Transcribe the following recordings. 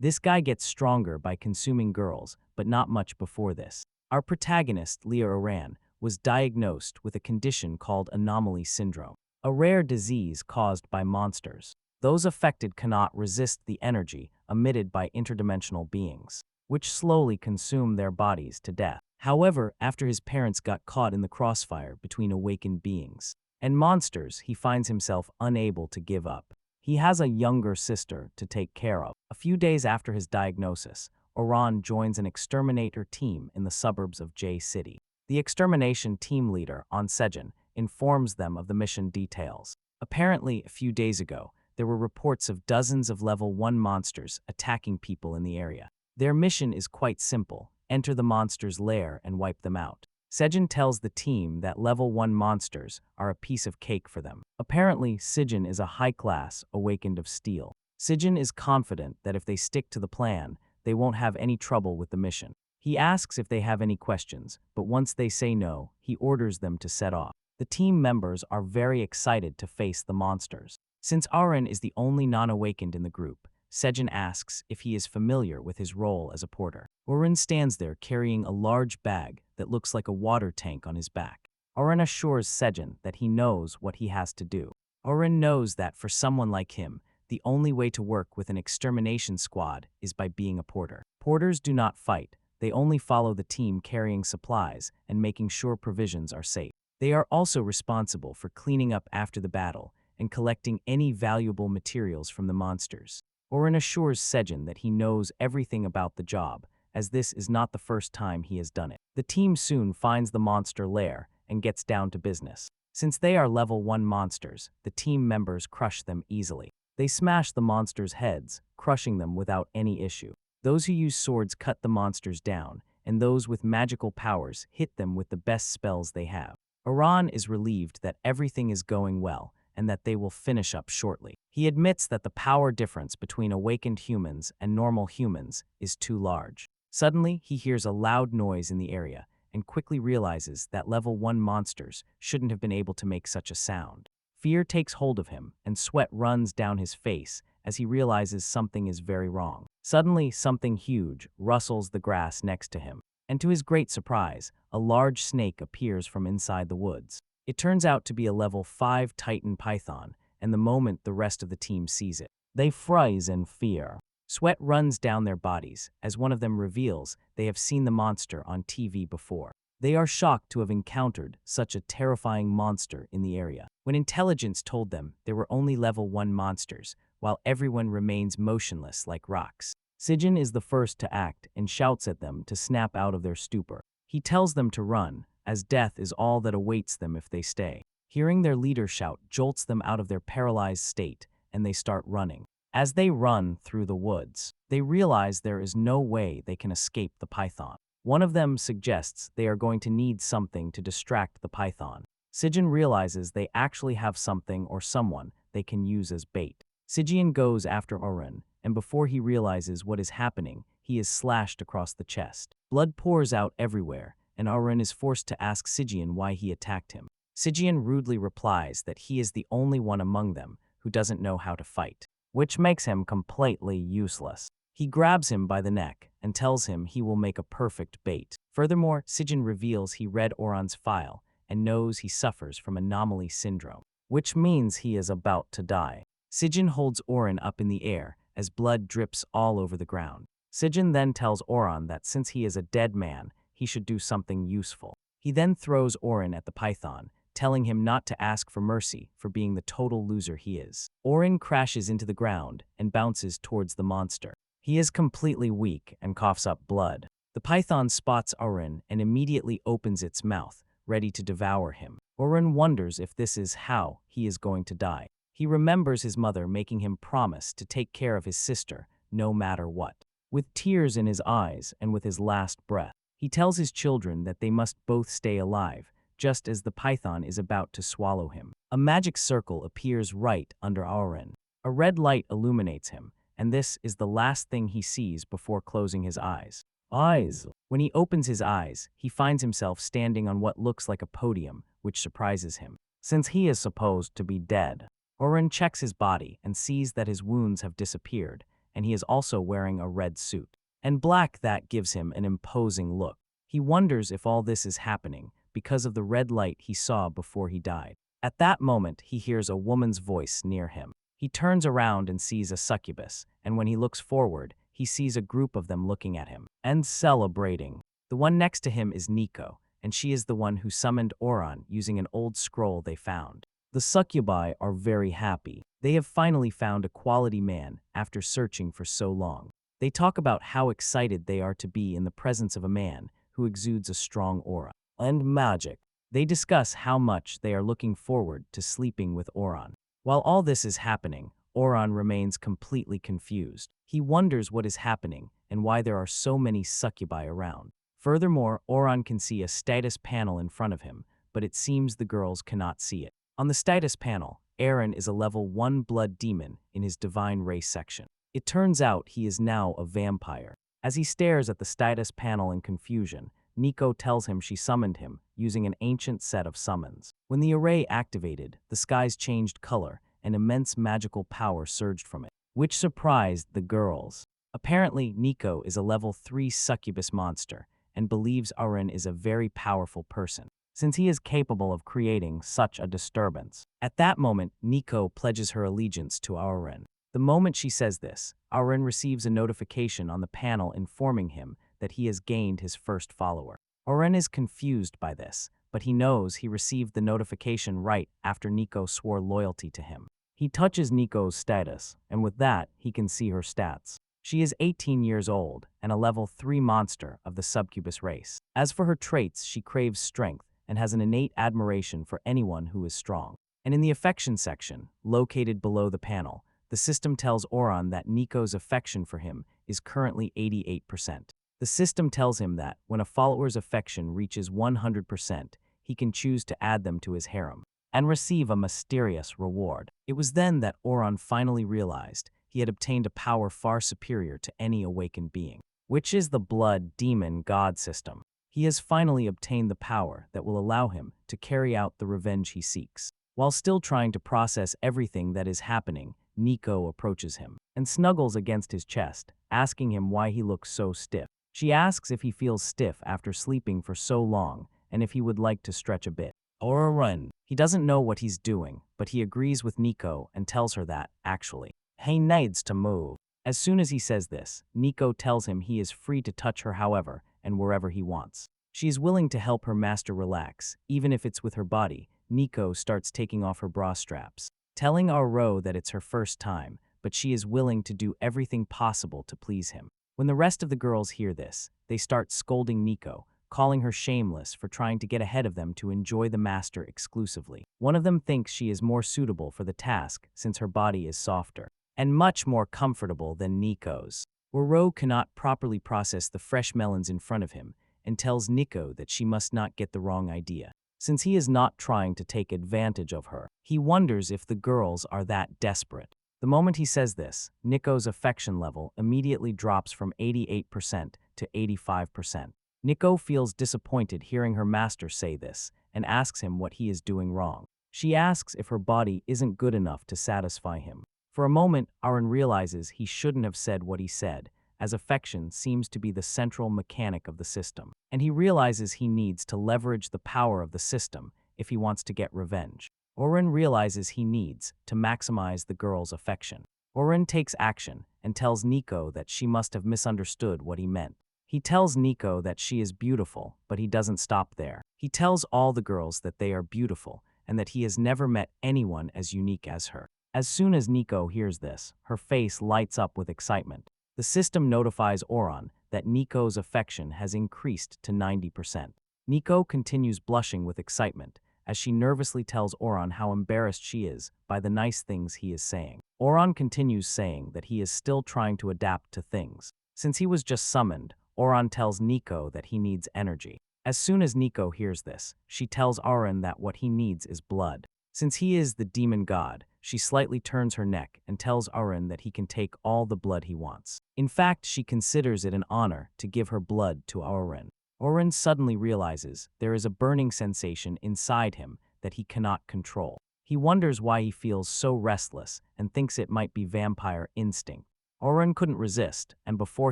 This guy gets stronger by consuming girls, but not much before this. Our protagonist, Li Hao Zhan, was diagnosed with a condition called anomaly syndrome, a rare disease caused by monsters. Those affected cannot resist the energy emitted by interdimensional beings, which slowly consume their bodies to death. However, after his parents got caught in the crossfire between awakened beings and monsters, he finds himself unable to give up. He has a younger sister to take care of. A few days after his diagnosis, Oran joins an exterminator team in the suburbs of J City. The extermination team leader, An Sejin, informs them of the mission details. Apparently, a few days ago, there were reports of dozens of level 1 monsters attacking people in the area. Their mission is quite simple: enter the monster's lair and wipe them out. Sejin tells the team that level 1 monsters are a piece of cake for them. Apparently, Sejin is a high-class awakened of steel. Sejin is confident that if they stick to the plan, they won't have any trouble with the mission. He asks if they have any questions, but once they say no, he orders them to set off. The team members are very excited to face the monsters. Since Aren is the only non-awakened in the group, Sejin asks if he is familiar with his role as a porter. Oren stands there carrying a large bag that looks like a water tank on his back. Oren assures Sejin that he knows what he has to do. Oren knows that for someone like him, the only way to work with an extermination squad is by being a porter. Porters do not fight. They only follow the team carrying supplies and making sure provisions are safe. They are also responsible for cleaning up after the battle and collecting any valuable materials from the monsters. Oren assures Sejin that he knows everything about the job, as this is not the first time he has done it. The team soon finds the monster lair and gets down to business. Since they are level 1 monsters, the team members crush them easily. They smash the monsters' heads, crushing them without any issue. Those who use swords cut the monsters down, and those with magical powers hit them with the best spells they have. Oran is relieved that everything is going well, and that they will finish up shortly. He admits that the power difference between awakened humans and normal humans is too large. Suddenly, he hears a loud noise in the area and quickly realizes that level 1 monsters shouldn't have been able to make such a sound. Fear takes hold of him, and sweat runs down his face as he realizes something is very wrong. Suddenly, something huge rustles the grass next to him, and to his great surprise, a large snake appears from inside the woods. It turns out to be a level 5 Titan python, and the moment the rest of the team sees it, they freeze in fear. Sweat runs down their bodies as one of them reveals they have seen the monster on TV before. They are shocked to have encountered such a terrifying monster in the area. When intelligence told them there were only level 1 monsters, while everyone remains motionless like rocks. Sejin is the first to act and shouts at them to snap out of their stupor. He tells them to run, as death is all that awaits them if they stay. Hearing their leader shout jolts them out of their paralyzed state, and they start running. As they run through the woods, they realize there is no way they can escape the python. One of them suggests they are going to need something to distract the python. Sejin realizes they actually have something or someone they can use as bait. Sejin goes after Oren, and before he realizes what is happening, he is slashed across the chest. Blood pours out everywhere, and Oren is forced to ask Sejin why he attacked him. Sejin rudely replies that he is the only one among them who doesn't know how to fight, which makes him completely useless. He grabs him by the neck and tells him he will make a perfect bait. Furthermore, Sejin reveals he read Oran's file and knows he suffers from anomaly syndrome, which means he is about to die. Sejin holds Oran up in the air as blood drips all over the ground. Sejin then tells Oran that since he is a dead man, he should do something useful. He then throws Oran at the python, telling him not to ask for mercy for being the total loser he is. Oran crashes into the ground and bounces towards the monster. He is completely weak and coughs up blood. The python spots Oran and immediately opens its mouth, ready to devour him. Oran wonders if this is how he is going to die. He remembers his mother making him promise to take care of his sister, no matter what. With tears in his eyes and with his last breath, he tells his children that they must both stay alive, just as the python is about to swallow him. A magic circle appears right under Oran. A red light illuminates him, and this is the last thing he sees before closing his eyes. When he opens his eyes, he finds himself standing on what looks like a podium, which surprises him, since he is supposed to be dead. Oran checks his body and sees that his wounds have disappeared, and he is also wearing a red suit. And black that gives him an imposing look. He wonders if all this is happening because of the red light he saw before he died. At that moment, he hears a woman's voice near him. He turns around and sees a succubus, and when he looks forward, he sees a group of them looking at him and celebrating. The one next to him is Nico, and she is the one who summoned Oran using an old scroll they found. The succubi are very happy. They have finally found a quality man after searching for so long. They talk about how excited they are to be in the presence of a man who exudes a strong aura and magic. They discuss how much they are looking forward to sleeping with Oran. While all this is happening, Oran remains completely confused. He wonders what is happening and why there are so many succubi around. Furthermore, Oran can see a status panel in front of him, but it seems the girls cannot see it. On the status panel, Aaron is a level 1 blood demon in his divine race section. It turns out he is now a vampire. As he stares at the status panel in confusion, Nico tells him she summoned him using an ancient set of summons. When the array activated, the skies changed color and immense magical power surged from it, which surprised the girls. Apparently, Nico is a level 3 succubus monster and believes Aaron is a very powerful person, since he is capable of creating such a disturbance. At that moment, Nico pledges her allegiance to Aaron. The moment she says this, Aaron receives a notification on the panel informing him that he has gained his first follower. Aaron is confused by this, but he knows he received the notification right after Nico swore loyalty to him. He touches Nico's status, and with that, he can see her stats. She is 18 years old and a level 3 monster of the succubus race. As for her traits, she craves strength and has an innate admiration for anyone who is strong. And in the affection section, located below the panel, the system tells Oran that Nico's affection for him is currently 88%. The system tells him that when a follower's affection reaches 100%, he can choose to add them to his harem and receive a mysterious reward. It was then that Oran finally realized he had obtained a power far superior to any awakened being, which is the blood demon god system. He has finally obtained the power that will allow him to carry out the revenge he seeks. While still trying to process everything that is happening, Nico approaches him and snuggles against his chest, asking him why he looks so stiff. She asks if he feels stiff after sleeping for so long and if he would like to stretch a bit or run. He doesn't know what he's doing, but he agrees with Nico and tells her that, actually, he needs to move. As soon as he says this, Nico tells him he is free to touch her however and wherever he wants. She is willing to help her master relax, even if it's with her body. Nico starts taking off her bra straps, telling Aro that it's her first time, but she is willing to do everything possible to please him. When the rest of the girls hear this, they start scolding Nico, calling her shameless for trying to get ahead of them to enjoy the master exclusively. One of them thinks she is more suitable for the task since her body is softer and much more comfortable than Nico's. Aro cannot properly process the fresh melons in front of him and tells Nico that she must not get the wrong idea. Since he is not trying to take advantage of her, he wonders if the girls are that desperate. The moment he says this, Nico's affection level immediately drops from 88% to 85%. Nico feels disappointed hearing her master say this and asks him what he is doing wrong. She asks if her body isn't good enough to satisfy him. For a moment, Aaron realizes he shouldn't have said what he said, as affection seems to be the central mechanic of the system, and he realizes he needs to leverage the power of the system if he wants to get revenge. Oren realizes he needs to maximize the girl's affection. Oren takes action and tells Nico that she must have misunderstood what he meant. He tells Nico that she is beautiful, but he doesn't stop there. He tells all the girls that they are beautiful and that he has never met anyone as unique as her. As soon as Nico hears this, her face lights up with excitement. The system notifies Oran that Nico's affection has increased to 90%. Nico continues blushing with excitement as she nervously tells Oran how embarrassed she is by the nice things he is saying. Oran continues saying that he is still trying to adapt to things. Since he was just summoned, Oran tells Nico that he needs energy. As soon as Nico hears this, she tells Oran that what he needs is blood. Since he is the demon god, she slightly turns her neck and tells Oran that he can take all the blood he wants. In fact, she considers it an honor to give her blood to Oran. Oran suddenly realizes there is a burning sensation inside him that he cannot control. He wonders why he feels so restless and thinks it might be vampire instinct. Oren couldn't resist, and before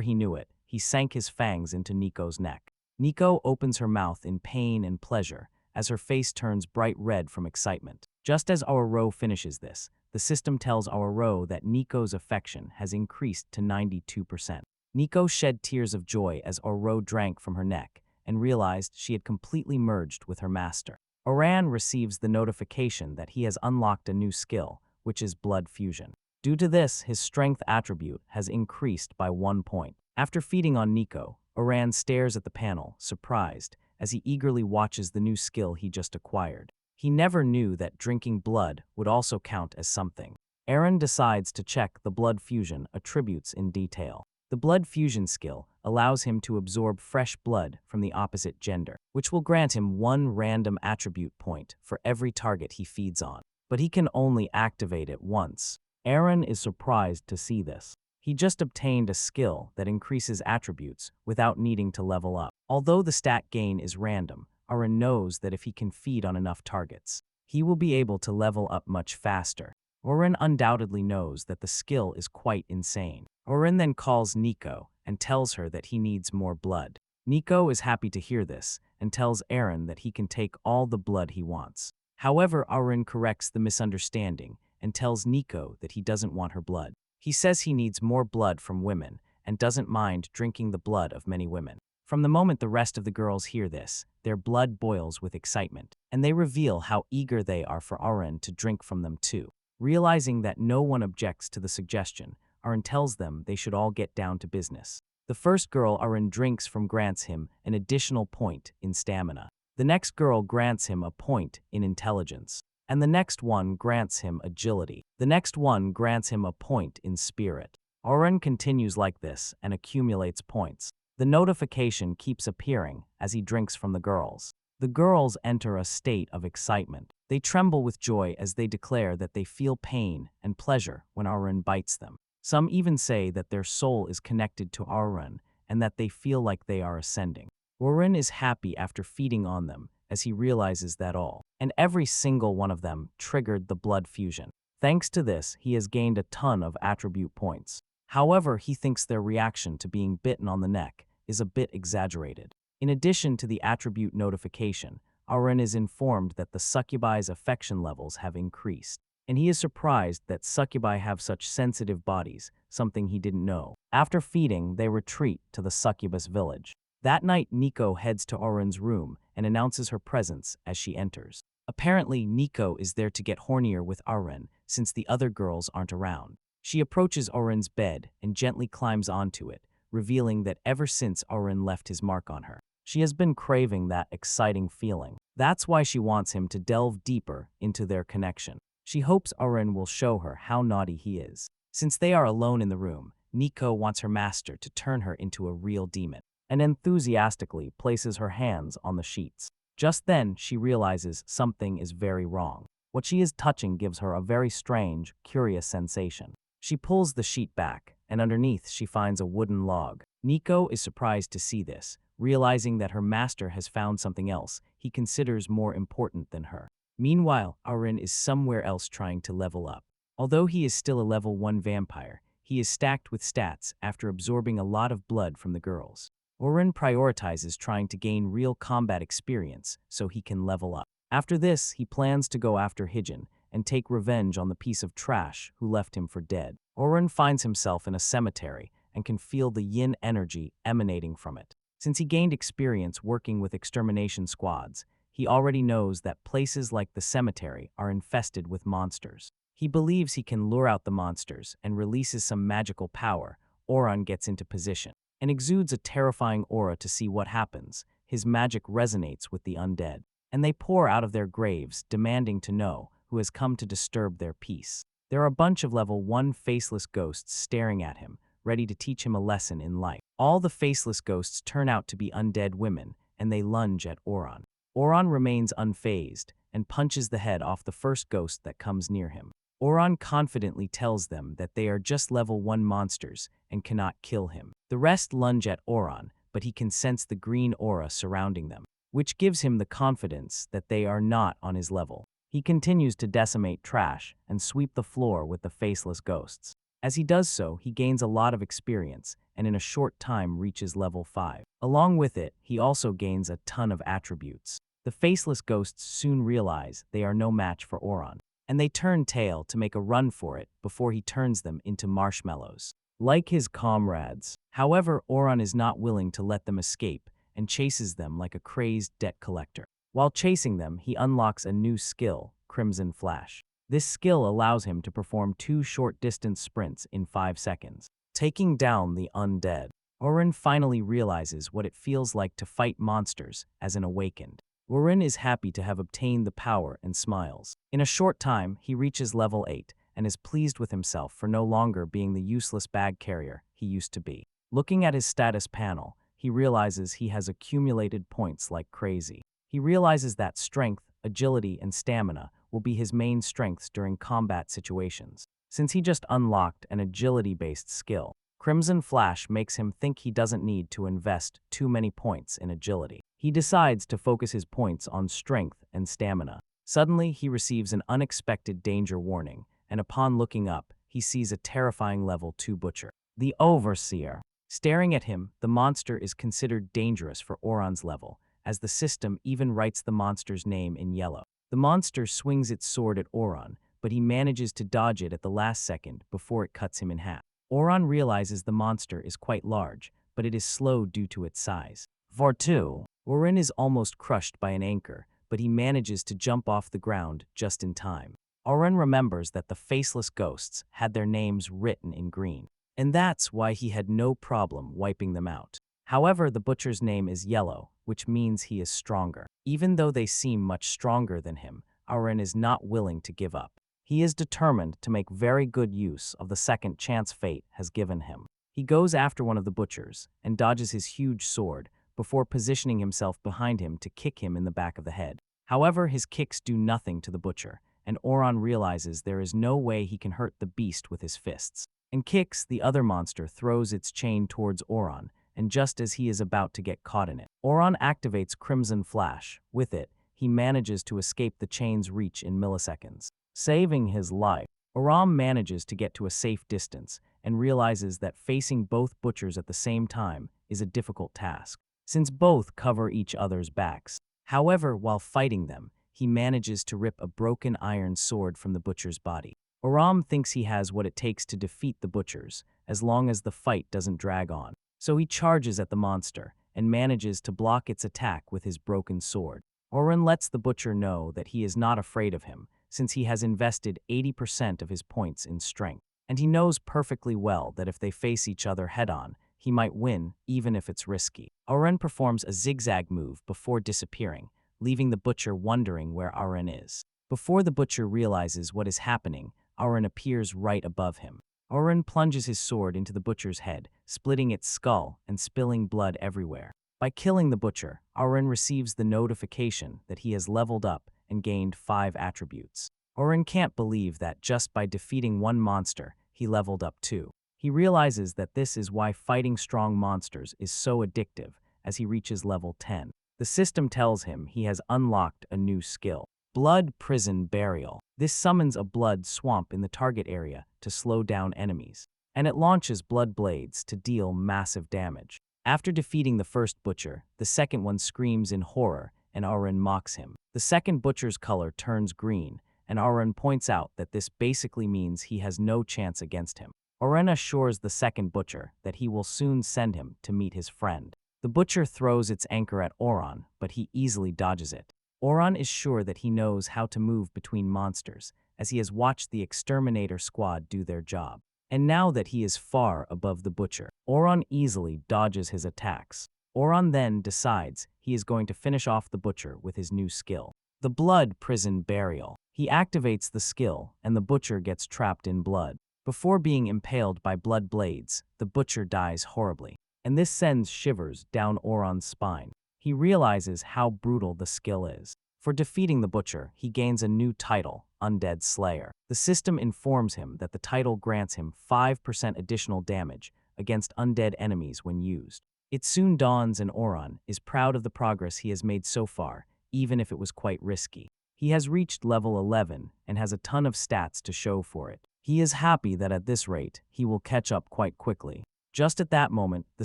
he knew it, he sank his fangs into Nico's neck. Nico opens her mouth in pain and pleasure as her face turns bright red from excitement. Just as our Ro finishes this, the system tells our Ro that Nico's affection has increased to 92%. Nico shed tears of joy as Ro drank from her neck and realized she had completely merged with her master. Oran receives the notification that he has unlocked a new skill, which is blood fusion. Due to this, his strength attribute has increased by 1 point. After feeding on Nico, Oran stares at the panel, surprised, as he eagerly watches the new skill he just acquired. He never knew that drinking blood would also count as something. Aaron decides to check the blood fusion attributes in detail. The blood fusion skill allows him to absorb fresh blood from the opposite gender, which will grant him 1 random attribute point for every target he feeds on. But he can only activate it once. Aaron is surprised to see this. He just obtained a skill that increases attributes without needing to level up. Although the stat gain is random, Aaron knows that if he can feed on enough targets, he will be able to level up much faster. Oren undoubtedly knows that the skill is quite insane. Oren then calls Nico and tells her that he needs more blood. Nico is happy to hear this and tells Aaron that he can take all the blood he wants. However, Oren corrects the misunderstanding and tells Nico that he doesn't want her blood. He says he needs more blood from women and doesn't mind drinking the blood of many women. From the moment the rest of the girls hear this, their blood boils with excitement, and they reveal how eager they are for Oren to drink from them too. Realizing that no one objects to the suggestion, Oren tells them they should all get down to business. The first girl Oren drinks from grants him an additional point in stamina. The next girl grants him a point in intelligence. And the next one grants him agility. The next one grants him a point in spirit. Oren continues like this and accumulates points. The notification keeps appearing as he drinks from the girls. The girls enter a state of excitement. They tremble with joy as they declare that they feel pain and pleasure when Oren bites them. Some even say that their soul is connected to Oren and that they feel like they are ascending. Oren is happy after feeding on them, as he realizes that all and every single one of them triggered the blood fusion. Thanks to this, he has gained a ton of attribute points. However, he thinks their reaction to being bitten on the neck is a bit exaggerated. In addition to the attribute notification, Oren is informed that the succubi's affection levels have increased, and he is surprised that succubi have such sensitive bodies, something he didn't know. After feeding, they retreat to the succubus village. That night, Nico heads to Oren's room and announces her presence as she enters. Apparently, Nico is there to get hornier with Oren since the other girls aren't around. She approaches Oren's bed and gently climbs onto it, revealing that ever since Oren left his mark on her, she has been craving that exciting feeling. That's why she wants him to delve deeper into their connection. She hopes Oren will show her how naughty he is. Since they are alone in the room, Nico wants her master to turn her into a real demon, and enthusiastically places her hands on the sheets. Just then, she realizes something is very wrong. What she is touching gives her a very strange, curious sensation. She pulls the sheet back, and underneath she finds a wooden log. Nico is surprised to see this, realizing that her master has found something else he considers more important than her. Meanwhile, Oren is somewhere else trying to level up. Although he is still a level 1 vampire, he is stacked with stats after absorbing a lot of blood from the girls. Oren prioritizes trying to gain real combat experience so he can level up. After this, he plans to go after Hijin and take revenge on the piece of trash who left him for dead. Oren finds himself in a cemetery and can feel the yin energy emanating from it. Since he gained experience working with extermination squads, he already knows that places like the cemetery are infested with monsters. He believes he can lure out the monsters and releases some magical power. Oren gets into position and exudes a terrifying aura to see what happens. His magic resonates with the undead, and they pour out of their graves, demanding to know who has come to disturb their peace. There are a bunch of level 1 faceless ghosts staring at him, ready to teach him a lesson in life. All the faceless ghosts turn out to be undead women, and they lunge at Oren. Oren remains unfazed and punches the head off the first ghost that comes near him. Oren confidently tells them that they are just level 1 monsters and cannot kill him. The rest lunge at Oren, but he can sense the green aura surrounding them, which gives him the confidence that they are not on his level. He continues to decimate trash and sweep the floor with the faceless ghosts. As he does so, he gains a lot of experience and in a short time reaches level 5. Along with it, he also gains a ton of attributes. The faceless ghosts soon realize they are no match for Oran, and they turn tail to make a run for it before he turns them into marshmallows. Like his comrades, however, Oran is not willing to let them escape and chases them like a crazed debt collector. While chasing them, he unlocks a new skill, Crimson Flash. This skill allows him to perform 2 short-distance sprints in 5 seconds, taking down the undead. Orin finally realizes what it feels like to fight monsters as an awakened. Orin is happy to have obtained the power and smiles. In a short time, he reaches level 8 and is pleased with himself for no longer being the useless bag carrier he used to be. Looking at his status panel, he realizes he has accumulated points like crazy. He realizes that strength, agility, and stamina will be his main strengths during combat situations. Since he just unlocked an agility-based skill, Crimson Flash makes him think he doesn't need to invest too many points in agility. He decides to focus his points on strength and stamina. Suddenly, he receives an unexpected danger warning, and upon looking up, he sees a terrifying level 2 butcher, the Overseer. Staring at him, the monster is considered dangerous for Oran's level, as the system even writes the monster's name in yellow. The monster swings its sword at Oran, but he manages to dodge it at the last second before it cuts him in half. Oran realizes the monster is quite large, but it is slow due to its size. Vortu. Orin is almost crushed by an anchor, but he manages to jump off the ground just in time. Orin remembers that the faceless ghosts had their names written in green, and that's why he had no problem wiping them out. However, the butcher's name is yellow, which means he is stronger. Even though they seem much stronger than him, Orin is not willing to give up. He is determined to make very good use of the second chance fate has given him. He goes after one of the butchers and dodges his huge sword before positioning himself behind him to kick him in the back of the head. However, his kicks do nothing to the butcher, and Oran realizes there is no way he can hurt the beast with his fists. And kicks, the other monster throws its chain towards Oran, and just as he is about to get caught in it, Oran activates Crimson Flash. With it, he manages to escape the chain's reach in milliseconds, saving his life. Oran manages to get to a safe distance and realizes that facing both butchers at the same time is a difficult task, since both cover each other's backs. However, while fighting them, he manages to rip a broken iron sword from the butcher's body. Oran thinks he has what it takes to defeat the butchers, as long as the fight doesn't drag on. So he charges at the monster and manages to block its attack with his broken sword. Oran lets the butcher know that he is not afraid of him, since he has invested 80% of his points in strength. And he knows perfectly well that if they face each other head-on, he might win, even if it's risky. Oran performs a zigzag move before disappearing, leaving the butcher wondering where Oran is. Before the butcher realizes what is happening, Oran appears right above him. Oran plunges his sword into the butcher's head, splitting its skull and spilling blood everywhere. By killing the butcher, Oran receives the notification that he has leveled up and gained 5 attributes. Oran can't believe that just by defeating one monster, he leveled up 2. He realizes that this is why fighting strong monsters is so addictive as he reaches level 10. The system tells him he has unlocked a new skill, Blood Prison Burial. This summons a blood swamp in the target area to slow down enemies, and it launches blood blades to deal massive damage. After defeating the first butcher, the second one screams in horror and Oran mocks him. The second butcher's color turns green, and Oran points out that this basically means he has no chance against him. Oran assures the second butcher that he will soon send him to meet his friend. The butcher throws its anchor at Oran, but he easily dodges it. Oran is sure that he knows how to move between monsters, as he has watched the exterminator squad do their job. And now that he is far above the butcher, Oran easily dodges his attacks. Oran then decides he is going to finish off the butcher with his new skill, the Blood Prison Burial. He activates the skill, and the butcher gets trapped in blood. Before being impaled by blood blades, the butcher dies horribly, and this sends shivers down Oran's spine. He realizes how brutal the skill is. For defeating the butcher, he gains a new title, Undead Slayer. The system informs him that the title grants him 5% additional damage against undead enemies when used. It soon dawns and Oran is proud of the progress he has made so far, even if it was quite risky. He has reached level 11 and has a ton of stats to show for it. He is happy that at this rate, he will catch up quite quickly. Just at that moment, the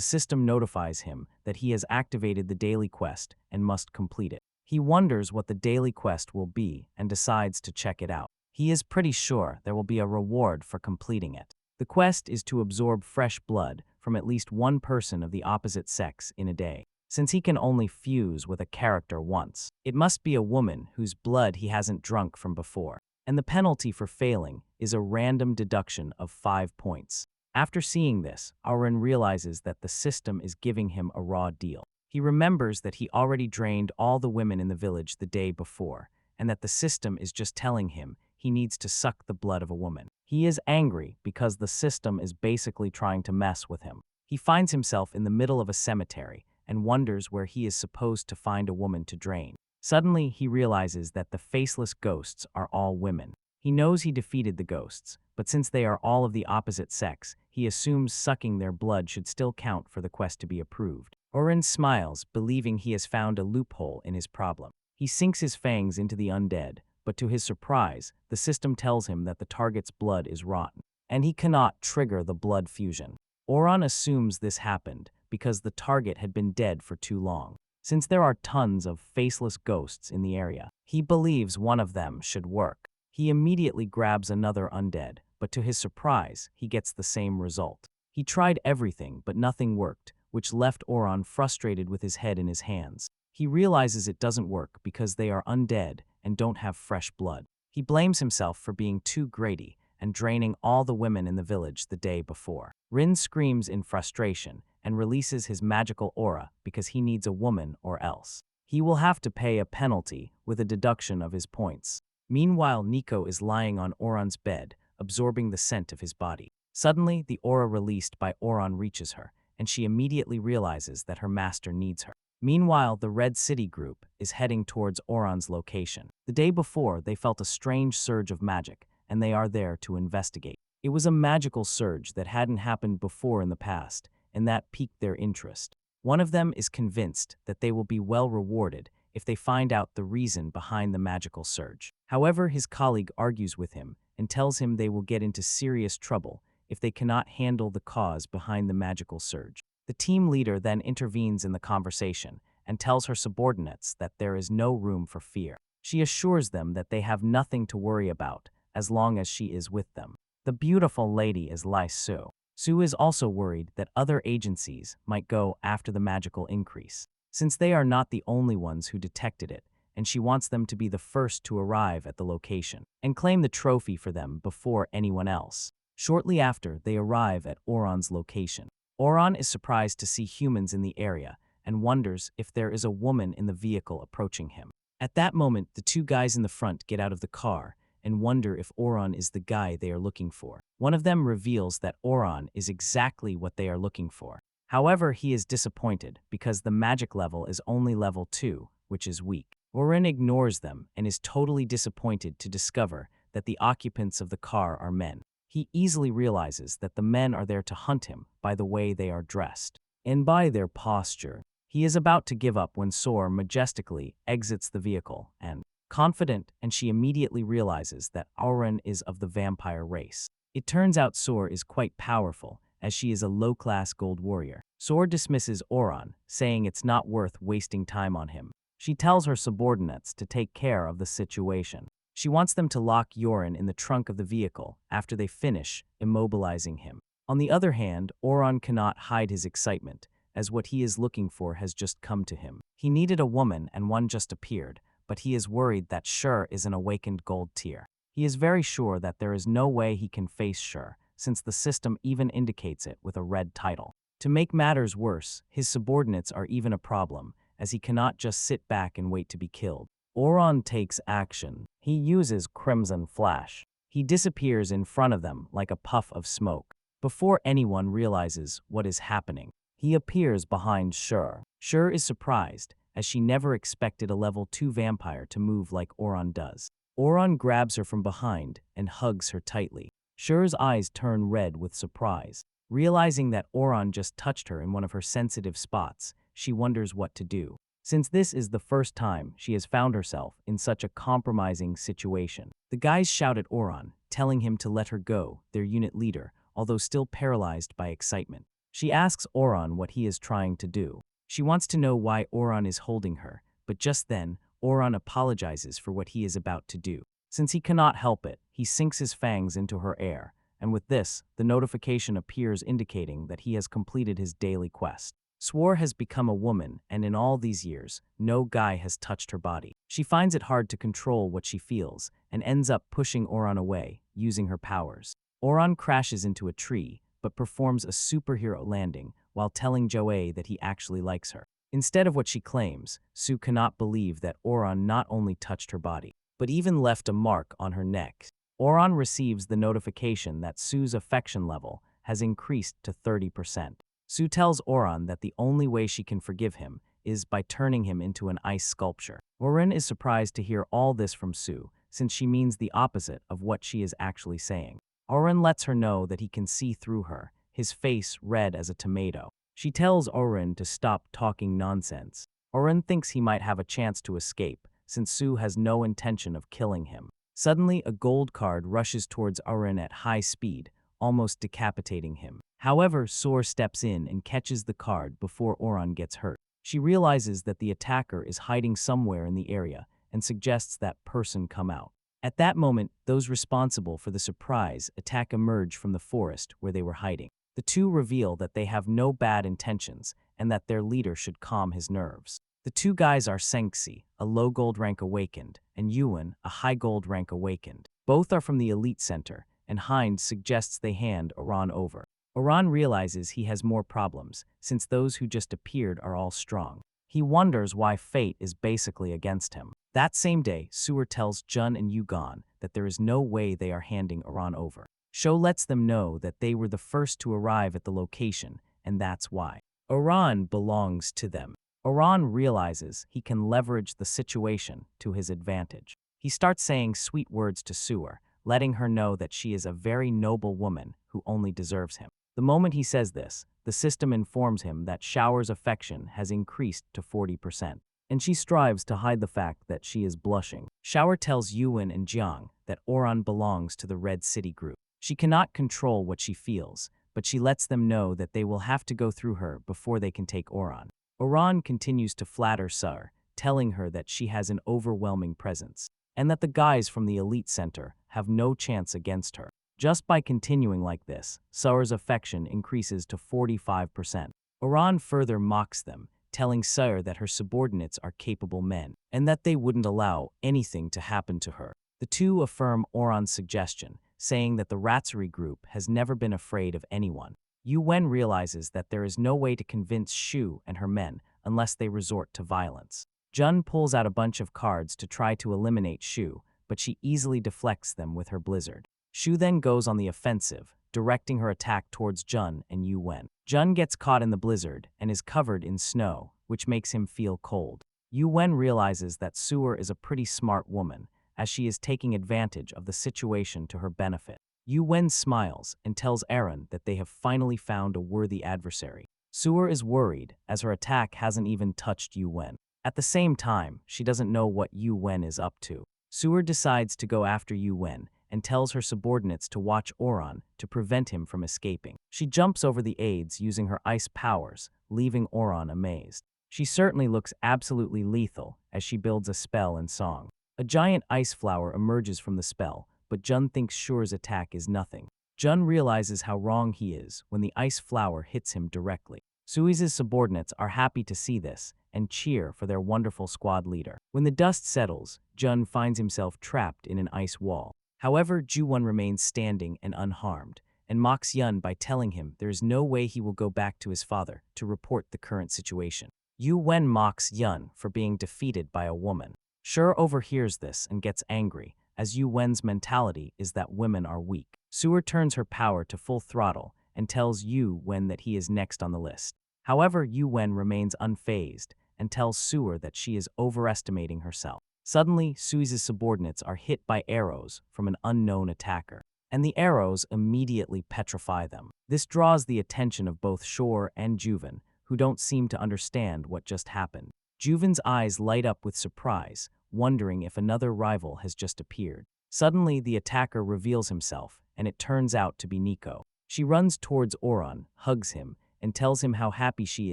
system notifies him that he has activated the daily quest and must complete it. He wonders what the daily quest will be and decides to check it out. He is pretty sure there will be a reward for completing it. The quest is to absorb fresh blood from at least one person of the opposite sex in a day. Since he can only fuse with a character once, it must be a woman whose blood he hasn't drunk from before. And the penalty for failing is a random deduction of 5 points. After seeing this, Auron realizes that the system is giving him a raw deal. He remembers that he already drained all the women in the village the day before, and that the system is just telling him he needs to suck the blood of a woman. He is angry because the system is basically trying to mess with him. He finds himself in the middle of a cemetery and wonders where he is supposed to find a woman to drain. Suddenly, he realizes that the faceless ghosts are all women. He knows he defeated the ghosts, but since they are all of the opposite sex, he assumes sucking their blood should still count for the quest to be approved. Auron smiles, believing he has found a loophole in his problem. He sinks his fangs into the undead, but to his surprise, the system tells him that the target's blood is rotten, and he cannot trigger the blood fusion. Auron assumes this happened because the target had been dead for too long. Since there are tons of faceless ghosts in the area, he believes one of them should work. He immediately grabs another undead, but to his surprise, he gets the same result. He tried everything, but nothing worked, which left Auron frustrated with his head in his hands. He realizes it doesn't work because they are undead and don't have fresh blood. He blames himself for being too greedy and draining all the women in the village the day before. Rin screams in frustration and releases his magical aura because he needs a woman or else. He will have to pay a penalty with a deduction of his points. Meanwhile, Nico is lying on Auron's bed, absorbing the scent of his body. Suddenly, the aura released by Auron reaches her, and she immediately realizes that her master needs her. Meanwhile, the Red City group is heading towards Auron's location. The day before, they felt a strange surge of magic, and they are there to investigate. It was a magical surge that hadn't happened before in the past, and that piqued their interest. One of them is convinced that they will be well rewarded if they find out the reason behind the magical surge. However, his colleague argues with him and tells him they will get into serious trouble if they cannot handle the cause behind the magical surge. The team leader then intervenes in the conversation and tells her subordinates that there is no room for fear. She assures them that they have nothing to worry about as long as she is with them. The beautiful lady is Li Su. Su is also worried that other agencies might go after the magical increase, since they are not the only ones who detected it, and she wants them to be the first to arrive at the location and claim the trophy for them before anyone else. Shortly after, they arrive at Auron's location. Auron is surprised to see humans in the area and wonders if there is a woman in the vehicle approaching him. At that moment, the two guys in the front get out of the car and wonder if Auron is the guy they are looking for. One of them reveals that Auron is exactly what they are looking for. However, he is disappointed because the magic level is only level 2, which is weak. Auron ignores them and is totally disappointed to discover that the occupants of the car are men. He easily realizes that the men are there to hunt him by the way they are dressed and by their posture. He is about to give up when Soar majestically exits the vehicle and, confident, and she immediately realizes that Auron is of the vampire race. It turns out Soar is quite powerful, as she is a low-class gold warrior. Soar dismisses Auron, saying it's not worth wasting time on him. She tells her subordinates to take care of the situation. She wants them to lock Auron in the trunk of the vehicle after they finish immobilizing him. On the other hand, Auron cannot hide his excitement, as what he is looking for has just come to him. He needed a woman and one just appeared, but he is worried that Shur is an awakened gold tier. He is very sure that there is no way he can face Shur, since the system even indicates it with a red title. To make matters worse, his subordinates are even a problem, as he cannot just sit back and wait to be killed. Auron takes action. He uses Crimson Flash. He disappears in front of them like a puff of smoke. Before anyone realizes what is happening, he appears behind Shur. Shur is surprised, as she never expected a level 2 vampire to move like Auron does. Auron grabs her from behind and hugs her tightly. Shur's eyes turn red with surprise. Realizing that Auron just touched her in one of her sensitive spots, she wonders what to do. since this is the first time she has found herself in such a compromising situation. The guys shout at Oran, telling him to let her go, their unit leader, although still paralyzed by excitement. She asks Oran what he is trying to do. She wants to know why Oran is holding her, but just then, Oran apologizes for what he is about to do. Since he cannot help it, he sinks his fangs into her air, and with this, the notification appears indicating that he has completed his daily quest. Swore has become a woman, and in all these years, no guy has touched her body. She finds it hard to control what she feels, and ends up pushing Oran away, using her powers. Oran crashes into a tree, but performs a superhero landing while telling Joey that he actually likes her. Instead of what she claims, Sue cannot believe that Oran not only touched her body, but even left a mark on her neck. Oran receives the notification that Sue's affection level has increased to 30%. Sue tells Oran that the only way she can forgive him is by turning him into an ice sculpture. Oran is surprised to hear all this from Sue, since she means the opposite of what she is actually saying. Oran lets her know that he can see through her, his face red as a tomato. She tells Oran to stop talking nonsense. Oran thinks he might have a chance to escape, since Sue has no intention of killing him. Suddenly, a gold card rushes towards Oran at high speed, almost decapitating him. However, Sue steps in and catches the card before Oran gets hurt. She realizes that the attacker is hiding somewhere in the area and suggests that person come out. At that moment, those responsible for the surprise attack emerge from the forest where they were hiding. The two reveal that they have no bad intentions and that their leader should calm his nerves. The two guys are Sengxi, a low gold rank awakened, and Yuan, a high gold rank awakened. Both are from the elite center, and Hind suggests they hand Oran over. Oran realizes he has more problems, since those who just appeared are all strong. He wonders why fate is basically against him. That same day, Sue tells Jun and Yugan that there is no way they are handing Oran over. Sho lets them know that they were the first to arrive at the location, and that's why. Oran belongs to them. Oran realizes he can leverage the situation to his advantage. He starts saying sweet words to Sue, letting her know that she is a very noble woman who only deserves him. The moment he says this, the system informs him that Shower's affection has increased to 40%, and she strives to hide the fact that she is blushing. Shower tells Yuan and Jiang that Oran belongs to the Red City group. She cannot control what she feels, but she lets them know that they will have to go through her before they can take Oran. Oran continues to flatter Sue, telling her that she has an overwhelming presence, and that the guys from the elite center have no chance against her. Just by continuing like this, Sue's affection increases to 45%. Oran further mocks them, telling Sue that her subordinates are capable men, and that they wouldn't allow anything to happen to her. The two affirm Oran's suggestion, saying that the Ratsuri group has never been afraid of anyone. Yu Wen realizes that there is no way to convince Shu and her men unless they resort to violence. Jun pulls out a bunch of cards to try to eliminate Shu, but she easily deflects them with her blizzard. Shu then goes on the offensive, directing her attack towards Jun and Yu Wen. Jun gets caught in the blizzard and is covered in snow, which makes him feel cold. Yu Wen realizes that Sue is a pretty smart woman, as she is taking advantage of the situation to her benefit. Yu Wen smiles and tells Aaron that they have finally found a worthy adversary. Sue is worried, as her attack hasn't even touched Yu Wen. At the same time, she doesn't know what Yu Wen is up to. Sue decides to go after Yu Wen and tells her subordinates to watch Oran to prevent him from escaping. She jumps over the aides using her ice powers, leaving Oran amazed. She certainly looks absolutely lethal as she builds a spell and song. A giant ice flower emerges from the spell, but Jun thinks Shure's attack is nothing. Jun realizes how wrong he is when the ice flower hits him directly. Sui's subordinates are happy to see this and cheer for their wonderful squad leader. When the dust settles, Jun finds himself trapped in an ice wall. However, Ju-won remains standing and unharmed, and mocks Yun by telling him there is no way he will go back to his father to report the current situation. Yu Wen mocks Yun for being defeated by a woman. Sure overhears this and gets angry, as Yu Wen's mentality is that women are weak. Sue turns her power to full throttle and tells Yu Wen that he is next on the list. However, Yu Wen remains unfazed and tells Sue that she is overestimating herself. Suddenly, Sui's subordinates are hit by arrows from an unknown attacker, and the arrows immediately petrify them. This draws the attention of both Shore and Juven, who don't seem to understand what just happened. Juven's eyes light up with surprise, wondering if another rival has just appeared. Suddenly, the attacker reveals himself, and it turns out to be Nico. She runs towards Oron, hugs him, and tells him how happy she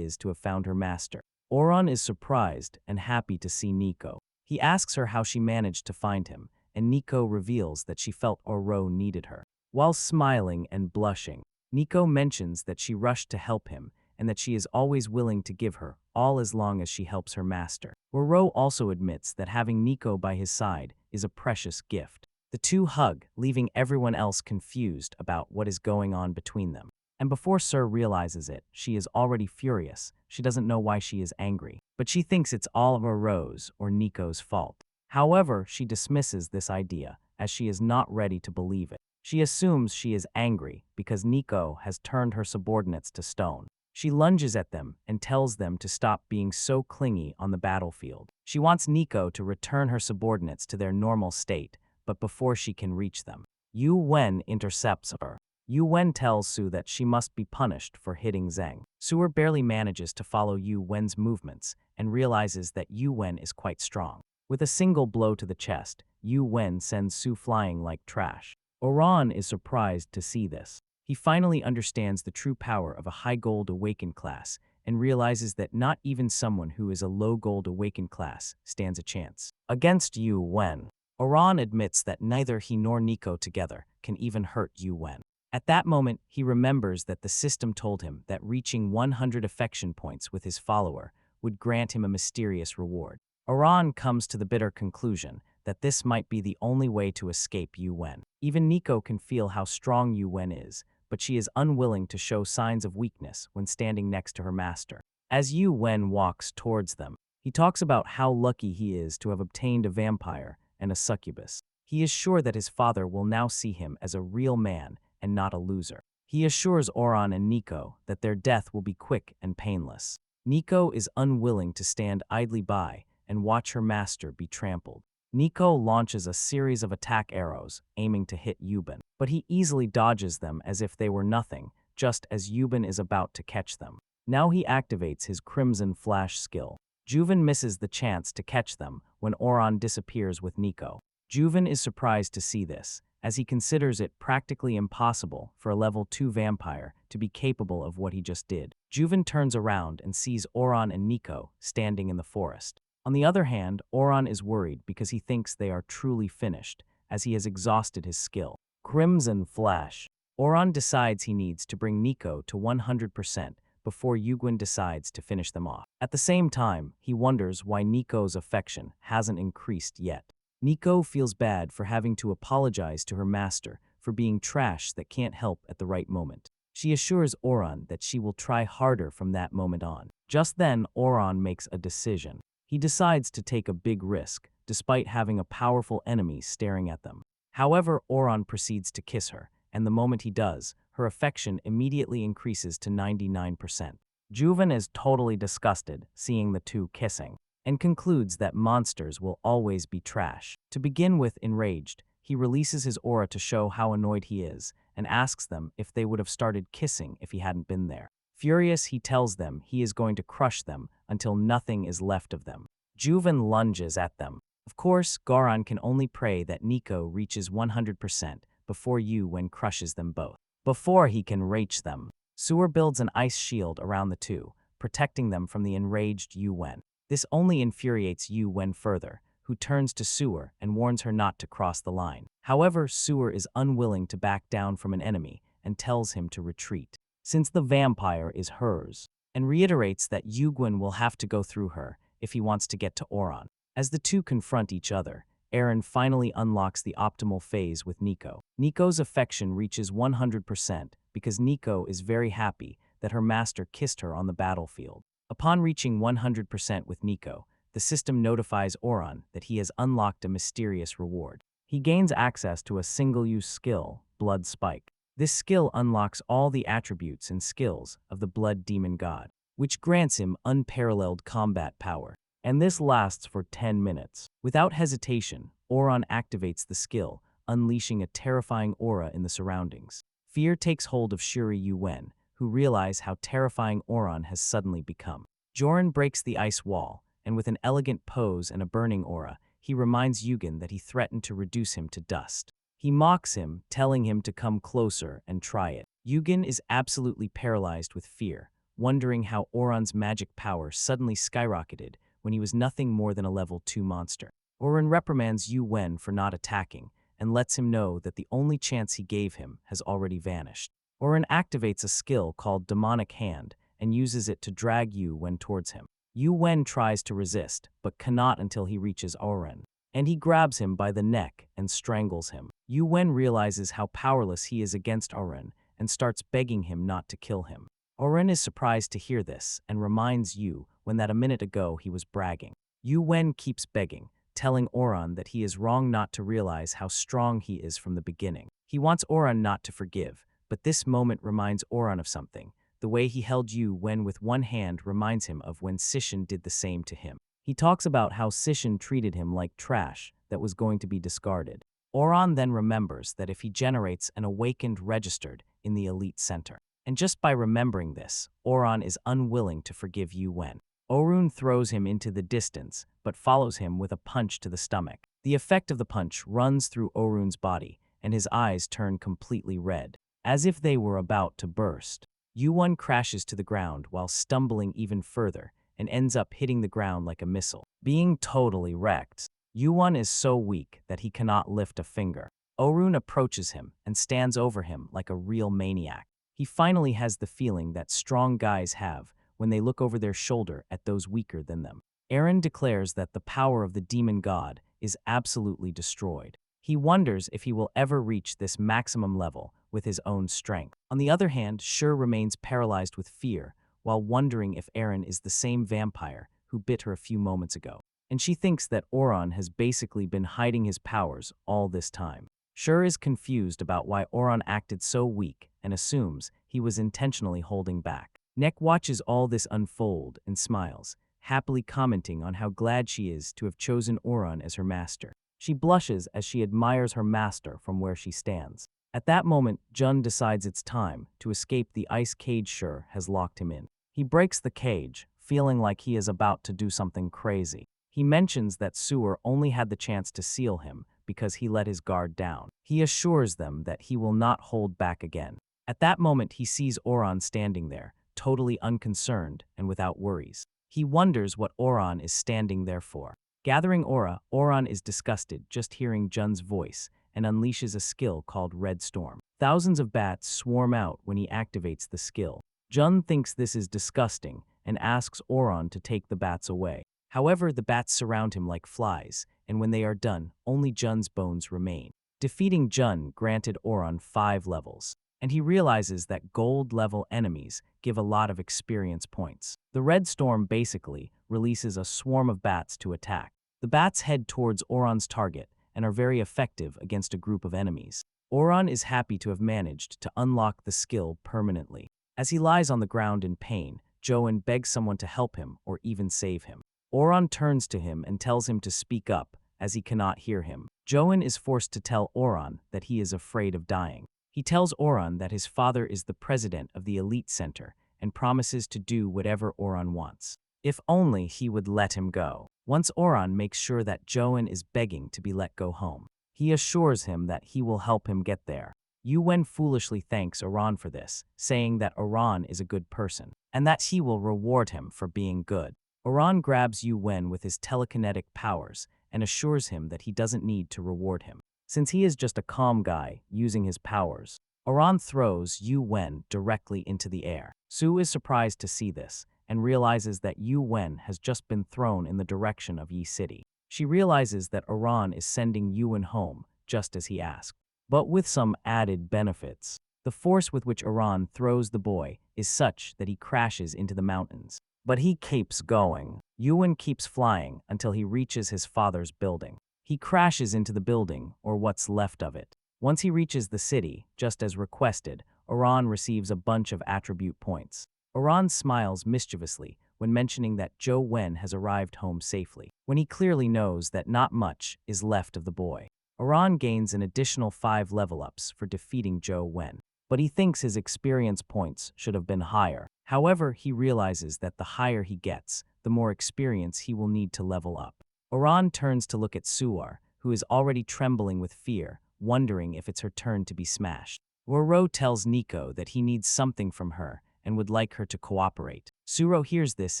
is to have found her master. Oron is surprised and happy to see Nico. He asks her how she managed to find him, and Nico reveals that she felt Oro needed her. While smiling and blushing, Nico mentions that she rushed to help him and that she is always willing to give her, all as long as she helps her master. Oro also admits that having Nico by his side is a precious gift. The two hug, leaving everyone else confused about what is going on between them. And before Sir realizes it, she is already furious. She doesn't know why she is angry, but she thinks it's all of Oro's or Nico's fault. However, she dismisses this idea, as she is not ready to believe it. She assumes she is angry because Nico has turned her subordinates to stone. She lunges at them and tells them to stop being so clingy on the battlefield. She wants Nico to return her subordinates to their normal state, but before she can reach them, Yu Wen intercepts her. Yu Wen tells Su that she must be punished for hitting Zheng. Su barely manages to follow Yu Wen's movements and realizes that Yu Wen is quite strong. With a single blow to the chest, Yu Wen sends Su flying like trash. Oron is surprised to see this. He finally understands the true power of a high gold awakened class and realizes that not even someone who is a low gold awakened class stands a chance against Yu Wen. Oron admits that neither he nor Nico together can even hurt Yu Wen. At that moment, he remembers that the system told him that reaching 100 affection points with his follower would grant him a mysterious reward. Oron comes to the bitter conclusion that this might be the only way to escape Yu Wen. Even Nico can feel how strong Yu Wen is, but she is unwilling to show signs of weakness when standing next to her master. As Yu Wen walks towards them, he talks about how lucky he is to have obtained a vampire and a succubus. He is sure that his father will now see him as a real man and not a loser. He assures Oron and Nico that their death will be quick and painless. Nico is unwilling to stand idly by and watch her master be trampled. Nico launches a series of attack arrows, aiming to hit Yuban, but he easily dodges them as if they were nothing, just as Yuban is about to catch them. Now he activates his Crimson Flash skill. Juven misses the chance to catch them when Oron disappears with Nico. Juven is surprised to see this, as he considers it practically impossible for a level 2 vampire to be capable of what he just did. Juven turns around and sees Oron and Nico standing in the forest. On the other hand, Oron is worried because he thinks they are truly finished, as he has exhausted his skill. Crimson Flash. Oron decides he needs to bring Nico to 100% before Yuguen decides to finish them off. At the same time, he wonders why Nico's affection hasn't increased yet. Nico feels bad for having to apologize to her master for being trash that can't help at the right moment. She assures Oron that she will try harder from that moment on. Just then, Oron makes a decision. He decides to take a big risk, despite having a powerful enemy staring at them. However, Oron proceeds to kiss her, and the moment he does, her affection immediately increases to 99%. Juven is totally disgusted seeing the two kissing, and concludes that monsters will always be trash. To begin with, enraged, he releases his aura to show how annoyed he is, and asks them if they would have started kissing if he hadn't been there. Furious, he tells them he is going to crush them until nothing is left of them. Juven lunges at them. Of course, Goron can only pray that Nico reaches 100% before Yu-Wen crushes them both. Before he can reach them, Sewer builds an ice shield around the two, protecting them from the enraged Yu-Wen. This only infuriates Yu-Wen further, who turns to Sewer and warns her not to cross the line. However, Sewer is unwilling to back down from an enemy and tells him to retreat, since the vampire is hers, and reiterates that Yu-Gwen will have to go through her if he wants to get to Oron. As the two confront each other, Eren finally unlocks the optimal phase with Nico. Nico's affection reaches 100% because Nico is very happy that her master kissed her on the battlefield. Upon reaching 100% with Nico, the system notifies Oron that he has unlocked a mysterious reward. He gains access to a single-use skill, Blood Spike. This skill unlocks all the attributes and skills of the Blood Demon God, which grants him unparalleled combat power. And this lasts for 10 minutes. Without hesitation, Oron activates the skill, unleashing a terrifying aura in the surroundings. Fear takes hold of Shuri Yu-Wen, who realize how terrifying Oron has suddenly become. Joran breaks the ice wall, and with an elegant pose and a burning aura, he reminds Yugen that he threatened to reduce him to dust. He mocks him, telling him to come closer and try it. Yugen is absolutely paralyzed with fear, wondering how Oran's magic power suddenly skyrocketed when he was nothing more than a level 2 monster. Oran reprimands Yu Wen for not attacking and lets him know that the only chance he gave him has already vanished. Oran activates a skill called Demonic Hand and uses it to drag Yu Wen towards him. Yu Wen tries to resist, but cannot until he reaches Oran, and he grabs him by the neck and strangles him. Yu Wen realizes how powerless he is against Oran and starts begging him not to kill him. Oran is surprised to hear this and reminds Yu Wen that a minute ago he was bragging. Yu Wen keeps begging, telling Oran that he is wrong not to realize how strong he is from the beginning. He wants Oran not to forgive, but this moment reminds Oran of something. The way he held Yu Wen with one hand reminds him of when Sishin did the same to him. He talks about how Sishin treated him like trash that was going to be discarded. Oran then remembers that if he generates an awakened registered in the elite center. And just by remembering this, Oran is unwilling to forgive Yu Wen. Orun throws him into the distance, but follows him with a punch to the stomach. The effect of the punch runs through Orun's body, and his eyes turn completely red, as if they were about to burst. Yu Wen crashes to the ground while stumbling even further, and ends up hitting the ground like a missile, being totally wrecked. Yu Wen is so weak that he cannot lift a finger. Orun approaches him and stands over him like a real maniac. He finally has the feeling that strong guys have when they look over their shoulder at those weaker than them. Eren declares that the power of the demon god is absolutely destroyed. He wonders if he will ever reach this maximum level with his own strength. On the other hand, Shur remains paralyzed with fear while wondering if Eren is the same vampire who bit her a few moments ago. And she thinks that Oran has basically been hiding his powers all this time. Shur is confused about why Oran acted so weak and assumes he was intentionally holding back. Nek watches all this unfold and smiles, happily commenting on how glad she is to have chosen Oran as her master. She blushes as she admires her master from where she stands. At that moment, Jun decides it's time to escape the ice cage Shur has locked him in. He breaks the cage, feeling like he is about to do something crazy. He mentions that Sewer only had the chance to seal him because he let his guard down. He assures them that he will not hold back again. At that moment, he sees Oran standing there, totally unconcerned and without worries. He wonders what Oran is standing there for. Gathering aura, Oran is disgusted just hearing Jun's voice and unleashes a skill called Red Storm. Thousands of bats swarm out when he activates the skill. Jun thinks this is disgusting and asks Oran to take the bats away. However, the bats surround him like flies, and when they are done, only Jun's bones remain. Defeating Jun granted Oran 5 levels, and he realizes that gold-level enemies give a lot of experience points. The Red Storm basically releases a swarm of bats to attack. The bats head towards Oran's target and are very effective against a group of enemies. Oran is happy to have managed to unlock the skill permanently. As he lies on the ground in pain, Joen begs someone to help him or even save him. Oran turns to him and tells him to speak up, as he cannot hear him. Joen is forced to tell Oran that he is afraid of dying. He tells Oran that his father is the president of the Elite Center and promises to do whatever Oran wants, if only he would let him go. Once Oran makes sure that Joen is begging to be let go home, he assures him that he will help him get there. Yu Wen foolishly thanks Oran for this, saying that Oran is a good person, and that he will reward him for being good. Oran grabs Yu Wen with his telekinetic powers and assures him that he doesn't need to reward him, since he is just a calm guy using his powers. Oran throws Yu Wen directly into the air. Su is surprised to see this and realizes that Yu Wen has just been thrown in the direction of Yi City. She realizes that Oran is sending Yu Wen home, just as he asked, but with some added benefits. The force with which Oran throws the boy is such that he crashes into the mountains. But he keeps going. Yu Wen keeps flying until he reaches his father's building. He crashes into the building, or what's left of it. Once he reaches the city, just as requested, Oran receives a bunch of attribute points. Oran smiles mischievously when mentioning that Zhou Wen has arrived home safely, when he clearly knows that not much is left of the boy. Oran gains an additional 5 level-ups for defeating Zhou Wen, but he thinks his experience points should have been higher. However, he realizes that the higher he gets, the more experience he will need to level up. Oran turns to look at Suar, who is already trembling with fear, wondering if it's her turn to be smashed. Ro tells Nico that he needs something from her and would like her to cooperate. Suro hears this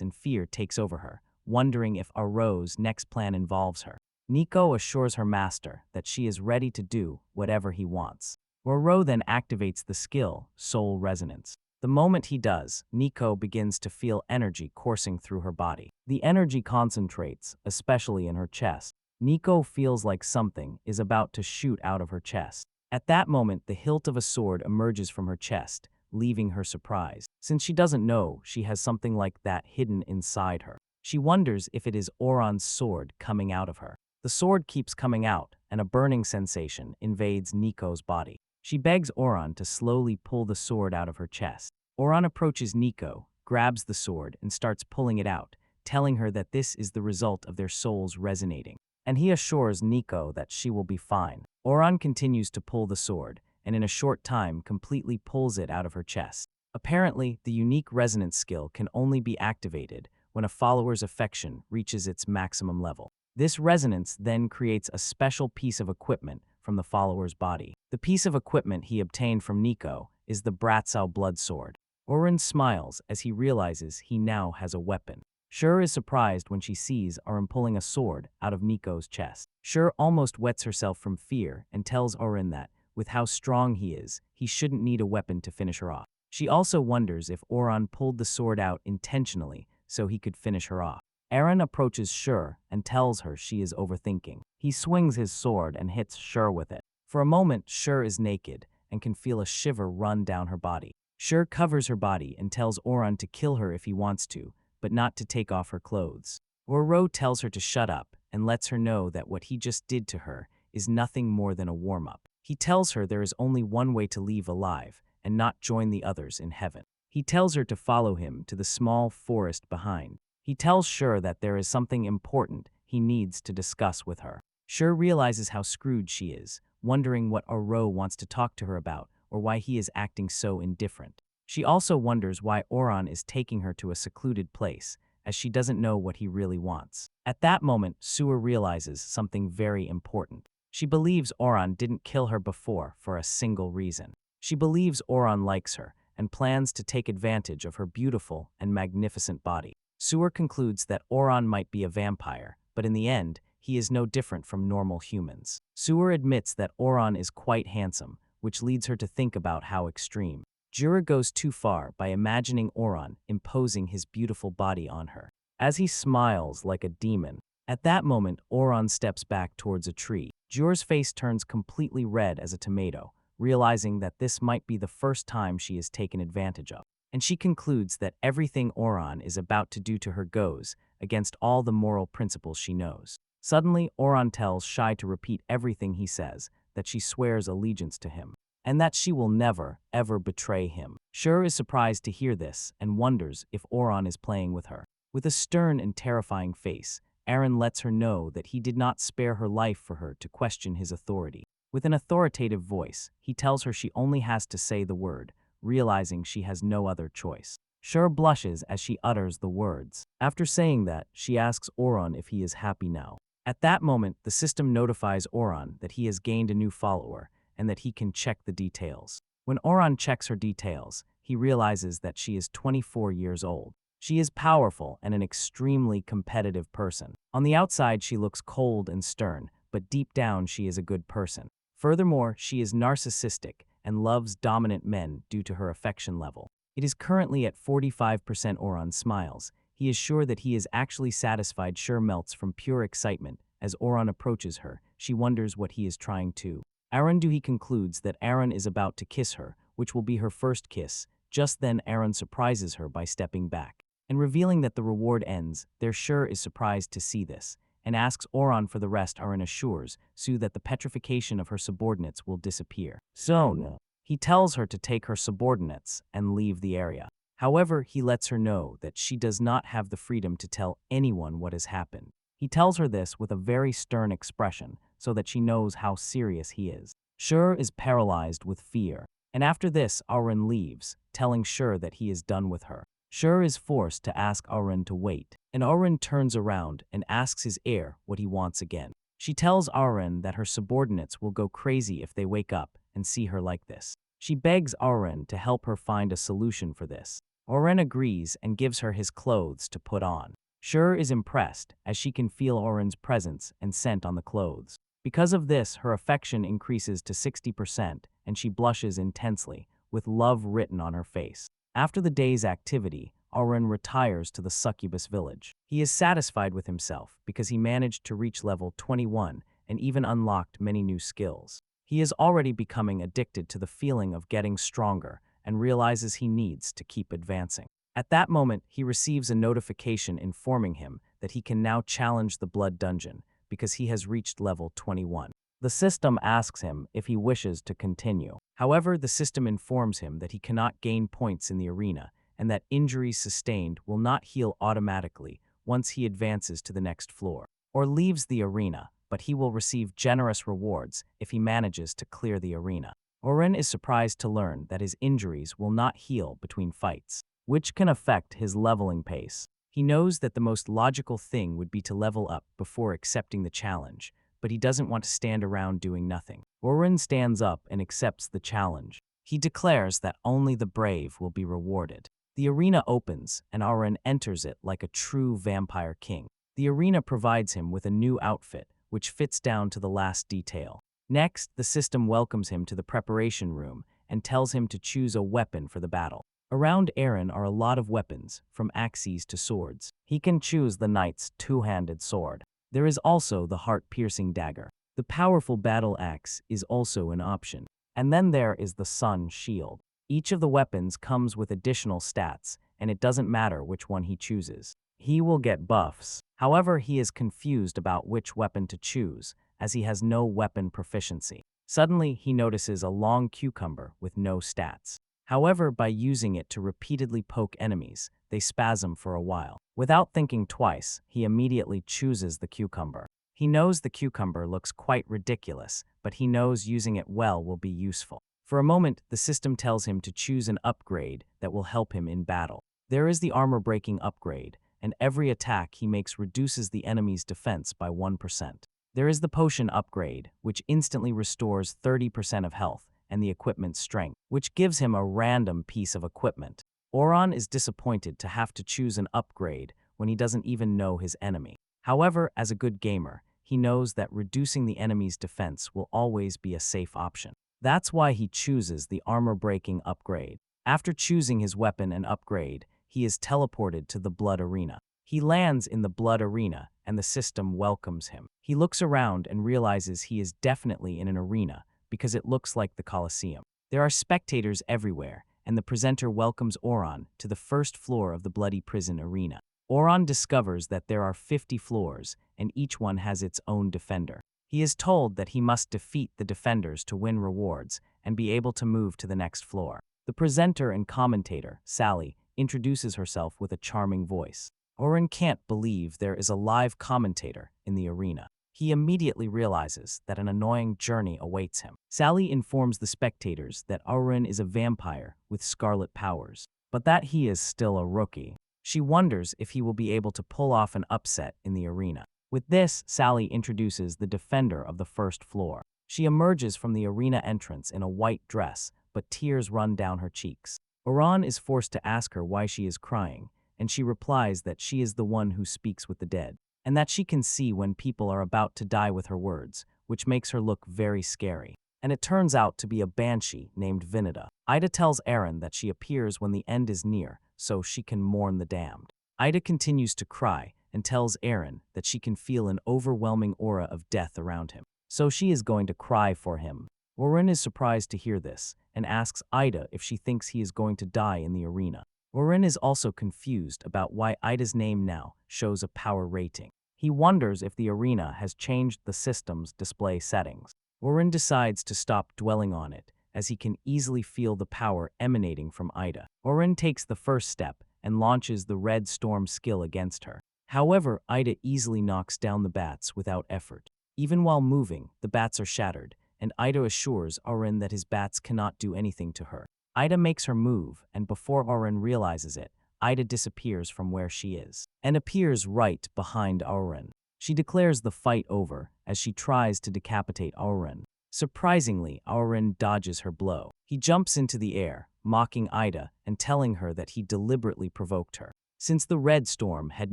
and fear takes over her, wondering if Ro's next plan involves her. Nico assures her master that she is ready to do whatever he wants. Ro then activates the skill, Soul Resonance. The moment he does, Nico begins to feel energy coursing through her body. The energy concentrates, especially in her chest. Nico feels like something is about to shoot out of her chest. At that moment, the hilt of a sword emerges from her chest, leaving her surprised. Since she doesn't know she has something like that hidden inside her, she wonders if it is Oran's sword coming out of her. The sword keeps coming out, and a burning sensation invades Nico's body. She begs Oran to slowly pull the sword out of her chest. Oran approaches Nico, grabs the sword, and starts pulling it out, telling her that this is the result of their souls resonating. And he assures Nico that she will be fine. Oran continues to pull the sword, and in a short time completely pulls it out of her chest. Apparently, the unique resonance skill can only be activated when a follower's affection reaches its maximum level. This resonance then creates a special piece of equipment from the follower's body. The piece of equipment he obtained from Nico is the Bratzau blood sword. Oran smiles as he realizes he now has a weapon. Shur is surprised when she sees Oran pulling a sword out of Nico's chest. Shur almost wets herself from fear and tells Oran that, with how strong he is, he shouldn't need a weapon to finish her off. She also wonders if Oran pulled the sword out intentionally so he could finish her off. Aaron approaches Shur and tells her she is overthinking. He swings his sword and hits Shur with it. For a moment, Shur is naked and can feel a shiver run down her body. Shur covers her body and tells Oran to kill her if he wants to, but not to take off her clothes. Ro tells her to shut up and lets her know that what he just did to her is nothing more than a warm-up. He tells her there is only one way to leave alive and not join the others in heaven. He tells her to follow him to the small forest behind. He tells Shur that there is something important he needs to discuss with her. Shur realizes how screwed she is, wondering what Ro wants to talk to her about or why he is acting so indifferent. She also wonders why Oran is taking her to a secluded place, as she doesn't know what he really wants. At that moment, Suar realizes something very important. She believes Oran didn't kill her before for a single reason. She believes Oran likes her and plans to take advantage of her beautiful and magnificent body. Suar concludes that Oran might be a vampire, but in the end, he is no different from normal humans. Suar admits that Oran is quite handsome, which leads her to think about how extreme. Jura goes too far by imagining Oran imposing his beautiful body on her, as he smiles like a demon. At that moment, Oran steps back towards a tree. Jura's face turns completely red as a tomato, realizing that this might be the first time she is taken advantage of. And she concludes that everything Oran is about to do to her goes against all the moral principles she knows. Suddenly, Oran tells Shai to repeat everything he says, that she swears allegiance to him, and that she will never, ever betray him. Shur is surprised to hear this and wonders if Oran is playing with her. With a stern and terrifying face, Aaron lets her know that he did not spare her life for her to question his authority. With an authoritative voice, he tells her she only has to say the word, realizing she has no other choice. Shur blushes as she utters the words. After saying that, she asks Oran if he is happy now. At that moment, the system notifies Oran that he has gained a new follower and that he can check the details. When Oran checks her details, he realizes that she is 24 years old. She is powerful and an extremely competitive person. On the outside, she looks cold and stern, but deep down she is a good person. Furthermore, she is narcissistic and loves dominant men due to her affection level. It is currently at 45%. Oran smiles. He is sure that he is actually satisfied. Shur melts from pure excitement. As Oran approaches her, she wonders what he is trying to. He concludes that Aaron is about to kiss her, which will be her first kiss. Just then Aaron surprises her by stepping back. And revealing that the reward ends, their Shur is surprised to see this, and asks Oran for the rest. Aaron assures Sue that the petrification of her subordinates will disappear. So, he tells her to take her subordinates and leave the area. However, he lets her know that she does not have the freedom to tell anyone what has happened. He tells her this with a very stern expression, so that she knows how serious he is. Shur is paralyzed with fear, and after this, Aaron leaves, telling Shur that he is done with her. Shur is forced to ask Auron to wait, and Auron turns around and asks his heir what he wants again. She tells Auron that her subordinates will go crazy if they wake up and see her like this. She begs Auron to help her find a solution for this. Auron agrees and gives her his clothes to put on. Shur is impressed as she can feel Auron's presence and scent on the clothes. Because of this, her affection increases to 60% and she blushes intensely, with love written on her face. After the day's activity, Auron retires to the succubus village. He is satisfied with himself because he managed to reach level 21 and even unlocked many new skills. He is already becoming addicted to the feeling of getting stronger and realizes he needs to keep advancing. At that moment, he receives a notification informing him that he can now challenge the blood dungeon because he has reached level 21. The system asks him if he wishes to continue. However, the system informs him that he cannot gain points in the arena and that injuries sustained will not heal automatically once he advances to the next floor or leaves the arena, but he will receive generous rewards if he manages to clear the arena. Auron is surprised to learn that his injuries will not heal between fights, which can affect his leveling pace. He knows that the most logical thing would be to level up before accepting the challenge, but he doesn't want to stand around doing nothing. Auron stands up and accepts the challenge. He declares that only the brave will be rewarded. The arena opens, and Auron enters it like a true vampire king. The arena provides him with a new outfit, which fits down to the last detail. Next, the system welcomes him to the preparation room and tells him to choose a weapon for the battle. Around Auron are a lot of weapons, from axes to swords. He can choose the knight's two-handed sword. There is also the heart-piercing dagger. The powerful battle axe is also an option. And then there is the sun shield. Each of the weapons comes with additional stats, and it doesn't matter which one he chooses. He will get buffs. However, he is confused about which weapon to choose, as he has no weapon proficiency. Suddenly, he notices a long cucumber with no stats. However, by using it to repeatedly poke enemies, they spasm for a while. Without thinking twice, he immediately chooses the cucumber. He knows the cucumber looks quite ridiculous, but he knows using it well will be useful. For a moment, the system tells him to choose an upgrade that will help him in battle. There is the armor-breaking upgrade, and every attack he makes reduces the enemy's defense by 1%. There is the potion upgrade, which instantly restores 30% of health, and the equipment's strength, which gives him a random piece of equipment. Auron is disappointed to have to choose an upgrade when he doesn't even know his enemy. However, as a good gamer, he knows that reducing the enemy's defense will always be a safe option. That's why he chooses the armor-breaking upgrade. After choosing his weapon and upgrade, he is teleported to the blood arena. He lands in the blood arena, and the system welcomes him. He looks around and realizes he is definitely in an arena, because it looks like the Colosseum. There are spectators everywhere, and the presenter welcomes Auron to the first floor of the bloody prison arena. Auron discovers that there are 50 floors, and each one has its own defender. He is told that he must defeat the defenders to win rewards and be able to move to the next floor. The presenter and commentator, Sally, introduces herself with a charming voice. Auron can't believe there is a live commentator in the arena. He immediately realizes that an annoying journey awaits him. Sally informs the spectators that Auron is a vampire with scarlet powers, but that he is still a rookie. She wonders if he will be able to pull off an upset in the arena. With this, Sally introduces the defender of the first floor. She emerges from the arena entrance in a white dress, but tears run down her cheeks. Auron is forced to ask her why she is crying, and she replies that she is the one who speaks with the dead, and that she can see when people are about to die with her words, which makes her look very scary. And it turns out to be a banshee named Vinita. Ida tells Aaron that she appears when the end is near, so she can mourn the damned. Ida continues to cry and tells Aaron that she can feel an overwhelming aura of death around him, so she is going to cry for him. Auron is surprised to hear this and asks Ida if she thinks he is going to die in the arena. Auron is also confused about why Ida's name now shows a power rating. He wonders if the arena has changed the system's display settings. Auron decides to stop dwelling on it, as he can easily feel the power emanating from Ida. Auron takes the first step and launches the Red Storm skill against her. However, Ida easily knocks down the bats without effort. Even while moving, the bats are shattered, and Ida assures Auron that his bats cannot do anything to her. Ida makes her move, and before Auron realizes it, Ida disappears from where she is and appears right behind Auron. She declares the fight over as she tries to decapitate Auron. Surprisingly, Auron dodges her blow. He jumps into the air, mocking Ida and telling her that he deliberately provoked her. Since the red storm had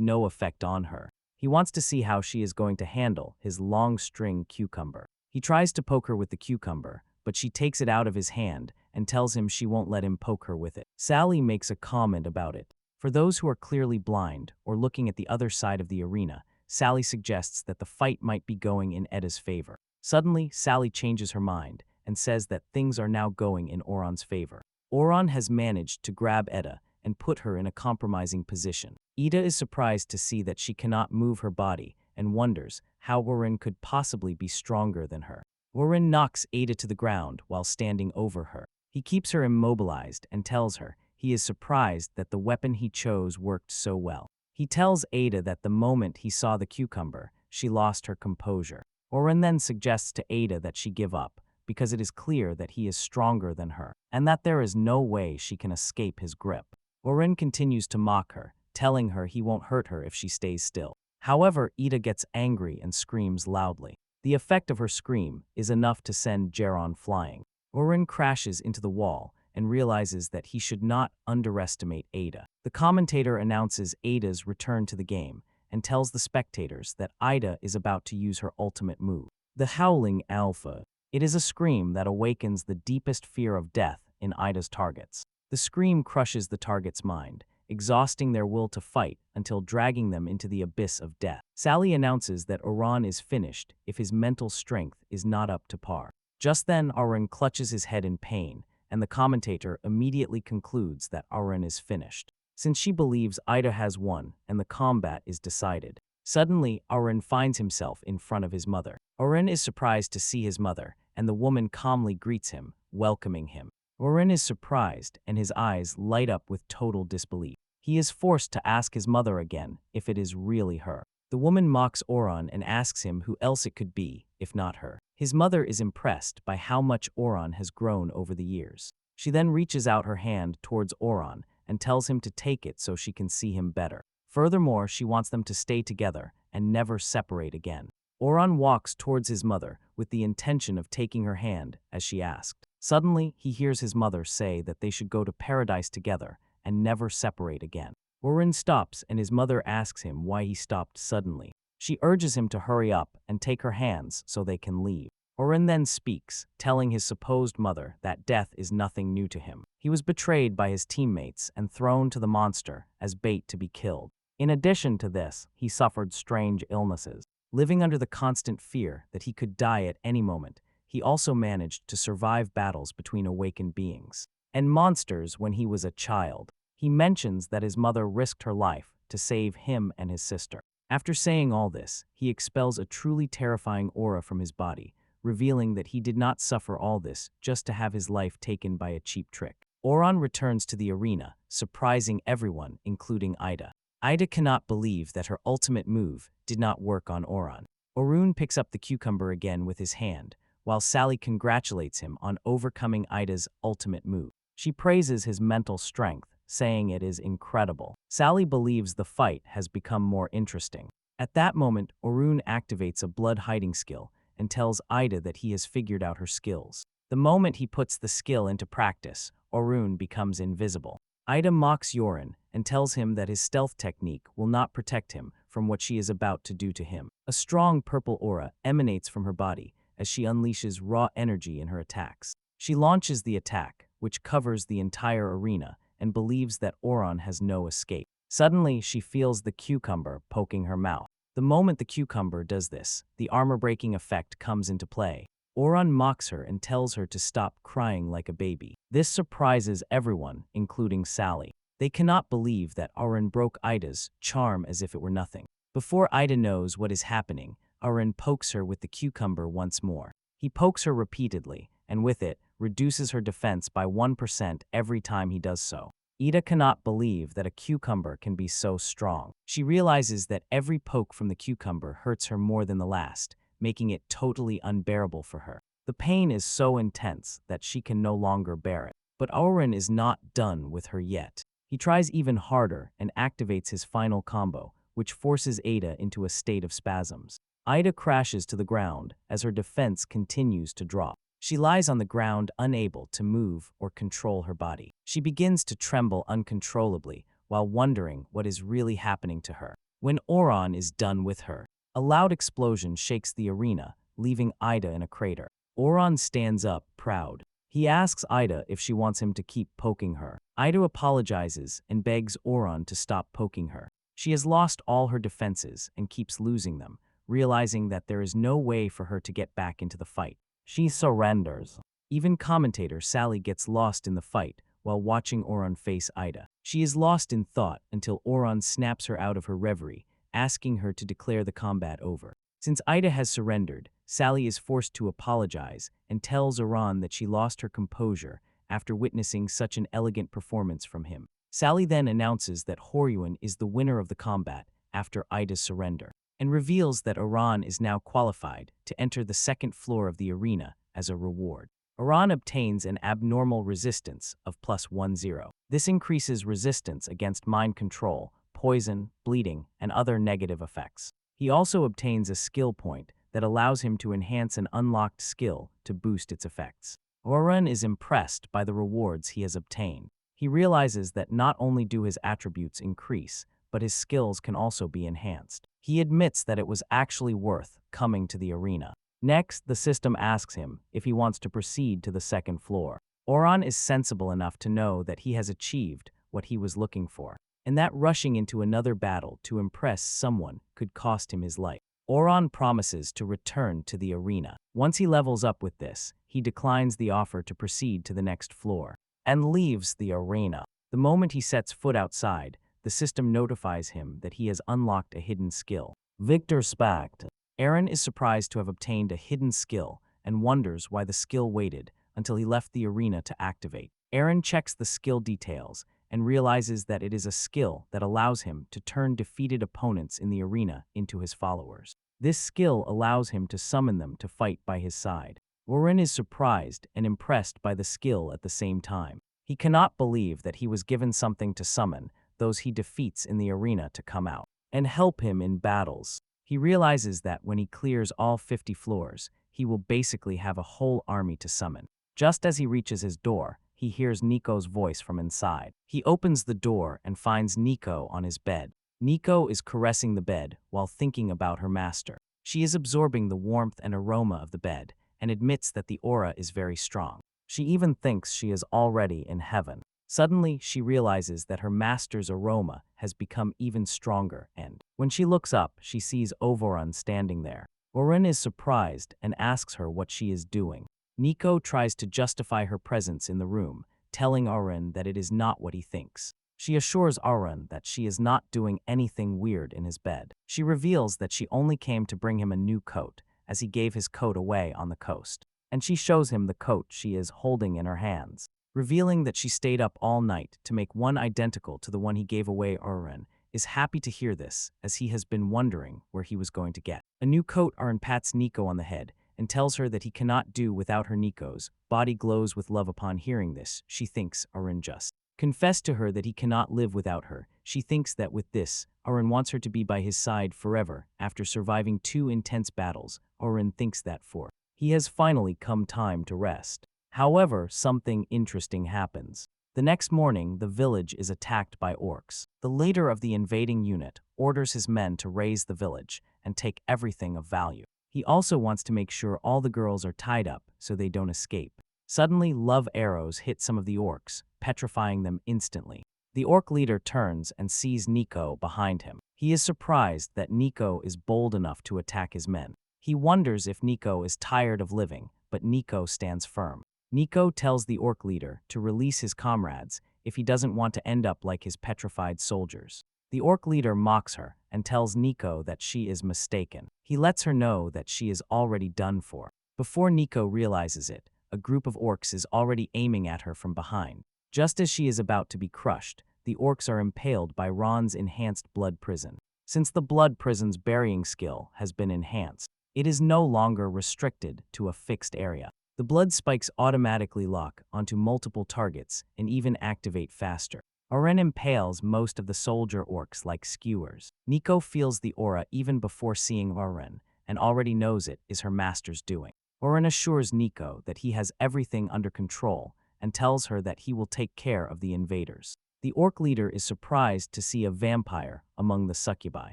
no effect on her, he wants to see how she is going to handle his long string cucumber. He tries to poke her with the cucumber, but she takes it out of his hand and tells him she won't let him poke her with it. Sally makes a comment about it. For those who are clearly blind or looking at the other side of the arena, Sally suggests that the fight might be going in Eda's favor. Suddenly, Sally changes her mind and says that things are now going in Auron's favor. Auron has managed to grab Eda and put her in a compromising position. Ida is surprised to see that she cannot move her body and wonders how Auron could possibly be stronger than her. Auron knocks Ada to the ground while standing over her. He keeps her immobilized and tells her he is surprised that the weapon he chose worked so well. He tells Ada that the moment he saw the cucumber, she lost her composure. Auron then suggests to Ada that she give up, because it is clear that he is stronger than her, and that there is no way she can escape his grip. Auron continues to mock her, telling her he won't hurt her if she stays still. However, Ida gets angry and screams loudly. The effect of her scream is enough to send Geron flying. Auron crashes into the wall and realizes that he should not underestimate Ada. The commentator announces Ada's return to the game and tells the spectators that Ida is about to use her ultimate move, the Howling Alpha. It is a scream that awakens the deepest fear of death in Ida's targets. The scream crushes the target's mind, exhausting their will to fight until dragging them into the abyss of death. Sally announces that Auron is finished if his mental strength is not up to par. Just then, Auron clutches his head in pain, and the commentator immediately concludes that Auron is finished, since she believes Ida has won and the combat is decided. Suddenly, Auron finds himself in front of his mother. Auron is surprised to see his mother, and the woman calmly greets him, welcoming him. Auron is surprised, and his eyes light up with total disbelief. He is forced to ask his mother again if it is really her. The woman mocks Auron and asks him who else it could be, if not her. His mother is impressed by how much Auron has grown over the years. She then reaches out her hand towards Auron and tells him to take it so she can see him better. Furthermore, she wants them to stay together and never separate again. Auron walks towards his mother with the intention of taking her hand, as she asked. Suddenly, he hears his mother say that they should go to paradise together and never separate again. Auron stops and his mother asks him why he stopped suddenly. She urges him to hurry up and take her hands so they can leave. Auron then speaks, telling his supposed mother that death is nothing new to him. He was betrayed by his teammates and thrown to the monster as bait to be killed. In addition to this, he suffered strange illnesses. Living under the constant fear that he could die at any moment, he also managed to survive battles between awakened beings and monsters when he was a child. He mentions that his mother risked her life to save him and his sister. After saying all this, he expels a truly terrifying aura from his body, revealing that he did not suffer all this just to have his life taken by a cheap trick. Auron returns to the arena, surprising everyone, including Ida. Ida cannot believe that her ultimate move did not work on Auron. Auron picks up the cucumber again with his hand, while Sally congratulates him on overcoming Ida's ultimate move. She praises his mental strength, saying it is incredible. Sally believes the fight has become more interesting. At that moment, Auron activates a blood hiding skill and tells Ida that he has figured out her skills. The moment he puts the skill into practice, Auron becomes invisible. Ida mocks Auron and tells him that his stealth technique will not protect him from what she is about to do to him. A strong purple aura emanates from her body as she unleashes raw energy in her attacks. She launches the attack, which covers the entire arena, and believes that Auron has no escape. Suddenly, she feels the cucumber poking her mouth. The moment the cucumber does this, the armor-breaking effect comes into play. Auron mocks her and tells her to stop crying like a baby. This surprises everyone, including Sally. They cannot believe that Auron broke Ida's charm as if it were nothing. Before Ida knows what is happening, Auron pokes her with the cucumber once more. He pokes her repeatedly, and with it, reduces her defense by 1% every time he does so. Ida cannot believe that a cucumber can be so strong. She realizes that every poke from the cucumber hurts her more than the last, making it totally unbearable for her. The pain is so intense that she can no longer bear it. But Auron is not done with her yet. He tries even harder and activates his final combo, which forces Ada into a state of spasms. Ida crashes to the ground as her defense continues to drop. She lies on the ground, unable to move or control her body. She begins to tremble uncontrollably while wondering what is really happening to her. When Oran is done with her, a loud explosion shakes the arena, leaving Ida in a crater. Oran stands up, proud. He asks Ida if she wants him to keep poking her. Ida apologizes and begs Oran to stop poking her. She has lost all her defenses and keeps losing them, realizing that there is no way for her to get back into the fight. She surrenders. Even commentator Sally gets lost in the fight while watching Oran face Ida. She is lost in thought until Oran snaps her out of her reverie, asking her to declare the combat over. Since Ida has surrendered, Sally is forced to apologize and tells Oran that she lost her composure after witnessing such an elegant performance from him. Sally then announces that Horyuan is the winner of the combat after Ida's surrender, and reveals that Oran is now qualified to enter the second floor of the arena as a reward. Oran obtains an abnormal resistance of +10. This increases resistance against mind control, poison, bleeding, and other negative effects. He also obtains a skill point that allows him to enhance an unlocked skill to boost its effects. Oran is impressed by the rewards he has obtained. He realizes that not only do his attributes increase, but his skills can also be enhanced. He admits that it was actually worth coming to the arena. Next, the system asks him if he wants to proceed to the second floor. Oran is sensible enough to know that he has achieved what he was looking for, and that rushing into another battle to impress someone could cost him his life. Oran promises to return to the arena. Once he levels up with this, he declines the offer to proceed to the next floor and leaves the arena. The moment he sets foot outside, the system notifies him that he has unlocked a hidden skill. Victor Spact. Eren is surprised to have obtained a hidden skill and wonders why the skill waited until he left the arena to activate. Eren checks the skill details and realizes that it is a skill that allows him to turn defeated opponents in the arena into his followers. This skill allows him to summon them to fight by his side. Eren is surprised and impressed by the skill at the same time. He cannot believe that he was given something to summon those he defeats in the arena to come out and help him in battles. He realizes that when he clears all 50 floors, he will basically have a whole army to summon. Just as he reaches his door, he hears Nico's voice from inside. He opens the door and finds Nico on his bed. Nico is caressing the bed while thinking about her master. She is absorbing the warmth and aroma of the bed and admits that the aura is very strong. She even thinks she is already in heaven. Suddenly, she realizes that her master's aroma has become even stronger, and when she looks up, she sees Ovoran standing there. Oren is surprised and asks her what she is doing. Nico tries to justify her presence in the room, telling Oren that it is not what he thinks. She assures Oren that she is not doing anything weird in his bed. She reveals that she only came to bring him a new coat, as he gave his coat away on the coast, and she shows him the coat she is holding in her hands. Revealing that she stayed up all night to make one identical to the one he gave away, Oren is happy to hear this, as he has been wondering where he was going to get a new coat. Oren pats Nico on the head and tells her that he cannot do without her. Nico's body glows with love upon hearing this. She thinks Oren just confessed to her that he cannot live without her. She thinks that with this, Oren wants her to be by his side forever. After surviving 2 intense battles, Oren thinks that for he has finally come time to rest. However, something interesting happens. The next morning, the village is attacked by orcs. The leader of the invading unit orders his men to raze the village and take everything of value. He also wants to make sure all the girls are tied up so they don't escape. Suddenly, love arrows hit some of the orcs, petrifying them instantly. The orc leader turns and sees Nico behind him. He is surprised that Nico is bold enough to attack his men. He wonders if Nico is tired of living, but Nico stands firm. Nico tells the orc leader to release his comrades if he doesn't want to end up like his petrified soldiers. The orc leader mocks her and tells Nico that she is mistaken. He lets her know that she is already done for. Before Nico realizes it, a group of orcs is already aiming at her from behind. Just as she is about to be crushed, the orcs are impaled by Ron's enhanced blood prison. Since the blood prison's burying skill has been enhanced, it is no longer restricted to a fixed area. The blood spikes automatically lock onto multiple targets and even activate faster. Oren impales most of the soldier orcs like skewers. Nico feels the aura even before seeing Oren, and already knows it is her master's doing. Oren assures Nico that he has everything under control and tells her that he will take care of the invaders. The orc leader is surprised to see a vampire among the succubi.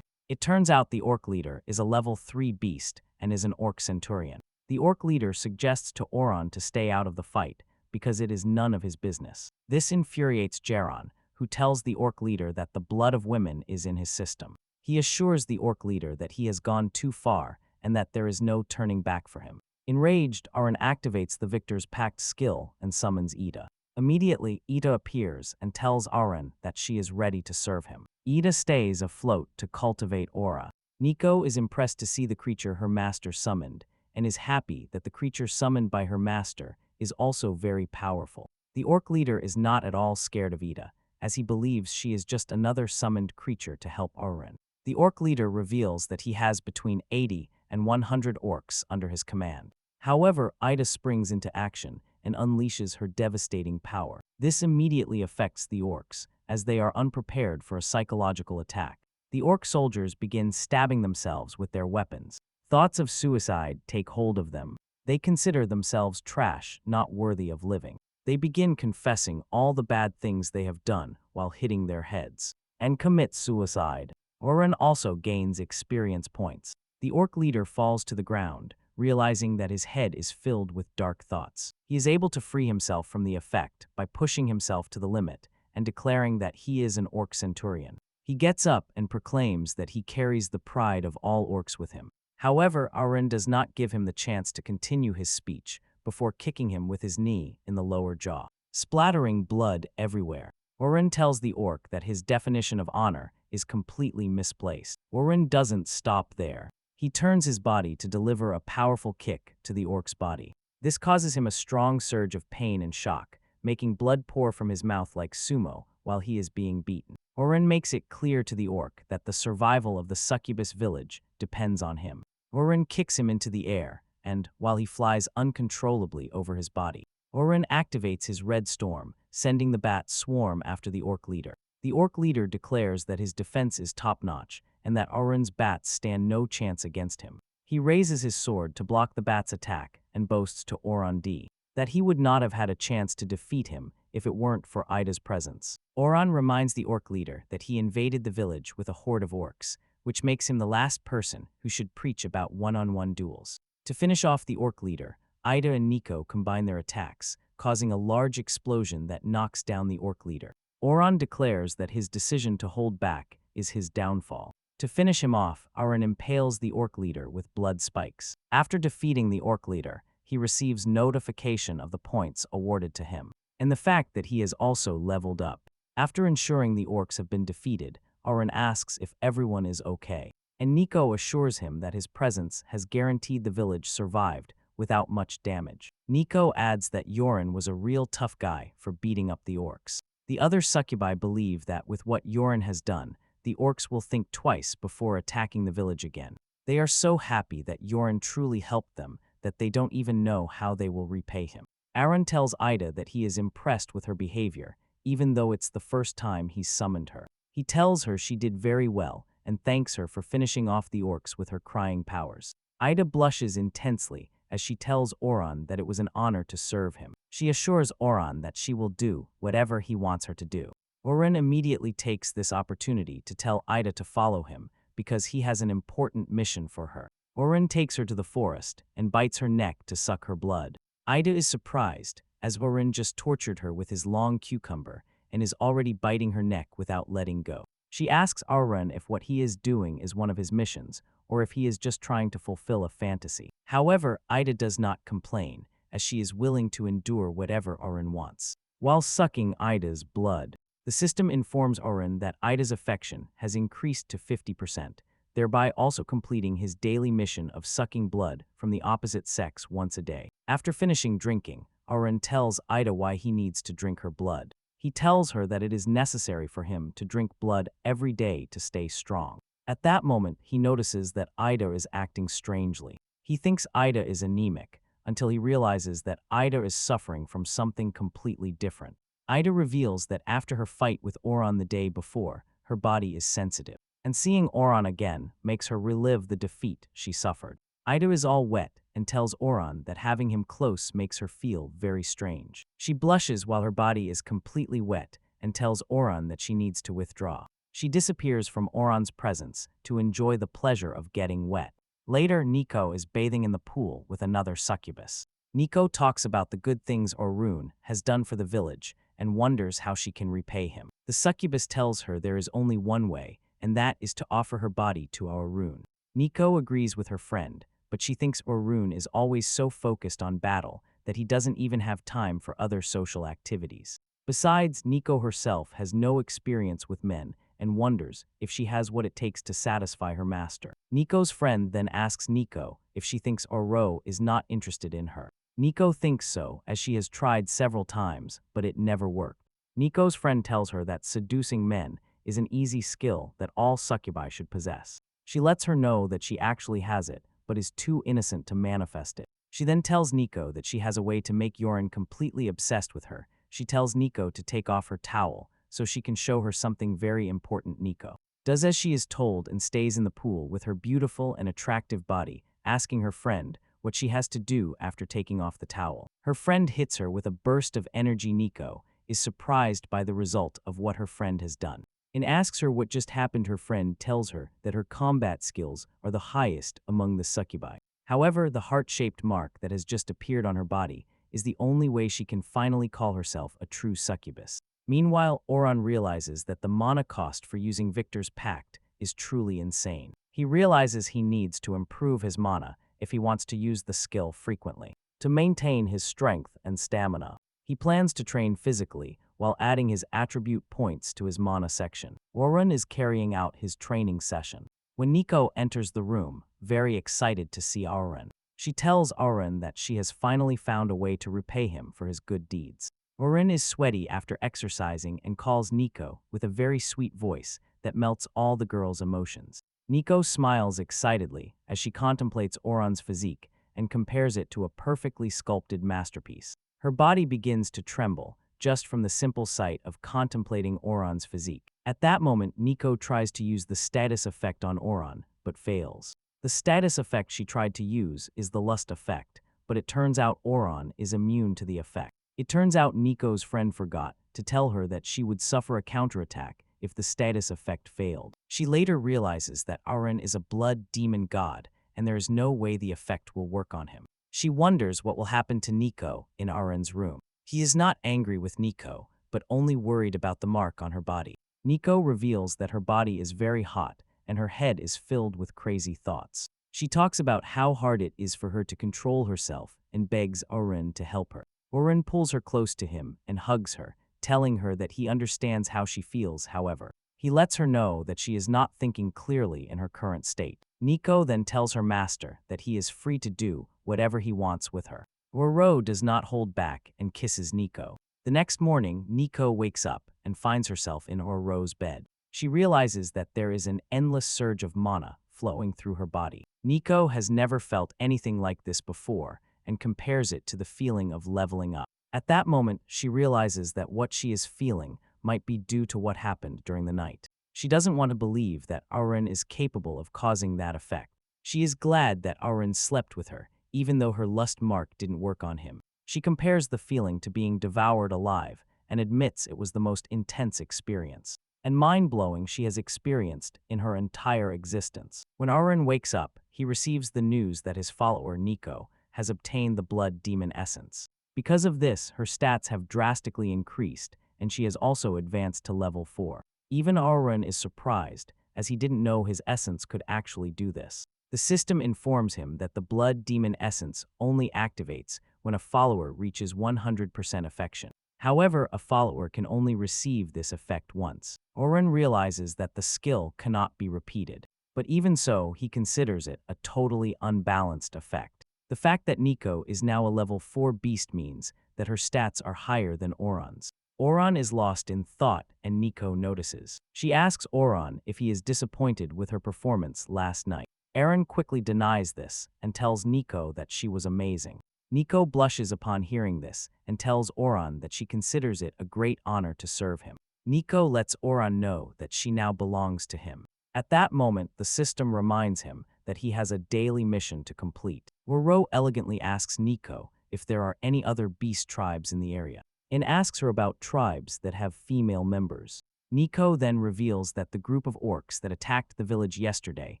It turns out the orc leader is a level 3 beast and is an orc centurion. The orc leader suggests to Oron to stay out of the fight because it is none of his business. This infuriates Geron, who tells the orc leader that the blood of women is in his system. He assures the orc leader that he has gone too far and that there is no turning back for him. Enraged, Oren activates the victor's pact skill and summons Ida. Immediately, Ida appears and tells Oren that she is ready to serve him. Ida stays afloat to cultivate aura. Nico is impressed to see the creature her master summoned, and is happy that the creature summoned by her master is also very powerful. The orc leader is not at all scared of Ida, as he believes she is just another summoned creature to help Oren. The orc leader reveals that he has between 80 and 100 orcs under his command. However, Ida springs into action and unleashes her devastating power. This immediately affects the orcs, as they are unprepared for a psychological attack. The orc soldiers begin stabbing themselves with their weapons. Thoughts of suicide take hold of them. They consider themselves trash, not worthy of living. They begin confessing all the bad things they have done while hitting their heads, and commit suicide. Oren also gains experience points. The orc leader falls to the ground, realizing that his head is filled with dark thoughts. He is able to free himself from the effect by pushing himself to the limit and declaring that he is an orc centurion. He gets up and proclaims that he carries the pride of all orcs with him. However, Oren does not give him the chance to continue his speech before kicking him with his knee in the lower jaw, splattering blood everywhere. Oren tells the orc that his definition of honor is completely misplaced. Oren doesn't stop there. He turns his body to deliver a powerful kick to the orc's body. This causes him a strong surge of pain and shock, making blood pour from his mouth like sumo while he is being beaten. Oren makes it clear to the orc that the survival of the succubus village depends on him. Oren kicks him into the air, and, while he flies uncontrollably over his body, Oren activates his red storm, sending the bats swarm after the orc leader. The orc leader declares that his defense is top-notch, and that Oren's bats stand no chance against him. He raises his sword to block the bats' attack and boasts to Oron D that he would not have had a chance to defeat him if it weren't for Ida's presence. Oron reminds the orc leader that he invaded the village with a horde of orcs, which makes him the last person who should preach about one-on-one duels. To finish off the orc leader, Ida and Nico combine their attacks, causing a large explosion that knocks down the orc leader. Oron declares that his decision to hold back is his downfall. To finish him off, Oron impales the orc leader with blood spikes. After defeating the orc leader, he receives notification of the points awarded to him, and the fact that he has also leveled up. After ensuring the orcs have been defeated, Oron asks if everyone is okay, and Nico assures him that his presence has guaranteed the village survived without much damage. Nico adds that Yoren was a real tough guy for beating up the orcs. The other succubi believe that with what Yoren has done, the orcs will think twice before attacking the village again. They are so happy that Yoren truly helped them that they don't even know how they will repay him. Aaron tells Ida that he is impressed with her behavior, even though it's the first time he's summoned her. He tells her she did very well and thanks her for finishing off the orcs with her crying powers. Ida blushes intensely as she tells Oron that it was an honor to serve him. She assures Oron that she will do whatever he wants her to do. Oren immediately takes this opportunity to tell Ida to follow him because he has an important mission for her. Oren takes her to the forest and bites her neck to suck her blood. Ida is surprised, as Oren just tortured her with his long cucumber and is already biting her neck without letting go. She asks Oren if what he is doing is one of his missions, or if he is just trying to fulfill a fantasy. However, Ida does not complain, as she is willing to endure whatever Oren wants. While sucking Ida's blood, the system informs Oren that Ida's affection has increased to 50%, thereby also completing his daily mission of sucking blood from the opposite sex once a day. After finishing drinking, Oren tells Ida why he needs to drink her blood. He tells her that it is necessary for him to drink blood every day to stay strong. At that moment, he notices that Ida is acting strangely. He thinks Ida is anemic, until he realizes that Ida is suffering from something completely different. Ida reveals that after her fight with Oran the day before, her body is sensitive. And seeing Oran again makes her relive the defeat she suffered. Ida is all wet and tells Oran that having him close makes her feel very strange. She blushes while her body is completely wet and tells Oran that she needs to withdraw. She disappears from Oran's presence to enjoy the pleasure of getting wet. Later, Nico is bathing in the pool with another succubus. Nico talks about the good things Orun has done for the village and wonders how she can repay him. The succubus tells her there is only one way, and that is to offer her body to Orun. Nico agrees with her friend, but she thinks Orun is always so focused on battle that he doesn't even have time for other social activities. Besides, Nico herself has no experience with men and wonders if she has what it takes to satisfy her master. Nico's friend then asks Nico if she thinks Oro is not interested in her. Nico thinks so, as she has tried several times, but it never worked. Nico's friend tells her that seducing men is an easy skill that all succubi should possess. She lets her know that she actually has it, but is too innocent to manifest it. She then tells Nico that she has a way to make Yoren completely obsessed with her. She tells Nico to take off her towel so she can show her something very important. Nico does as she is told and stays in the pool with her beautiful and attractive body, asking her friend what she has to do after taking off the towel. Her friend hits her with a burst of energy. Nico is surprised by the result of what her friend has done and asks her what just happened. Her friend tells her that her combat skills are the highest among the succubi. However, the heart-shaped mark that has just appeared on her body is the only way she can finally call herself a true succubus. Meanwhile, Oran realizes that the mana cost for using Victor's pact is truly insane. He realizes he needs to improve his mana if he wants to use the skill frequently. To maintain his strength and stamina, he plans to train physically while adding his attribute points to his mana section. Oran is carrying out his training session when Nico enters the room, very excited to see Oran. She tells Oran that she has finally found a way to repay him for his good deeds. Oran is sweaty after exercising and calls Nico with a very sweet voice that melts all the girl's emotions. Nico smiles excitedly as she contemplates Oran's physique and compares it to a perfectly sculpted masterpiece. Her body begins to tremble just from the simple sight of contemplating Oran's physique. At that moment, Nico tries to use the status effect on Oran, but fails. The status effect she tried to use is the lust effect, but it turns out Oran is immune to the effect. It turns out Nico's friend forgot to tell her that she would suffer a counterattack if the status effect failed. She later realizes that Oran is a blood demon god, and there is no way the effect will work on him. She wonders what will happen to Nico in Oran's room. He is not angry with Nico, but only worried about the mark on her body. Nico reveals that her body is very hot, and her head is filled with crazy thoughts. She talks about how hard it is for her to control herself and begs Oran to help her. Oran pulls her close to him and hugs her, telling her that he understands how she feels. However, he lets her know that she is not thinking clearly in her current state. Nico then tells her master that he is free to do whatever he wants with her. Oro does not hold back and kisses Nico. The next morning, Nico wakes up and finds herself in Oro's bed. She realizes that there is an endless surge of mana flowing through her body. Nico has never felt anything like this before and compares it to the feeling of leveling up. At that moment, she realizes that what she is feeling might be due to what happened during the night. She doesn't want to believe that Oran is capable of causing that effect. She is glad that Oran slept with her, even though her lust mark didn't work on him. She compares the feeling to being devoured alive and admits it was the most intense experience and mind-blowing she has experienced in her entire existence. When Oran wakes up, he receives the news that his follower, Nico, has obtained the blood demon essence. Because of this, her stats have drastically increased, and she has also advanced to level 4. Even Oran is surprised, as he didn't know his essence could actually do this. The system informs him that the blood demon essence only activates when a follower reaches 100% affection. However, a follower can only receive this effect once. Oran realizes that the skill cannot be repeated, but even so, he considers it a totally unbalanced effect. The fact that Nico is now a level 4 beast means that her stats are higher than Oran's. Oran is lost in thought and Nico notices. She asks Oran if he is disappointed with her performance last night. Eren quickly denies this and tells Nico that she was amazing. Nico blushes upon hearing this and tells Oran that she considers it a great honor to serve him. Nico lets Oran know that she now belongs to him. At that moment, the system reminds him that he has a daily mission to complete. Waro elegantly asks Nico if there are any other beast tribes in the area, and asks her about tribes that have female members. Nico then reveals that the group of orcs that attacked the village yesterday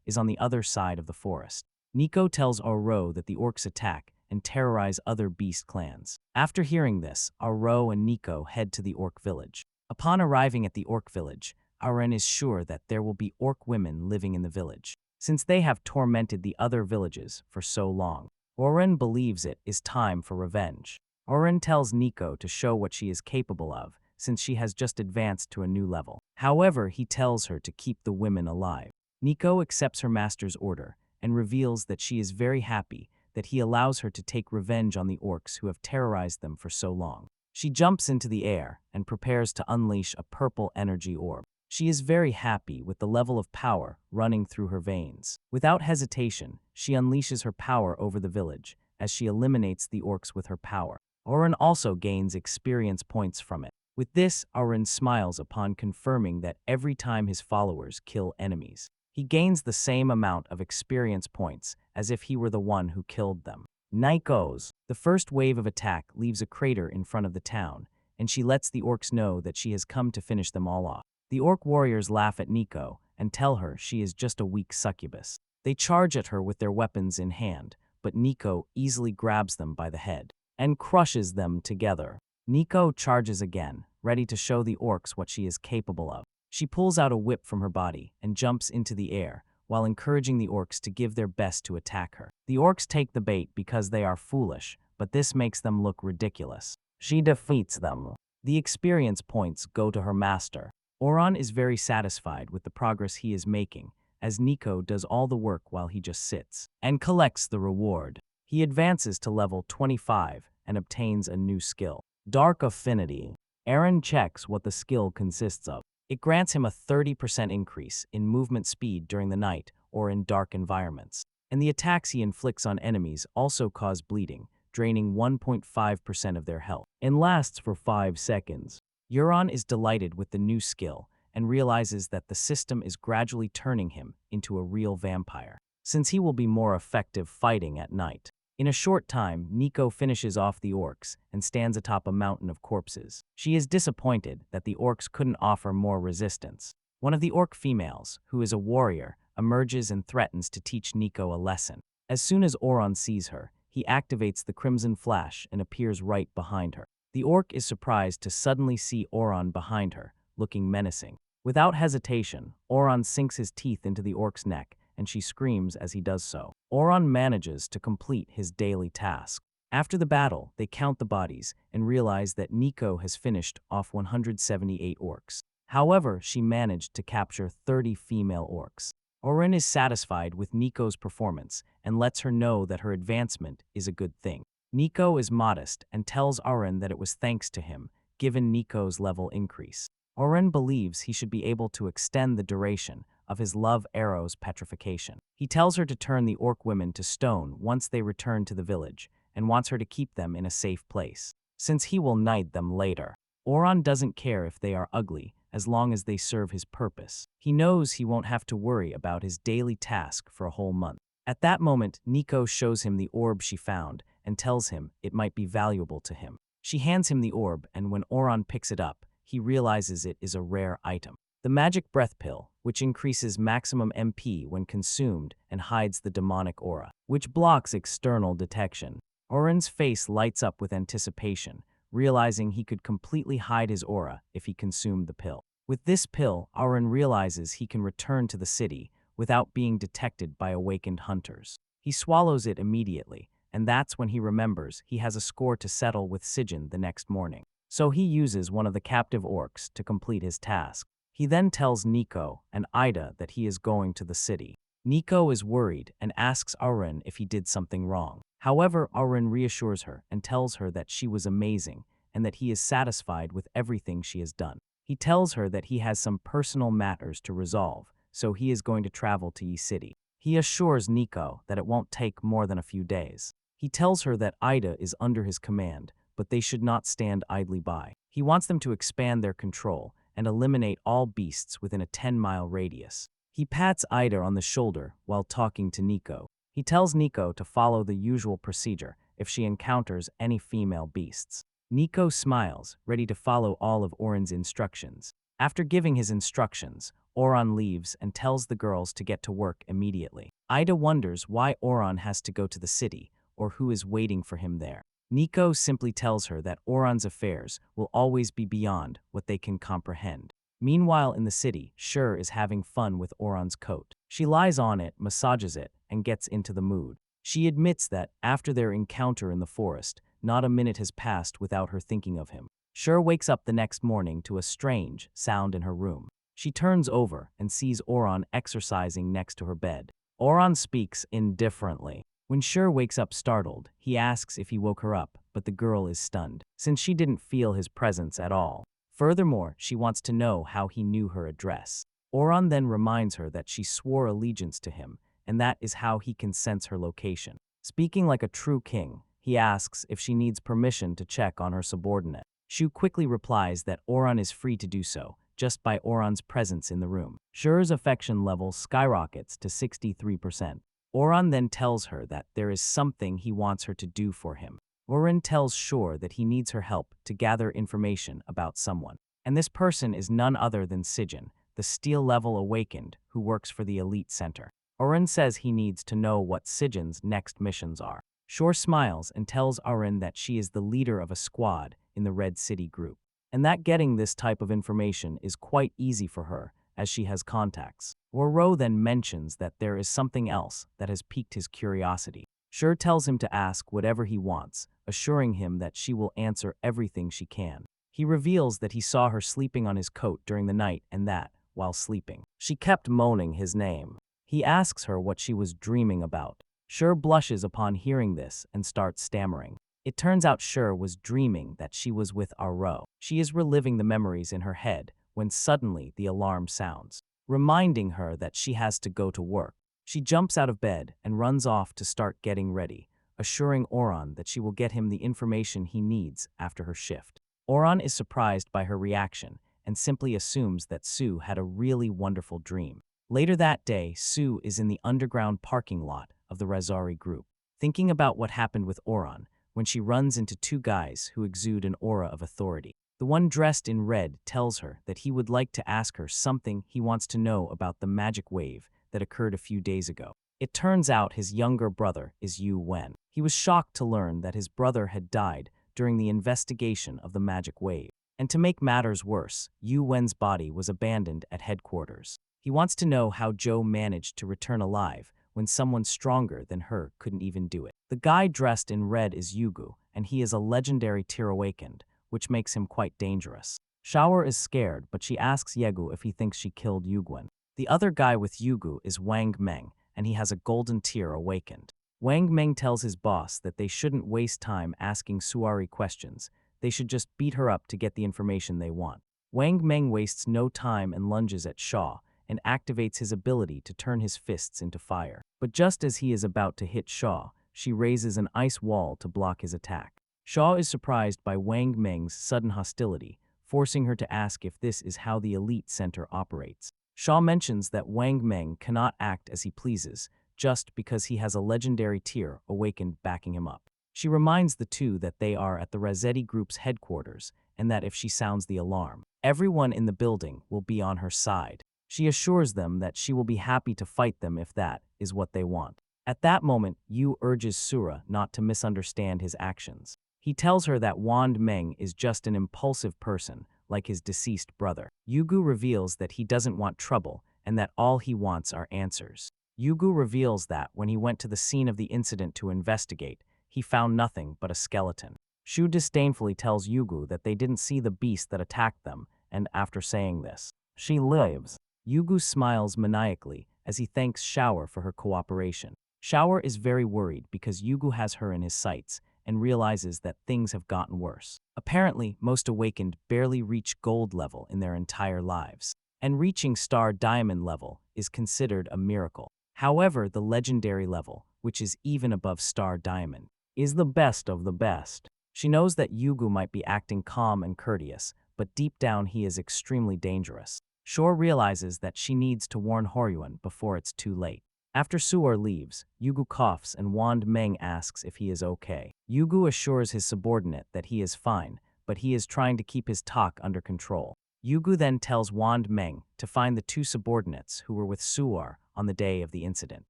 is on the other side of the forest. Nico tells Aro that the orcs attack and terrorize other beast clans. After hearing this, Aro and Nico head to the orc village. Upon arriving at the orc village, Aren is sure that there will be orc women living in the village, since they have tormented the other villages for so long. Oren believes it is time for revenge. Oren tells Nico to show what she is capable of, since she has just advanced to a new level. However, he tells her to keep the women alive. Nico accepts her master's order and reveals that she is very happy that he allows her to take revenge on the orcs who have terrorized them for so long. She jumps into the air and prepares to unleash a purple energy orb. She is very happy with the level of power running through her veins. Without hesitation, she unleashes her power over the village as she eliminates the orcs with her power. Oren also gains experience points from it. With this, Oren smiles upon confirming that every time his followers kill enemies, he gains the same amount of experience points as if he were the one who killed them. Night goes. The first wave of attack leaves a crater in front of the town, and she lets the orcs know that she has come to finish them all off. The orc warriors laugh at Nico and tell her she is just a weak succubus. They charge at her with their weapons in hand, but Nico easily grabs them by the head and crushes them together. Nico charges again, ready to show the orcs what she is capable of. She pulls out a whip from her body and jumps into the air, while encouraging the orcs to give their best to attack her. The orcs take the bait because they are foolish, but this makes them look ridiculous. She defeats them. The experience points go to her master. Oran is very satisfied with the progress he is making, as Nico does all the work while he just sits and collects the reward. He advances to level 25 and obtains a new skill, Dark Affinity. Aaron checks what the skill consists of. It grants him a 30% increase in movement speed during the night or in dark environments, and the attacks he inflicts on enemies also cause bleeding, draining 1.5% of their health, and lasts for 5 seconds. Euron is delighted with the new skill and realizes that the system is gradually turning him into a real vampire, since he will be more effective fighting at night. In a short time, Nico finishes off the orcs and stands atop a mountain of corpses. She is disappointed that the orcs couldn't offer more resistance. One of the orc females, who is a warrior, emerges and threatens to teach Nico a lesson. As soon as Oron sees her, he activates the Crimson Flash and appears right behind her. The orc is surprised to suddenly see Oron behind her, looking menacing. Without hesitation, Oron sinks his teeth into the orc's neck, and she screams as he does so. Oron manages to complete his daily task. After the battle, they count the bodies and realize that Nico has finished off 178 orcs. However, she managed to capture 30 female orcs. Oren is satisfied with Nico's performance and lets her know that her advancement is a good thing. Nico is modest and tells Oren that it was thanks to him, given Nico's level increase. Oren believes he should be able to extend the duration of his love arrow's petrification. He tells her to turn the orc women to stone once they return to the village, and wants her to keep them in a safe place, since he will knight them later. Oron doesn't care if they are ugly, as long as they serve his purpose. He knows he won't have to worry about his daily task for a whole month. At that moment, Nico shows him the orb she found and tells him it might be valuable to him. She hands him the orb, and when Oron picks it up, he realizes it is a rare item. The magic breath pill, which increases maximum MP when consumed and hides the demonic aura, which blocks external detection. Oren's face lights up with anticipation, realizing he could completely hide his aura if he consumed the pill. With this pill, Oren realizes he can return to the city without being detected by awakened hunters. He swallows it immediately, and that's when he remembers he has a score to settle with Sigyn the next morning. So he uses one of the captive orcs to complete his task. He then tells Nico and Ida that he is going to the city. Nico is worried and asks Oren if he did something wrong. However, Oren reassures her and tells her that she was amazing and that he is satisfied with everything she has done. He tells her that he has some personal matters to resolve, so he is going to travel to Yi City. He assures Nico that it won't take more than a few days. He tells her that Ida is under his command, but they should not stand idly by. He wants them to expand their control and eliminate all beasts within a 10-mile radius. He pats Ida on the shoulder while talking to Nico. He tells Nico to follow the usual procedure if she encounters any female beasts. Nico smiles, ready to follow all of Oran's instructions. After giving his instructions, Oran leaves and tells the girls to get to work immediately. Ida wonders why Oran has to go to the city or who is waiting for him there. Nico simply tells her that Oran's affairs will always be beyond what they can comprehend. Meanwhile, in the city, Shur is having fun with Oran's coat. She lies on it, massages it, and gets into the mood. She admits that, after their encounter in the forest, not a minute has passed without her thinking of him. Shur wakes up the next morning to a strange sound in her room. She turns over and sees Oran exercising next to her bed. Oran speaks indifferently. When Shur wakes up startled, he asks if he woke her up, but the girl is stunned, since she didn't feel his presence at all. Furthermore, she wants to know how he knew her address. Oran then reminds her that she swore allegiance to him, and that is how he can sense her location. Speaking like a true king, he asks if she needs permission to check on her subordinate. Shu quickly replies that Oran is free to do so, just by Oran's presence in the room. Shur's affection level skyrockets to 63%. Oran then tells her that there is something he wants her to do for him. Oran tells Shur that he needs her help to gather information about someone. And this person is none other than Sijin, the steel-level awakened who works for the elite center. Oran says he needs to know what Sijin's next missions are. Shur smiles and tells Oran that she is the leader of a squad in the Red City group, and that getting this type of information is quite easy for her, as she has contacts. Ro then mentions that there is something else that has piqued his curiosity. Shur tells him to ask whatever he wants, assuring him that she will answer everything she can. He reveals that he saw her sleeping on his coat during the night and that, while sleeping, she kept moaning his name. He asks her what she was dreaming about. Shur blushes upon hearing this and starts stammering. It turns out Shur was dreaming that she was with Ro. She is reliving the memories in her head when suddenly the alarm sounds, reminding her that she has to go to work. She jumps out of bed and runs off to start getting ready, assuring Oran that she will get him the information he needs after her shift. Oran is surprised by her reaction and simply assumes that Sue had a really wonderful dream. Later that day, Sue is in the underground parking lot of the Razari group, thinking about what happened with Oran when she runs into two guys who exude an aura of authority. The one dressed in red tells her that he would like to ask her something he wants to know about the magic wave that occurred a few days ago. It turns out his younger brother is Yu Wen. He was shocked to learn that his brother had died during the investigation of the magic wave. And to make matters worse, Yu Wen's body was abandoned at headquarters. He wants to know how Zhou managed to return alive when someone stronger than her couldn't even do it. The guy dressed in red is Yugu, and he is a legendary tier awakened, which makes him quite dangerous. Shower is scared, but she asks Yegu if he thinks she killed Yugwen. The other guy with Yugu is Wang Meng, and he has a golden tier awakened. Wang Meng tells his boss that they shouldn't waste time asking Suari questions. They should just beat her up to get the information they want. Wang Meng wastes no time and lunges at Shaw, and activates his ability to turn his fists into fire. But just as he is about to hit Shaw, she raises an ice wall to block his attack. Shaw is surprised by Wang Meng's sudden hostility, forcing her to ask if this is how the elite center operates. Shaw mentions that Wang Meng cannot act as he pleases, just because he has a legendary tier awakened backing him up. She reminds the two that they are at the Razzetti Group's headquarters, and that if she sounds the alarm, everyone in the building will be on her side. She assures them that she will be happy to fight them if that is what they want. At that moment, Yu urges Sura not to misunderstand his actions. He tells her that Wang Meng is just an impulsive person, like his deceased brother. Yugu reveals that he doesn't want trouble and that all he wants are answers. Yugu reveals that when he went to the scene of the incident to investigate, he found nothing but a skeleton. Shu disdainfully tells Yugu that they didn't see the beast that attacked them, and after saying this, she lives. Yugu smiles maniacally as he thanks Shower for her cooperation. Shower is very worried because Yugu has her in his sights and realizes that things have gotten worse. Apparently, most awakened barely reach gold level in their entire lives, and reaching star diamond level is considered a miracle. However, the legendary level, which is even above star diamond, is the best of the best. She knows that Yugu might be acting calm and courteous, but deep down he is extremely dangerous. Shore realizes that she needs to warn Horyuan before it's too late. After Suor leaves, Yugu coughs and Wand Meng asks if he is okay. Yugu assures his subordinate that he is fine, but he is trying to keep his talk under control. Yugu then tells Wand Meng to find the two subordinates who were with Suor on the day of the incident.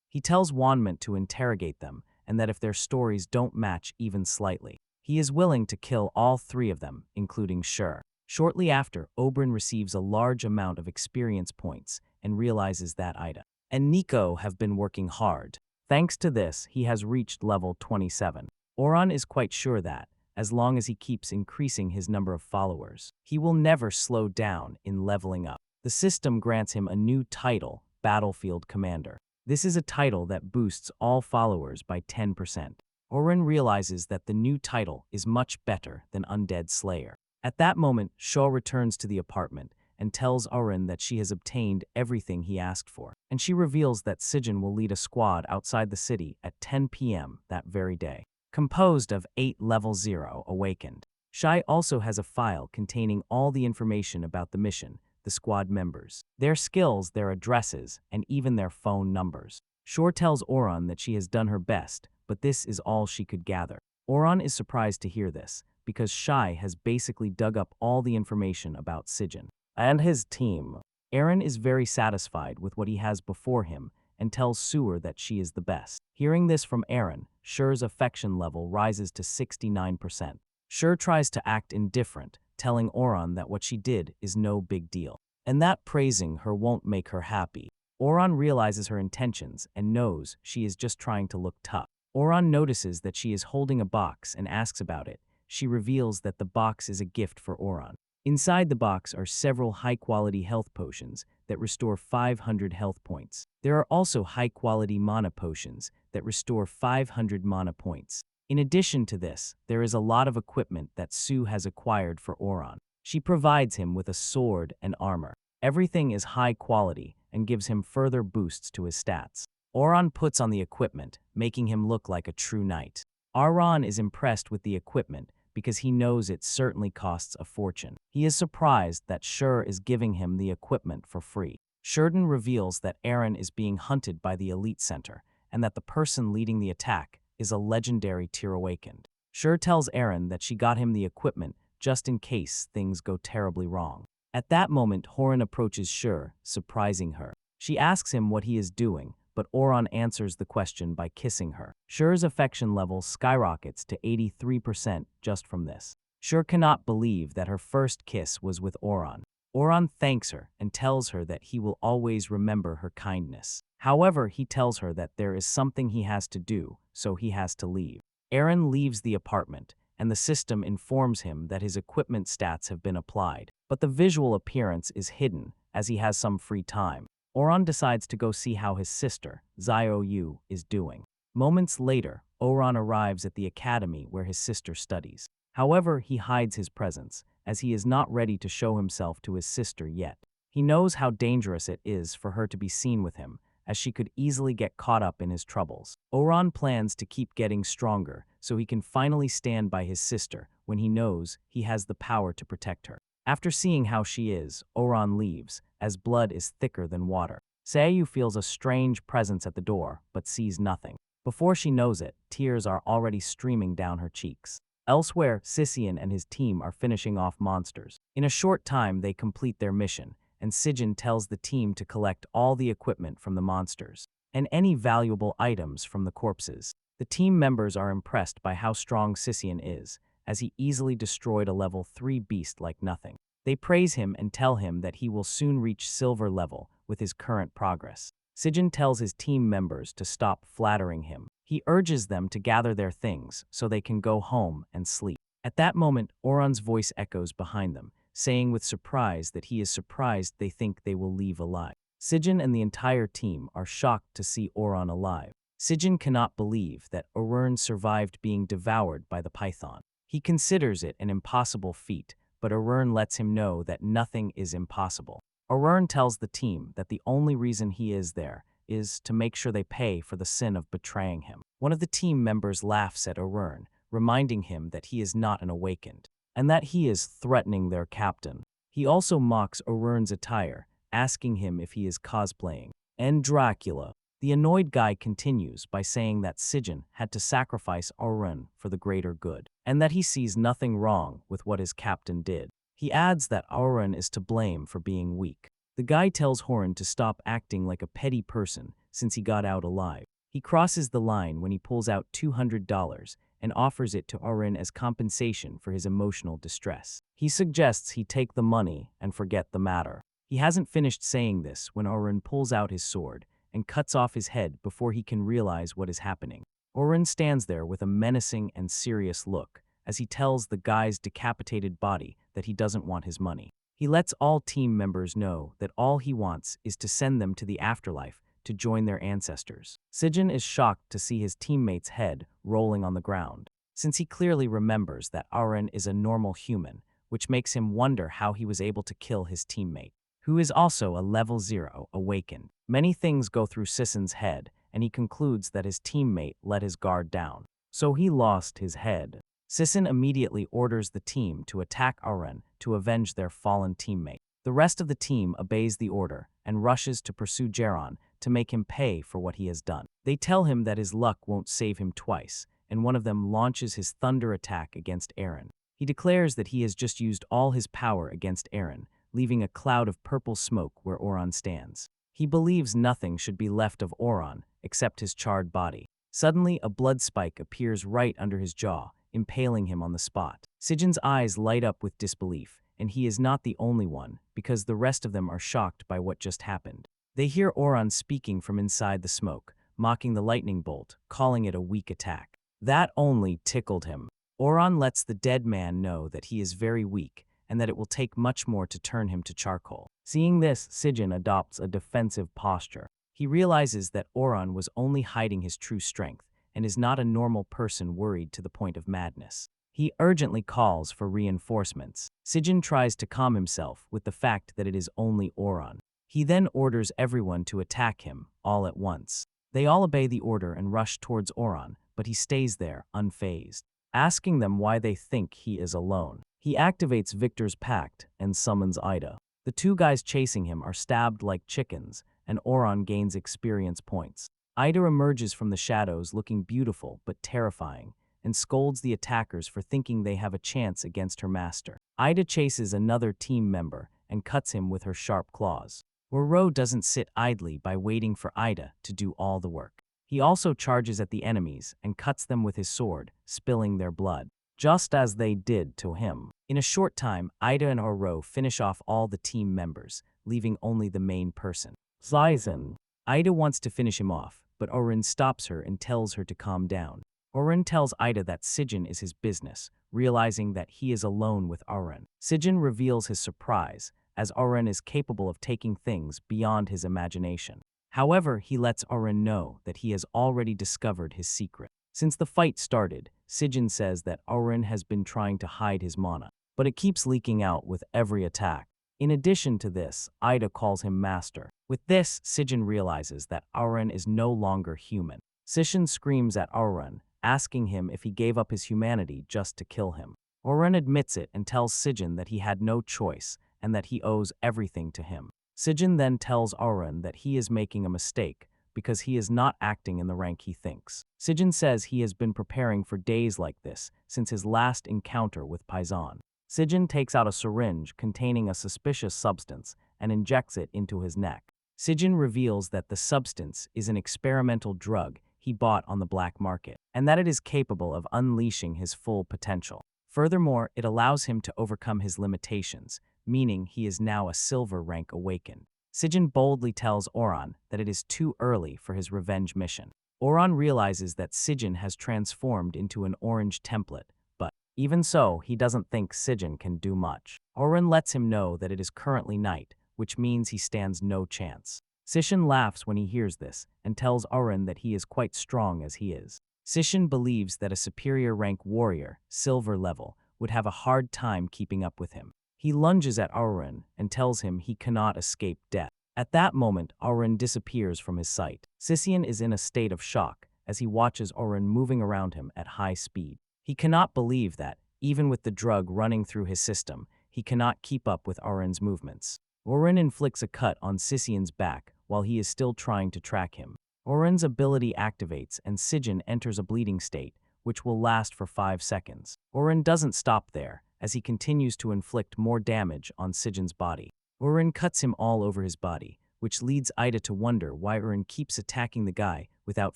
He tells Wanment to interrogate them, and that if their stories don't match even slightly, he is willing to kill all three of them, including Shur. Shortly after, Oberyn receives a large amount of experience points and realizes that Ida and Nico have been working hard. Thanks to this, he has reached level 27. Oron is quite sure that, as long as he keeps increasing his number of followers, he will never slow down in leveling up. The system grants him a new title, Battlefield Commander. This is a title that boosts all followers by 10%. Oren realizes that the new title is much better than Undead Slayer. At that moment, Shaw returns to the apartment and tells Oren that she has obtained everything he asked for, and she reveals that Sijin will lead a squad outside the city at 10 p.m. that very day, composed of 8 level 0 awakened. Shai also has a file containing all the information about the mission, the squad members, their skills, their addresses, and even their phone numbers. Shore tells Oron that she has done her best, but this is all she could gather. Oron is surprised to hear this, because Shai has basically dug up all the information about Sijin and his team. Aaron is very satisfied with what he has before him and tells Sewer that she is the best. Hearing this from Aaron, Shur's affection level rises to 69%. Shur tries to act indifferent, telling Oron that what she did is no big deal, and that praising her won't make her happy. Oron realizes her intentions and knows she is just trying to look tough. Oron notices that she is holding a box and asks about it. She reveals that the box is a gift for Oron. Inside the box are several high-quality health potions that restore 500 health points. There are also high-quality mana potions that restore 500 mana points. In addition to this, there is a lot of equipment that Sue has acquired for Oron. She provides him with a sword and armor. Everything is high quality and gives him further boosts to his stats. Oron puts on the equipment, making him look like a true knight. Aron is impressed with the equipment because he knows it certainly costs a fortune. He is surprised that Shur is giving him the equipment for free. Shurden reveals that Aaron is being hunted by the Elite Center and that the person leading the attack is a legendary tier awakened. Shur tells Aaron that she got him the equipment just in case things go terribly wrong. At that moment, Horan approaches Shur, surprising her. She asks him what he is doing, but Oron answers the question by kissing her. Shur's affection level skyrockets to 83% just from this. Shur cannot believe that her first kiss was with Oron. Oron thanks her and tells her that he will always remember her kindness. However, he tells her that there is something he has to do, so he has to leave. Aaron leaves the apartment, and the system informs him that his equipment stats have been applied, but the visual appearance is hidden as he has some free time. Oron decides to go see how his sister, Zio Yu, is doing. Moments later, Oron arrives at the academy where his sister studies. However, he hides his presence, as he is not ready to show himself to his sister yet. He knows how dangerous it is for her to be seen with him, as she could easily get caught up in his troubles. Oron plans to keep getting stronger so he can finally stand by his sister when he knows he has the power to protect her. After seeing how she is, Oron leaves, as blood is thicker than water. Seiyu feels a strange presence at the door, but sees nothing. Before she knows it, tears are already streaming down her cheeks. Elsewhere, Sisian and his team are finishing off monsters. In a short time, they complete their mission, and Sijin tells the team to collect all the equipment from the monsters and any valuable items from the corpses. The team members are impressed by how strong Sisian is, as he easily destroyed a level 3 beast like nothing. They praise him and tell him that he will soon reach silver level with his current progress. Sijin tells his team members to stop flattering him. He urges them to gather their things so they can go home and sleep. At that moment, Oron's voice echoes behind them, saying with surprise that he is surprised they think they will leave alive. Sijin and the entire team are shocked to see Oron alive. Sijin cannot believe that Orun survived being devoured by the python. He considers it an impossible feat, but Orun lets him know that nothing is impossible. Orun tells the team that the only reason he is there is to make sure they pay for the sin of betraying him. One of the team members laughs at Arun, reminding him that he is not an awakened, and that he is threatening their captain. He also mocks Arun's attire, asking him if he is cosplaying. And Dracula. The annoyed guy continues by saying that Sijin had to sacrifice Arun for the greater good, and that he sees nothing wrong with what his captain did. He adds that Arun is to blame for being weak. The guy tells Horan to stop acting like a petty person since he got out alive. He crosses the line when he pulls out $200 and offers it to Arun as compensation for his emotional distress. He suggests he take the money and forget the matter. He hasn't finished saying this when Arun pulls out his sword and cuts off his head before he can realize what is happening. Arun stands there with a menacing and serious look as he tells the guy's decapitated body that he doesn't want his money. He lets all team members know that all he wants is to send them to the afterlife to join their ancestors. Sijin is shocked to see his teammate's head rolling on the ground, since he clearly remembers that Arun is a normal human, which makes him wonder how he was able to kill his teammate, who is also a level 0 awakened. Many things go through Sissin's head, and he concludes that his teammate let his guard down, so he lost his head. Sissin immediately orders the team to attack Arun to avenge their fallen teammate. The rest of the team obeys the order and rushes to pursue Jaron to make him pay for what he has done. They tell him that his luck won't save him twice, and one of them launches his thunder attack against Eren. He declares that he has just used all his power against Eren, leaving a cloud of purple smoke where Oran stands. He believes nothing should be left of Oran except his charred body. Suddenly, a blood spike appears right under his jaw, impaling him on the spot. Sijin's eyes light up with disbelief, and he is not the only one, because the rest of them are shocked by what just happened. They hear Oran speaking from inside the smoke, mocking the lightning bolt, calling it a weak attack. That only tickled him. Oran lets the dead man know that he is very weak, and that it will take much more to turn him to charcoal. Seeing this, Sijin adopts a defensive posture. He realizes that Oran was only hiding his true strength, and is not a normal person worried to the point of madness. He urgently calls for reinforcements. Sijin tries to calm himself with the fact that it is only Oran. He then orders everyone to attack him, all at once. They all obey the order and rush towards Oran, but he stays there, unfazed, asking them why they think he is alone. He activates Victor's pact and summons Ida. The two guys chasing him are stabbed like chickens, and Oran gains experience points. Ida emerges from the shadows looking beautiful but terrifying, and scolds the attackers for thinking they have a chance against her master. Ida chases another team member and cuts him with her sharp claws. Ro doesn't sit idly by waiting for Ida to do all the work. He also charges at the enemies and cuts them with his sword, spilling their blood, just as they did to him. In a short time, Ida and Ro finish off all the team members, leaving only the main person, Zaizen. Ida wants to finish him off, but Orin stops her and tells her to calm down. Orin tells Ida that Sijin is his business, realizing that he is alone with Orin. Sijin reveals his surprise, as Orin is capable of taking things beyond his imagination. However, he lets Orin know that he has already discovered his secret. Since the fight started, Sijin says that Orin has been trying to hide his mana, but it keeps leaking out with every attack. In addition to this, Ida calls him master. With this, Sijin realizes that Orin is no longer human. Sishin screams at Orin, asking him if he gave up his humanity just to kill him. Orin admits it and tells Sijin that he had no choice and that he owes everything to him. Sijin then tells Orin that he is making a mistake because he is not acting in the rank he thinks. Sijin says he has been preparing for days like this since his last encounter with Paisan. Sijin takes out a syringe containing a suspicious substance and injects it into his neck. Sijin reveals that the substance is an experimental drug he bought on the black market, and that it is capable of unleashing his full potential. Furthermore, it allows him to overcome his limitations, meaning he is now a silver rank awakened. Sijin boldly tells Oran that it is too early for his revenge mission. Oran realizes that Sijin has transformed into an orange template, but even so, he doesn't think Sijin can do much. Oran lets him know that it is currently night, which means he stands no chance. Sishin laughs when he hears this and tells Oran that he is quite strong as he is. Sishin believes that a superior rank warrior, silver level, would have a hard time keeping up with him. He lunges at Oran and tells him he cannot escape death. At that moment, Auron disappears from his sight. Sisian is in a state of shock as he watches Auron moving around him at high speed. He cannot believe that, even with the drug running through his system, he cannot keep up with Auron's movements. Auron inflicts a cut on Sisian's back while he is still trying to track him. Auron's ability activates and Sijin enters a bleeding state, which will last for 5 seconds. Auron doesn't stop there, as he continues to inflict more damage on Sijin's body. Auron cuts him all over his body, which leads Ida to wonder why Auron keeps attacking the guy without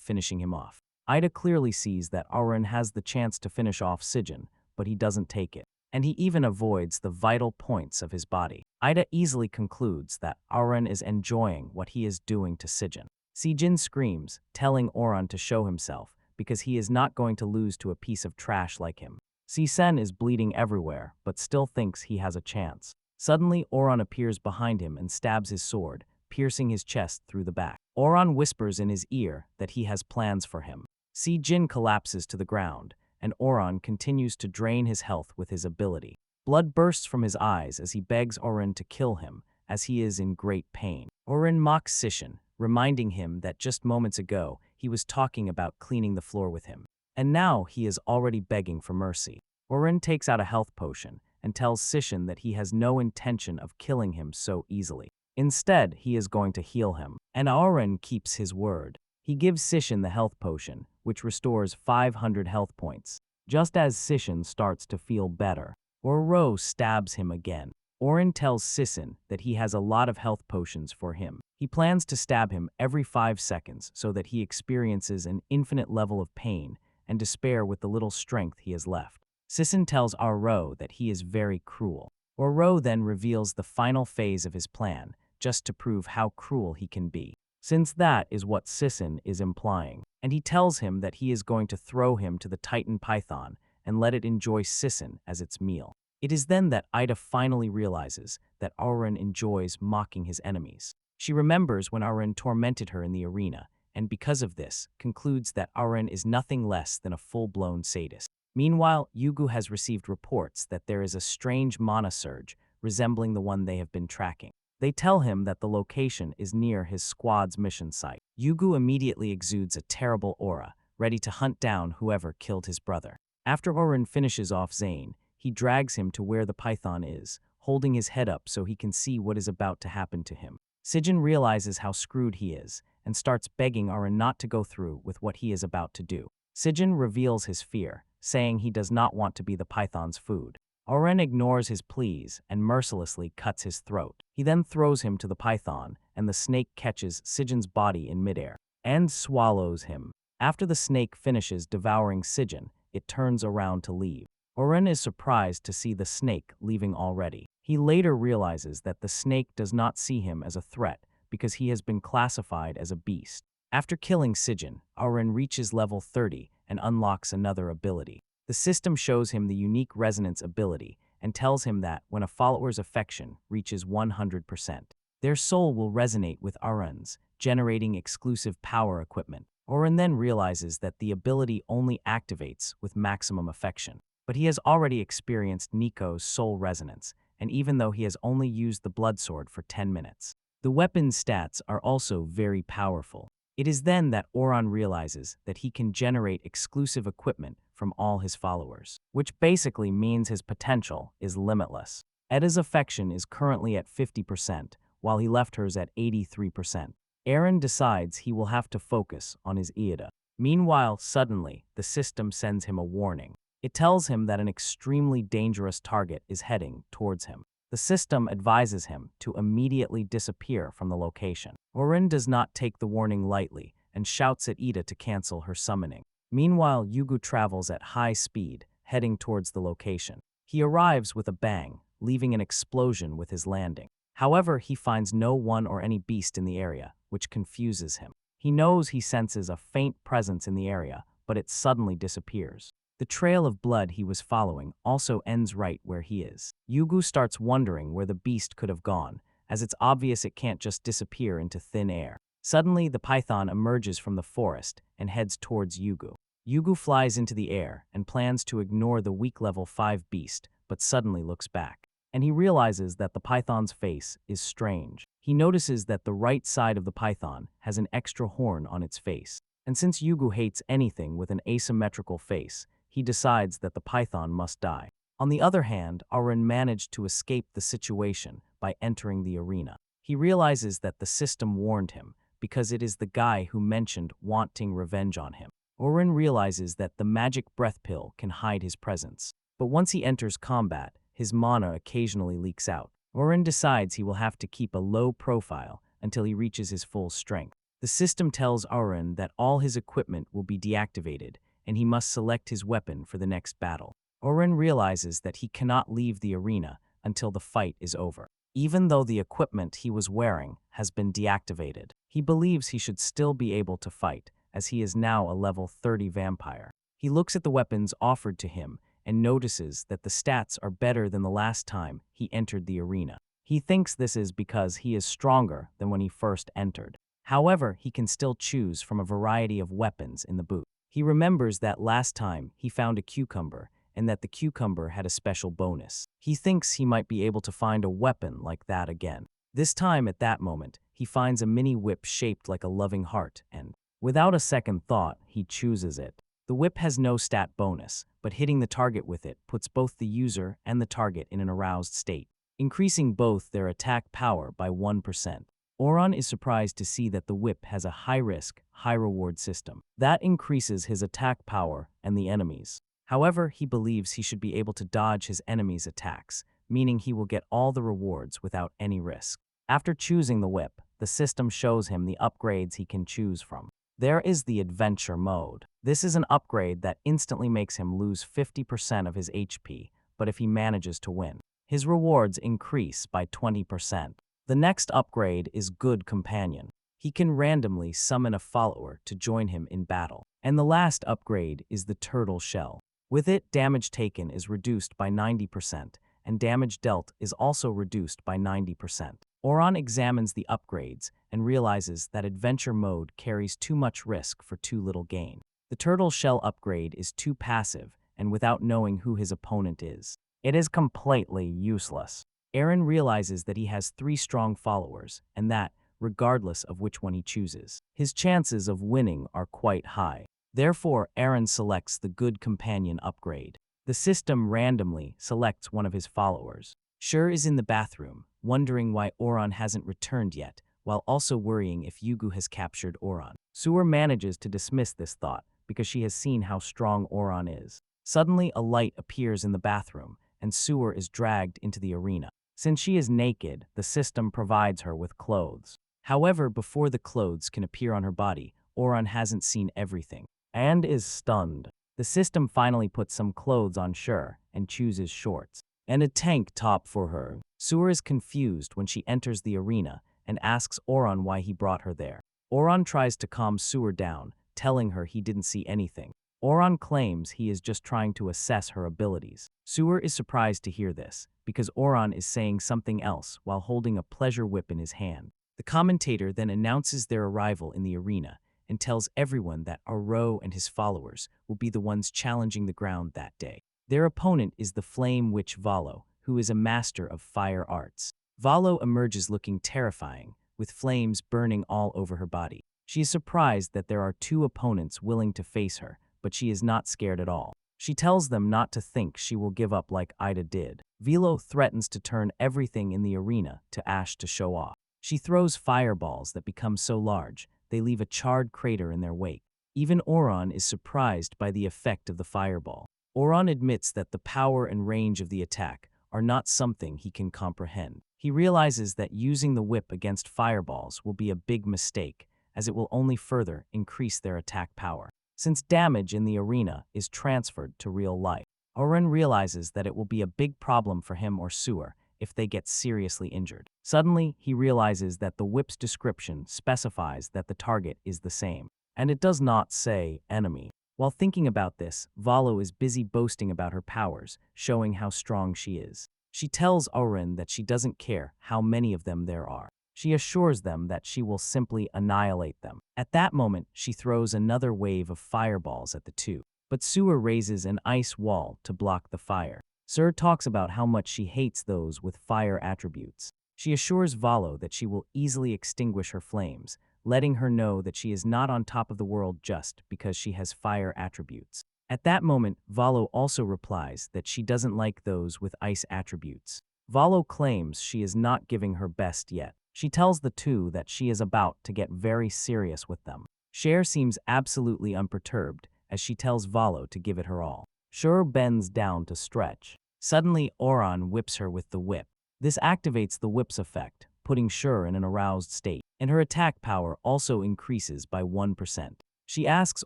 finishing him off. Ida clearly sees that Auron has the chance to finish off Sijin, but he doesn't take it, and he even avoids the vital points of his body. Ida easily concludes that Auron is enjoying what he is doing to Sijin. Sijin screams, telling Auron to show himself, because he is not going to lose to a piece of trash like him. Sisen is bleeding everywhere, but still thinks he has a chance. Suddenly, Auron appears behind him and stabs his sword, piercing his chest through the back. Auron whispers in his ear that he has plans for him. Sijin collapses to the ground, and Auron continues to drain his health with his ability. Blood bursts from his eyes as he begs Auron to kill him, as he is in great pain. Auron mocks Sishin, reminding him that just moments ago he was talking about cleaning the floor with him, and now he is already begging for mercy. Auron takes out a health potion and tells Sishin that he has no intention of killing him so easily. Instead, he is going to heal him, and Auron keeps his word. He gives Sishin the health potion, which restores 500 health points. Just as Sishin starts to feel better, Auron stabs him again. Auron tells Sissin that he has a lot of health potions for him. He plans to stab him every 5 seconds so that he experiences an infinite level of pain and despair with the little strength he has left. Sissin tells Auron that he is very cruel. Auron then reveals the final phase of his plan, just to prove how cruel he can be, since that is what Sissin is implying. And he tells him that he is going to throw him to the Titan Python and let it enjoy Sissin as its meal. It is then that Ida finally realizes that Auron enjoys mocking his enemies. She remembers when Auron tormented her in the arena, and because of this, concludes that Auron is nothing less than a full-blown sadist. Meanwhile, Yugu has received reports that there is a strange mana surge resembling the one they have been tracking. They tell him that the location is near his squad's mission site. Yugu immediately exudes a terrible aura, ready to hunt down whoever killed his brother. After Auron finishes off Zane, he drags him to where the python is, holding his head up so he can see what is about to happen to him. Sijin realizes how screwed he is, and starts begging Auron not to go through with what he is about to do. Sijin reveals his fear, saying he does not want to be the python's food. Auron ignores his pleas and mercilessly cuts his throat. He then throws him to the python, and the snake catches Sijin's body in midair and swallows him. After the snake finishes devouring Sijin, it turns around to leave. Auron is surprised to see the snake leaving already. He later realizes that the snake does not see him as a threat because he has been classified as a beast. After killing Sijin, Auron reaches level 30 and unlocks another ability. The system shows him the unique resonance ability and tells him that when a follower's affection reaches 100%, their soul will resonate with Auron's, generating exclusive power equipment. Auron then realizes that the ability only activates with maximum affection. But he has already experienced Nico's soul resonance, and even though he has only used the blood sword for 10 minutes. The weapon's stats are also very powerful. It is then that Auron realizes that he can generate exclusive equipment from all his followers, which basically means his potential is limitless. Eda's affection is currently at 50%, while he left hers at 83%. Eren decides he will have to focus on his Iida. Meanwhile, suddenly, the system sends him a warning. It tells him that an extremely dangerous target is heading towards him. The system advises him to immediately disappear from the location. Auron does not take the warning lightly and shouts at Ida to cancel her summoning. Meanwhile, Yugu travels at high speed, heading towards the location. He arrives with a bang, leaving an explosion with his landing. However, he finds no one or any beast in the area, which confuses him. He knows he senses a faint presence in the area, but it suddenly disappears. The trail of blood he was following also ends right where he is. Yugu starts wondering where the beast could have gone, as it's obvious it can't just disappear into thin air. Suddenly, the python emerges from the forest and heads towards Yugu. Yugu flies into the air and plans to ignore the weak level 5 beast, but suddenly looks back. and he realizes that the python's face is strange. He notices that the right side of the python has an extra horn on its face. And since Yugu hates anything with an asymmetrical face, he decides that the python must die. On the other hand, Auron managed to escape the situation by entering the arena. He realizes that the system warned him because it is the guy who mentioned wanting revenge on him. Auron realizes that the magic breath pill can hide his presence. But once he enters combat, his mana occasionally leaks out. Auron decides he will have to keep a low profile until he reaches his full strength. The system tells Auron that all his equipment will be deactivated, and he must select his weapon for the next battle. Auron realizes that he cannot leave the arena until the fight is over. Even though the equipment he was wearing has been deactivated, he believes he should still be able to fight, as he is now a level 30 vampire. He looks at the weapons offered to him and notices that the stats are better than the last time he entered the arena. He thinks this is because he is stronger than when he first entered. However, he can still choose from a variety of weapons in the booth. He remembers that last time he found a cucumber and that the cucumber had a special bonus. He thinks he might be able to find a weapon like that again. This time, at that moment, he finds a mini whip shaped like a loving heart, and without a second thought, he chooses it. The whip has no stat bonus, but hitting the target with it puts both the user and the target in an aroused state, increasing both their attack power by 1%. Auron is surprised to see that the whip has a high-risk, high-reward system. That increases his attack power and the enemy's. However, he believes he should be able to dodge his enemy's attacks, meaning he will get all the rewards without any risk. After choosing the whip, the system shows him the upgrades he can choose from. There is the adventure mode. This is an upgrade that instantly makes him lose 50% of his HP, but if he manages to win, his rewards increase by 20%. The next upgrade is Good Companion. He can randomly summon a follower to join him in battle. And the last upgrade is the Turtle Shell. With it, damage taken is reduced by 90%, and damage dealt is also reduced by 90%. Auron examines the upgrades and realizes that adventure mode carries too much risk for too little gain. The Turtle Shell upgrade is too passive and without knowing who his opponent is. It is completely useless. Aaron realizes that he has 3 strong followers, and that, regardless of which one he chooses, his chances of winning are quite high. Therefore, Aaron selects the Good Companion upgrade. The system randomly selects one of his followers. Shur is in the bathroom, wondering why Auron hasn't returned yet, while also worrying if Yugu has captured Auron. Suor manages to dismiss this thought because she has seen how strong Auron is. Suddenly, a light appears in the bathroom, and Suor is dragged into the arena. Since she is naked, the system provides her with clothes. However, before the clothes can appear on her body, Auron hasn't seen everything and is stunned. The system finally puts some clothes on Shur and chooses shorts and a tank top for her. Suor is confused when she enters the arena and asks Auron why he brought her there. Auron tries to calm Suor down, telling her he didn't see anything. Auron claims he is just trying to assess her abilities. Suor is surprised to hear this, because Auron is saying something else while holding a pleasure whip in his hand. The commentator then announces their arrival in the arena and tells everyone that Aro and his followers will be the ones challenging the ground that day. Their opponent is the flame witch Valo, who is a master of fire arts. Valo emerges looking terrifying, with flames burning all over her body. She is surprised that there are 2 opponents willing to face her, but she is not scared at all. She tells them not to think she will give up like Ida did. Vilo threatens to turn everything in the arena to ash to show off. She throws fireballs that become so large, they leave a charred crater in their wake. Even Auron is surprised by the effect of the fireball. Auron admits that the power and range of the attack are not something he can comprehend. He realizes that using the whip against fireballs will be a big mistake, as it will only further increase their attack power, since damage in the arena is transferred to real life. Auron realizes that it will be a big problem for him or Suor if they get seriously injured. Suddenly, he realizes that the whip's description specifies that the target is the same, and it does not say enemy. While thinking about this, Valo is busy boasting about her powers, showing how strong she is. She tells Auron that she doesn't care how many of them there are. She assures them that she will simply annihilate them. At that moment, she throws another wave of fireballs at the 2. But Suor raises an ice wall to block the fire. Sur talks about how much she hates those with fire attributes. She assures Valo that she will easily extinguish her flames, letting her know that she is not on top of the world just because she has fire attributes. At that moment, Valo also replies that she doesn't like those with ice attributes. Valo claims she is not giving her best yet. She tells the two that she is about to get very serious with them. Cher seems absolutely unperturbed as she tells Valo to give it her all. Cher bends down to stretch. Suddenly, Oran whips her with the whip. This activates the whip's effect, putting Cher in an aroused state, and her attack power also increases by 1%. She asks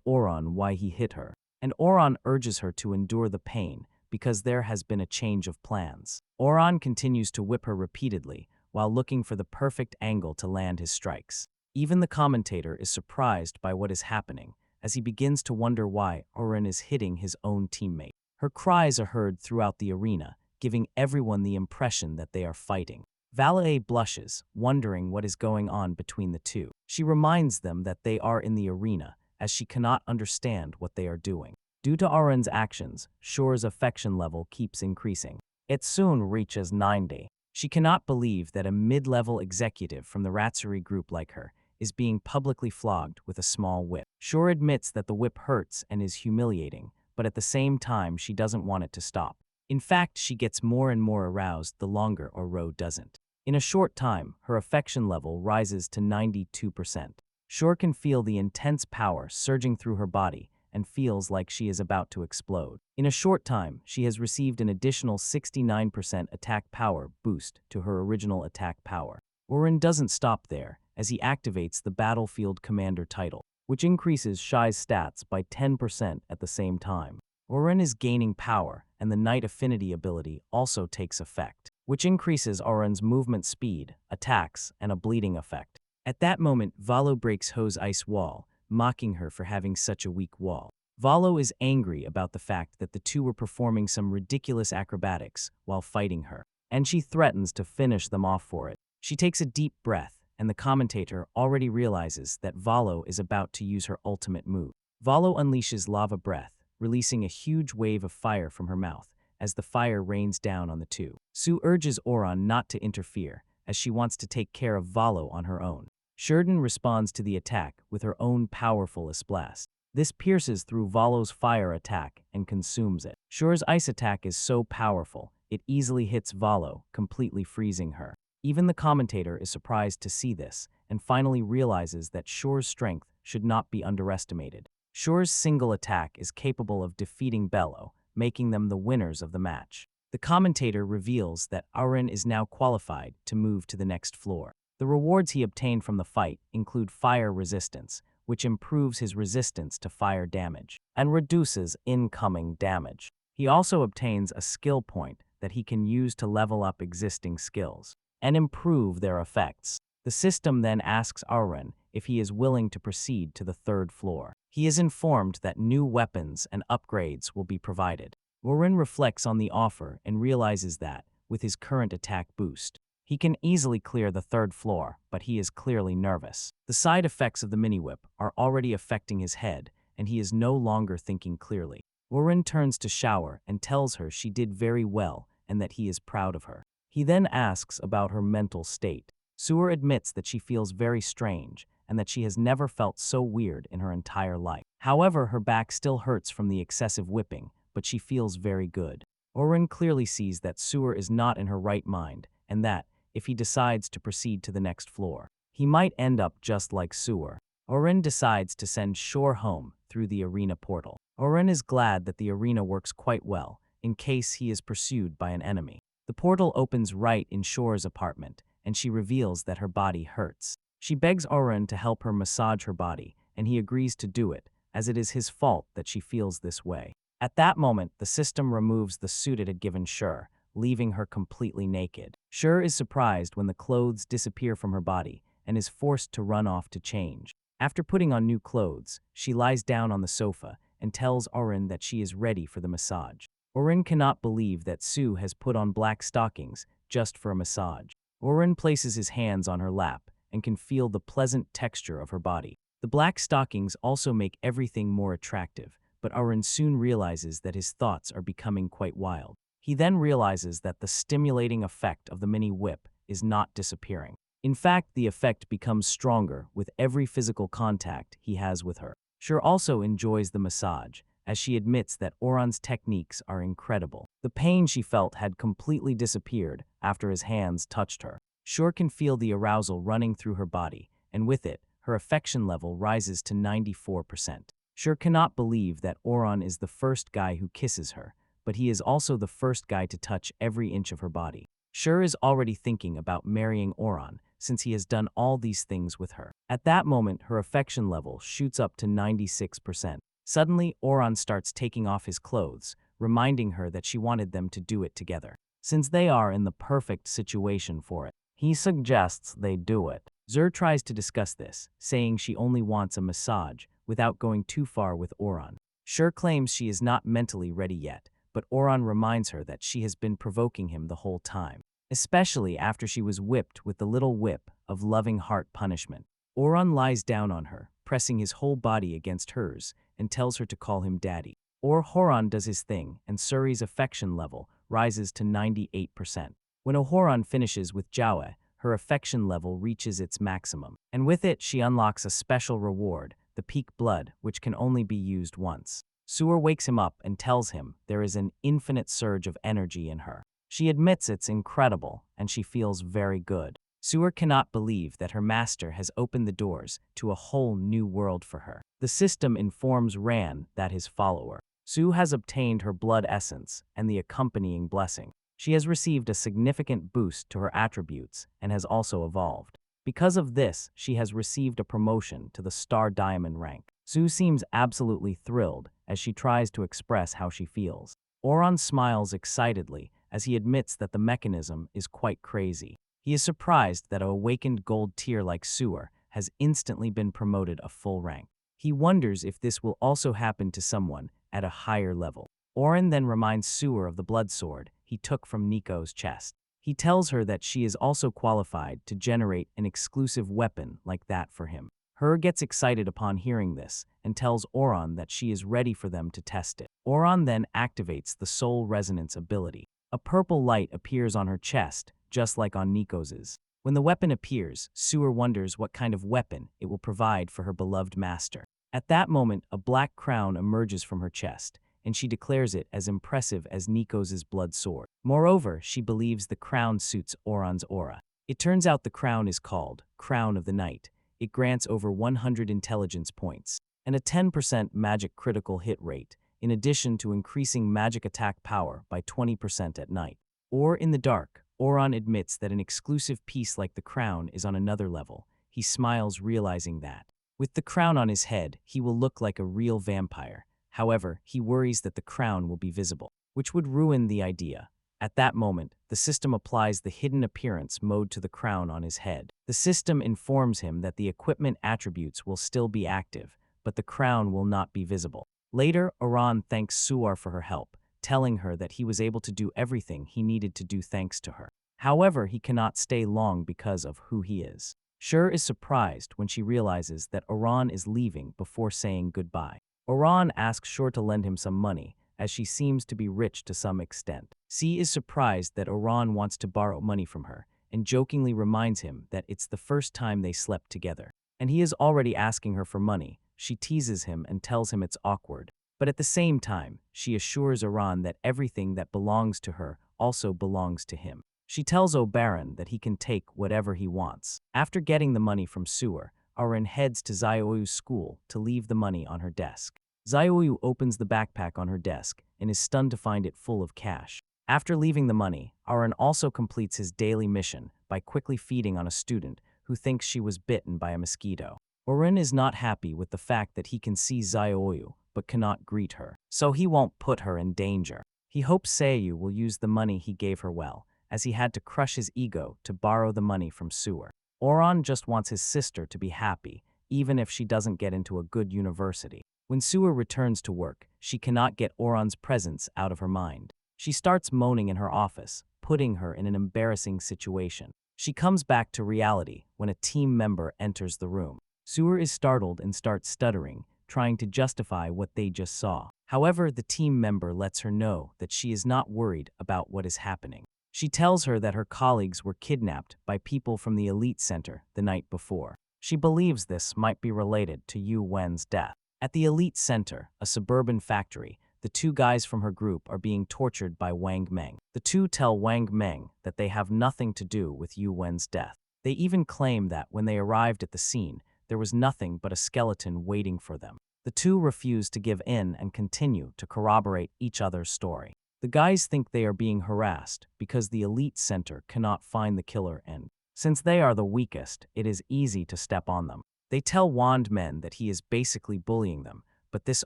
Oran why he hit her, and Oran urges her to endure the pain because there has been a change of plans. Oran continues to whip her repeatedly while looking for the perfect angle to land his strikes. Even the commentator is surprised by what is happening as he begins to wonder why Oran is hitting his own teammate. Her cries are heard throughout the arena, giving everyone the impression that they are fighting. Valet blushes, wondering what is going on between the two. She reminds them that they are in the arena, as she cannot understand what they are doing. Due to Oran's actions, Cher's affection level keeps increasing. It soon reaches 90. She cannot believe that a mid-level executive from the Ratsuri group like her is being publicly flogged with a small whip. Cher admits that the whip hurts and is humiliating, but at the same time she doesn't want it to stop. In fact, she gets more and more aroused the longer Oro doesn't. In a short time, her affection level rises to 92%. Cher can feel the intense power surging through her body and feels like she is about to explode. In a short time, she has received an additional 69% attack power boost to her original attack power. Oren doesn't stop there, as he activates the Battlefield Commander title, which increases Shai's stats by 10% at the same time. Oren is gaining power, and the Knight Affinity ability also takes effect, which increases Oren's movement speed, attacks, and a bleeding effect. At that moment, Valo breaks Ho's ice wall, mocking her for having such a weak wall. Valo is angry about the fact that the two were performing some ridiculous acrobatics while fighting her, and she threatens to finish them off for it. She takes a deep breath, and the commentator already realizes that Valo is about to use her ultimate move. Valo unleashes lava breath, releasing a huge wave of fire from her mouth as the fire rains down on the two. Su urges Oran not to interfere, as she wants to take care of Valo on her own. Sheridan responds to the attack with her own powerful Esplast. This pierces through Valo's fire attack and consumes it. Cher's ice attack is so powerful, it easily hits Valo, completely freezing her. Even the commentator is surprised to see this, and finally realizes that Cher's strength should not be underestimated. Cher's single attack is capable of defeating Bello, making them the winners of the match. The commentator reveals that Auren is now qualified to move to the next floor. The rewards he obtained from the fight include fire resistance, which improves his resistance to fire damage, and reduces incoming damage. He also obtains a skill point that he can use to level up existing skills and improve their effects. The system then asks Auren if he is willing to proceed to the third floor. He is informed that new weapons and upgrades will be provided. Auren reflects on the offer and realizes that, with his current attack boost, he can easily clear the third floor, but he is clearly nervous. The side effects of the mini-whip are already affecting his head, and he is no longer thinking clearly. Auren turns to Shower and tells her she did very well and that he is proud of her. He then asks about her mental state. Suer admits that she feels very strange and that she has never felt so weird in her entire life. However, her back still hurts from the excessive whipping, but she feels very good. Auren clearly sees that Suer is not in her right mind, and that, if he decides to proceed to the next floor, he might end up just like Suer. Auren decides to send Shore home through the arena portal. Auren is glad that the arena works quite well, in case he is pursued by an enemy. The portal opens right in Shore's apartment, and she reveals that her body hurts. She begs Auren to help her massage her body, and he agrees to do it, as it is his fault that she feels this way. At that moment, the system removes the suit it had given Shur, leaving her completely naked. Shur is surprised when the clothes disappear from her body and is forced to run off to change. After putting on new clothes, she lies down on the sofa and tells Auren that she is ready for the massage. Auren cannot believe that Sue has put on black stockings just for a massage. Auren places his hands on her lap and can feel the pleasant texture of her body. The black stockings also make everything more attractive, but Auren soon realizes that his thoughts are becoming quite wild. He then realizes that the stimulating effect of the mini whip is not disappearing. In fact, the effect becomes stronger with every physical contact he has with her. Sure also enjoys the massage, as she admits that Oron's techniques are incredible. The pain she felt had completely disappeared after his hands touched her. Sure can feel the arousal running through her body, and with it, her affection level rises to 94%. Sure cannot believe that Oron is the first guy who kisses her, but he is also the first guy to touch every inch of her body. Sure is already thinking about marrying Oron, since he has done all these things with her. At that moment, her affection level shoots up to 96%. Suddenly, Oron starts taking off his clothes, reminding her that she wanted them to do it together. Since they are in the perfect situation for it, he suggests they do it. Zur tries to discuss this, saying she only wants a massage, without going too far with Oron. Sure claims she is not mentally ready yet, but Oron reminds her that she has been provoking him the whole time, especially after she was whipped with the little whip of loving heart punishment. Oron lies down on her, pressing his whole body against hers, and tells her to call him daddy. Horon does his thing, and Suri's affection level rises to 98%. When Horon finishes with Jaue, her affection level reaches its maximum, and with it she unlocks a special reward, the peak blood, which can only be used once. Sur wakes him up and tells him there is an infinite surge of energy in her. She admits it's incredible, and she feels very good. Sur cannot believe that her master has opened the doors to a whole new world for her. The system informs Ran that his follower, Su, has obtained her blood essence and the accompanying blessing. She has received a significant boost to her attributes and has also evolved. Because of this, she has received a promotion to the Star Diamond rank. Su seems absolutely thrilled as she tries to express how she feels. Oron smiles excitedly as he admits that the mechanism is quite crazy. He is surprised that an awakened gold tier like Sur has instantly been promoted a full rank. He wonders if this will also happen to someone at a higher level. Oren then reminds Sur of the blood sword he took from Nico's chest. He tells her that she is also qualified to generate an exclusive weapon like that for him. Her gets excited upon hearing this and tells Oron that she is ready for them to test it. Oron then activates the soul resonance ability. A purple light appears on her chest, just like on Nico's. When the weapon appears, Sur wonders what kind of weapon it will provide for her beloved master. At that moment, a black crown emerges from her chest, and she declares it as impressive as Nico's blood sword. Moreover, she believes the crown suits Oron's aura. It turns out the crown is called Crown of the Night. It grants over 100 intelligence points and a 10% magic critical hit rate, in addition to increasing magic attack power by 20% at night. Or in the dark, Oron admits that an exclusive piece like the crown is on another level. He smiles, realizing that, with the crown on his head, he will look like a real vampire. However, he worries that the crown will be visible, which would ruin the idea. At that moment, the system applies the hidden appearance mode to the crown on his head. The system informs him that the equipment attributes will still be active, but the crown will not be visible. Later, Oron thanks Suar for her help, telling her that he was able to do everything he needed to do thanks to her. However, he cannot stay long because of who he is. Shur is surprised when she realizes that Oron is leaving before saying goodbye. Oron asks Shur to lend him some money, as she seems to be rich to some extent. C is surprised that Oron wants to borrow money from her, and jokingly reminds him that it's the first time they slept together. And he is already asking her for money. She teases him and tells him it's awkward. But at the same time, she assures Oron that everything that belongs to her also belongs to him. She tells Oberon that he can take whatever he wants. After getting the money from Sur, Oren heads to Zioyu's school to leave the money on her desk. Zioyu opens the backpack on her desk and is stunned to find it full of cash. After leaving the money, Oren also completes his daily mission by quickly feeding on a student who thinks she was bitten by a mosquito. Oren is not happy with the fact that he can see Zioyu but cannot greet her, so he won't put her in danger. He hopes Seiyu will use the money he gave her well, as he had to crush his ego to borrow the money from Sur. Oron just wants his sister to be happy, even if she doesn't get into a good university. When Sur returns to work, she cannot get Oron's presence out of her mind. She starts moaning in her office, putting her in an embarrassing situation. She comes back to reality when a team member enters the room. Sur is startled and starts stuttering, trying to justify what they just saw. However, the team member lets her know that she is not worried about what is happening. She tells her that her colleagues were kidnapped by people from the elite center the night before. She believes this might be related to Yu Wen's death. At the elite center, a suburban factory, the two guys from her group are being tortured by Wang Meng. The two tell Wang Meng that they have nothing to do with Yu Wen's death. They even claim that when they arrived at the scene, there was nothing but a skeleton waiting for them. The two refuse to give in and continue to corroborate each other's story. The guys think they are being harassed because the elite center cannot find the killer, and since they are the weakest, it is easy to step on them. They tell Wand Men that he is basically bullying them, but this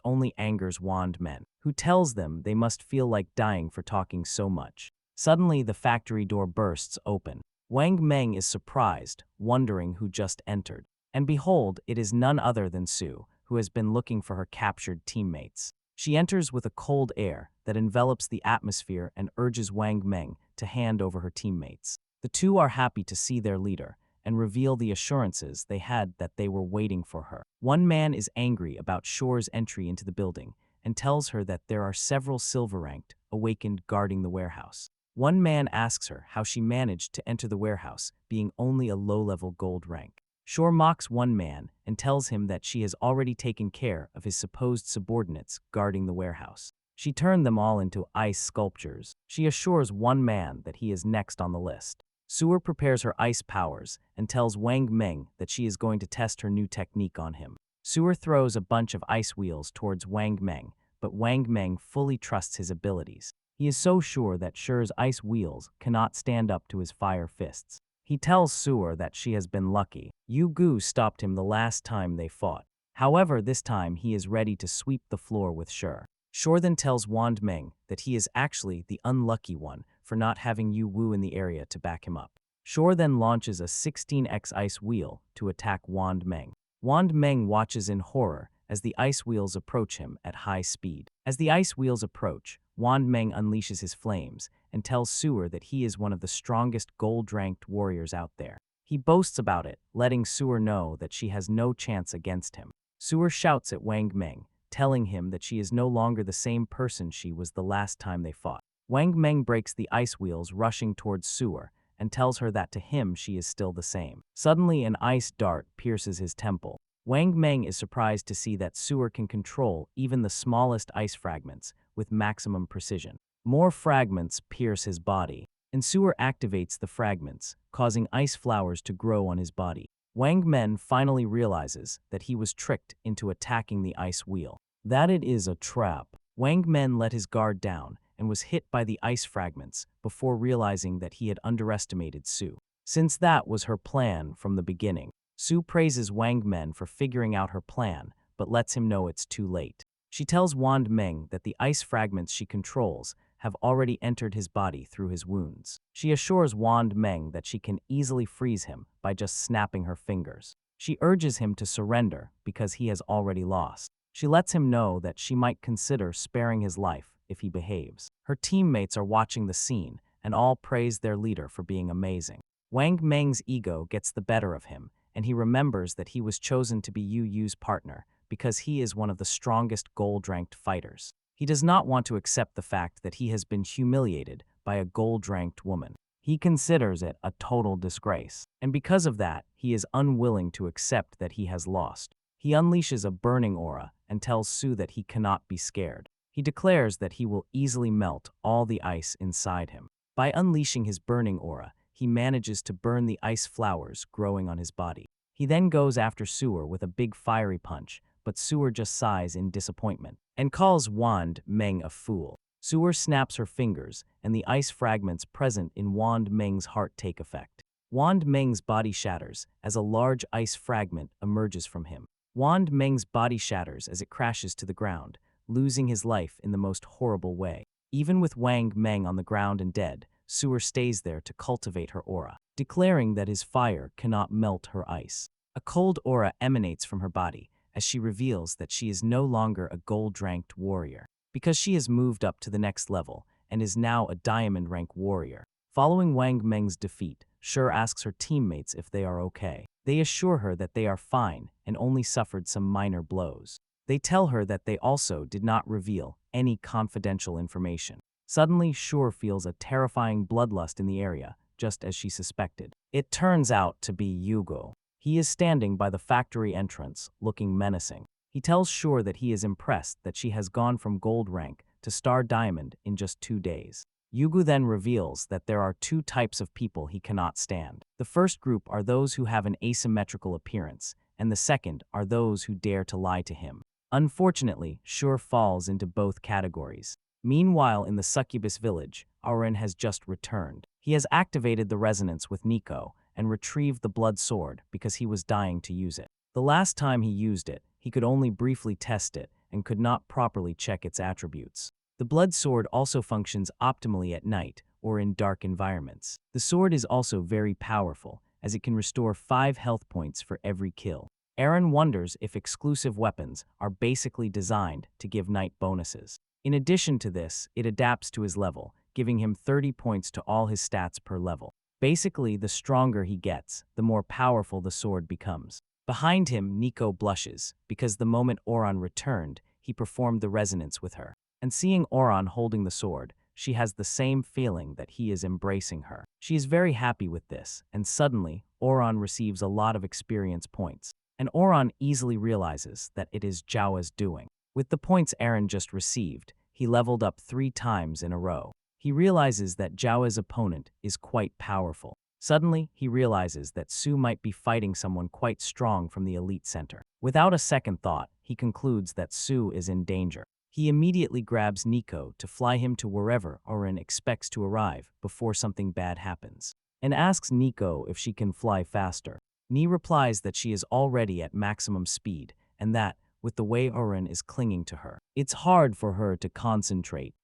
only angers Wand Men, who tells them they must feel like dying for talking so much. Suddenly, the factory door bursts open. Wang Meng is surprised, wondering who just entered. And behold, it is none other than Su, who has been looking for her captured teammates. She enters with a cold air that envelops the atmosphere and urges Wang Meng to hand over her teammates. The two are happy to see their leader and reveal the assurances they had that they were waiting for her. One man is angry about Shore's entry into the building and tells her that there are several silver-ranked awakened guarding the warehouse. One man asks her how she managed to enter the warehouse, being only a low-level gold rank. Shore mocks one man and tells him that she has already taken care of his supposed subordinates guarding the warehouse. She turned them all into ice sculptures. She assures one man that he is next on the list. Suer prepares her ice powers and tells Wang Meng that she is going to test her new technique on him. Suer throws a bunch of ice wheels towards Wang Meng, but Wang Meng fully trusts his abilities. He is so sure that Shure's ice wheels cannot stand up to his fire fists. He tells Suer that she has been lucky. Yu Gu stopped him the last time they fought. However, this time he is ready to sweep the floor with Shure. Shure then tells Wand Meng that he is actually the unlucky one for not having Yu Wu in the area to back him up. Shure then launches a 16x ice wheel to attack Wand Meng. Wand Meng watches in horror as the ice wheels approach him at high speed. As the ice wheels approach, Wand Meng unleashes his flames and tells Suer that he is one of the strongest gold-ranked warriors out there. He boasts about it, letting Suer know that she has no chance against him. Suer shouts at Wang Meng, telling him that she is no longer the same person she was the last time they fought. Wang Meng breaks the ice wheels rushing towards Suer and tells her that to him she is still the same. Suddenly, an ice dart pierces his temple. Wang Meng is surprised to see that Suer can control even the smallest ice fragments with maximum precision. More fragments pierce his body, and Suer activates the fragments, causing ice flowers to grow on his body. Wang Meng finally realizes that he was tricked into attacking the ice wheel. That it is a trap. Wang Meng let his guard down and was hit by the ice fragments before realizing that he had underestimated Su. Since that was her plan from the beginning, Su praises Wang Meng for figuring out her plan, but lets him know it's too late. She tells Wand Meng that the ice fragments she controls have already entered his body through his wounds. She assures Wand Meng that she can easily freeze him by just snapping her fingers. She urges him to surrender because he has already lost. She lets him know that she might consider sparing his life if he behaves. Her teammates are watching the scene and all praise their leader for being amazing. Wang Meng's ego gets the better of him, and he remembers that he was chosen to be Yu Yu's partner because he is one of the strongest gold-ranked fighters. He does not want to accept the fact that he has been humiliated by a gold-ranked woman. He considers it a total disgrace, and because of that, he is unwilling to accept that he has lost. He unleashes a burning aura and tells Su that he cannot be scared. He declares that he will easily melt all the ice inside him. By unleashing his burning aura, he manages to burn the ice flowers growing on his body. He then goes after Suer with a big fiery punch, but Suer just sighs in disappointment and calls Wand Meng a fool. Suer snaps her fingers, and the ice fragments present in Wand Meng's heart take effect. Wand Meng's body shatters as a large ice fragment emerges from him. Wand Meng's body shatters as it crashes to the ground, losing his life in the most horrible way. Even with Wang Meng on the ground and dead, Suer stays there to cultivate her aura, declaring that his fire cannot melt her ice. A cold aura emanates from her body as she reveals that she is no longer a gold-ranked warrior, because she has moved up to the next level and is now a diamond-rank warrior. Following Wang Meng's defeat, Shure asks her teammates if they are okay. They assure her that they are fine and only suffered some minor blows. They tell her that they also did not reveal any confidential information. Suddenly, Shur feels a terrifying bloodlust in the area, just as she suspected. It turns out to be Yugo. He is standing by the factory entrance, looking menacing. He tells Shur that he is impressed that she has gone from gold rank to star diamond in just 2 days. Yugo then reveals that there are 2 types of people he cannot stand. The first group are those who have an asymmetrical appearance, and the second are those who dare to lie to him. Unfortunately, Shur falls into both categories. Meanwhile, in the succubus village, Auron has just returned. He has activated the resonance with Nico and retrieved the blood sword because he was dying to use it. The last time he used it, he could only briefly test it and could not properly check its attributes. The blood sword also functions optimally at night or in dark environments. The sword is also very powerful, as it can restore 5 health points for every kill. Aaron wonders if exclusive weapons are basically designed to give night bonuses. In addition to this, it adapts to his level, giving him 30 points to all his stats per level. Basically, the stronger he gets, the more powerful the sword becomes. Behind him, Nico blushes, because the moment Auron returned, he performed the resonance with her. And seeing Auron holding the sword, she has the same feeling that he is embracing her. She is very happy with this, and suddenly, Auron receives a lot of experience points. And Auron easily realizes that it is Jawa's doing. With the points Aaron just received, he leveled up 3 times in a row. He realizes that Jawa's opponent is quite powerful. Suddenly, he realizes that Su might be fighting someone quite strong from the elite center. Without a second thought, he concludes that Su is in danger. He immediately grabs Nico to fly him to wherever Auron expects to arrive before something bad happens, and asks Nico if she can fly faster. Ni replies that she is already at maximum speed, and that, with the way Auron is clinging to her, it's hard for her to concentrate.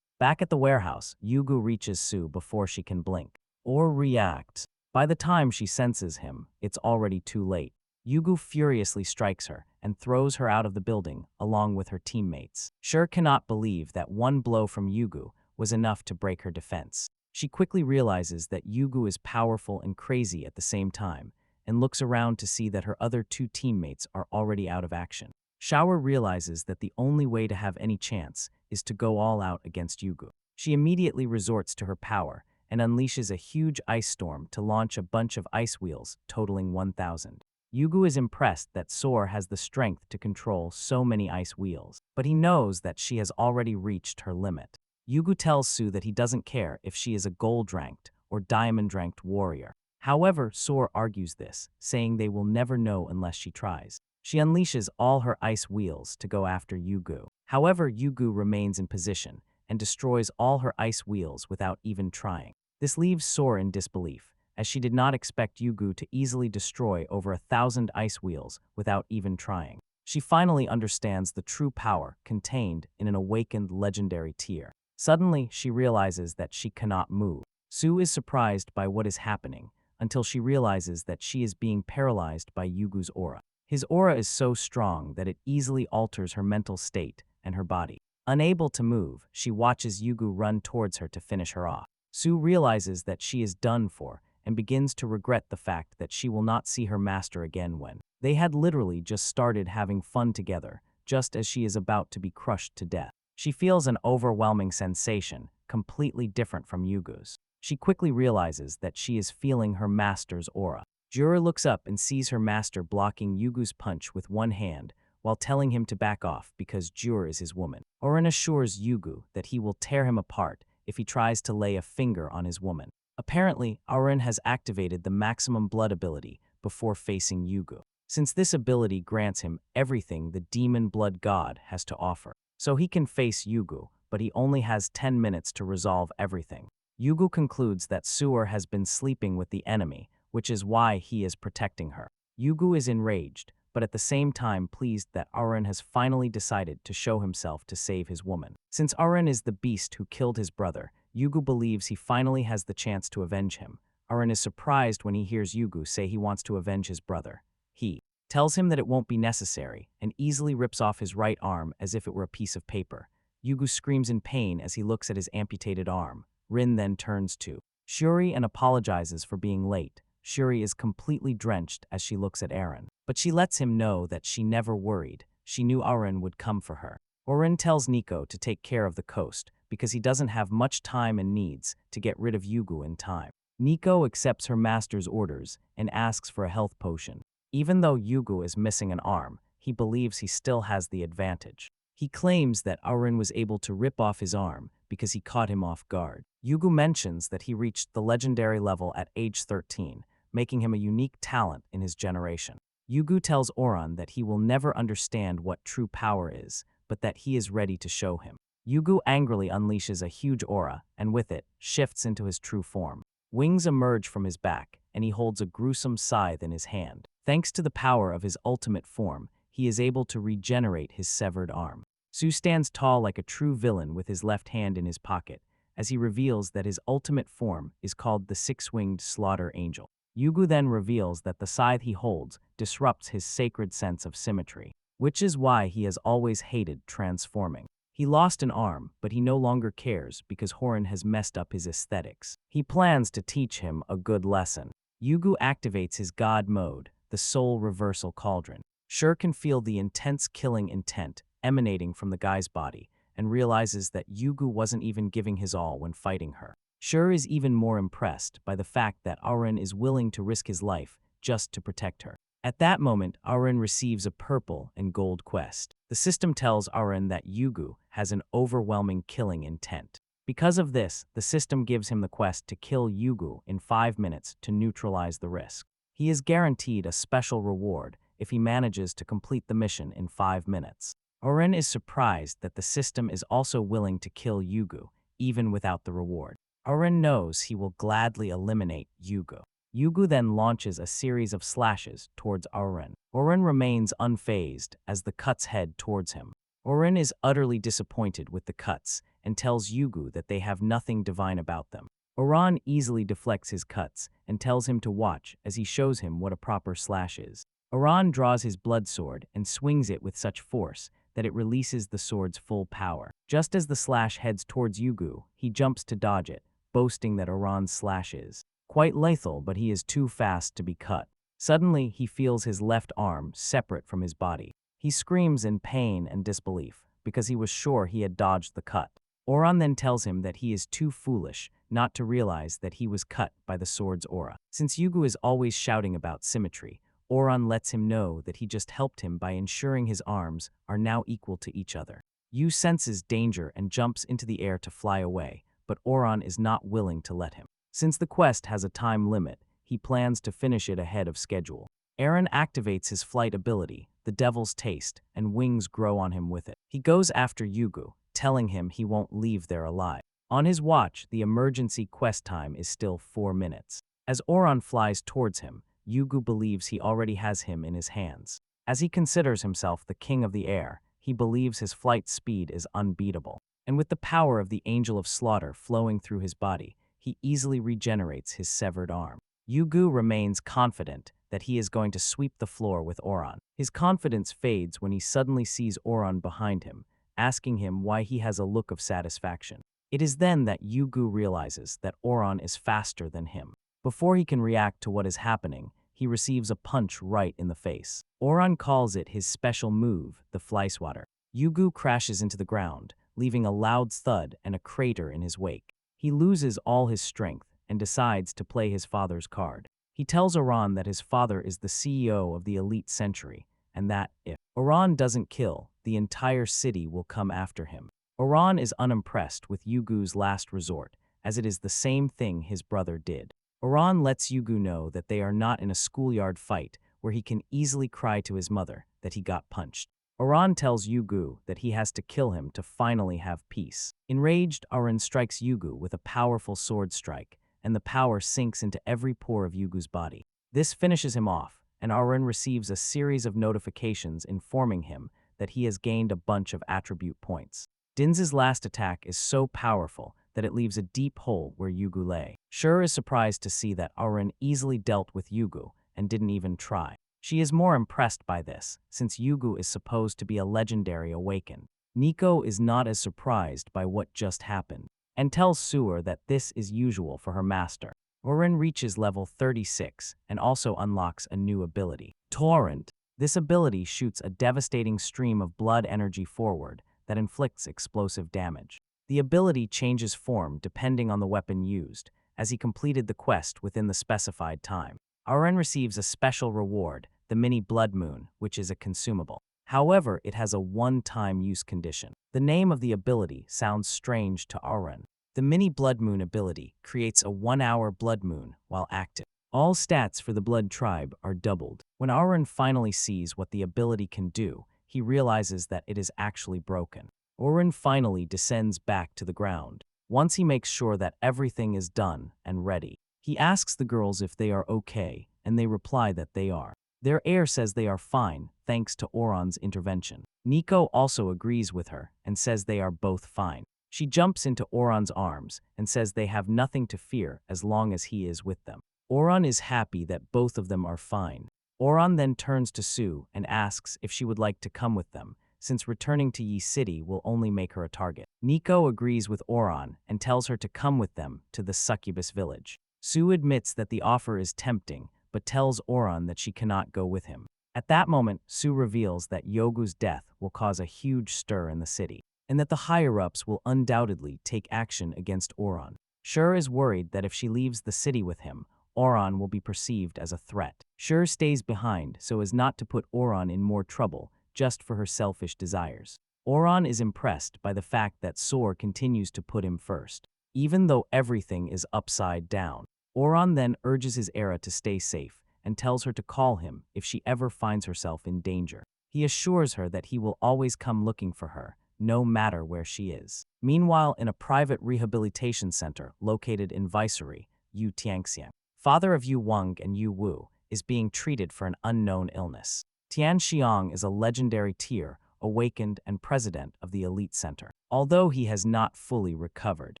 Back at the warehouse, Yugo reaches Su before she can blink or react. By the time she senses him, it's already too late. Yugo furiously strikes her and throws her out of the building along with her teammates. Shur cannot believe that one blow from Yugo was enough to break her defense. She quickly realizes that Yugo is powerful and crazy at the same time, and looks around to see that her other 2 teammates are already out of action. Shower realizes that the only way to have any chance is to go all out against Yugo. She immediately resorts to her power and unleashes a huge ice storm to launch a bunch of ice wheels totaling 1,000. Yugo is impressed that Sor has the strength to control so many ice wheels, but he knows that she has already reached her limit. Yugo tells Su that he doesn't care if she is a gold-ranked or diamond-ranked warrior. However, Sor argues this, saying they will never know unless she tries. She unleashes all her ice wheels to go after Yugo. However, Yugo remains in position and destroys all her ice wheels without even trying. This leaves Sor in disbelief, as she did not expect Yugo to easily destroy over 1,000 ice wheels without even trying. She finally understands the true power contained in an awakened legendary tier. Suddenly, she realizes that she cannot move. Su is surprised by what is happening, until she realizes that she is being paralyzed by Yugo's aura. His aura is so strong that it easily alters her mental state and her body. Unable to move, she watches Yugo run towards her to finish her off. Su realizes that she is done for and begins to regret the fact that she will not see her master again when they had literally just started having fun together, just as she is about to be crushed to death. She feels an overwhelming sensation, completely different from Yugo's. She quickly realizes that she is feeling her master's aura. Jura looks up and sees her master blocking Yugo's punch with one hand while telling him to back off because Jura is his woman. Auron assures Yugo that he will tear him apart if he tries to lay a finger on his woman. Apparently, Auron has activated the maximum blood ability before facing Yugo, since this ability grants him everything the demon blood god has to offer. So he can face Yugo, but he only has 10 minutes to resolve everything. Yugo concludes that Suor has been sleeping with the enemy, which is why he is protecting her. Yugo is enraged, but at the same time pleased that Auron has finally decided to show himself to save his woman. Since Auron is the beast who killed his brother, Yugo believes he finally has the chance to avenge him. Auron is surprised when he hears Yugo say he wants to avenge his brother. He tells him that it won't be necessary and easily rips off his right arm as if it were a piece of paper. Yugo screams in pain as he looks at his amputated arm. Rin then turns to Shuri and apologizes for being late, Shuri is completely drenched as she looks at Eren. But she lets him know that she never worried. She knew Eren would come for her. Eren tells Nico to take care of the coast because he doesn't have much time and needs to get rid of Yugu in time. Nico accepts her master's orders and asks for a health potion. Even though Yugu is missing an arm, he believes he still has the advantage. He claims that Eren was able to rip off his arm because he caught him off guard. Yugu mentions that he reached the legendary level at age 13, making him a unique talent in his generation. Yugu tells Oran that he will never understand what true power is, but that he is ready to show him. Yugu angrily unleashes a huge aura, and with it, shifts into his true form. Wings emerge from his back, and he holds a gruesome scythe in his hand. Thanks to the power of his ultimate form, he is able to regenerate his severed arm. Su stands tall like a true villain with his left hand in his pocket, as he reveals that his ultimate form is called the six-winged slaughter angel. Yugu then reveals that the scythe he holds disrupts his sacred sense of symmetry, which is why he has always hated transforming. He lost an arm, but he no longer cares because Horan has messed up his aesthetics. He plans to teach him a good lesson. Yugu activates his god mode, the soul reversal cauldron. Shur can feel the intense killing intent emanating from the guy's body and realizes that Yugu wasn't even giving his all when fighting her. Shur is even more impressed by the fact that Eren is willing to risk his life just to protect her. At that moment, Eren receives a purple and gold quest. The system tells Eren that Yugu has an overwhelming killing intent. Because of this, the system gives him the quest to kill Yugu in 5 minutes to neutralize the risk. He is guaranteed a special reward if he manages to complete the mission in 5 minutes. Eren is surprised that the system is also willing to kill Yugu, even without the reward. Eren knows he will gladly eliminate Yugu. Yugu then launches a series of slashes towards Eren. Eren remains unfazed as the cuts head towards him. Eren is utterly disappointed with the cuts and tells Yugu that they have nothing divine about them. Oran easily deflects his cuts and tells him to watch as he shows him what a proper slash is. Oran draws his blood sword and swings it with such force that it releases the sword's full power. Just as the slash heads towards Yugu, he jumps to dodge it, boasting that Oran's slash is quite lethal, but he is too fast to be cut. Suddenly, he feels his left arm separate from his body. He screams in pain and disbelief because he was sure he had dodged the cut. Oran then tells him that he is too foolish not to realize that he was cut by the sword's aura. Since Yugu is always shouting about symmetry, Oran lets him know that he just helped him by ensuring his arms are now equal to each other. Yu senses danger and jumps into the air to fly away, but Oran is not willing to let him. Since the quest has a time limit, he plans to finish it ahead of schedule. Eren activates his flight ability, the Devil's Taste, and wings grow on him with it. He goes after Yugu, telling him he won't leave there alive. On his watch, the emergency quest time is still 4 minutes. As Oran flies towards him, Yugu believes he already has him in his hands. As he considers himself the king of the air, he believes his flight speed is unbeatable. And with the power of the Angel of Slaughter flowing through his body, he easily regenerates his severed arm. Yugu remains confident that he is going to sweep the floor with Oran. His confidence fades when he suddenly sees Oran behind him, asking him why he has a look of satisfaction. It is then that Yugu realizes that Oran is faster than him. Before he can react to what is happening, he receives a punch right in the face. Oran calls it his special move, the Flyswatter. Yugu crashes into the ground, leaving a loud thud and a crater in his wake. He loses all his strength and decides to play his father's card. He tells Oran that his father is the CEO of the elite century, and that if Oran doesn't kill, the entire city will come after him. Oran is unimpressed with Yugu's last resort, as it is the same thing his brother did. Oran lets Yugu know that they are not in a schoolyard fight where he can easily cry to his mother that he got punched. Oran tells Yugu that he has to kill him to finally have peace. Enraged, Oran strikes Yugu with a powerful sword strike, and the power sinks into every pore of Yugu's body. This finishes him off, and Oran receives a series of notifications informing him that he has gained a bunch of attribute points. Dinz's last attack is so powerful that it leaves a deep hole where Yugu lay. Shur is surprised to see that Oran easily dealt with Yugu and didn't even try. She is more impressed by this, since Yugu is supposed to be a legendary awakened. Nico is not as surprised by what just happened, and tells Suer that this is usual for her master. Oren reaches level 36 and also unlocks a new ability, Torrent. This ability shoots a devastating stream of blood energy forward that inflicts explosive damage. The ability changes form depending on the weapon used, as he completed the quest within the specified time. Oren receives a special reward, the mini blood moon, which is a consumable. However, it has a one-time use condition. The name of the ability sounds strange to Oren. The mini blood moon ability creates a 1-hour blood moon while active. All stats for the blood tribe are doubled. When Oren finally sees what the ability can do, he realizes that it is actually broken. Oren finally descends back to the ground. Once he makes sure that everything is done and ready, he asks the girls if they are okay, and they reply that they are. Their heir says they are fine, thanks to Oron's intervention. Nico also agrees with her and says they are both fine. She jumps into Oron's arms and says they have nothing to fear as long as he is with them. Oron is happy that both of them are fine. Oron then turns to Sue and asks if she would like to come with them, since returning to Yi City will only make her a target. Nico agrees with Oron and tells her to come with them to the succubus village. Sue admits that the offer is tempting, but tells Oron that she cannot go with him. At that moment, Sue reveals that Yogu's death will cause a huge stir in the city, and that the higher-ups will undoubtedly take action against Oron. Shur is worried that if she leaves the city with him, Oron will be perceived as a threat. Shur stays behind so as not to put Oron in more trouble just for her selfish desires. Oron is impressed by the fact that Sor continues to put him first, even though everything is upside down. Oron then urges his Era to stay safe and tells her to call him if she ever finds herself in danger. He assures her that he will always come looking for her, no matter where she is. Meanwhile, in a private rehabilitation center located in Viceroy, Yu Tianxiang, father of Yu Wang and Yu Wu, is being treated for an unknown illness. Tian Xiang is a legendary tier, awakened and president of the elite center. Although he has not fully recovered,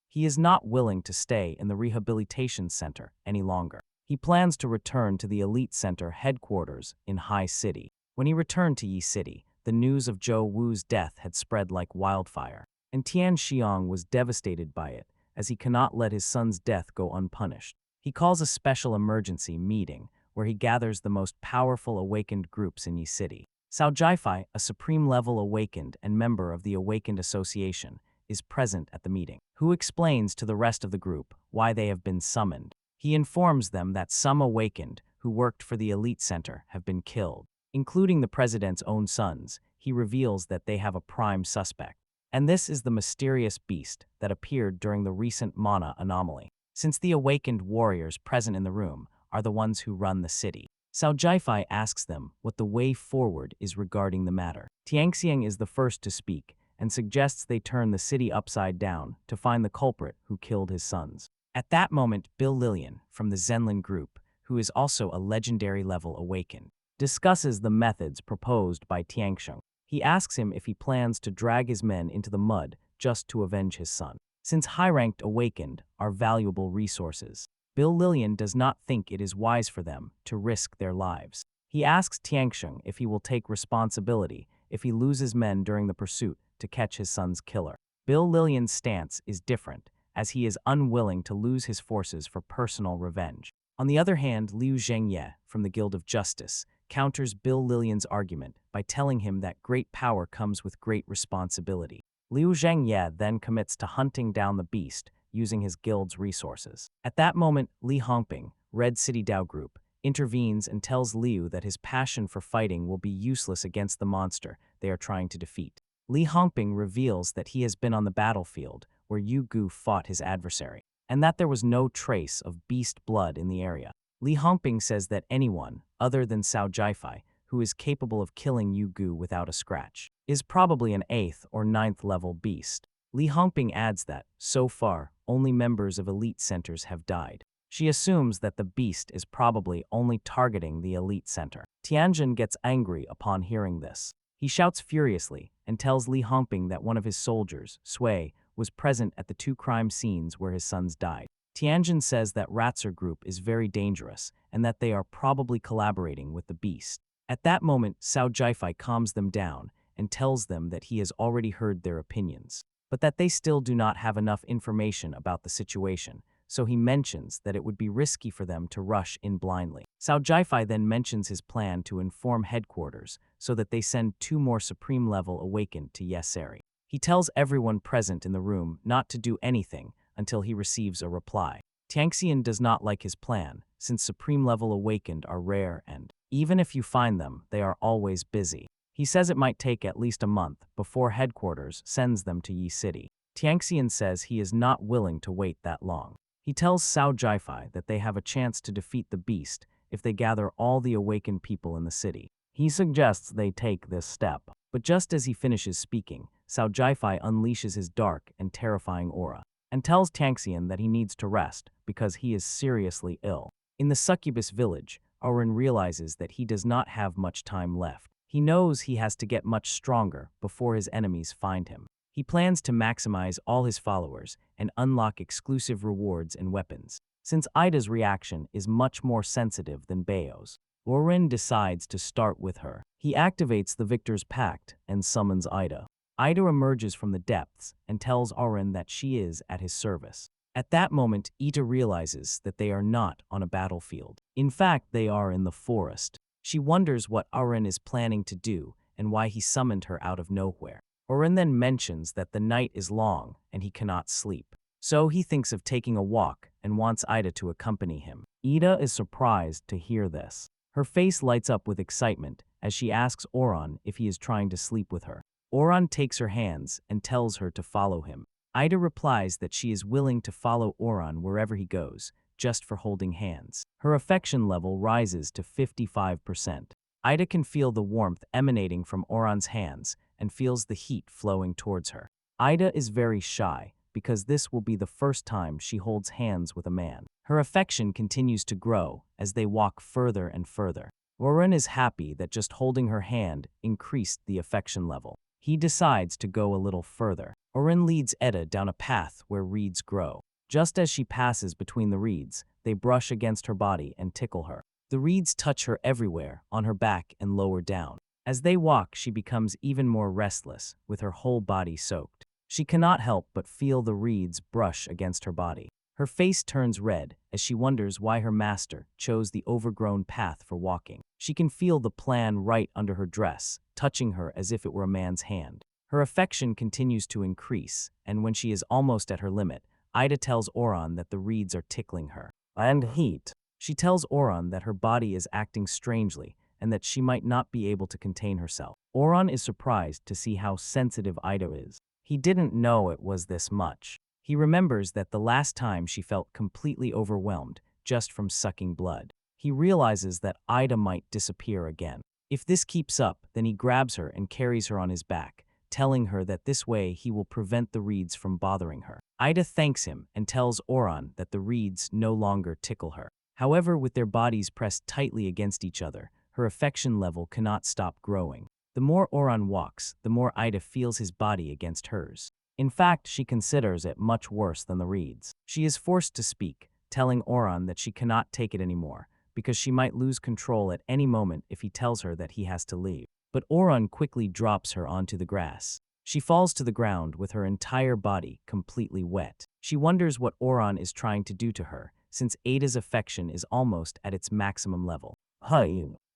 he is not willing to stay in the rehabilitation center any longer. He plans to return to the elite center headquarters in High City. When he returned to Yi City, the news of Zhou Wu's death had spread like wildfire, and Tian Xiang was devastated by it, as he cannot let his son's death go unpunished. He calls a special emergency meeting, where he gathers the most powerful awakened groups in Yi City. Cao Jiafai, a supreme-level awakened and member of the Awakened Association, is present at the meeting, who explains to the rest of the group why they have been summoned. He informs them that some awakened who worked for the elite center have been killed, including the president's own sons. He reveals that they have a prime suspect, and this is the mysterious beast that appeared during the recent mana anomaly. Since the awakened warriors present in the room are the ones who run the city, Cao Jiafai asks them what the way forward is regarding the matter. Tianxiang is the first to speak and suggests they turn the city upside down to find the culprit who killed his sons. At that moment, Bill Lillian, from the Zenlin group, who is also a legendary level awakened, discusses the methods proposed by Tianxiang. He asks him if he plans to drag his men into the mud just to avenge his son. Since high-ranked awakened are valuable resources, Bill Lillian does not think it is wise for them to risk their lives. He asks Tianxiang if he will take responsibility if he loses men during the pursuit to catch his son's killer. Bill Lillian's stance is different, as he is unwilling to lose his forces for personal revenge. On the other hand, Liu Zhengye, from the Guild of Justice, counters Bill Lillian's argument by telling him that great power comes with great responsibility. Liu Zhengye then commits to hunting down the beast using his guild's resources. At that moment, Li Hongping, Red City Dao Group, intervenes and tells Liu that his passion for fighting will be useless against the monster they are trying to defeat. Li Hongping reveals that he has been on the battlefield where Yu Gu fought his adversary, and that there was no trace of beast blood in the area. Li Hongping says that anyone, other than Cao Jiafai, who is capable of killing Yu Gu without a scratch, is probably an 8th or 9th level beast. Li Hongping adds that, so far, only members of elite centers have died. She assumes that the beast is probably only targeting the elite center. Tianjin gets angry upon hearing this. He shouts furiously and tells Li Hongping that one of his soldiers, Sui, was present at the 2 crime scenes where his sons died. Tianjin says that Ratzer Group is very dangerous and that they are probably collaborating with the beast. At that moment, Cao Jiafai calms them down and tells them that he has already heard their opinions, but that they still do not have enough information about the situation, so he mentions that it would be risky for them to rush in blindly. Cao Jiafai then mentions his plan to inform headquarters so that they send 2 more supreme-level awakened to Yeseri. He tells everyone present in the room not to do anything until he receives a reply. Tianxian does not like his plan, since supreme-level awakened are rare and, even if you find them, they are always busy. He says it might take at least a month before headquarters sends them to Yi City. Tianxian says he is not willing to wait that long. He tells Cao Jiafai that they have a chance to defeat the beast if they gather all the awakened people in the city. He suggests they take this step. But just as he finishes speaking, Cao Jiafai unleashes his dark and terrifying aura and tells Tianxian that he needs to rest because he is seriously ill. In the succubus village, Oren realizes that he does not have much time left. He knows he has to get much stronger before his enemies find him. He plans to maximize all his followers and unlock exclusive rewards and weapons. Since Ida's reaction is much more sensitive than Bao's, Oren decides to start with her. He activates the Victor's Pact and summons Ida. Ida emerges from the depths and tells Oren that she is at his service. At that moment, Ida realizes that they are not on a battlefield. In fact, they are in the forest. She wonders what Oren is planning to do and why he summoned her out of nowhere. Oren then mentions that the night is long and he cannot sleep. So he thinks of taking a walk and wants Ida to accompany him. Ida is surprised to hear this. Her face lights up with excitement as she asks Oran if he is trying to sleep with her. Oran takes her hands and tells her to follow him. Ida replies that she is willing to follow Oran wherever he goes, just for holding hands. Her affection level rises to 55%. Ida can feel the warmth emanating from Oran's hands and feels the heat flowing towards her. Ida is very shy because this will be the first time she holds hands with a man. Her affection continues to grow as they walk further and further. Oren is happy that just holding her hand increased the affection level. He decides to go a little further. Oren leads Eda down a path where reeds grow. Just as she passes between the reeds, they brush against her body and tickle her. The reeds touch her everywhere, on her back and lower down. As they walk, she becomes even more restless, with her whole body soaked. She cannot help but feel the reeds brush against her body. Her face turns red as she wonders why her master chose the overgrown path for walking. She can feel the plan right under her dress, touching her as if it were a man's hand. Her affection continues to increase, and when she is almost at her limit, Ida tells Oran that the reeds are tickling her. And heat. She tells Oran that her body is acting strangely and that she might not be able to contain herself. Oran is surprised to see how sensitive Ida is. He didn't know it was this much. He remembers that the last time she felt completely overwhelmed just from sucking blood. He realizes that Ida might disappear again. If this keeps up, then he grabs her and carries her on his back, telling her that this way he will prevent the reeds from bothering her. Ida thanks him and tells Oran that the reeds no longer tickle her. However, with their bodies pressed tightly against each other, her affection level cannot stop growing. The more Oran walks, the more Ida feels his body against hers. In fact, she considers it much worse than the reeds. She is forced to speak, telling Oran that she cannot take it anymore, because she might lose control at any moment if he tells her that he has to leave. But Oran quickly drops her onto the grass. She falls to the ground with her entire body completely wet. She wonders what Oran is trying to do to her, since Ada's affection is almost at its maximum level.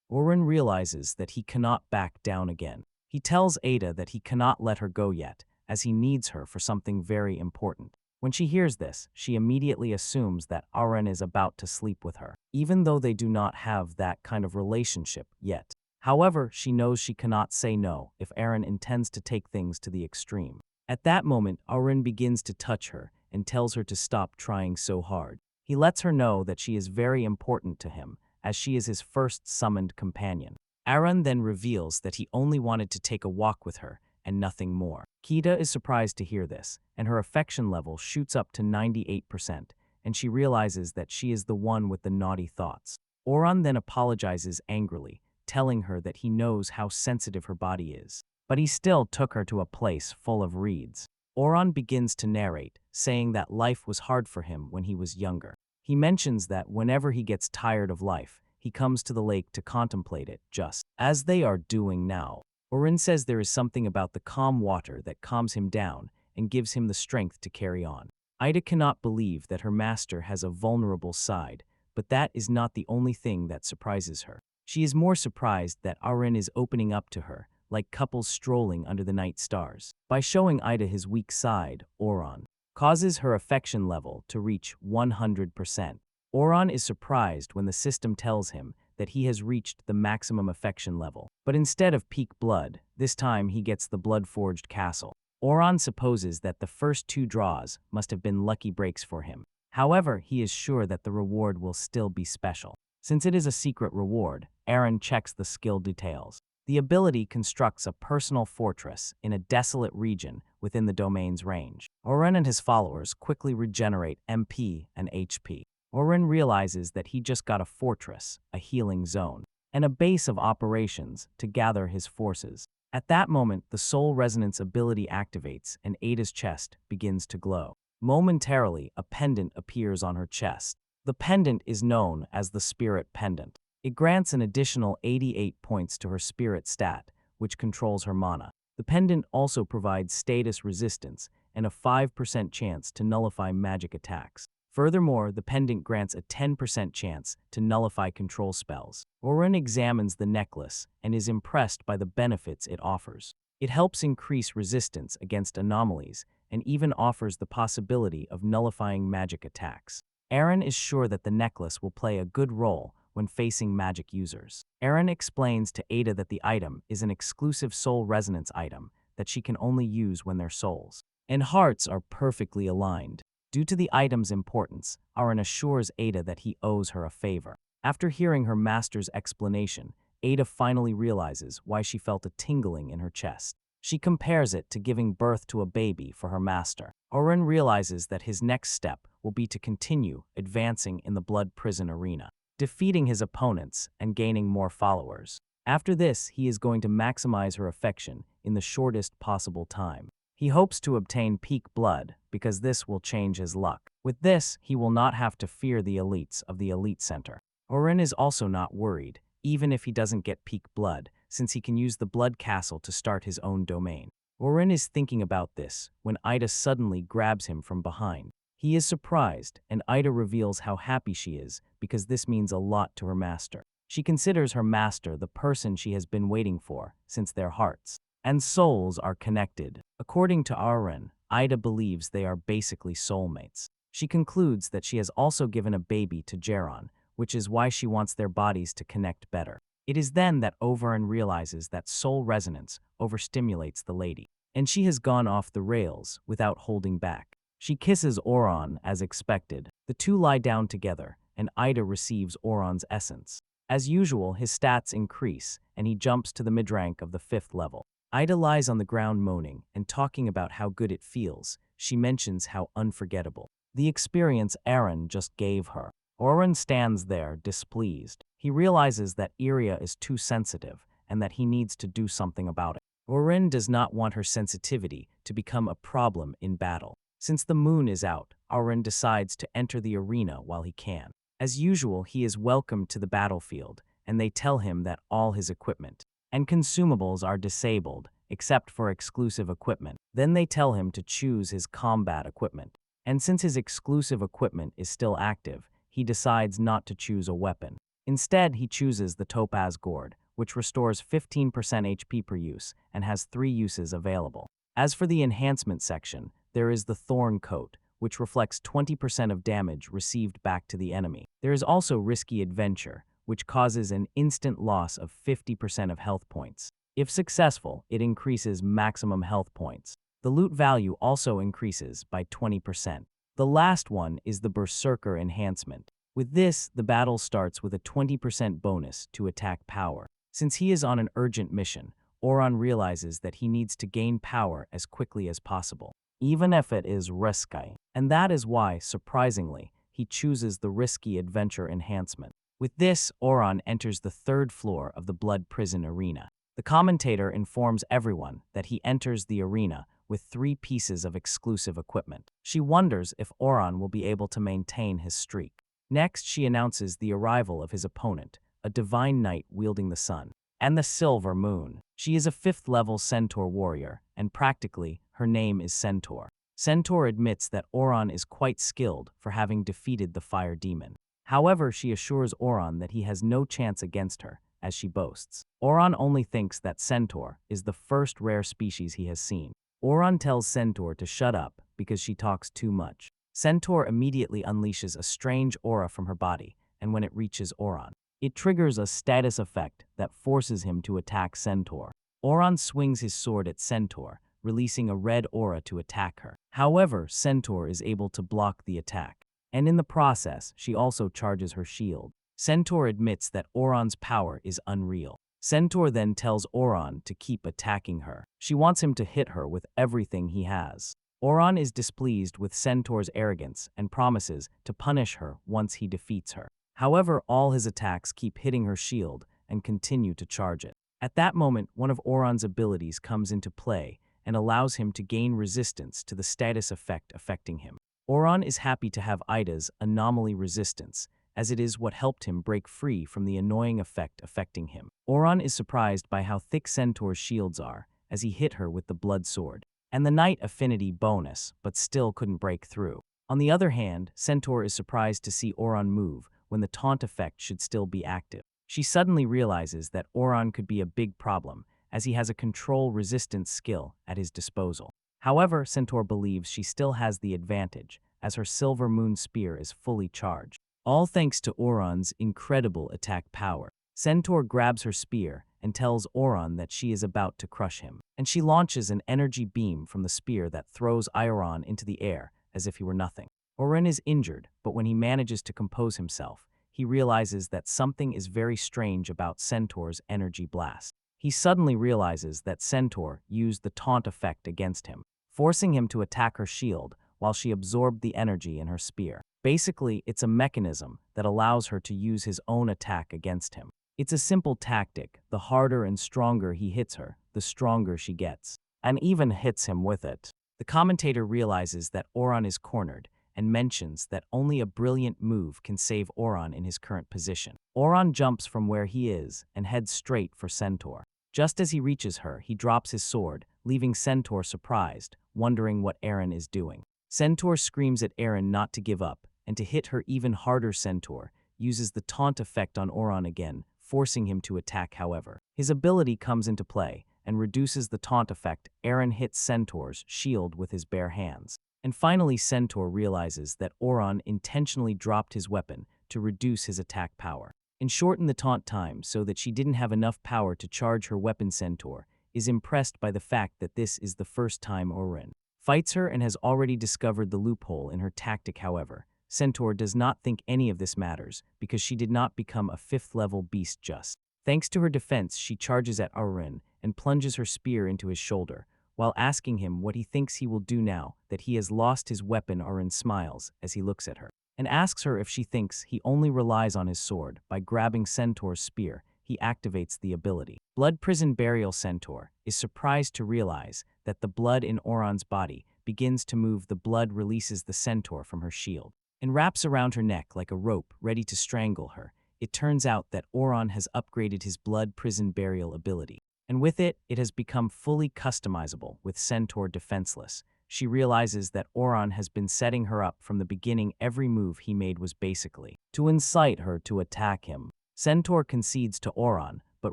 Oran realizes that he cannot back down again. He tells Ada that he cannot let her go yet, as he needs her for something very important. When she hears this, she immediately assumes that Oran is about to sleep with her, even though they do not have that kind of relationship yet. However, she knows she cannot say no if Aaron intends to take things to the extreme. At that moment, Oren begins to touch her and tells her to stop trying so hard. He lets her know that she is very important to him, as she is his first summoned companion. Aaron then reveals that he only wanted to take a walk with her and nothing more. Kita is surprised to hear this, and her affection level shoots up to 98%, and she realizes that she is the one with the naughty thoughts. Oran then apologizes angrily, telling her that he knows how sensitive her body is. But he still took her to a place full of reeds. Oran begins to narrate, saying that life was hard for him when he was younger. He mentions that whenever he gets tired of life, he comes to the lake to contemplate it, just as they are doing now. Orin says there is something about the calm water that calms him down and gives him the strength to carry on. Ida cannot believe that her master has a vulnerable side, but that is not the only thing that surprises her. She is more surprised that Aren is opening up to her, like couples strolling under the night stars. By showing Ida his weak side, Oran causes her affection level to reach 100%. Oran is surprised when the system tells him that he has reached the maximum affection level. But instead of peak blood, this time he gets the blood-forged castle. Oran supposes that the first 2 draws must have been lucky breaks for him. However, he is sure that the reward will still be special. Since it is a secret reward, Eren checks the skill details. The ability constructs a personal fortress in a desolate region within the domain's range. Oren and his followers quickly regenerate MP and HP. Oren realizes that he just got a fortress, a healing zone, and a base of operations to gather his forces. At that moment, the soul resonance ability activates and Ada's chest begins to glow. Momentarily, a pendant appears on her chest. The pendant is known as the Spirit Pendant. It grants an additional 88 points to her spirit stat, which controls her mana. The pendant also provides status resistance and a 5% chance to nullify magic attacks. Furthermore, the pendant grants a 10% chance to nullify control spells. Oren examines the necklace and is impressed by the benefits it offers. It helps increase resistance against anomalies and even offers the possibility of nullifying magic attacks. Eren is sure that the necklace will play a good role when facing magic users. Eren explains to Ada that the item is an exclusive soul resonance item that she can only use when their souls and hearts are perfectly aligned. Due to the item's importance, Eren assures Ada that he owes her a favor. After hearing her master's explanation, Ada finally realizes why she felt a tingling in her chest. She compares it to giving birth to a baby for her master. Eren realizes that his next step will be to continue advancing in the blood prison arena, defeating his opponents and gaining more followers. After this, he is going to maximize her affection in the shortest possible time. He hopes to obtain peak blood because this will change his luck. With this, he will not have to fear the elites of the elite center. Oren is also not worried, even if he doesn't get peak blood, since he can use the blood castle to start his own domain. Oren is thinking about this when Ida suddenly grabs him from behind. He is surprised, and Ida reveals how happy she is because this means a lot to her master. She considers her master the person she has been waiting for since their hearts and souls are connected. According to Aren, Ida believes they are basically soulmates. She concludes that she has also given a baby to Jeron, which is why she wants their bodies to connect better. It is then that Oberon realizes that soul resonance overstimulates the lady, and she has gone off the rails without holding back. She kisses Oron as expected. The two lie down together, and Ida receives Oron's essence. As usual, his stats increase, and he jumps to the mid-rank of the 5th level. Ida lies on the ground moaning and talking about how good it feels. She mentions how unforgettable the experience Eren just gave her. Oren stands there, displeased. He realizes that Iria is too sensitive and that he needs to do something about it. Oren does not want her sensitivity to become a problem in battle. Since the moon is out, Oren decides to enter the arena while he can. As usual, he is welcomed to the battlefield, and they tell him that all his equipment and consumables are disabled, except for exclusive equipment. Then they tell him to choose his combat equipment. And since his exclusive equipment is still active, he decides not to choose a weapon. Instead, he chooses the Topaz Gourd, which restores 15% HP per use and has 3 uses available. As for the enhancement section, there is the Thorn Coat, which reflects 20% of damage received back to the enemy. There is also Risky Adventure, which causes an instant loss of 50% of health points. If successful, it increases maximum health points. The loot value also increases by 20%. The last one is the Berserker Enhancement. With this, the battle starts with a 20% bonus to attack power. Since he is on an urgent mission, Oron realizes that he needs to gain power as quickly as possible, even if it is risky. And that is why, surprisingly, he chooses the Risky Adventure Enhancement. With this, Oron enters the 3rd floor of the Blood Prison Arena. The commentator informs everyone that he enters the arena with 3 pieces of exclusive equipment. She wonders if Oron will be able to maintain his streak. Next, she announces the arrival of his opponent, a divine knight wielding the sun and the silver moon. She is a 5th level centaur warrior, and practically, her name is Centaur. Centaur admits that Oron is quite skilled for having defeated the fire demon. However, she assures Oron that he has no chance against her, as she boasts. Oron only thinks that Centaur is the first rare species he has seen. Oron tells Centaur to shut up because she talks too much. Centaur immediately unleashes a strange aura from her body, and when it reaches Oron, it triggers a status effect that forces him to attack Centaur. Oron swings his sword at Centaur, releasing a red aura to attack her. However, Centaur is able to block the attack, and in the process, she also charges her shield. Centaur admits that Oron's power is unreal. Centaur then tells Oron to keep attacking her. She wants him to hit her with everything he has. Oron is displeased with Centaur's arrogance and promises to punish her once he defeats her. However, all his attacks keep hitting her shield and continue to charge it. At that moment, one of Oron's abilities comes into play and allows him to gain resistance to the status effect affecting him. Oron is happy to have Ida's anomaly resistance, as it is what helped him break free from the annoying effect affecting him. Oron is surprised by how thick Centaur's shields are, as he hit her with the blood sword, and the Knight affinity bonus, but still couldn't break through. On the other hand, Centaur is surprised to see Oron move when the taunt effect should still be active. She suddenly realizes that Oron could be a big problem, as he has a control resistance skill at his disposal. However, Centaur believes she still has the advantage, as her Silver Moon Spear is fully charged. All thanks to Oron's incredible attack power. Centaur grabs her spear and tells Oron that she is about to crush him, and she launches an energy beam from the spear that throws Oron into the air as if he were nothing. Oron is injured, but when he manages to compose himself, he realizes that something is very strange about Centaur's energy blast. He suddenly realizes that Centaur used the taunt effect against him, forcing him to attack her shield while she absorbed the energy in her spear. Basically, it's a mechanism that allows her to use his own attack against him. It's a simple tactic. The harder and stronger he hits her, the stronger she gets, and even hits him with it. The commentator realizes that Oron is cornered and mentions that only a brilliant move can save Oron in his current position. Oron jumps from where he is and heads straight for Centaur. Just as he reaches her, he drops his sword, leaving Centaur surprised, wondering what Aaron is doing. Centaur screams at Aaron not to give up, and to hit her even harder, Centaur uses the taunt effect on Oron again, forcing him to attack. However, his ability comes into play and reduces the taunt effect. Aaron hits Centaur's shield with his bare hands. And finally, Centaur realizes that Oron intentionally dropped his weapon to reduce his attack power and shorten the taunt time so that she didn't have enough power to charge her weapon. Centaur is impressed by the fact that this is the first time Oron fights her and has already discovered the loophole in her tactic. However, Centaur does not think any of this matters because she did not become a 5th-level beast just. Thanks to her defense, she charges at Oron and plunges her spear into his shoulder, while asking him what he thinks he will do now that he has lost his weapon. Oron smiles as he looks at her and asks her if she thinks he only relies on his sword. By grabbing Centaur's spear, he activates the ability Blood Prison Burial. Centaur is surprised to realize that the blood in Oron's body begins to move. The blood releases the Centaur from her shield and wraps around her neck like a rope, ready to strangle her. It turns out that Oron has upgraded his Blood Prison Burial ability, and with it, it has become fully customizable. With Centaur defenseless, she realizes that Oron has been setting her up from the beginning. Every move he made was basically to incite her to attack him. Centaur concedes to Oron, but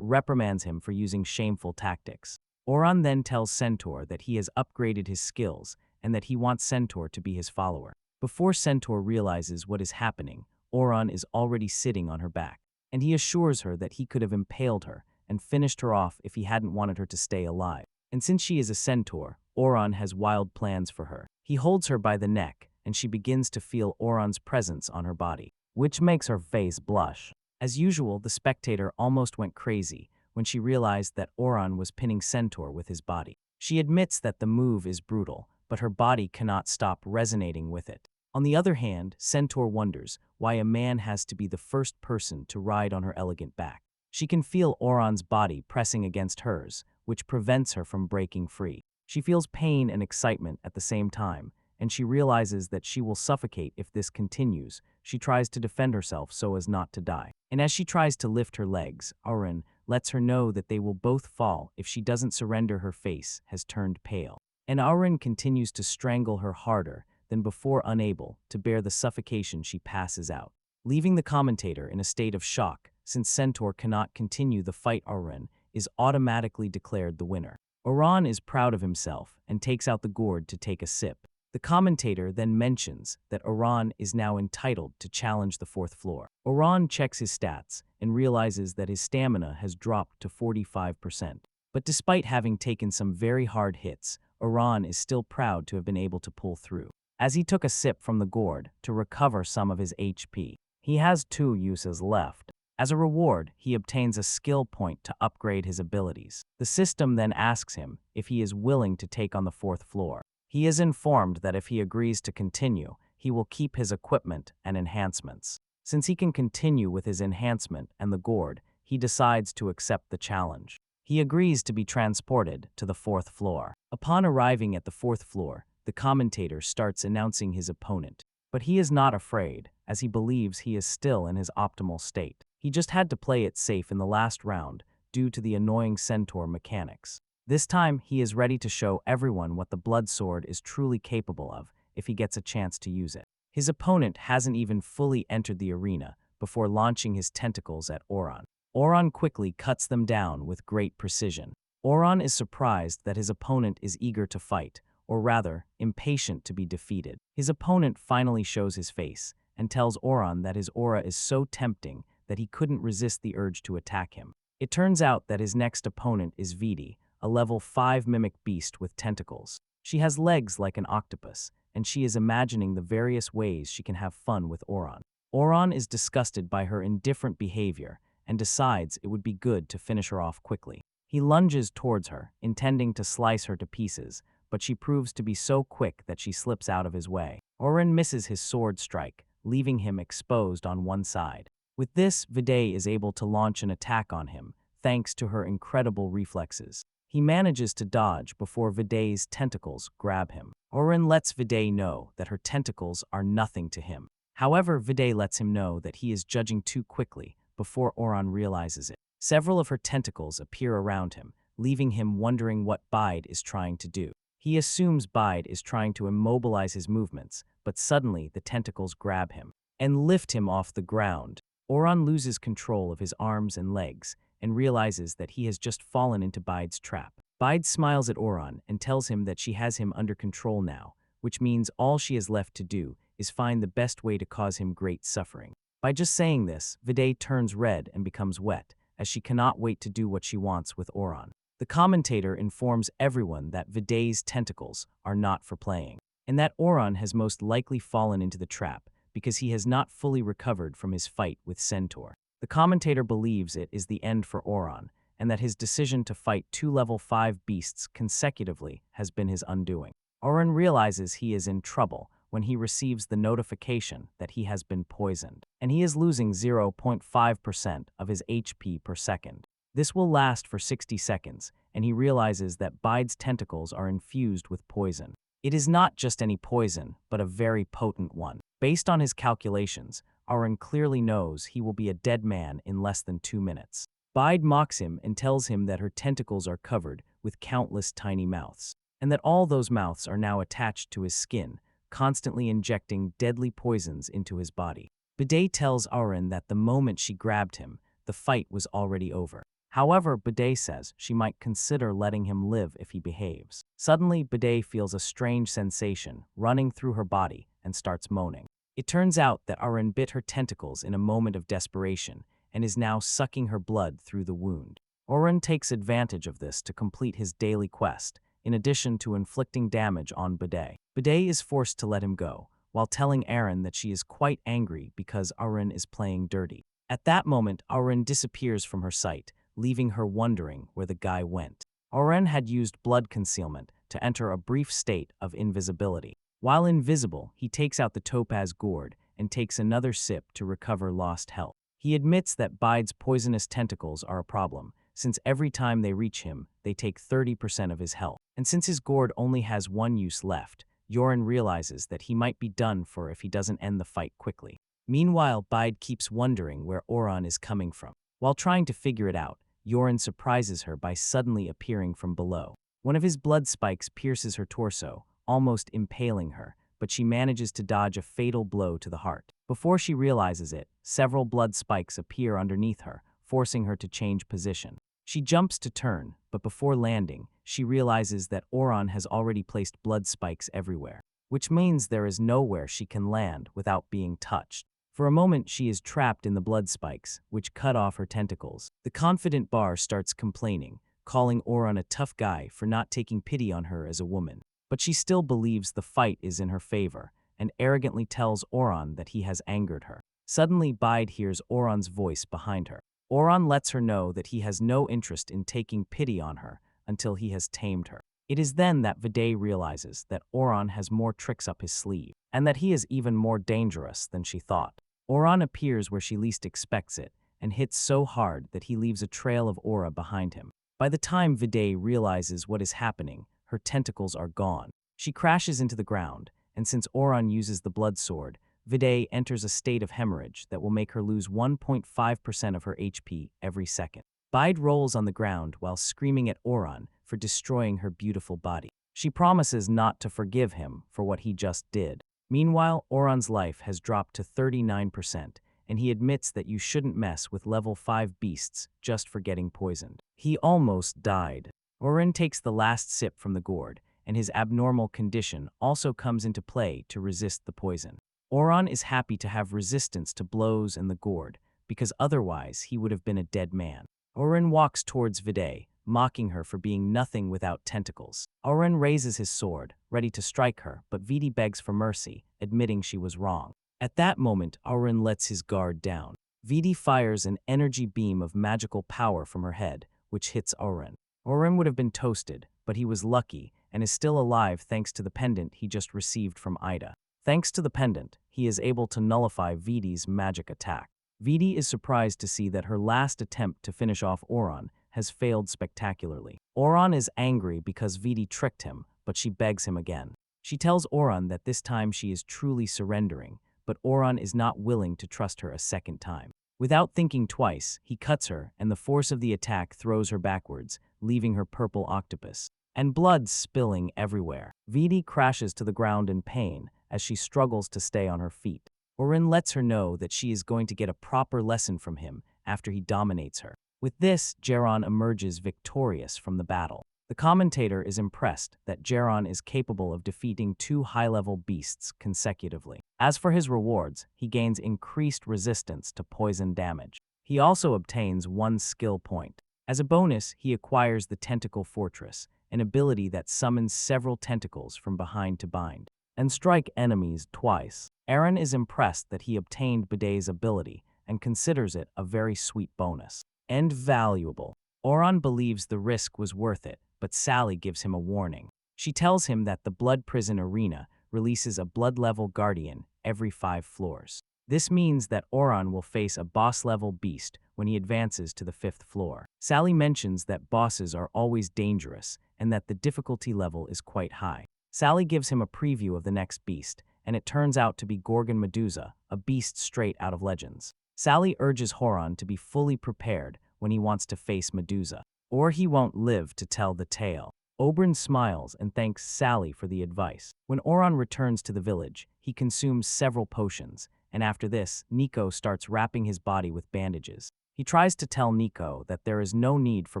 reprimands him for using shameful tactics. Oron then tells Centaur that he has upgraded his skills and that he wants Centaur to be his follower. Before Centaur realizes what is happening, Oron is already sitting on her back, and he assures her that he could have impaled her and finished her off if he hadn't wanted her to stay alive. And since she is a Centaur, Oron has wild plans for her. He holds her by the neck, and she begins to feel Oron's presence on her body, which makes her face blush. As usual, the spectator almost went crazy when she realized that Oron was pinning Centaur with his body. She admits that the move is brutal, but her body cannot stop resonating with it. On the other hand, Centaur wonders why a man has to be the first person to ride on her elegant back. She can feel Oron's body pressing against hers, which prevents her from breaking free. She feels pain and excitement at the same time, and she realizes that she will suffocate if this continues. She tries to defend herself so as not to die. And as she tries to lift her legs, Oron lets her know that they will both fall if she doesn't surrender. Her face has turned pale, and Auron continues to strangle her harder than before, unable to bear the suffocation. She passes out, leaving the commentator in a state of shock. Since Centaur cannot continue the fight, Auron is automatically declared the winner. Auron is proud of himself and takes out the gourd to take a sip. The commentator then mentions that Auron is now entitled to challenge the fourth floor. Auron checks his stats and realizes that his stamina has dropped to 45%. But despite having taken some very hard hits, Auron is still proud to have been able to pull through. As he took a sip from the gourd to recover some of his HP, he has 2 uses left. As a reward, he obtains a skill point to upgrade his abilities. The system then asks him if he is willing to take on the fourth floor. He is informed that if he agrees to continue, he will keep his equipment and enhancements. Since he can continue with his enhancement and the gourd, he decides to accept the challenge. He agrees to be transported to the fourth floor. Upon arriving at the fourth floor, the commentator starts announcing his opponent. But he is not afraid, as he believes he is still in his optimal state. He just had to play it safe in the last round due to the annoying Centaur mechanics. This time, he is ready to show everyone what the blood sword is truly capable of if he gets a chance to use it. His opponent hasn't even fully entered the arena before launching his tentacles at Auron. Auron quickly cuts them down with great precision. Auron is surprised that his opponent is eager to fight, or rather, impatient to be defeated. His opponent finally shows his face and tells Auron that his aura is so tempting that he couldn't resist the urge to attack him. It turns out that his next opponent is Vidi, a level 5 mimic beast with tentacles. She has legs like an octopus, and she is imagining the various ways she can have fun with Auron. Auron is disgusted by her indifferent behavior and decides it would be good to finish her off quickly. He lunges towards her, intending to slice her to pieces, but she proves to be so quick that she slips out of his way. Auron misses his sword strike, leaving him exposed on one side. With this, Vide is able to launch an attack on him, thanks to her incredible reflexes. He manages to dodge before Vide's tentacles grab him. Auron lets Vide know that her tentacles are nothing to him. However, Vide lets him know that he is judging too quickly before Auron realizes it. Several of her tentacles appear around him, leaving him wondering what Bide is trying to do. He assumes Bide is trying to immobilize his movements, but suddenly the tentacles grab him and lift him off the ground. Auron loses control of his arms and legs and realizes that he has just fallen into Bide's trap. Bide smiles at Auron and tells him that she has him under control now, which means all she has left to do is find the best way to cause him great suffering. By just saying this, Vide turns red and becomes wet, as she cannot wait to do what she wants with Auron. The commentator informs everyone that Vide's tentacles are not for playing, and that Auron has most likely fallen into the trap because he has not fully recovered from his fight with Centaur. The commentator believes it is the end for Auron, and that his decision to fight 2 level 5 beasts consecutively has been his undoing. Auron realizes he is in trouble when he receives the notification that he has been poisoned, and he is losing 0.5% of his HP per second. This will last for 60 seconds, and he realizes that Bide's tentacles are infused with poison. It is not just any poison, but a very potent one. Based on his calculations, Auron clearly knows he will be a dead man in less than 2 minutes. Bide mocks him and tells him that her tentacles are covered with countless tiny mouths, and that all those mouths are now attached to his skin, constantly injecting deadly poisons into his body. Bide tells Auron that the moment she grabbed him, the fight was already over. However, Bide says she might consider letting him live if he behaves. Suddenly, Bide feels a strange sensation running through her body and starts moaning. It turns out that Auron bit her tentacles in a moment of desperation and is now sucking her blood through the wound. Auron takes advantage of this to complete his daily quest, in addition to inflicting damage on Bide. Bide is forced to let him go, while telling Auron that she is quite angry because Auron is playing dirty. At that moment, Auron disappears from her sight, leaving her wondering where the guy went. Auron had used blood concealment to enter a brief state of invisibility. While invisible, he takes out the topaz gourd and takes another sip to recover lost health. He admits that Bide's poisonous tentacles are a problem, since every time they reach him, they take 30% of his health. And since his gourd only has one use left, Auron realizes that he might be done for if he doesn't end the fight quickly. Meanwhile, Bide keeps wondering where Auron is coming from. While trying to figure it out, Auron surprises her by suddenly appearing from below. One of his blood spikes pierces her torso, almost impaling her, but she manages to dodge a fatal blow to the heart. Before she realizes it, several blood spikes appear underneath her, forcing her to change position. She jumps to turn, but before landing, she realizes that Oran has already placed blood spikes everywhere, which means there is nowhere she can land without being touched. For a moment, she is trapped in the blood spikes, which cut off her tentacles. The confident Bar starts complaining, calling Oran a tough guy for not taking pity on her as a woman. But she still believes the fight is in her favor, and arrogantly tells Oran that he has angered her. Suddenly, Bide hears Oran's voice behind her. Oran lets her know that he has no interest in taking pity on her until he has tamed her. It is then that Viday realizes that Oran has more tricks up his sleeve, and that he is even more dangerous than she thought. Oran appears where she least expects it, and hits so hard that he leaves a trail of aura behind him. By the time Viday realizes what is happening, her tentacles are gone. She crashes into the ground, and since Oran uses the blood sword, Viday enters a state of hemorrhage that will make her lose 1.5% of her HP every second. Bide rolls on the ground while screaming at Oran for destroying her beautiful body. She promises not to forgive him for what he just did. Meanwhile, Oran's life has dropped to 39%, and he admits that you shouldn't mess with level 5 beasts just for getting poisoned. He almost died. Oran takes the last sip from the gourd, and his abnormal condition also comes into play to resist the poison. Oran is happy to have resistance to blows and the gourd, because otherwise he would have been a dead man. Oran walks towards Viday, mocking her for being nothing without tentacles. Oran raises his sword, ready to strike her, but Viday begs for mercy, admitting she was wrong. At that moment, Oran lets his guard down. Viday fires an energy beam of magical power from her head, which hits Oran. Oran would have been toasted, but he was lucky and is still alive thanks to the pendant he just received from Ida. Thanks to the pendant, he is able to nullify Viday's magic attack. Viday is surprised to see that her last attempt to finish off Oran has failed spectacularly. Oran is angry because Viday tricked him, but she begs him again. She tells Oran that this time she is truly surrendering, but Oran is not willing to trust her a second time. Without thinking twice, he cuts her, and the force of the attack throws her backwards, leaving her purple octopus, and blood spilling everywhere. Viday crashes to the ground in pain as she struggles to stay on her feet. Oran lets her know that she is going to get a proper lesson from him after he dominates her. With this, Geron emerges victorious from the battle. The commentator is impressed that Geron is capable of defeating 2 high-level beasts consecutively. As for his rewards, he gains increased resistance to poison damage. He also obtains 1 skill point. As a bonus, he acquires the Tentacle Fortress, an ability that summons several tentacles from behind to bind and strike enemies twice. Aaron is impressed that he obtained Viday's ability and considers it a very sweet bonus. And valuable. Oran believes the risk was worth it, but Sally gives him a warning. She tells him that the Blood Prison Arena releases a blood-level guardian every 5 floors. This means that Oran will face a boss-level beast when he advances to the 5th floor. Sally mentions that bosses are always dangerous and that the difficulty level is quite high. Sally gives him a preview of the next beast, and it turns out to be Gorgon Medusa, a beast straight out of Legends. Sally urges Horan to be fully prepared when he wants to face Medusa, or he won't live to tell the tale. Oberyn smiles and thanks Sally for the advice. When Oran returns to the village, he consumes several potions, and after this, Nico starts wrapping his body with bandages. He tries to tell Nico that there is no need for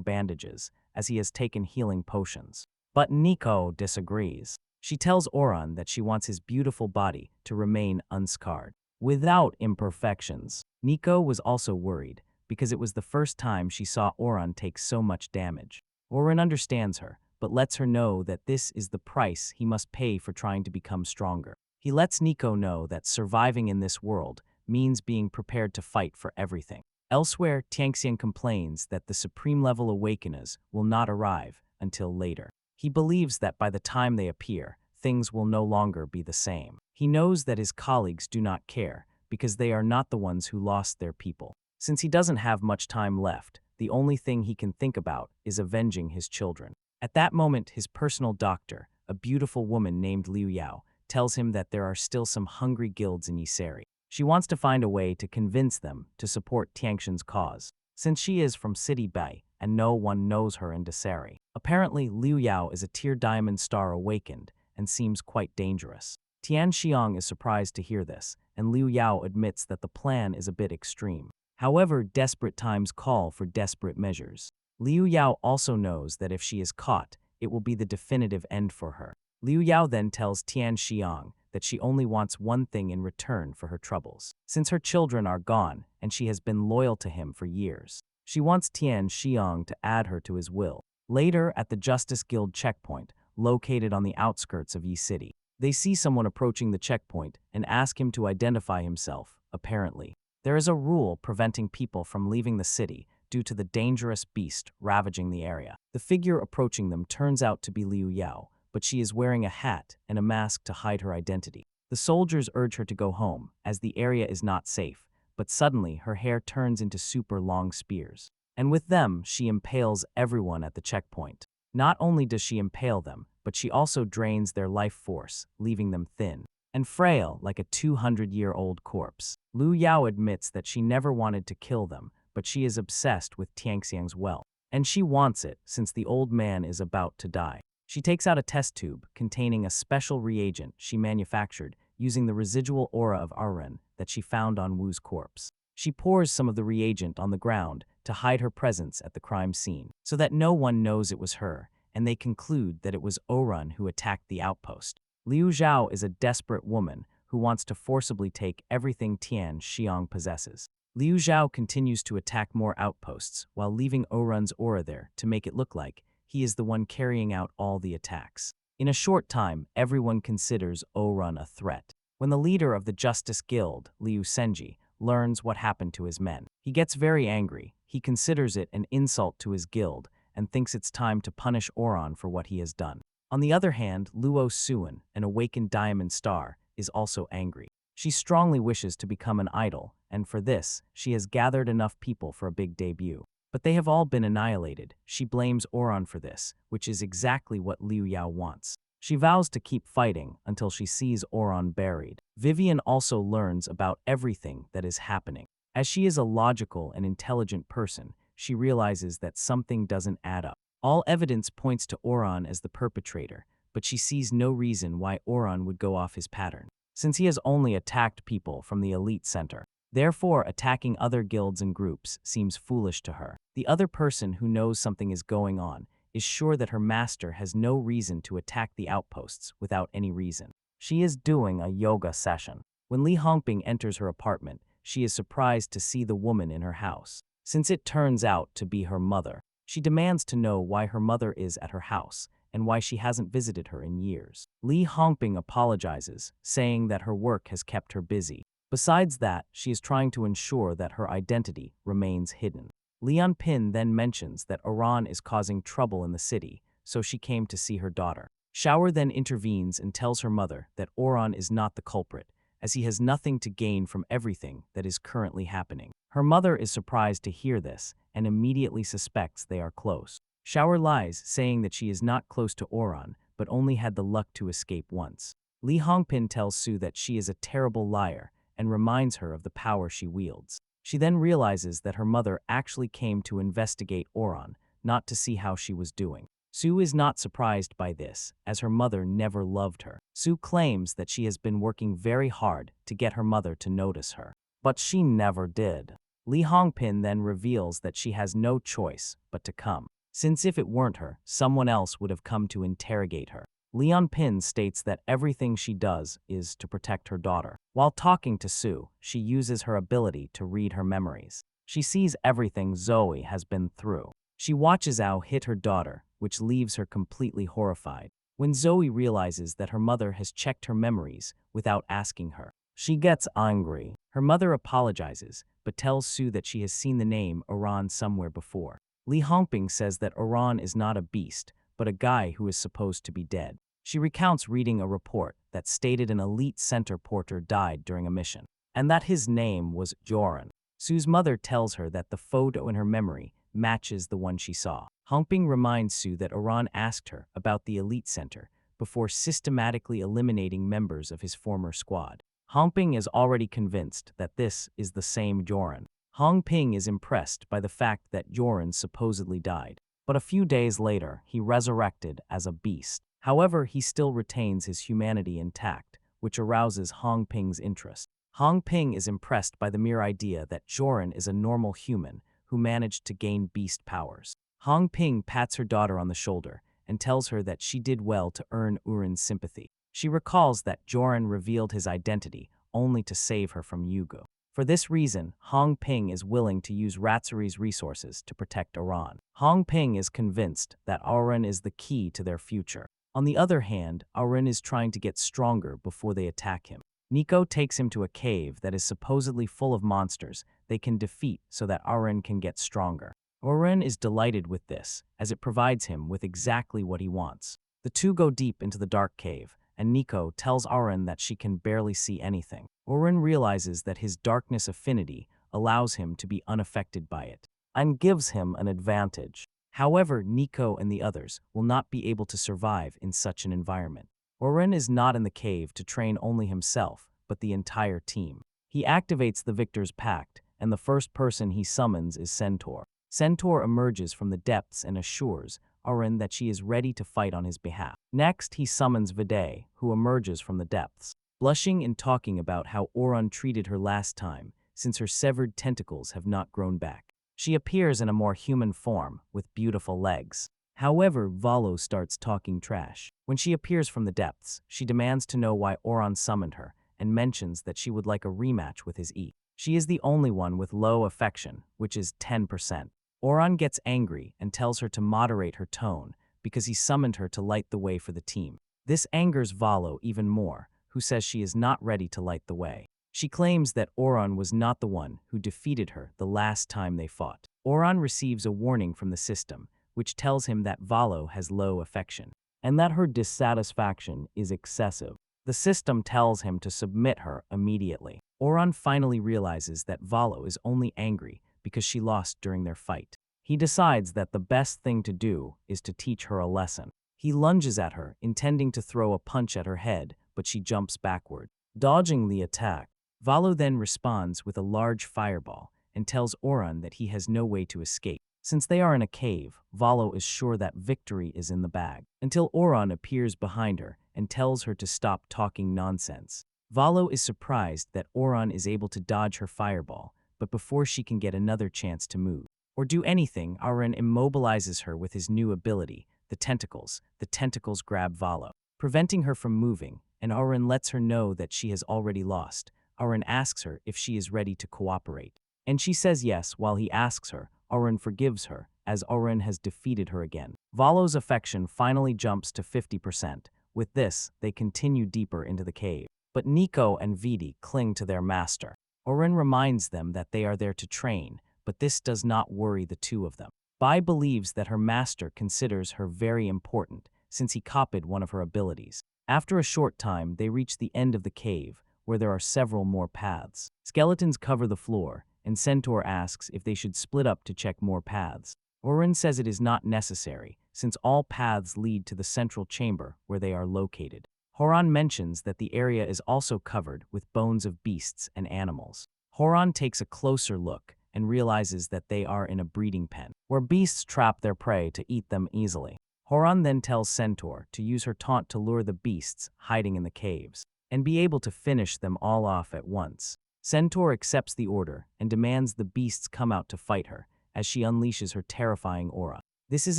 bandages, as he has taken healing potions. But Nico disagrees. She tells Oran that she wants his beautiful body to remain unscarred, without imperfections. Nico was also worried, because it was the first time she saw Oran take so much damage. Oran understands her, but lets her know that this is the price he must pay for trying to become stronger. He lets Nico know that surviving in this world means being prepared to fight for everything. Elsewhere, Tianxian complains that the supreme-level awakeners will not arrive until later. He believes that by the time they appear, things will no longer be the same. He knows that his colleagues do not care, because they are not the ones who lost their people. Since he doesn't have much time left, the only thing he can think about is avenging his children. At that moment, his personal doctor, a beautiful woman named Liu Yao, tells him that there are still some hungry guilds in Yseri. She wants to find a way to convince them to support Tianxian's cause. Since she is from City Bai, and no one knows her in Desari. Apparently, Liu Yao is a tier diamond star awakened and seems quite dangerous. Tian Xiang is surprised to hear this, and Liu Yao admits that the plan is a bit extreme. However, desperate times call for desperate measures. Liu Yao also knows that if she is caught, it will be the definitive end for her. Liu Yao then tells Tian Xiang that she only wants one thing in return for her troubles. Since her children are gone and she has been loyal to him for years, she wants Tian Xiang to add her to his will. Later, at the Justice Guild checkpoint, located on the outskirts of Yi City, they see someone approaching the checkpoint and ask him to identify himself, apparently. There is a rule preventing people from leaving the city due to the dangerous beast ravaging the area. The figure approaching them turns out to be Liu Yao, but she is wearing a hat and a mask to hide her identity. The soldiers urge her to go home, as the area is not safe, but suddenly her hair turns into super long spears. And with them, she impales everyone at the checkpoint. Not only does she impale them, but she also drains their life force, leaving them thin and frail like a 200-year-old corpse. Liu Yao admits that she never wanted to kill them, but she is obsessed with Tianxiang's wealth. And she wants it since the old man is about to die. She takes out a test tube containing a special reagent she manufactured using the residual aura of Aren that she found on Wu's corpse. She pours some of the reagent on the ground to hide her presence at the crime scene, so that no one knows it was her, and they conclude that it was Oran who attacked the outpost. Liu Zhao is a desperate woman who wants to forcibly take everything Tian Xiang possesses. Liu Zhao continues to attack more outposts while leaving Oran's aura there to make it look like he is the one carrying out all the attacks. In a short time, everyone considers Oran a threat. When the leader of the Justice Guild, Liu Senji, learns what happened to his men, he gets very angry. He considers it an insult to his guild and thinks it's time to punish Oran for what he has done. On the other hand, Luo Suan, an awakened diamond star, is also angry. She strongly wishes to become an idol, and for this, she has gathered enough people for a big debut. But they have all been annihilated. She blames Oran for this, which is exactly what Liu Yao wants. She vows to keep fighting until she sees Oran buried. Vivian also learns about everything that is happening. As she is a logical and intelligent person, she realizes that something doesn't add up. All evidence points to Oran as the perpetrator, but she sees no reason why Oran would go off his pattern, since he has only attacked people from the elite center. Therefore, attacking other guilds and groups seems foolish to her. The other person who knows something is going on is sure that her master has no reason to attack the outposts without any reason. She is doing a yoga session. When Li Hongping enters her apartment, she is surprised to see the woman in her house. Since it turns out to be her mother, she demands to know why her mother is at her house and why she hasn't visited her in years. Li Hongping apologizes, saying that her work has kept her busy. Besides that, she is trying to ensure that her identity remains hidden. Lian Pin then mentions that Oran is causing trouble in the city, so she came to see her daughter. Shower then intervenes and tells her mother that Oran is not the culprit, as he has nothing to gain from everything that is currently happening. Her mother is surprised to hear this and immediately suspects they are close. Shower lies, saying that she is not close to Oran, but only had the luck to escape once. Li Hongpin tells Su that she is a terrible liar and reminds her of the power she wields. She then realizes that her mother actually came to investigate Oran, not to see how she was doing. Su is not surprised by this, as her mother never loved her. Su claims that she has been working very hard to get her mother to notice her, but she never did. Li Hongpin then reveals that she has no choice but to come, since if it weren't her, someone else would have come to interrogate her. Lian Pin states that everything she does is to protect her daughter. While talking to Su, she uses her ability to read her memories. She sees everything Zoe has been through. She watches Ao hit her daughter, which leaves her completely horrified. When Zoe realizes that her mother has checked her memories without asking her, she gets angry. Her mother apologizes, but tells Su that she has seen the name Oran somewhere before. Li Hongping says that Oran is not a beast, but a guy who is supposed to be dead. She recounts reading a report that stated an elite center porter died during a mission, and that his name was Joran. Su's mother tells her that the photo in her memory matches the one she saw. Hongping reminds Su that Oran asked her about the elite center before systematically eliminating members of his former squad. Hongping is already convinced that this is the same Joran. Hong Ping is impressed by the fact that Joran supposedly died, but a few days later he resurrected as a beast. However, he still retains his humanity intact, which arouses Hong Ping's interest. Hong Ping is impressed by the mere idea that Joran is a normal human who managed to gain beast powers. Hong Ping pats her daughter on the shoulder and tells her that she did well to earn Urin's sympathy. She recalls that Joran revealed his identity only to save her from Yugo. For this reason, Hong Ping is willing to use Ratsuri's resources to protect Iran. Hong Ping is convinced that Auron is the key to their future. On the other hand, Auron is trying to get stronger before they attack him. Nico takes him to a cave that is supposedly full of monsters they can defeat so that Auron can get stronger. Auron is delighted with this, as it provides him with exactly what he wants. The two go deep into the dark cave, and Nico tells Auron that she can barely see anything. Auron realizes that his darkness affinity allows him to be unaffected by it, and gives him an advantage. However, Nico and the others will not be able to survive in such an environment. Auron is not in the cave to train only himself, but the entire team. He activates the Victor's Pact, and the first person he summons is Centaur. Centaur emerges from the depths and assures Auron that she is ready to fight on his behalf. Next, he summons Viday, who emerges from the depths. Blushing and talking about how Auron treated her last time, since her severed tentacles have not grown back. She appears in a more human form, with beautiful legs. However, Valo starts talking trash. When she appears from the depths, she demands to know why Auron summoned her, and mentions that she would like a rematch with his E. She is the only one with low affection, which is 10%. Auron gets angry and tells her to moderate her tone, because he summoned her to light the way for the team. This angers Valo even more, who says she is not ready to light the way. She claims that Auron was not the one who defeated her the last time they fought. Auron receives a warning from the system, which tells him that Valo has low affection, and that her dissatisfaction is excessive. The system tells him to submit her immediately. Auron finally realizes that Valo is only angry because she lost during their fight. He decides that the best thing to do is to teach her a lesson. He lunges at her, intending to throw a punch at her head, but she jumps backward, dodging the attack. Valo then responds with a large fireball and tells Auron that he has no way to escape. Since they are in a cave, Valo is sure that victory is in the bag, until Auron appears behind her and tells her to stop talking nonsense. Valo is surprised that Auron is able to dodge her fireball, but before she can get another chance to move or do anything, Auron immobilizes her with his new ability, the tentacles. The tentacles grab Valo, preventing her from moving, and Auron lets her know that she has already lost. Auron asks her if she is ready to cooperate, and she says yes. While he asks her, Auron forgives her, as Auron has defeated her again. Valo's affection finally jumps to 50%. With this, they continue deeper into the cave. But Nico and Vidi cling to their master. Auron reminds them that they are there to train, but this does not worry the two of them. Bai believes that her master considers her very important, since he copied one of her abilities. After a short time, they reach the end of the cave, where there are several more paths. Skeletons cover the floor, and Centaur asks if they should split up to check more paths. Auron says it is not necessary, since all paths lead to the central chamber where they are located. Horon mentions that the area is also covered with bones of beasts and animals. Horon takes a closer look and realizes that they are in a breeding pen, where beasts trap their prey to eat them easily. Horon then tells Centaur to use her taunt to lure the beasts hiding in the caves, and be able to finish them all off at once. Centaur accepts the order and demands the beasts come out to fight her, as she unleashes her terrifying aura. This is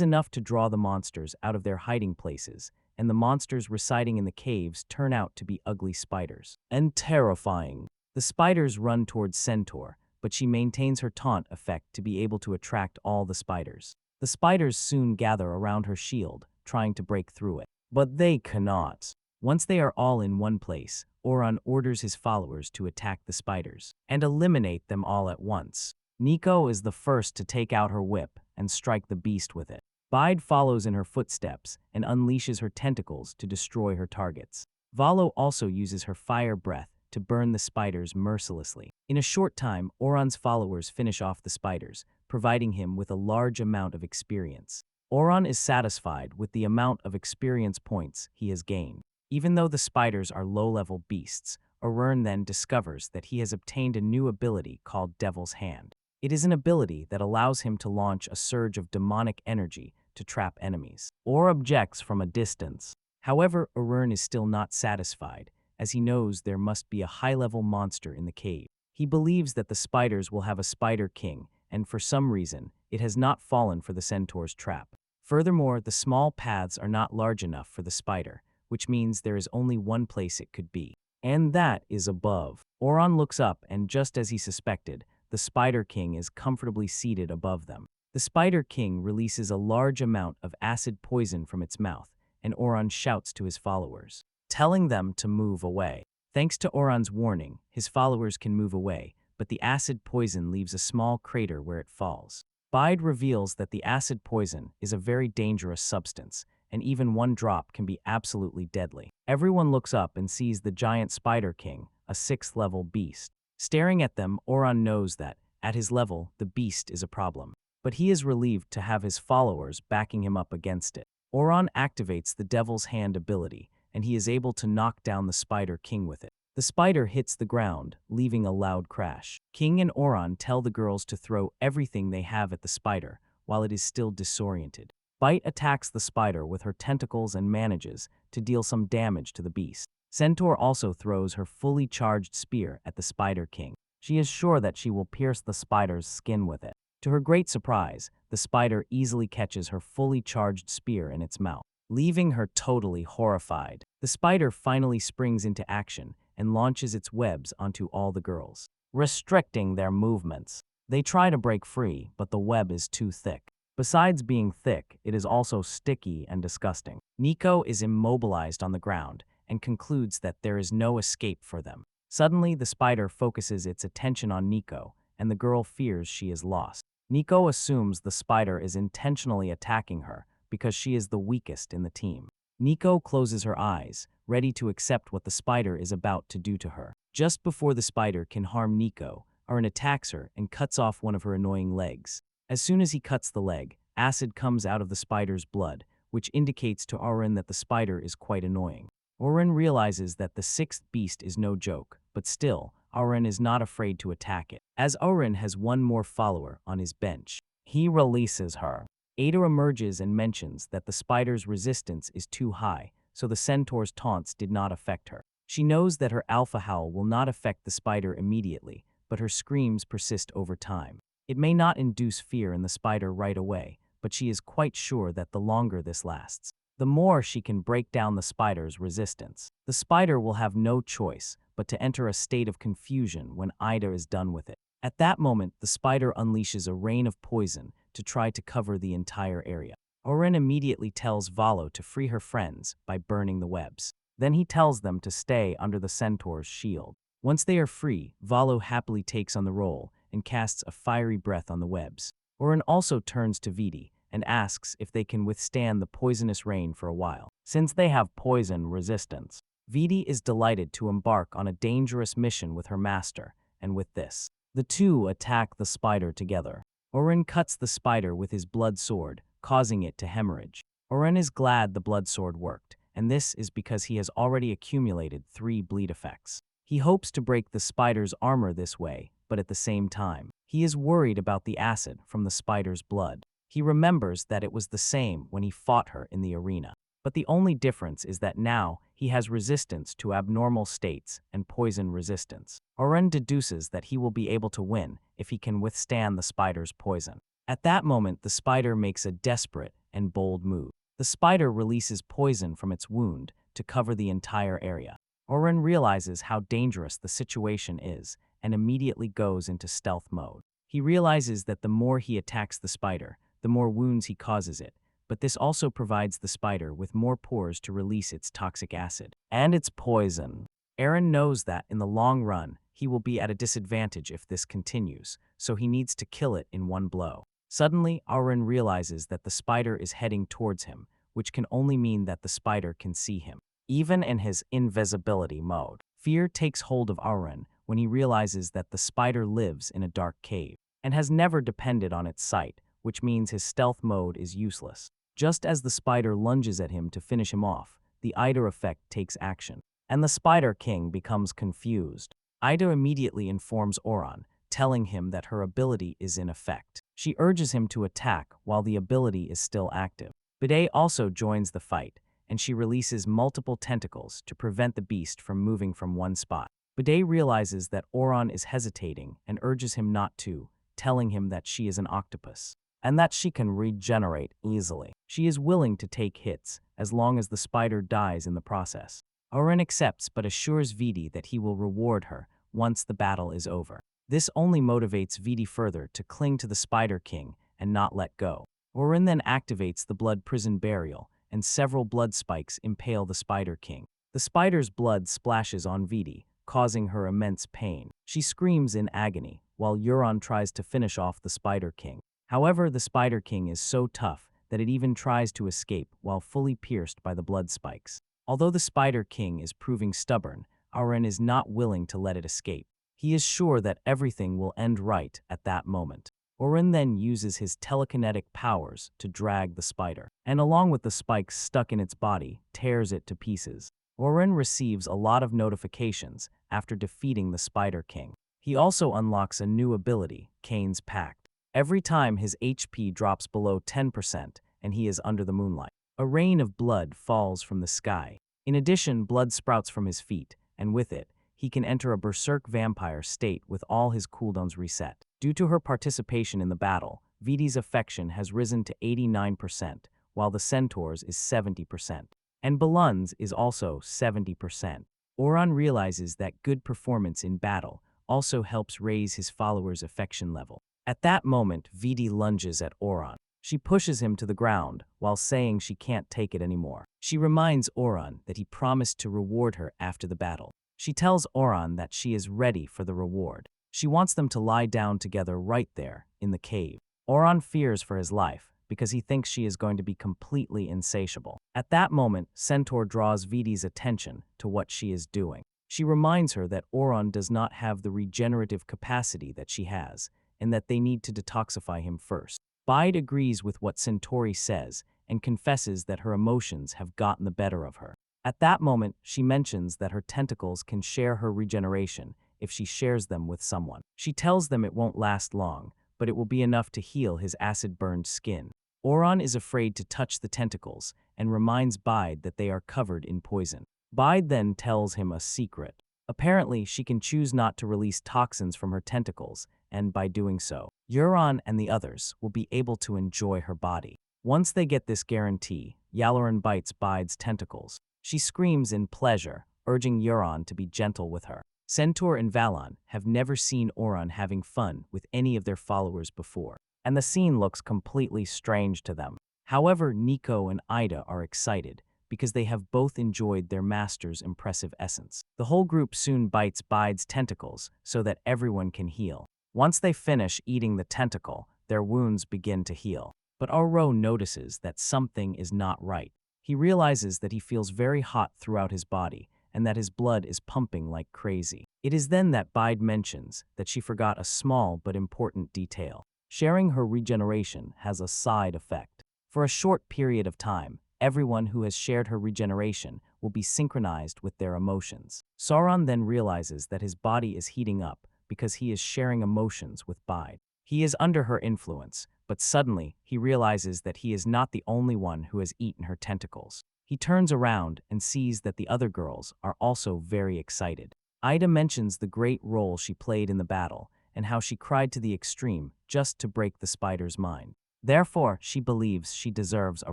enough to draw the monsters out of their hiding places, and the monsters residing in the caves turn out to be ugly spiders. And terrifying. The spiders run towards Centaur, but she maintains her taunt effect to be able to attract all the spiders. The spiders soon gather around her shield, trying to break through it. But they cannot. Once they are all in one place, Auron orders his followers to attack the spiders and eliminate them all at once. Nico is the first to take out her whip and strike the beast with it. Bide follows in her footsteps and unleashes her tentacles to destroy her targets. Valo also uses her fire breath to burn the spiders mercilessly. In a short time, Auron's followers finish off the spiders, providing him with a large amount of experience. Auron is satisfied with the amount of experience points he has gained. Even though the spiders are low-level beasts, Auron then discovers that he has obtained a new ability called Devil's Hand. It is an ability that allows him to launch a surge of demonic energy to trap enemies or objects from a distance. However, Arun is still not satisfied, as he knows there must be a high-level monster in the cave. He believes that the spiders will have a spider king, and for some reason, it has not fallen for the centaur's trap. Furthermore, the small paths are not large enough for the spider, which means there is only one place it could be. And that is above. Oran looks up, and just as he suspected, the Spider King is comfortably seated above them. The Spider King releases a large amount of acid poison from its mouth, and Oran shouts to his followers, telling them to move away. Thanks to Oran's warning, his followers can move away, but the acid poison leaves a small crater where it falls. Bide reveals that the acid poison is a very dangerous substance, and even one drop can be absolutely deadly. Everyone looks up and sees the giant Spider King, a 6th-level beast. Staring at them, Oran knows that, at his level, the beast is a problem. But he is relieved to have his followers backing him up against it. Oran activates the Devil's Hand ability, and he is able to knock down the Spider King with it. The spider hits the ground, leaving a loud crash. King and Oran tell the girls to throw everything they have at the spider, while it is still disoriented. Bite attacks the spider with her tentacles and manages to deal some damage to the beast. Centaur also throws her fully charged spear at the Spider King. She is sure that she will pierce the spider's skin with it. To her great surprise, the spider easily catches her fully charged spear in its mouth, leaving her totally horrified. The spider finally springs into action and launches its webs onto all the girls, restricting their movements. They try to break free, but the web is too thick. Besides being thick, it is also sticky and disgusting. Nico is immobilized on the ground and concludes that there is no escape for them. Suddenly, the spider focuses its attention on Nico, and the girl fears she is lost. Nico assumes the spider is intentionally attacking her because she is the weakest in the team. Nico closes her eyes, ready to accept what the spider is about to do to her. Just before the spider can harm Nico, Arun attacks her and cuts off one of her annoying legs. As soon as he cuts the leg, acid comes out of the spider's blood, which indicates to Arun that the spider is quite annoying. Arun realizes that the 6th beast is no joke, but still, Arun is not afraid to attack it. As Arun has one more follower on his bench, he releases her. Ada emerges and mentions that the spider's resistance is too high, so the centaur's taunts did not affect her. She knows that her alpha howl will not affect the spider immediately, but her screams persist over time. It may not induce fear in the spider right away, but she is quite sure that the longer this lasts, the more she can break down the spider's resistance. The spider will have no choice but to enter a state of confusion when Ida is done with it. At that moment, the spider unleashes a rain of poison to try to cover the entire area. Arun immediately tells Valo to free her friends by burning the webs. Then he tells them to stay under the centaur's shield. Once they are free, Valo happily takes on the role and casts a fiery breath on the webs. Arun also turns to Vidi and asks if they can withstand the poisonous rain for a while, since they have poison resistance. Vidi is delighted to embark on a dangerous mission with her master, and with this, the two attack the spider together. Arun cuts the spider with his blood sword, causing it to hemorrhage. Arun is glad the blood sword worked, and this is because he has already accumulated 3 bleed effects. He hopes to break the spider's armor this way, but at the same time, he is worried about the acid from the spider's blood. He remembers that it was the same when he fought her in the arena. But the only difference is that now he has resistance to abnormal states and poison resistance. Arun deduces that he will be able to win if he can withstand the spider's poison. At that moment, the spider makes a desperate and bold move. The spider releases poison from its wound to cover the entire area. Arun realizes how dangerous the situation is and immediately goes into stealth mode. He realizes that the more he attacks the spider, the more wounds he causes it, but this also provides the spider with more pores to release its toxic acid and its poison. Aaron knows that in the long run, he will be at a disadvantage if this continues, so he needs to kill it in one blow. Suddenly, Aaron realizes that the spider is heading towards him, which can only mean that the spider can see him, even in his invisibility mode. Fear takes hold of Aaron when he realizes that the spider lives in a dark cave and has never depended on its sight, which means his stealth mode is useless. Just as the spider lunges at him to finish him off, the Ida effect takes action, and the Spider King becomes confused. Ida immediately informs Oran, telling him that her ability is in effect. She urges him to attack while the ability is still active. Bidet also joins the fight, and she releases multiple tentacles to prevent the beast from moving from one spot. Bidet realizes that Oran is hesitating and urges him not to, telling him that she is an octopus and that she can regenerate easily. She is willing to take hits as long as the spider dies in the process. Oran accepts but assures Vidi that he will reward her once the battle is over. This only motivates Vidi further to cling to the Spider King and not let go. Oran then activates the blood prison burial, and several blood spikes impale the Spider King. The spider's blood splashes on Vidi, causing her immense pain. She screams in agony, while Euron tries to finish off the Spider King. However, the Spider King is so tough that it even tries to escape while fully pierced by the blood spikes. Although the Spider King is proving stubborn, Oran is not willing to let it escape. He is sure that everything will end right at that moment. Oran then uses his telekinetic powers to drag the spider, and along with the spikes stuck in its body, tears it to pieces. Oran receives a lot of notifications after defeating the Spider King. He also unlocks a new ability, Kane's Pact. Every time his HP drops below 10% and he is under the moonlight, a rain of blood falls from the sky. In addition, blood sprouts from his feet, and with it, he can enter a berserk vampire state with all his cooldowns reset. Due to her participation in the battle, Vidi's affection has risen to 89%, while the Centaur's is 70%. And Balun's is also 70%. Oran realizes that good performance in battle also helps raise his followers' affection level. At that moment, Vidi lunges at Oran. She pushes him to the ground while saying she can't take it anymore. She reminds Oran that he promised to reward her after the battle. She tells Oran that she is ready for the reward. She wants them to lie down together right there in the cave. Oran fears for his life because he thinks she is going to be completely insatiable. At that moment, Centaur draws Vidi's attention to what she is doing. She reminds her that Oran does not have the regenerative capacity that she has, and that they need to detoxify him first. Bide agrees with what Centauri says and confesses that her emotions have gotten the better of her. At that moment, she mentions that her tentacles can share her regeneration if she shares them with someone. She tells them it won't last long, but it will be enough to heal his acid-burned skin. Oran is afraid to touch the tentacles and reminds Bide that they are covered in poison. Bide then tells him a secret. Apparently, she can choose not to release toxins from her tentacles, and by doing so, Euron and the others will be able to enjoy her body. Once they get this guarantee, Yaloran bites Bide's tentacles. She screams in pleasure, urging Euron to be gentle with her. Centaur and Valon have never seen Oran having fun with any of their followers before, and the scene looks completely strange to them. However, Nico and Ida are excited because they have both enjoyed their master's impressive essence. The whole group soon bites Bide's tentacles so that everyone can heal. Once they finish eating the tentacle, their wounds begin to heal. But Oro notices that something is not right. He realizes that he feels very hot throughout his body and that his blood is pumping like crazy. It is then that Bide mentions that she forgot a small but important detail. Sharing her regeneration has a side effect. For a short period of time, everyone who has shared her regeneration will be synchronized with their emotions. Sauron then realizes that his body is heating up because he is sharing emotions with Bide. He is under her influence, but suddenly he realizes that he is not the only one who has eaten her tentacles. He turns around and sees that the other girls are also very excited. Ida mentions the great role she played in the battle and how she cried to the extreme just to break the spider's mind. Therefore, she believes she deserves a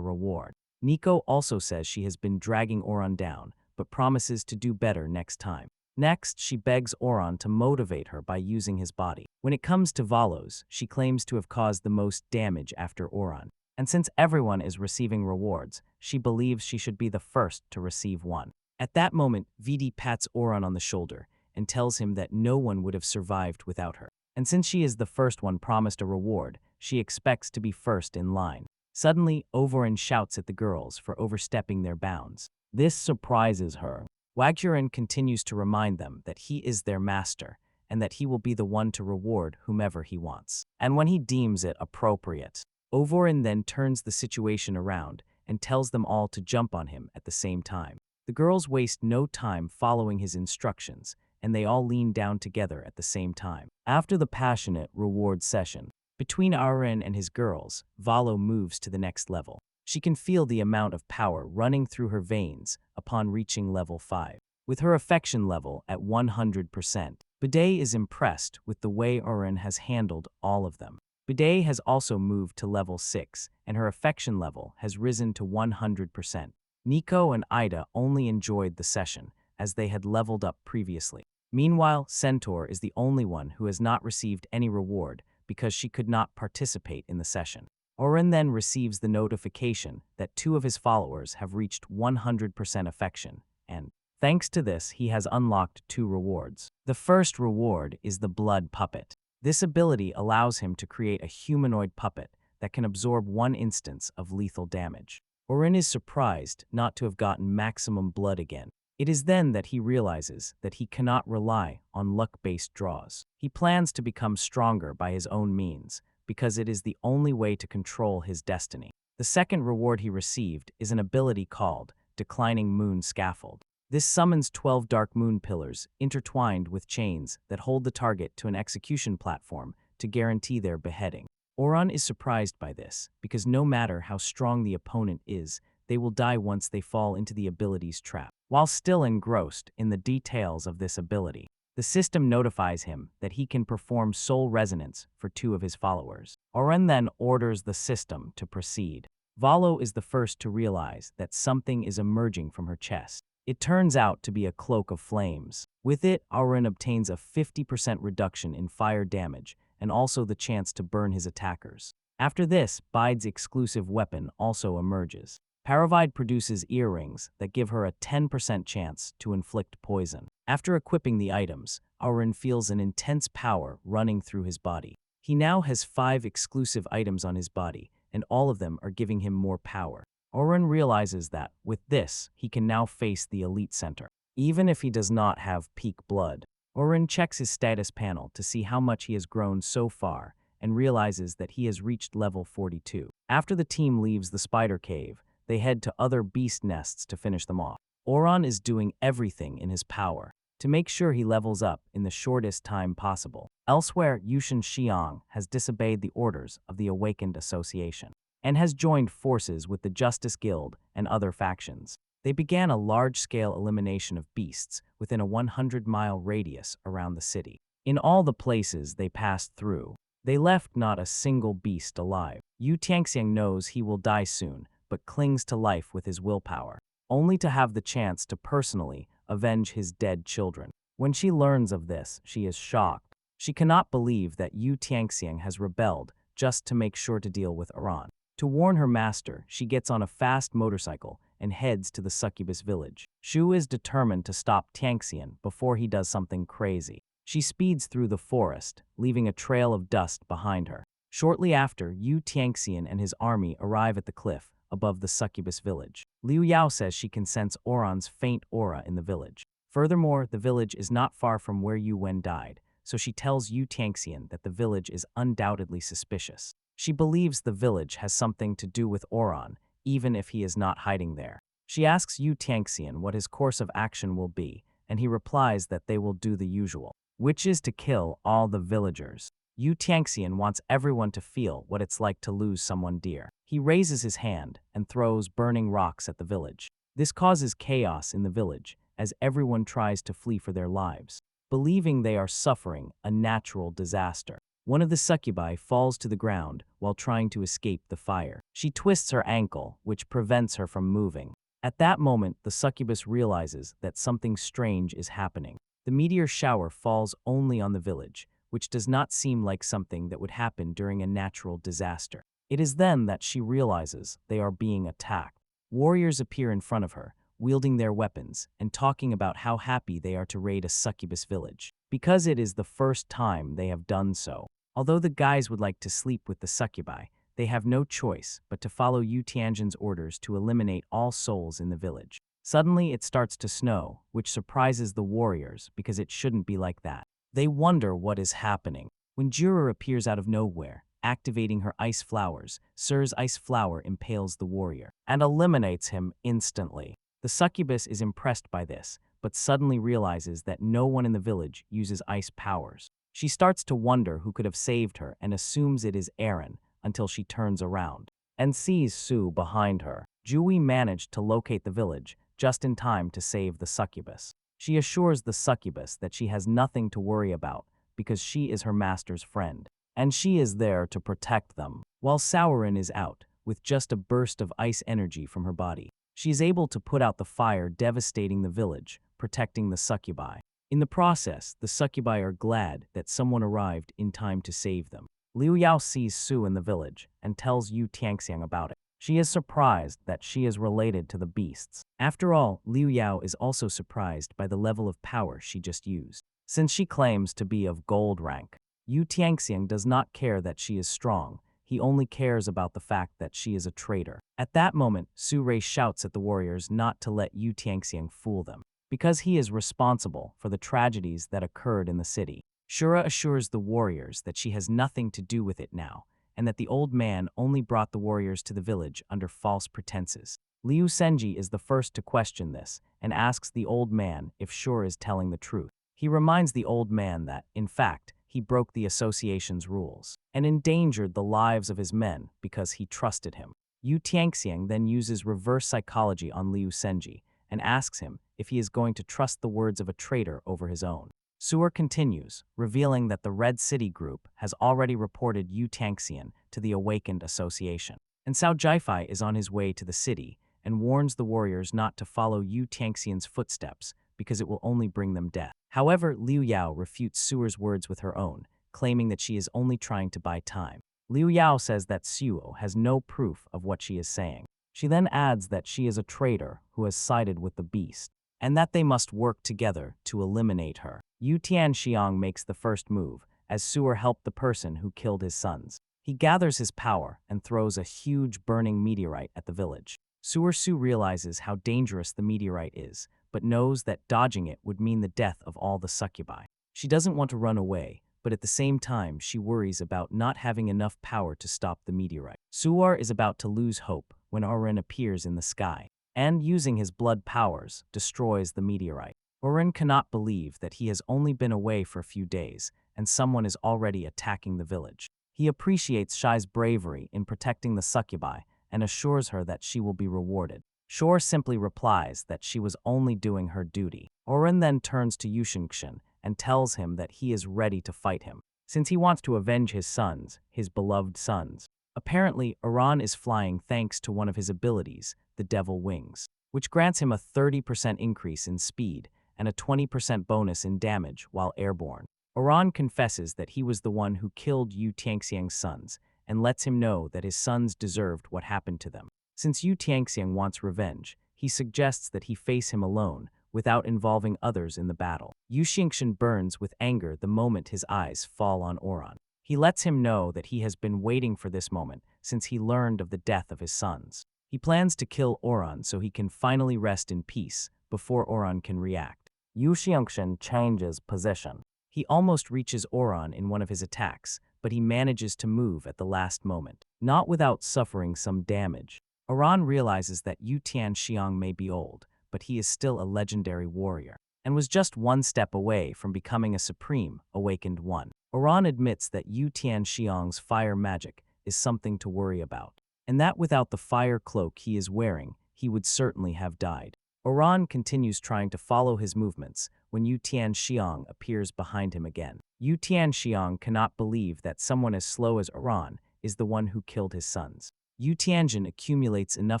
reward. Nico also says she has been dragging Oran down, but promises to do better next time. Next, she begs Oran to motivate her by using his body. When it comes to Valos, she claims to have caused the most damage after Oran. And since everyone is receiving rewards, she believes she should be the first to receive one. At that moment, Vidi pats Oran on the shoulder and tells him that no one would have survived without her. And since she is the first one promised a reward, she expects to be first in line. Suddenly, Oberyn shouts at the girls for overstepping their bounds. This surprises her. Wagdurin continues to remind them that he is their master and that he will be the one to reward whomever he wants, and when he deems it appropriate. Oberyn then turns the situation around and tells them all to jump on him at the same time. The girls waste no time following his instructions and they all lean down together at the same time. After the passionate reward session between Aren and his girls, Valo moves to the next level. She can feel the amount of power running through her veins upon reaching level 5. With her affection level at 100%, Bidet is impressed with the way Aren has handled all of them. Bidet has also moved to level 6, and her affection level has risen to 100%. Nico and Ida only enjoyed the session, as they had leveled up previously. Meanwhile, Centaur is the only one who has not received any reward because she could not participate in the session. Oren then receives the notification that 2 of his followers have reached 100% affection, and thanks to this, he has unlocked 2 rewards. The first reward is the blood puppet. This ability allows him to create a humanoid puppet that can absorb 1 instance of lethal damage. Oren is surprised not to have gotten maximum blood again. It is then that he realizes that he cannot rely on luck-based draws. He plans to become stronger by his own means, because it is the only way to control his destiny. The second reward he received is an ability called Declining Moon Scaffold. This summons 12 dark moon pillars intertwined with chains that hold the target to an execution platform to guarantee their beheading. Oran is surprised by this, because no matter how strong the opponent is, they will die once they fall into the ability's trap. While still engrossed in the details of this ability, the system notifies him that he can perform soul resonance for 2 of his followers. Oren then orders the system to proceed. Valo is the first to realize that something is emerging from her chest. It turns out to be a cloak of flames. With it, Oren obtains a 50% reduction in fire damage and also the chance to burn his attackers. After this, Bide's exclusive weapon also emerges. Paravide produces earrings that give her a 10% chance to inflict poison. After equipping the items, Auron feels an intense power running through his body. He now has 5 exclusive items on his body, and all of them are giving him more power. Auron realizes that, with this, he can now face the Elite Center, even if he does not have peak blood. Auron checks his status panel to see how much he has grown so far, and realizes that he has reached level 42. After the team leaves the spider cave, they head to other beast nests to finish them off. Auron is doing everything in his power to make sure he levels up in the shortest time possible. Elsewhere, Yushin Xiang has disobeyed the orders of the Awakened Association and has joined forces with the Justice Guild and other factions. They began a large-scale elimination of beasts within a 100-mile radius around the city. In all the places they passed through, they left not a single beast alive. Yu Tianxiang knows he will die soon, but clings to life with his willpower, only to have the chance to personally avenge his dead children. When she learns of this, she is shocked. She cannot believe that Yu Tianxiang has rebelled just to make sure to deal with Iran. To warn her master, she gets on a fast motorcycle and heads to the succubus village. Shu is determined to stop Tianxian before he does something crazy. She speeds through the forest, leaving a trail of dust behind her. Shortly after, Yu Tianxian and his army arrive at the cliff above the succubus village. Liu Yao says she can sense Oron's faint aura in the village. Furthermore, the village is not far from where Yu Wen died, so she tells Yu Tianxian that the village is undoubtedly suspicious. She believes the village has something to do with Oron, even if he is not hiding there. She asks Yu Tianxian what his course of action will be, and he replies that they will do the usual, which is to kill all the villagers. Yu Tianxian wants everyone to feel what it's like to lose someone dear. He raises his hand and throws burning rocks at the village. This causes chaos in the village, as everyone tries to flee for their lives, believing they are suffering a natural disaster. One of the succubi falls to the ground while trying to escape the fire. She twists her ankle, which prevents her from moving. At that moment, the succubus realizes that something strange is happening. The meteor shower falls only on the village, which does not seem like something that would happen during a natural disaster. It is then that she realizes they are being attacked. Warriors appear in front of her, wielding their weapons and talking about how happy they are to raid a succubus village, because it is the first time they have done so. Although the guys would like to sleep with the succubi, they have no choice but to follow Yu Tianjin's orders to eliminate all souls in the village. Suddenly, it starts to snow, which surprises the warriors because it shouldn't be like that. They wonder what is happening. When Juror appears out of nowhere, activating her ice flowers, Sir's ice flower impales the warrior and eliminates him instantly. The succubus is impressed by this, but suddenly realizes that no one in the village uses ice powers. She starts to wonder who could have saved her and assumes it is Eren until she turns around and sees Su behind her. Jui managed to locate the village just in time to save the succubus. She assures the succubus that she has nothing to worry about because she is her master's friend, and she is there to protect them. While Sauron is out, with just a burst of ice energy from her body, she is able to put out the fire devastating the village, protecting the succubi. In the process, the succubi are glad that someone arrived in time to save them. Liu Yao sees Su in the village and tells Yu Tianxiang about it. She is surprised that she is related to the beasts. After all, Liu Yao is also surprised by the level of power she just used, since she claims to be of gold rank. Yu Tianxiang does not care that she is strong, he only cares about the fact that she is a traitor. At that moment, Su Rei shouts at the warriors not to let Yu Tianxiang fool them, because he is responsible for the tragedies that occurred in the city. Shura assures the warriors that she has nothing to do with it now, and that the old man only brought the warriors to the village under false pretenses. Liu Senji is the first to question this, and asks the old man if Shura is telling the truth. He reminds the old man that, in fact, he broke the association's rules, and endangered the lives of his men because he trusted him. Yu Tianxiang then uses reverse psychology on Liu Senji, and asks him if he is going to trust the words of a traitor over his own. Su'er continues, revealing that the Red City group has already reported Yu Tianxian to the Awakened Association, and Cao Jiefei is on his way to the city and warns the warriors not to follow Yu Tianxian's footsteps because it will only bring them death. However, Liu Yao refutes Su'er's words with her own, claiming that she is only trying to buy time. Liu Yao says that Su'er has no proof of what she is saying. She then adds that she is a traitor who has sided with the beast, and that they must work together to eliminate her. Yu Tianxiang makes the first move, as Su'er helped the person who killed his sons. He gathers his power and throws a huge burning meteorite at the village. Su realizes how dangerous the meteorite is, but knows that dodging it would mean the death of all the succubi. She doesn't want to run away, but at the same time she worries about not having enough power to stop the meteorite. Su'er is about to lose hope when Oren appears in the sky, and using his blood powers, destroys the meteorite. Oren cannot believe that he has only been away for a few days, and someone is already attacking the village. He appreciates Shai's bravery in protecting the succubi, and assures her that she will be rewarded. Shor simply replies that she was only doing her duty. Oren then turns to Yushinkshin and tells him that he is ready to fight him, since he wants to avenge his sons, his beloved sons. Apparently, Oran is flying thanks to one of his abilities, the Devil Wings, which grants him a 30% increase in speed and a 20% bonus in damage while airborne. Oran confesses that he was the one who killed Yu Tianxiang's sons, and lets him know that his sons deserved what happened to them. Since Yu Tianxiang wants revenge, he suggests that he face him alone, without involving others in the battle. Yushinkshin burns with anger the moment his eyes fall on Oran. He lets him know that he has been waiting for this moment since he learned of the death of his sons. He plans to kill Oran so he can finally rest in peace before Oran can react. Yushinkshin changes position. He almost reaches Oran in one of his attacks, but he manages to move at the last moment, not without suffering some damage. Oran realizes that Yu Tianxiang may be old, but he is still a legendary warrior, and was just one step away from becoming a supreme, awakened one. Oran admits that Yu Tianxiang's fire magic is something to worry about, and that without the fire cloak he is wearing, he would certainly have died. Oran continues trying to follow his movements when Yu Tianxiang appears behind him again. Yu Tianxiang cannot believe that someone as slow as Oran is the one who killed his sons. Yu Tianjin accumulates enough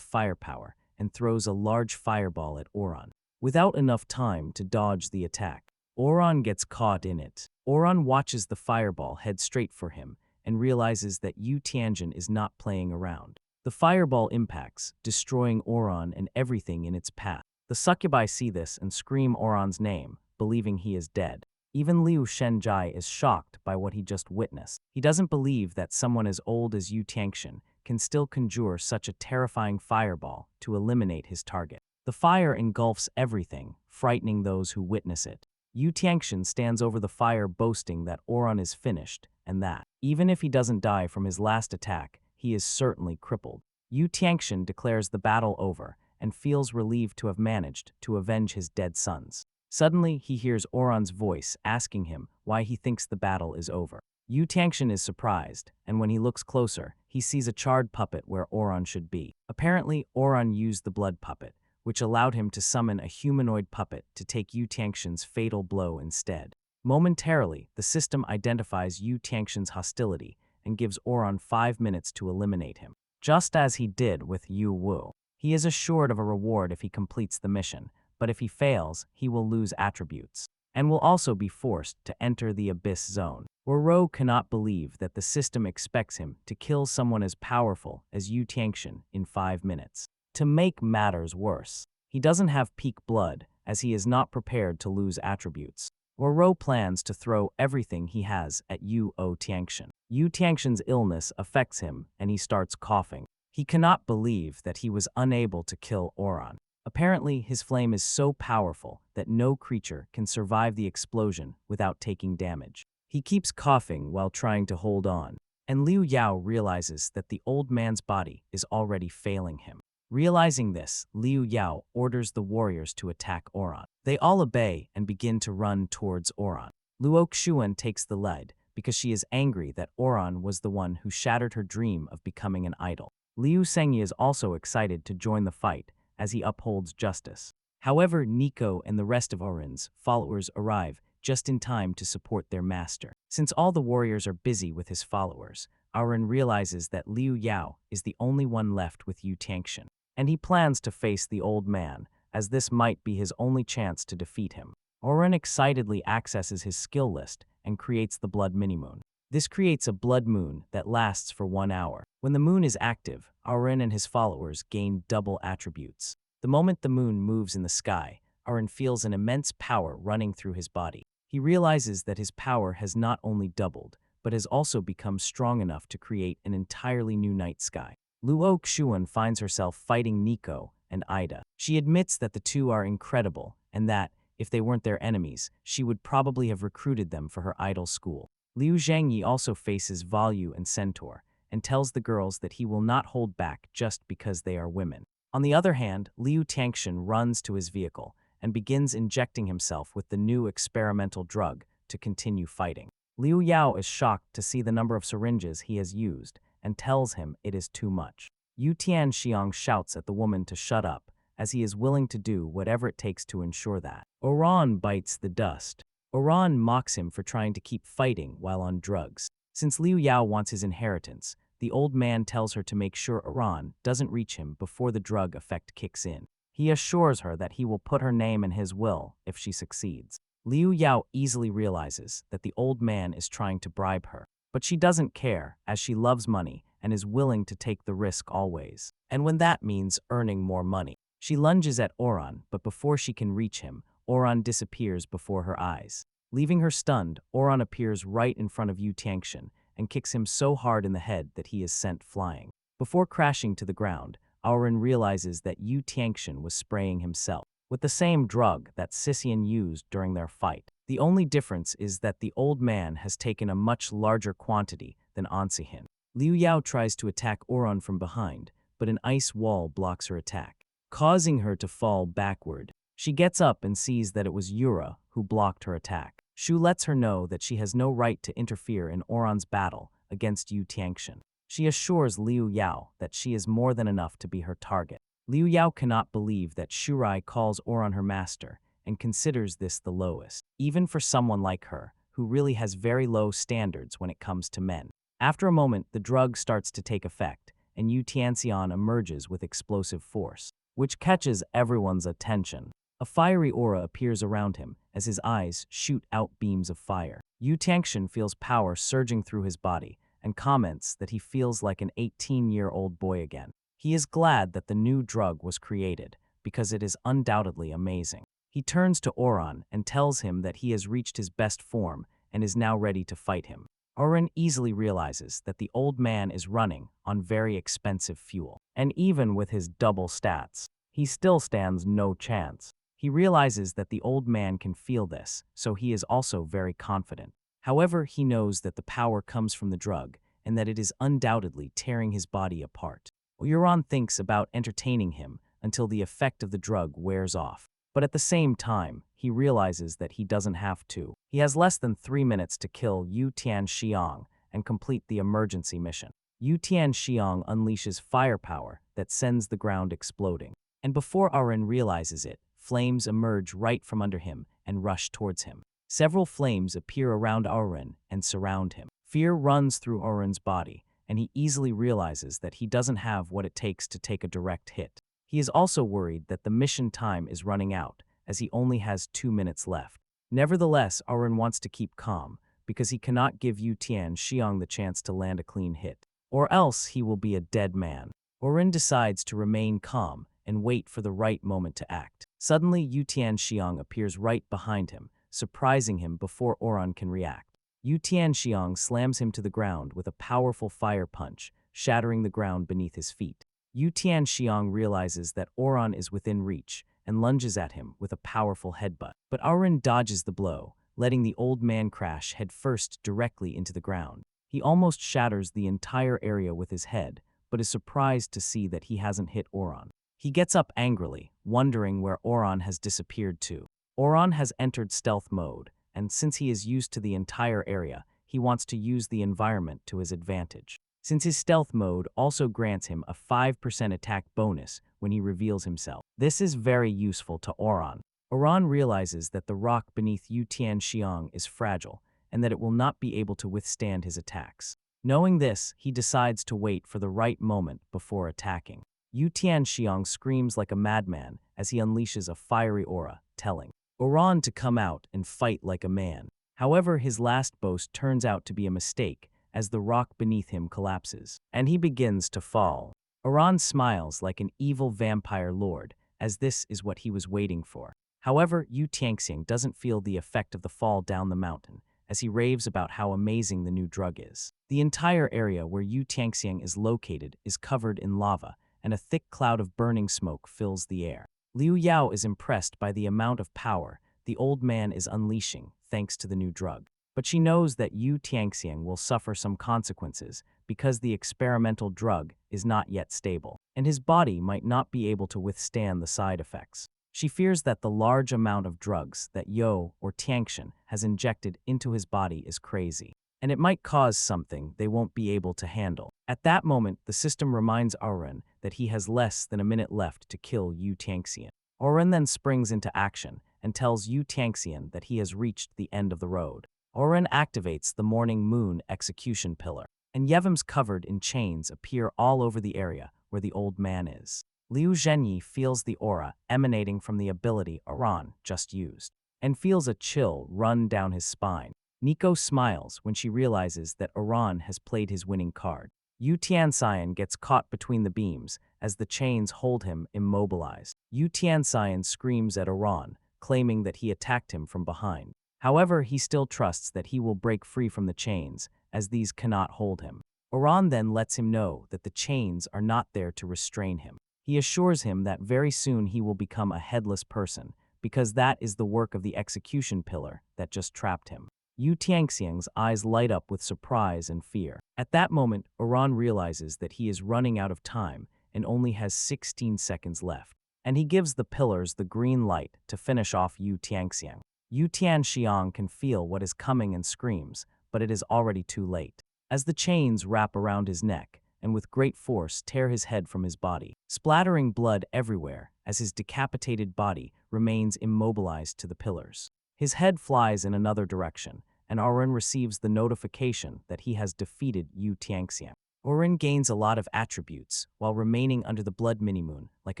firepower and throws a large fireball at Oran, without enough time to dodge the attack. Oran gets caught in it. Oran watches the fireball head straight for him and realizes that Yu Tianjin is not playing around. The fireball impacts, destroying Oran and everything in its path. The succubi see this and scream Oran's name, believing he is dead. Even Liu Shenjai is shocked by what he just witnessed. He doesn't believe that someone as old as Yu Tianxian can still conjure such a terrifying fireball to eliminate his target. The fire engulfs everything, frightening those who witness it. Yu Tianxian stands over the fire boasting that Oran is finished, and that, even if he doesn't die from his last attack, he is certainly crippled. Yu Tianxian declares the battle over, and feels relieved to have managed to avenge his dead sons. Suddenly, he hears Oron's voice asking him why he thinks the battle is over. Yu Tianxian is surprised, and when he looks closer, he sees a charred puppet where Oron should be. Apparently, Oron used the blood puppet, which allowed him to summon a humanoid puppet to take Yu Tianxian's fatal blow instead. Momentarily, the system identifies Yu Tianxian's hostility and gives Oron 5 minutes to eliminate him, just as he did with Yu Wu. He is assured of a reward if he completes the mission, but if he fails, he will lose attributes, and will also be forced to enter the Abyss Zone. Ro cannot believe that the system expects him to kill someone as powerful as Yu Tianxian in 5 minutes. To make matters worse, he doesn't have peak blood, as he is not prepared to lose attributes. Ro plans to throw everything he has at Yu Tianxian. Yu Tianxian's illness affects him, and he starts coughing. He cannot believe that he was unable to kill Oron. Apparently, his flame is so powerful that no creature can survive the explosion without taking damage. He keeps coughing while trying to hold on, and Liu Yao realizes that the old man's body is already failing him. Realizing this, Liu Yao orders the warriors to attack Oron. They all obey and begin to run towards Oron. Luo Xuan takes the lead because she is angry that Oron was the one who shattered her dream of becoming an idol. Liu Sengyi is also excited to join the fight as he upholds justice. However, Nico and the rest of Oron's followers arrive just in time to support their master. Since all the warriors are busy with his followers, Oron realizes that Liu Yao is the only one left with Yu Tianxian, and he plans to face the old man, as this might be his only chance to defeat him. Oron excitedly accesses his skill list and creates the blood minimoon. This creates a blood moon that lasts for 1 hour. When the moon is active, Oron and his followers gain double attributes. The moment the moon moves in the sky, Oron feels an immense power running through his body. He realizes that his power has not only doubled, but has also become strong enough to create an entirely new night sky. Luo Xuan finds herself fighting Nico and Ida. She admits that the two are incredible, and that, if they weren't their enemies, she would probably have recruited them for her idol school. Liu Zhangyi also faces Volyu and Centaur, and tells the girls that he will not hold back just because they are women. On the other hand, Liu Tianxian runs to his vehicle and begins injecting himself with the new experimental drug to continue fighting. Liu Yao is shocked to see the number of syringes he has used and tells him it is too much. Yu Tianxiang shouts at the woman to shut up, as he is willing to do whatever it takes to ensure that. Oron bites the dust. Oron mocks him for trying to keep fighting while on drugs. Since Liu Yao wants his inheritance, the old man tells her to make sure Oron doesn't reach him before the drug effect kicks in. He assures her that he will put her name in his will if she succeeds. Liu Yao easily realizes that the old man is trying to bribe her, but she doesn't care, as she loves money and is willing to take the risk always. And when that means earning more money, she lunges at Oron, but before she can reach him, Oron disappears before her eyes. Leaving her stunned, Oron appears right in front of Yu Tianxian and kicks him so hard in the head that he is sent flying. Before crashing to the ground, Oron realizes that Yu Tianxian was spraying himself with the same drug that Sisian used during their fight. The only difference is that the old man has taken a much larger quantity than Ansihin. Liu Yao tries to attack Oron from behind, but an ice wall blocks her attack, causing her to fall backward. She gets up and sees that it was Yura who blocked her attack. Shu lets her know that she has no right to interfere in Oron's battle against Yu Tianxian. She assures Liu Yao that she is more than enough to be her target. Liu Yao cannot believe that Shurai calls Oron her master and considers this the lowest, even for someone like her, who really has very low standards when it comes to men. After a moment, the drug starts to take effect, and Yu Tianxian emerges with explosive force, which catches everyone's attention. A fiery aura appears around him as his eyes shoot out beams of fire. Yu Tianxian feels power surging through his body and comments that he feels like an 18-year-old boy again. He is glad that the new drug was created because it is undoubtedly amazing. He turns to Oron and tells him that he has reached his best form and is now ready to fight him. Oron easily realizes that the old man is running on very expensive fuel, and even with his double stats, he still stands no chance. He realizes that the old man can feel this, so he is also very confident. However, he knows that the power comes from the drug and that it is undoubtedly tearing his body apart. Oron thinks about entertaining him until the effect of the drug wears off. But at the same time, he realizes that he doesn't have to. He has less than 3 minutes to kill Yu Tianxiang and complete the emergency mission. Yu Tianxiang unleashes firepower that sends the ground exploding. And before Arin realizes it, flames emerge right from under him and rush towards him. Several flames appear around Arin and surround him. Fear runs through Arin's body, and he easily realizes that he doesn't have what it takes to take a direct hit. He is also worried that the mission time is running out, as he only has 2 minutes left. Nevertheless, Arin wants to keep calm, because he cannot give Yu Tianxiang the chance to land a clean hit, or else he will be a dead man. Arin decides to remain calm and wait for the right moment to act. Suddenly, Yu Tianxiang appears right behind him, surprising him before Arin can react. Yu Tianxiang slams him to the ground with a powerful fire punch, shattering the ground beneath his feet. Yu Tianxiang realizes that Arin is within reach and lunges at him with a powerful headbutt. But Arin dodges the blow, letting the old man crash headfirst directly into the ground. He almost shatters the entire area with his head, but is surprised to see that he hasn't hit Arin. He gets up angrily, wondering where Arin has disappeared to. Arin has entered stealth mode, and since he is used to the entire area, he wants to use the environment to his advantage. Since his stealth mode also grants him a 5% attack bonus when he reveals himself. This is very useful to Arin. Arin realizes that the rock beneath Yu Tianxiang is fragile, and that it will not be able to withstand his attacks. Knowing this, he decides to wait for the right moment before attacking. Yu Tianxiang screams like a madman as he unleashes a fiery aura, telling Arin to come out and fight like a man. However, his last boast turns out to be a mistake, as the rock beneath him collapses, and he begins to fall. Arin smiles like an evil vampire lord, as this is what he was waiting for. However, Yu Tianxiang doesn't feel the effect of the fall down the mountain, as he raves about how amazing the new drug is. The entire area where Yu Tianxiang is located is covered in lava, and a thick cloud of burning smoke fills the air. Liu Yao is impressed by the amount of power the old man is unleashing thanks to the new drug. But she knows that Yu Tianxiang will suffer some consequences because the experimental drug is not yet stable, and his body might not be able to withstand the side effects. She fears that the large amount of drugs that Yo or Tianxian has injected into his body is crazy, and it might cause something they won't be able to handle. At that moment, the system reminds Arin that he has less than a minute left to kill Yu Tianxian. Arin then springs into action and tells Yu Tianxian that he has reached the end of the road. Arin activates the Morning Moon execution pillar, and Yevons covered in chains appear all over the area where the old man is. Liu Zhenyi feels the aura emanating from the ability Arin just used, and feels a chill run down his spine. Nico smiles when she realizes that Arin has played his winning card. Yu Tianxian gets caught between the beams as the chains hold him immobilized. Yu Tianxian screams at Arin, claiming that he attacked him from behind. However, he still trusts that he will break free from the chains, as these cannot hold him. Arin then lets him know that the chains are not there to restrain him. He assures him that very soon he will become a headless person, because that is the work of the execution pillar that just trapped him. Yu Tianxiang's eyes light up with surprise and fear. At that moment, Arin realizes that he is running out of time and only has 16 seconds left, and he gives the pillars the green light to finish off Yu Tianxiang. Yu Tianxiang can feel what is coming and screams, but it is already too late, as the chains wrap around his neck and with great force tear his head from his body, splattering blood everywhere as his decapitated body remains immobilized to the pillars. His head flies in another direction, and Arin receives the notification that he has defeated Yu Tianxiang. Arin gains a lot of attributes while remaining under the blood minimoon like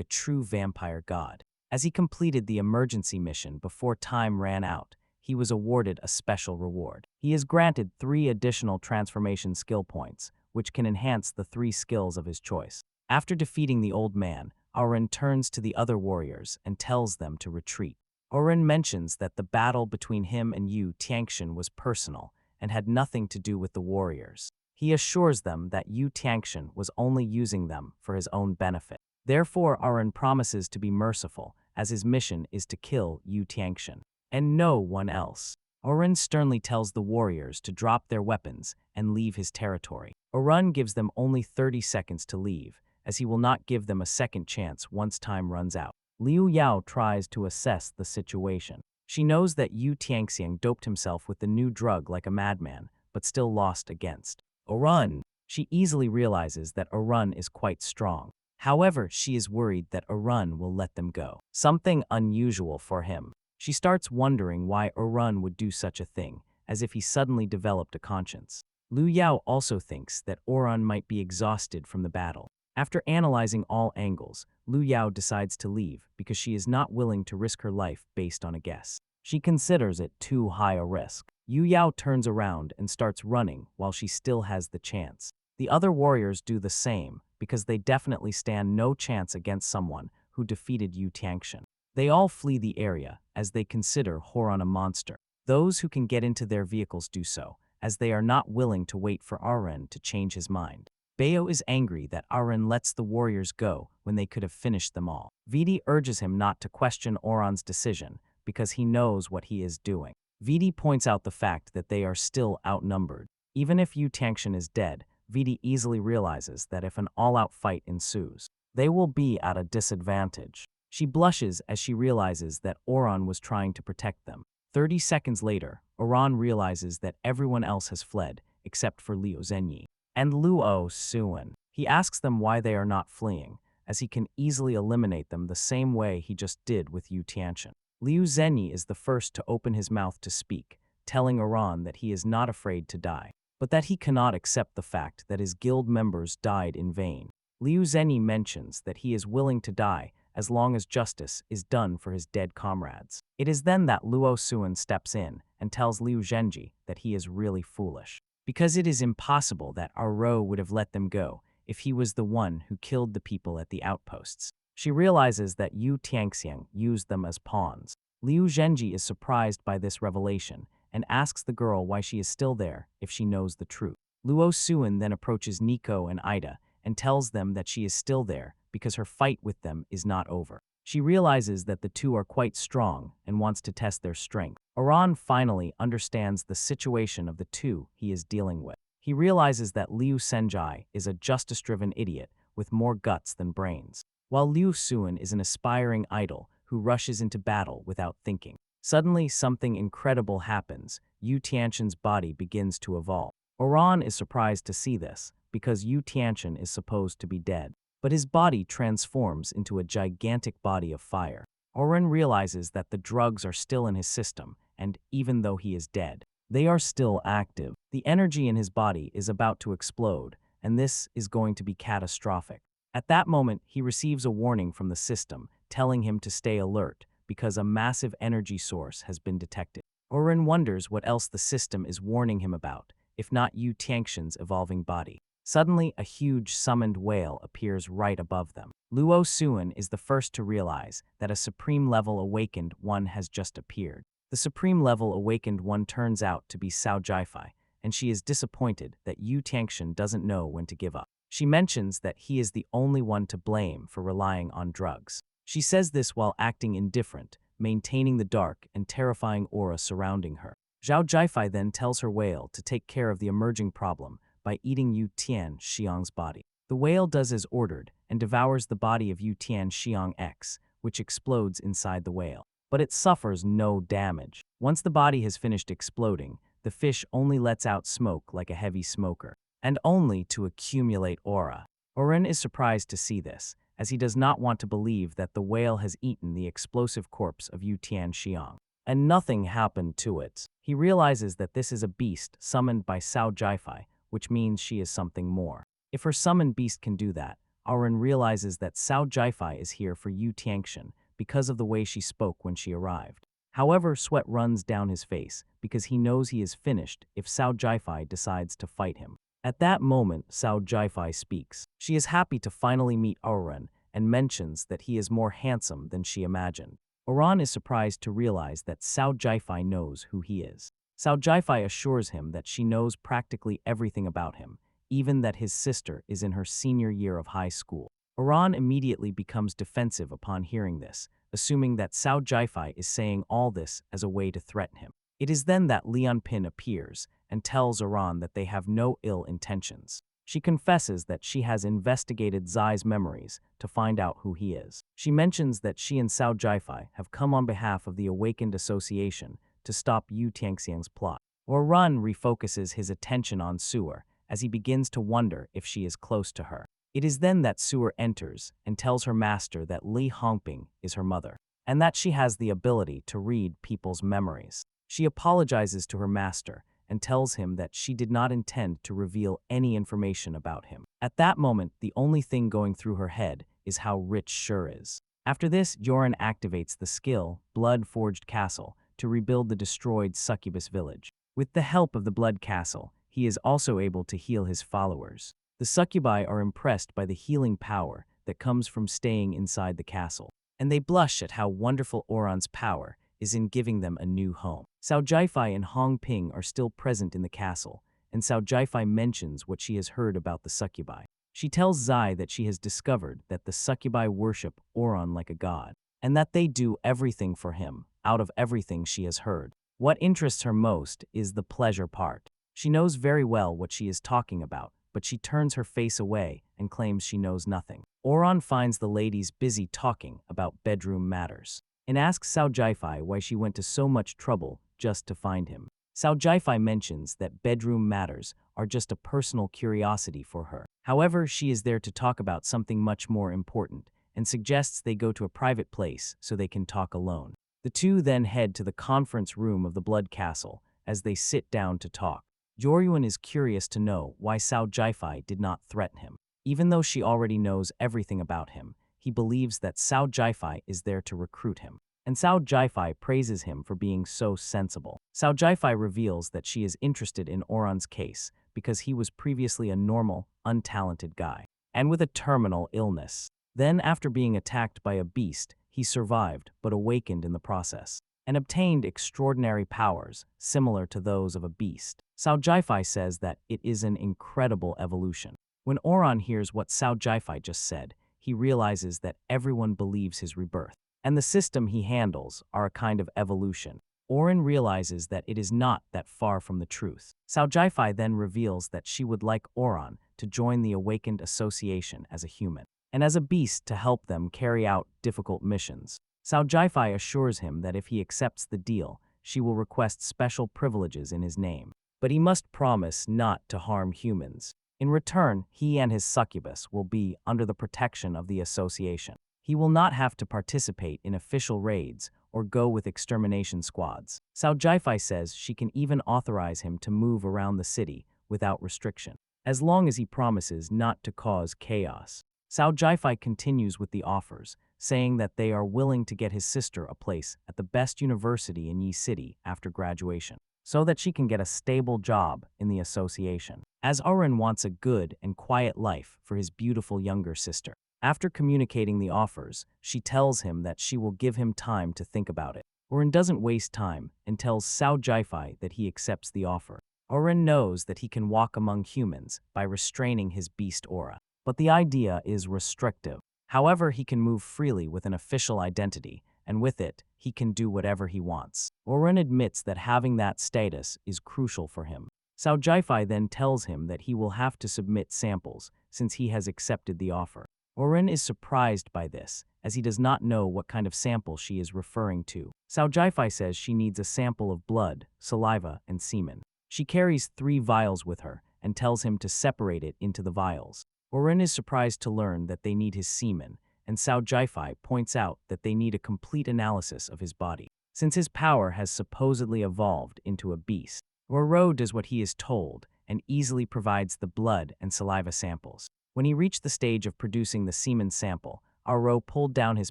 a true vampire god. As he completed the emergency mission before time ran out, he was awarded a special reward. He is granted 3 additional transformation skill points, which can enhance the 3 skills of his choice. After defeating the old man, Arin turns to the other warriors and tells them to retreat. Arin mentions that the battle between him and Yu Tianxian was personal and had nothing to do with the warriors. He assures them that Yu Tianxian was only using them for his own benefit. Therefore, Arin promises to be merciful, as his mission is to kill Yu Tianxian, and no one else. Arin sternly tells the warriors to drop their weapons and leave his territory. Arin gives them only 30 seconds to leave, as he will not give them a second chance once time runs out. Liu Yao tries to assess the situation. She knows that Yu Tianxiang doped himself with the new drug like a madman, but still lost against Arun. She easily realizes that Arun is quite strong. However, she is worried that Arun will let them go. Something unusual for him. She starts wondering why Arun would do such a thing, as if he suddenly developed a conscience. Liu Yao also thinks that Arun might be exhausted from the battle. After analyzing all angles, Liu Yao decides to leave because she is not willing to risk her life based on a guess. She considers it too high a risk. Liu Yao turns around and starts running while she still has the chance. The other warriors do the same because they definitely stand no chance against someone who defeated Yu Tianxian. They all flee the area as they consider Horan a monster. Those who can get into their vehicles do so, as they are not willing to wait for Arun to change his mind. Bayo is angry that Arun lets the warriors go when they could have finished them all. Vidi urges him not to question Oran's decision because he knows what he is doing. Vidi points out the fact that they are still outnumbered. Even if Yu Tianxian is dead, Vidi easily realizes that if an all-out fight ensues, they will be at a disadvantage. She blushes as she realizes that Oran was trying to protect them. 30 seconds later, Oran realizes that everyone else has fled, except for Liu Zhenyi and Luo Suan. He asks them why they are not fleeing, as he can easily eliminate them the same way he just did with Yu Tianxian. Liu Zhenyi is the first to open his mouth to speak, telling Oran that he is not afraid to die, but that he cannot accept the fact that his guild members died in vain. Liu Zhenyi mentions that he is willing to die as long as justice is done for his dead comrades. It is then that Luo Suan steps in and tells Liu Zhenji that he is really foolish, because it is impossible that Aro would have let them go if he was the one who killed the people at the outposts. She realizes that Yu Tianxiang used them as pawns. Liu Zhenji is surprised by this revelation and asks the girl why she is still there if she knows the truth. Luo Suan then approaches Nico and Ida and tells them that she is still there because her fight with them is not over. She realizes that the two are quite strong and wants to test their strength. Oran finally understands the situation of the two he is dealing with. He realizes that Liu Senjai is a justice-driven idiot with more guts than brains, while Liu Suan is an aspiring idol who rushes into battle without thinking. Suddenly, something incredible happens. Yu Tianxian's body begins to evolve. Oran is surprised to see this, because Yu Tianxian is supposed to be dead, but his body transforms into a gigantic body of fire. Oran realizes that the drugs are still in his system, and even though he is dead, they are still active. The energy in his body is about to explode, and this is going to be catastrophic. At that moment, he receives a warning from the system, telling him to stay alert, because a massive energy source has been detected. Oran wonders what else the system is warning him about, if not Yu Tianxian's evolving body. Suddenly, a huge summoned whale appears right above them. Luo Suan is the first to realize that a supreme-level awakened one has just appeared. The supreme-level awakened one turns out to be Cao Jiafai, and she is disappointed that Yu Tianxian doesn't know when to give up. She mentions that he is the only one to blame for relying on drugs. She says this while acting indifferent, maintaining the dark and terrifying aura surrounding her. Zhao Jiafai then tells her whale to take care of the emerging problem by eating Yu Tian Xiang's body. The whale does as ordered and devours the body of Yu Tian Xiang X, which explodes inside the whale. But it suffers no damage. Once the body has finished exploding, the fish only lets out smoke like a heavy smoker, and only to accumulate aura. Oren is surprised to see this, as he does not want to believe that the whale has eaten the explosive corpse of Yu Tian Xiang, and nothing happened to it. He realizes that this is a beast summoned by Cao Jiafai, which means she is something more. If her summoned beast can do that, Oren realizes that Cao Jiafai is here for Yu Tianxian because of the way she spoke when she arrived. However, sweat runs down his face because he knows he is finished if Cao Jiafai decides to fight him. At that moment, Cao Jiafai speaks. She is happy to finally meet Oren and mentions that he is more handsome than she imagined. Oran is surprised to realize that Cao Jiafai knows who he is. Cao Jiafai assures him that she knows practically everything about him, even that his sister is in her senior year of high school. Oran immediately becomes defensive upon hearing this, assuming that Cao Jiafai is saying all this as a way to threaten him. It is then that Lian Pin appears and tells Oran that they have no ill intentions. She confesses that she has investigated Zai's memories to find out who he is. She mentions that she and Cao Jiafai have come on behalf of the Awakened Association to stop Yu Tianxiang's plot. Run refocuses his attention on Su'er as he begins to wonder if she is close to her. It is then that Su'er enters and tells her master that Li Hongping is her mother, and that she has the ability to read people's memories. She apologizes to her master and tells him that she did not intend to reveal any information about him. At that moment, the only thing going through her head is how rich Shur is. After this, Yoren activates the skill, Blood Forged Castle, to rebuild the destroyed succubus village. With the help of the Blood Castle, he is also able to heal his followers. The succubi are impressed by the healing power that comes from staying inside the castle, and they blush at how wonderful Oran's power is in giving them a new home. Cao Jiafai and Hong Ping are still present in the castle, and Cao Jiafai mentions what she has heard about the succubi. She tells Zai that she has discovered that the succubi worship Oran like a god, and that they do everything for him, out of everything she has heard. What interests her most is the pleasure part. She knows very well what she is talking about, but she turns her face away and claims she knows nothing. Oran finds the ladies busy talking about bedroom matters, and asks Cao Jiafai why she went to so much trouble just to find him. Cao Jiafai mentions that bedroom matters are just a personal curiosity for her. However, she is there to talk about something much more important, and suggests they go to a private place so they can talk alone. The two then head to the conference room of the Blood Castle as they sit down to talk. Joryuan is curious to know why Cao Jiafai did not threaten him. Even though she already knows everything about him, he believes that Cao Jiafai is there to recruit him, and Cao Jiafai praises him for being so sensible. Cao Jiafai reveals that she is interested in Oran's case because he was previously a normal, untalented guy, and with a terminal illness. Then, after being attacked by a beast, he survived but awakened in the process, and obtained extraordinary powers similar to those of a beast. Cao Jiafai says that it is an incredible evolution. When Oran hears what Cao Jiafai just said, he realizes that everyone believes his rebirth, and the system he handles are a kind of evolution. Oran realizes that it is not that far from the truth. Cao Jiafai then reveals that she would like Oran to join the Awakened Association as a human, and as a beast to help them carry out difficult missions. Cao Jiafai assures him that if he accepts the deal, she will request special privileges in his name, but he must promise not to harm humans. In return, he and his succubus will be under the protection of the association. He will not have to participate in official raids or go with extermination squads. Cao Jiafai says she can even authorize him to move around the city without restriction, as long as he promises not to cause chaos. Cao Jiafai continues with the offers, saying that they are willing to get his sister a place at the best university in Yi City after graduation, so that she can get a stable job in the association, as Oren wants a good and quiet life for his beautiful younger sister. After communicating the offers, she tells him that she will give him time to think about it. Oren doesn't waste time and tells Cao Jiafai that he accepts the offer. Oren knows that he can walk among humans by restraining his beast aura, but the idea is restrictive. However, he can move freely with an official identity, and with it, he can do whatever he wants. Oren admits that having that status is crucial for him. Cao Jiafai then tells him that he will have to submit samples since he has accepted the offer. Oren is surprised by this, as he does not know what kind of sample she is referring to. Cao Jiafai says she needs a sample of blood, saliva, and semen. She carries 3 vials with her and tells him to separate it into the vials. Oren is surprised to learn that they need his semen, and Cao Jiafai points out that they need a complete analysis of his body, since his power has supposedly evolved into a beast. Roro does what he is told and easily provides the blood and saliva samples. When he reached the stage of producing the semen sample, Roro pulled down his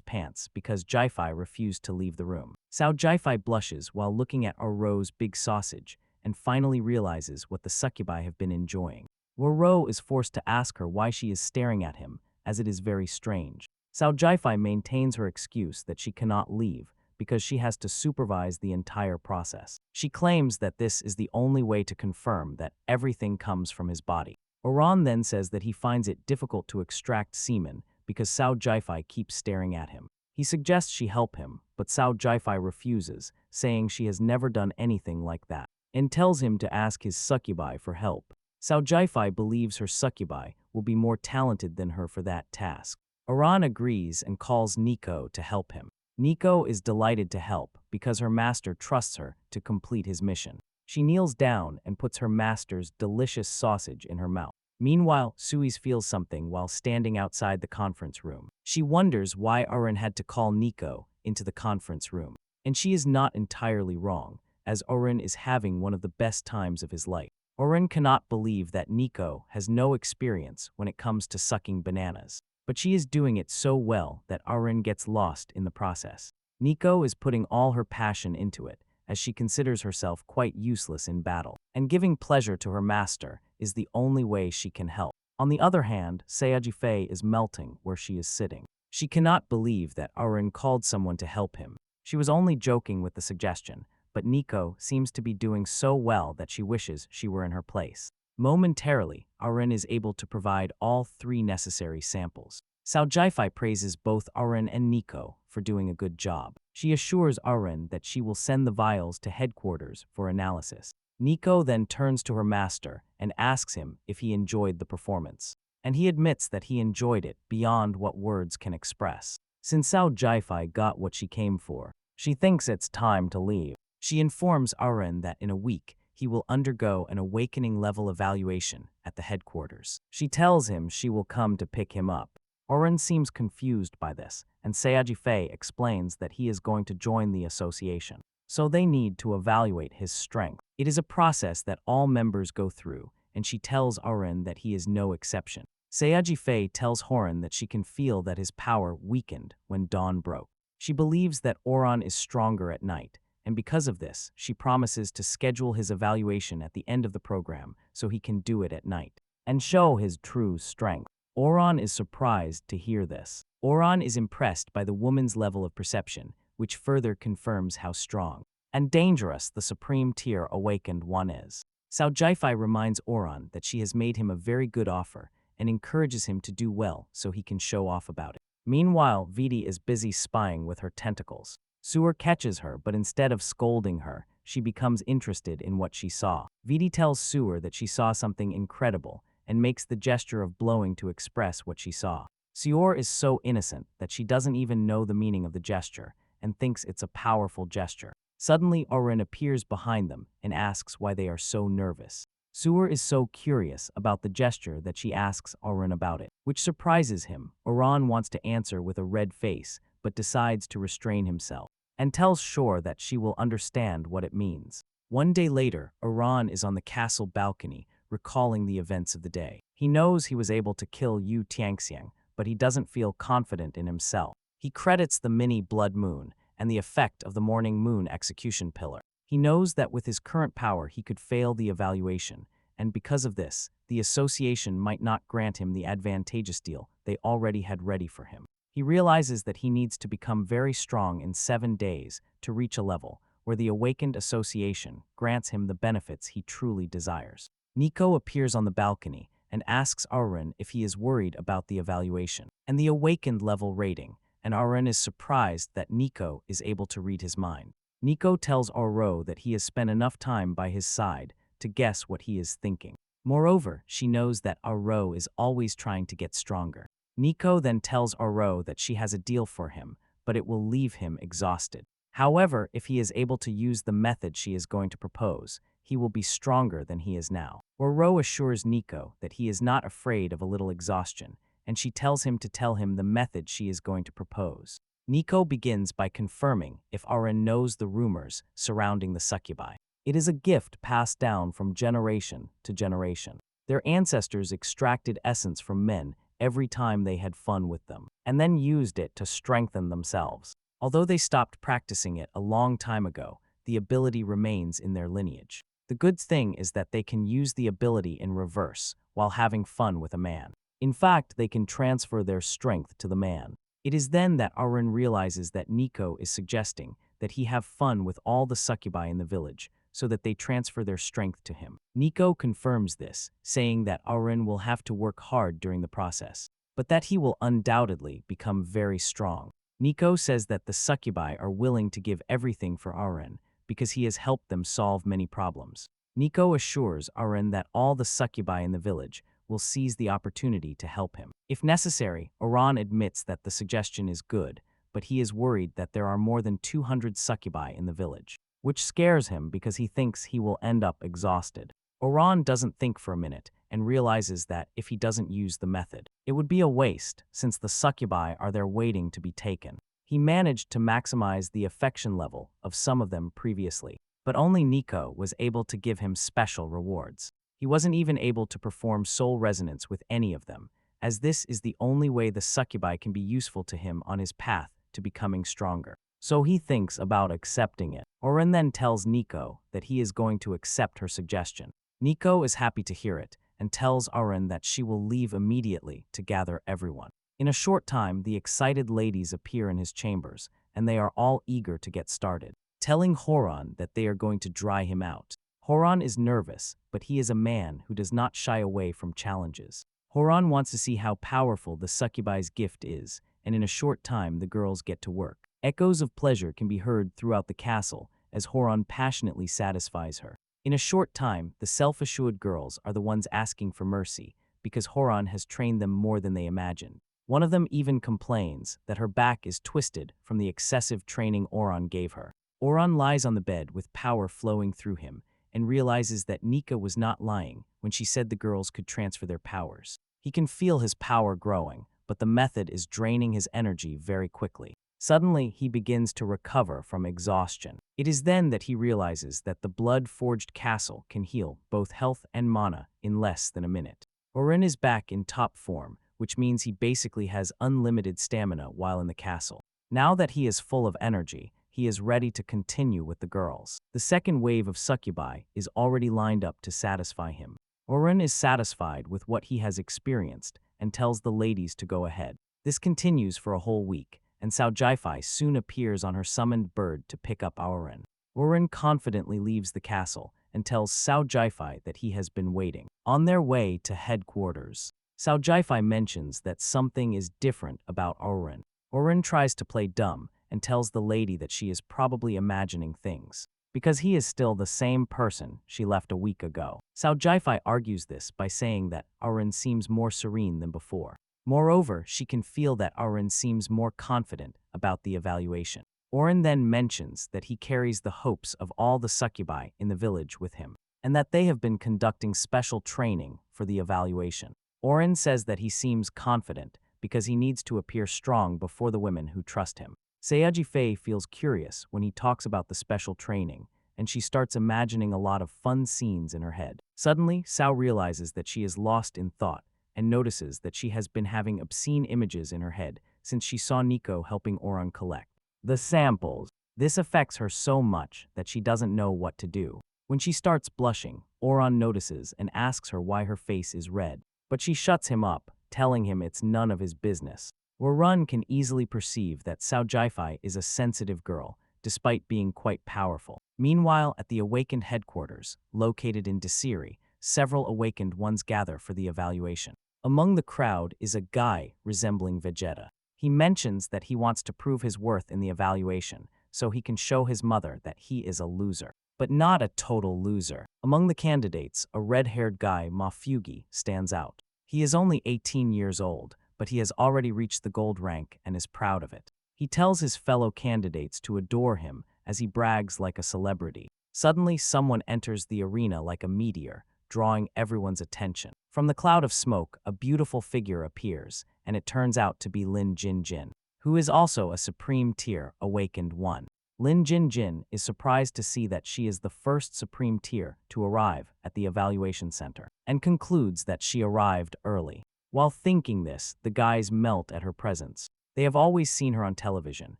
pants because Jiafai refused to leave the room. Cao Jiafai blushes while looking at Roro's big sausage and finally realizes what the succubi have been enjoying. Roro is forced to ask her why she is staring at him, as it is very strange. Cao Jiafai maintains her excuse that she cannot leave because she has to supervise the entire process. She claims that this is the only way to confirm that everything comes from his body. Oran then says that he finds it difficult to extract semen because Cao Jiafai keeps staring at him. He suggests she help him, but Cao Jiafai refuses, saying she has never done anything like that, and tells him to ask his succubi for help. Sao Jifai believes her succubi will be more talented than her for that task. Oran agrees and calls Nico to help him. Nico is delighted to help because her master trusts her to complete his mission. She kneels down and puts her master's delicious sausage in her mouth. Meanwhile, Suis feels something while standing outside the conference room. She wonders why Oren had to call Nico into the conference room. And she is not entirely wrong, as Oren is having one of the best times of his life. Oren cannot believe that Nico has no experience when it comes to sucking bananas. But she is doing it so well that Oren gets lost in the process. Nico is putting all her passion into it, as she considers herself quite useless in battle, and giving pleasure to her master is the only way she can help. On the other hand, Seajifei is melting where she is sitting. She cannot believe that Oren called someone to help him. She was only joking with the suggestion, but Nico seems to be doing so well that she wishes she were in her place. Momentarily, Oren is able to provide all 3 necessary samples. Sao Jifai praises both Oren and Nico for doing a good job. She assures Oren that she will send the vials to headquarters for analysis. Nico then turns to her master and asks him if he enjoyed the performance. And he admits that he enjoyed it beyond what words can express. Since Sao Jifai got what she came for, she thinks it's time to leave. She informs Oren that in a week, he will undergo an awakening level evaluation at the headquarters. She tells him she will come to pick him up. Oren seems confused by this, and Seajifei explains that he is going to join the association. So they need to evaluate his strength. It is a process that all members go through, and she tells Oren that he is no exception. Seajifei tells Horan that she can feel that his power weakened when dawn broke. She believes that Oran is stronger at night, and because of this, she promises to schedule his evaluation at the end of the program so he can do it at night and show his true strength. Oran is surprised to hear this. Oran is impressed by the woman's level of perception, which further confirms how strong and dangerous the supreme tier awakened one is. Sao Jifai reminds Oran that she has made him a very good offer and encourages him to do well so he can show off about it. Meanwhile, Vidi is busy spying with her tentacles. Sewer catches her, but instead of scolding her, she becomes interested in what she saw. Vidi tells Sewer that she saw something incredible and makes the gesture of blowing to express what she saw. Sewer is so innocent that she doesn't even know the meaning of the gesture and thinks it's a powerful gesture. Suddenly, Oren appears behind them and asks why they are so nervous. Sewer is so curious about the gesture that she asks Oren about it, which surprises him. Oran wants to answer with a red face, but decides to restrain himself, and tells Shore that she will understand what it means. One day later, Oran is on the castle balcony, recalling the events of the day. He knows he was able to kill Yu Tianxiang, but he doesn't feel confident in himself. He credits the mini blood moon and the effect of the morning moon execution pillar. He knows that with his current power he could fail the evaluation, and because of this, the association might not grant him the advantageous deal they already had ready for him. He realizes that he needs to become very strong in 7 days to reach a level where the awakened association grants him the benefits he truly desires. Nico appears on the balcony and asks Arun if he is worried about the evaluation and the awakened level rating, and Arun is surprised that Nico is able to read his mind. Nico tells Oro that he has spent enough time by his side to guess what he is thinking. Moreover, she knows that Oro is always trying to get stronger. Nico then tells Oro that she has a deal for him, but it will leave him exhausted. However, if he is able to use the method she is going to propose, he will be stronger than he is now. Oro assures Nico that he is not afraid of a little exhaustion, and she tells him to tell him the method she is going to propose. Nico begins by confirming if Arun knows the rumors surrounding the succubi. It is a gift passed down from generation to generation. Their ancestors extracted essence from men every time they had fun with them, and then used it to strengthen themselves. Although they stopped practicing it a long time ago, the ability remains in their lineage. The good thing is that they can use the ability in reverse while having fun with a man. In fact, they can transfer their strength to the man. It is then that Arun realizes that Nico is suggesting that he have fun with all the succubi in the village, so that they transfer their strength to him. Nico confirms this, saying that Arun will have to work hard during the process, but that he will undoubtedly become very strong. Nico says that the succubi are willing to give everything for Arun because he has helped them solve many problems. Nico assures Arin that all the succubi in the village will seize the opportunity to help him. If necessary, Oran admits that the suggestion is good, but he is worried that there are more than 200 succubi in the village, which scares him because he thinks he will end up exhausted. Oran doesn't think for a minute and realizes that if he doesn't use the method, it would be a waste since the succubi are there waiting to be taken. He managed to maximize the affection level of some of them previously, but only Nico was able to give him special rewards. He wasn't even able to perform soul resonance with any of them, as this is the only way the succubi can be useful to him on his path to becoming stronger. So he thinks about accepting it. Oren then tells Nico that he is going to accept her suggestion. Nico is happy to hear it and tells Oren that she will leave immediately to gather everyone. In a short time, the excited ladies appear in his chambers, and they are all eager to get started, telling Horan that they are going to dry him out. Horan is nervous, but he is a man who does not shy away from challenges. Horan wants to see how powerful the succubi's gift is, and in a short time the girls get to work. Echoes of pleasure can be heard throughout the castle as Horan passionately satisfies her. In a short time, the self-assured girls are the ones asking for mercy because Horan has trained them more than they imagined. One of them even complains that her back is twisted from the excessive training Oran gave her. Oran lies on the bed with power flowing through him and realizes that Nika was not lying when she said the girls could transfer their powers. He can feel his power growing, but the method is draining his energy very quickly. Suddenly, he begins to recover from exhaustion. It is then that he realizes that the blood-forged castle can heal both health and mana in less than a minute. Orin is back in top form, which means he basically has unlimited stamina while in the castle. Now that he is full of energy, he is ready to continue with the girls. The second wave of succubi is already lined up to satisfy him. Oren is satisfied with what he has experienced and tells the ladies to go ahead. This continues for a whole week, and Cao Jiafai soon appears on her summoned bird to pick up Oren. Oren confidently leaves the castle and tells Cao Jiafai that he has been waiting. On their way to headquarters, Cao Jiafai mentions that something is different about Oren. Oren tries to play dumb and tells the lady that she is probably imagining things, because he is still the same person she left a week ago. Cao Jiafai argues this by saying that Oren seems more serene than before. Moreover, she can feel that Oren seems more confident about the evaluation. Oren then mentions that he carries the hopes of all the succubi in the village with him, and that they have been conducting special training for the evaluation. Oren says that he seems confident because he needs to appear strong before the women who trust him. Seaji Fei feels curious when he talks about the special training, and she starts imagining a lot of fun scenes in her head. Suddenly, Cao realizes that she is lost in thought and notices that she has been having obscene images in her head since she saw Nico helping Oran collect the samples. This affects her so much that she doesn't know what to do. When she starts blushing, Oran notices and asks her why her face is red, but she shuts him up, telling him it's none of his business. Warun can easily perceive that Cao Jiafai is a sensitive girl, despite being quite powerful. Meanwhile, at the awakened headquarters, located in Desiri, several awakened ones gather for the evaluation. Among the crowd is a guy resembling Vegeta. He mentions that he wants to prove his worth in the evaluation, so he can show his mother that he is a loser, but not a total loser. Among the candidates, a red-haired guy, Mafugi, stands out. He is only 18 years old, but he has already reached the gold rank and is proud of it. He tells his fellow candidates to adore him as he brags like a celebrity. Suddenly, someone enters the arena like a meteor, drawing everyone's attention. From the cloud of smoke, a beautiful figure appears, and it turns out to be Lin Jinjin, who is also a Supreme Tier Awakened One. Lin Jinjin is surprised to see that she is the first Supreme Tier to arrive at the evaluation center, and concludes that she arrived early. While thinking this, the guys melt at her presence. They have always seen her on television,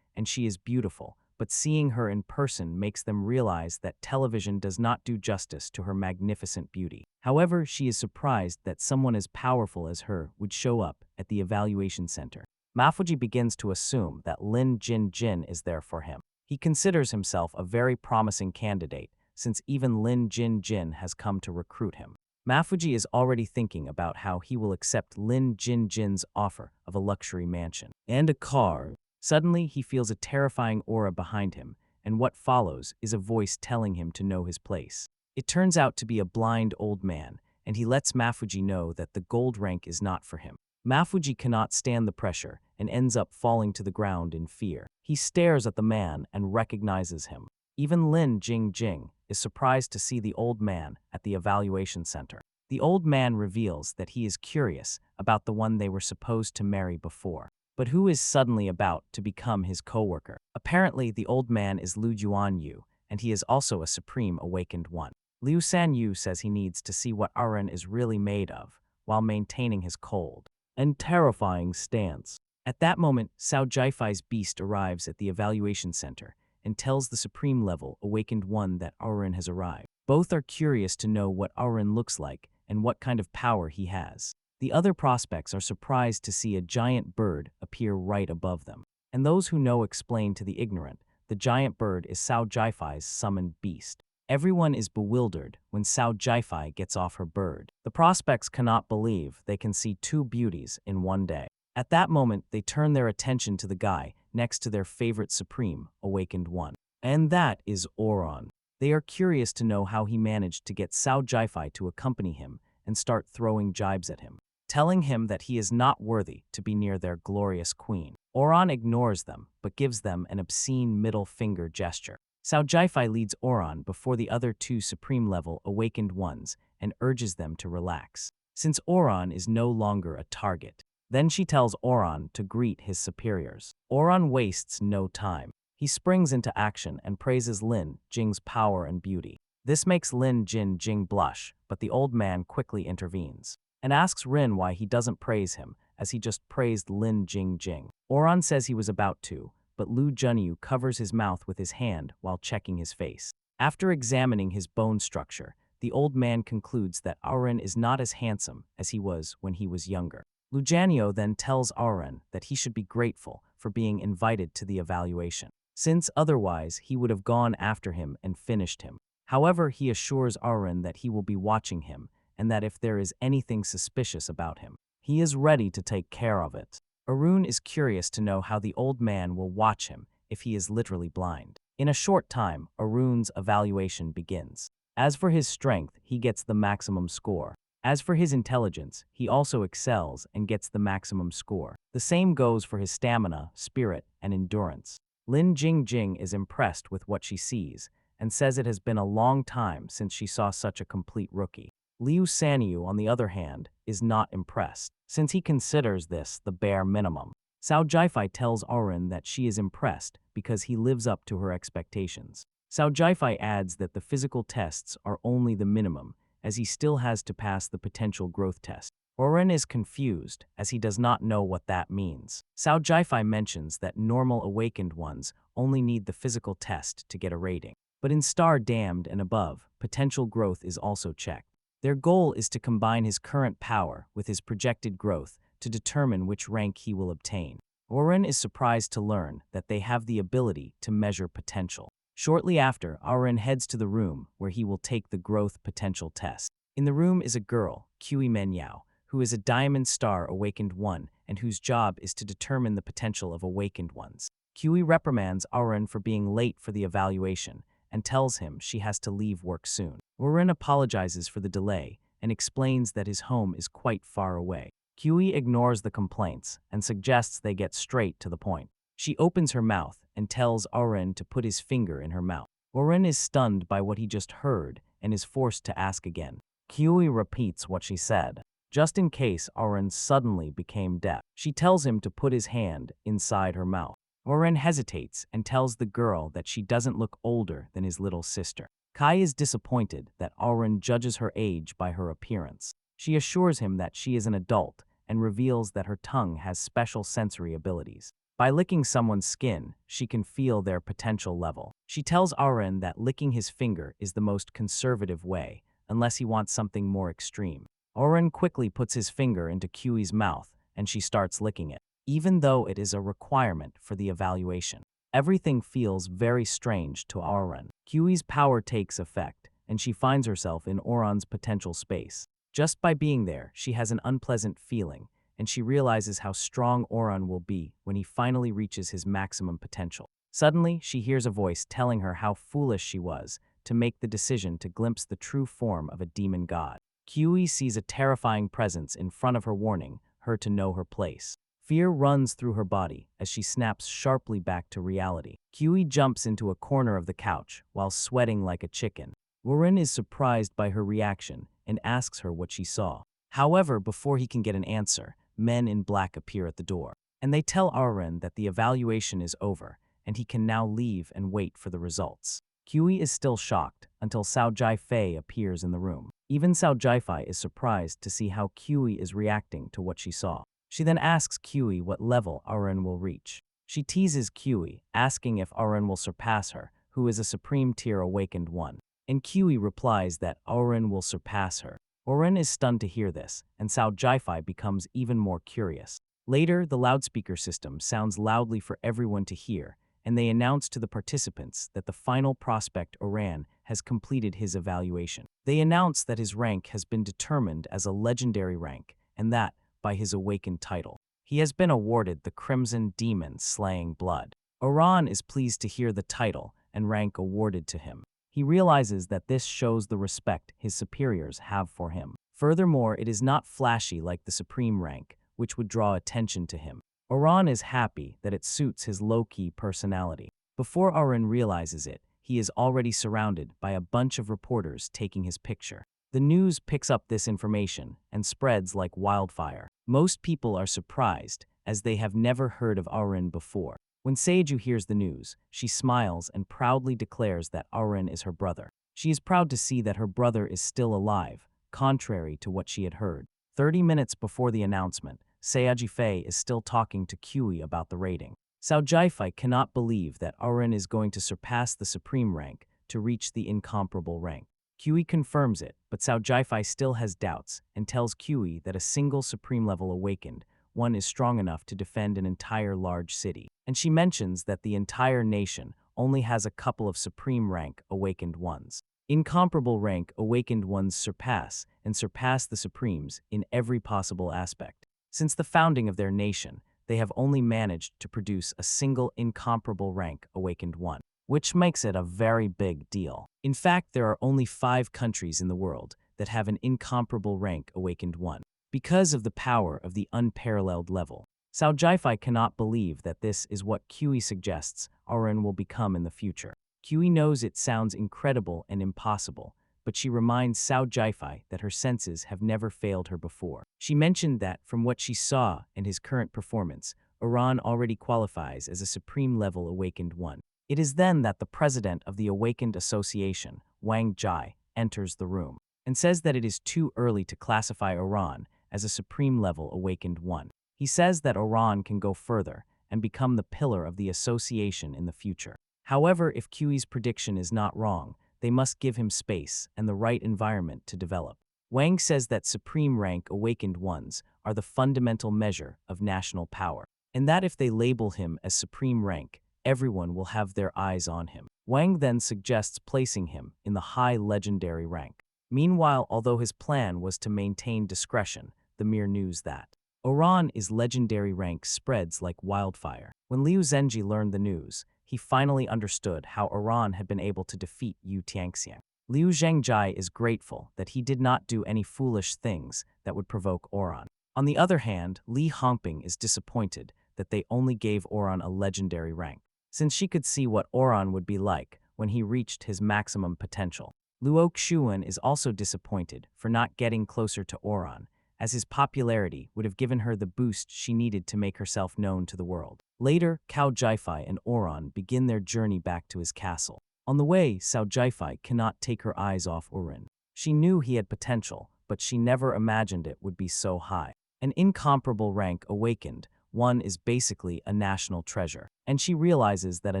and she is beautiful, but seeing her in person makes them realize that television does not do justice to her magnificent beauty. However, she is surprised that someone as powerful as her would show up at the evaluation center. Mafuji begins to assume that Lin Jinjin is there for him. He considers himself a very promising candidate, since even Lin Jinjin has come to recruit him. Mafuji is already thinking about how he will accept Lin Jinjin's offer of a luxury mansion and a car. Suddenly, he feels a terrifying aura behind him, and what follows is a voice telling him to know his place. It turns out to be a blind old man, and he lets Mafuji know that the gold rank is not for him. Mafuji cannot stand the pressure and ends up falling to the ground in fear. He stares at the man and recognizes him. Even Lin Jingjing is surprised to see the old man at the evaluation center. The old man reveals that he is curious about the one they were supposed to marry before, but who is suddenly about to become his co-worker. Apparently, the old man is Lu Juanyu, and he is also a supreme awakened one. Liu Sanyu says he needs to see what Aran is really made of, while maintaining his cold and terrifying stance. At that moment, Cao Jiafai's beast arrives at the evaluation center and tells the supreme level awakened one that Aran has arrived. Both are curious to know what Aran looks like and what kind of power he has. The other prospects are surprised to see a giant bird appear right above them. And those who know explain to the ignorant, the giant bird is Cao Jiafai's summoned beast. Everyone is bewildered when Cao Jiafai gets off her bird. The prospects cannot believe they can see two beauties in one day. At that moment, they turn their attention to the guy next to their favorite supreme awakened one. And that is Oran. They are curious to know how he managed to get Cao Jiafai to accompany him and start throwing jibes at him, telling him that he is not worthy to be near their glorious queen. Oran ignores them, but gives them an obscene middle finger gesture. Cao Jiafai leads Oran before the other two supreme-level awakened ones and urges them to relax, since Oran is no longer a target. Then she tells Oran to greet his superiors. Oran wastes no time. He springs into action and praises Lin Jing's power and beauty. This makes Lin Jing blush, but the old man quickly intervenes and asks Rin why he doesn't praise him, as he just praised Lin Jing. Oran says he was about to, but Lu Junyu covers his mouth with his hand while checking his face. After examining his bone structure, the old man concludes that Aran is not as handsome as he was when he was younger. Lu Jianyo then tells Aran that he should be grateful for being invited to the evaluation, since otherwise he would have gone after him and finished him. However, he assures Aran that he will be watching him and that if there is anything suspicious about him, he is ready to take care of it. Arun is curious to know how the old man will watch him if he is literally blind. In a short time, Arun's evaluation begins. As for his strength, he gets the maximum score. As for his intelligence, he also excels and gets the maximum score. The same goes for his stamina, spirit, and endurance. Lin Jingjing is impressed with what she sees and says it has been a long time since she saw such a complete rookie. Liu Sanyu, on the other hand, is not impressed, since he considers this the bare minimum. Cao Jiafai tells Aran that she is impressed because he lives up to her expectations. Cao Jiafai adds that the physical tests are only the minimum, as he still has to pass the potential growth test. Aran is confused, as he does not know what that means. Cao Jiafai mentions that normal awakened ones only need the physical test to get a rating. But in Star Damned and above, potential growth is also checked. Their goal is to combine his current power with his projected growth to determine which rank he will obtain. Aran is surprised to learn that they have the ability to measure potential. Shortly after, Aran heads to the room where he will take the growth potential test. In the room is a girl, Kui Menyao, who is a Diamond Star Awakened One and whose job is to determine the potential of awakened ones. Kui reprimands Aran for being late for the evaluation and tells him she has to leave work soon. Aran apologizes for the delay and explains that his home is quite far away. Kui ignores the complaints and suggests they get straight to the point. She opens her mouth and tells Aran to put his finger in her mouth. Aran is stunned by what he just heard and is forced to ask again. Kui repeats what she said, just in case Aran suddenly became deaf. She tells him to put his hand inside her mouth. Aran hesitates and tells the girl that she doesn't look older than his little sister. Kai is disappointed that Aran judges her age by her appearance. She assures him that she is an adult and reveals that her tongue has special sensory abilities. By licking someone's skin, she can feel their potential level. She tells Aran that licking his finger is the most conservative way, unless he wants something more extreme. Aran quickly puts his finger into Kui's mouth and she starts licking it, even though it is a requirement for the evaluation. Everything feels very strange to Aran. Kui's power takes effect, and she finds herself in Oran's potential space. Just by being there, she has an unpleasant feeling, and she realizes how strong Oran will be when he finally reaches his maximum potential. Suddenly, she hears a voice telling her how foolish she was to make the decision to glimpse the true form of a demon god. Kui sees a terrifying presence in front of her, warning her to know her place. Fear runs through her body as she snaps sharply back to reality. Kui jumps into a corner of the couch while sweating like a chicken. Warren is surprised by her reaction and asks her what she saw. However, before he can get an answer, men in black appear at the door, and they tell Warren that the evaluation is over and he can now leave and wait for the results. Kui is still shocked until Cao Jiafei appears in the room. Even Cao Jiafei is surprised to see how Kui is reacting to what she saw. She then asks Kui what level Warren will reach. She teases Kui, asking if Warren will surpass her, who is a supreme tier awakened one. And Kui replies that Warren will surpass her. Warren is stunned to hear this, and Cao Jiafei becomes even more curious. Later, the loudspeaker system sounds loudly for everyone to hear, and they announce to the participants that the final prospect, Oran, has completed his evaluation. They announce that his rank has been determined as a legendary rank, and that, by his awakened title, he has been awarded the Crimson Demon Slaying Blood. Oran is pleased to hear the title and rank awarded to him. He realizes that this shows the respect his superiors have for him. Furthermore, it is not flashy like the supreme rank, which would draw attention to him. Oran is happy that it suits his low-key personality. Before Oran realizes it, he is already surrounded by a bunch of reporters taking his picture. The news picks up this information and spreads like wildfire. Most people are surprised, as they have never heard of Oran before. When Seiju hears the news, she smiles and proudly declares that Oran is her brother. She is proud to see that her brother is still alive, contrary to what she had heard. 30 minutes before the announcement, Cao Jiafei is still talking to Kui about the rating. Cao Jiafei cannot believe that Oran is going to surpass the supreme rank to reach the incomparable rank. Kui confirms it, but Cao Jiafei still has doubts and tells Kui that a single supreme level awakened one is strong enough to defend an entire large city. And she mentions that the entire nation only has a couple of supreme rank awakened ones. Incomparable rank awakened ones surpass the supremes in every possible aspect. Since the founding of their nation, they have only managed to produce a single incomparable rank awakened one, which makes it a very big deal. In fact, there are only 5 countries in the world that have an incomparable rank awakened one. Because of the power of the unparalleled level, Cao Jiafei cannot believe that this is what Kui suggests Oran will become in the future. Kui knows it sounds incredible and impossible, but she reminds Cao Jiafei that her senses have never failed her before. She mentioned that, from what she saw and his current performance, Oran already qualifies as a supreme-level awakened one. It is then that the president of the Awakened Association, Wang Jai, enters the room and says that it is too early to classify Oran as a supreme-level awakened one. He says that Oran can go further and become the pillar of the association in the future. However, if Kui's prediction is not wrong, they must give him space and the right environment to develop. Wang says that supreme rank awakened ones are the fundamental measure of national power, and that if they label him as supreme rank, everyone will have their eyes on him. Wang then suggests placing him in the high legendary rank. Meanwhile, although his plan was to maintain discretion, the mere news that Oran is legendary rank spreads like wildfire. When Liu Zhenji learned the news, he finally understood how Oran had been able to defeat Yu Tianxiang. Liu Zhengjai is grateful that he did not do any foolish things that would provoke Oran. On the other hand, Li Hongping is disappointed that they only gave Oran a legendary rank, since she could see what Oran would be like when he reached his maximum potential. Luo Xuan is also disappointed for not getting closer to Oran, as his popularity would have given her the boost she needed to make herself known to the world. Later, Cao Jiafei and Oran begin their journey back to his castle. On the way, Cao Jiafei cannot take her eyes off Oran. She knew he had potential, but she never imagined it would be so high. An incomparable rank awakened, one is basically a national treasure, and she realizes that a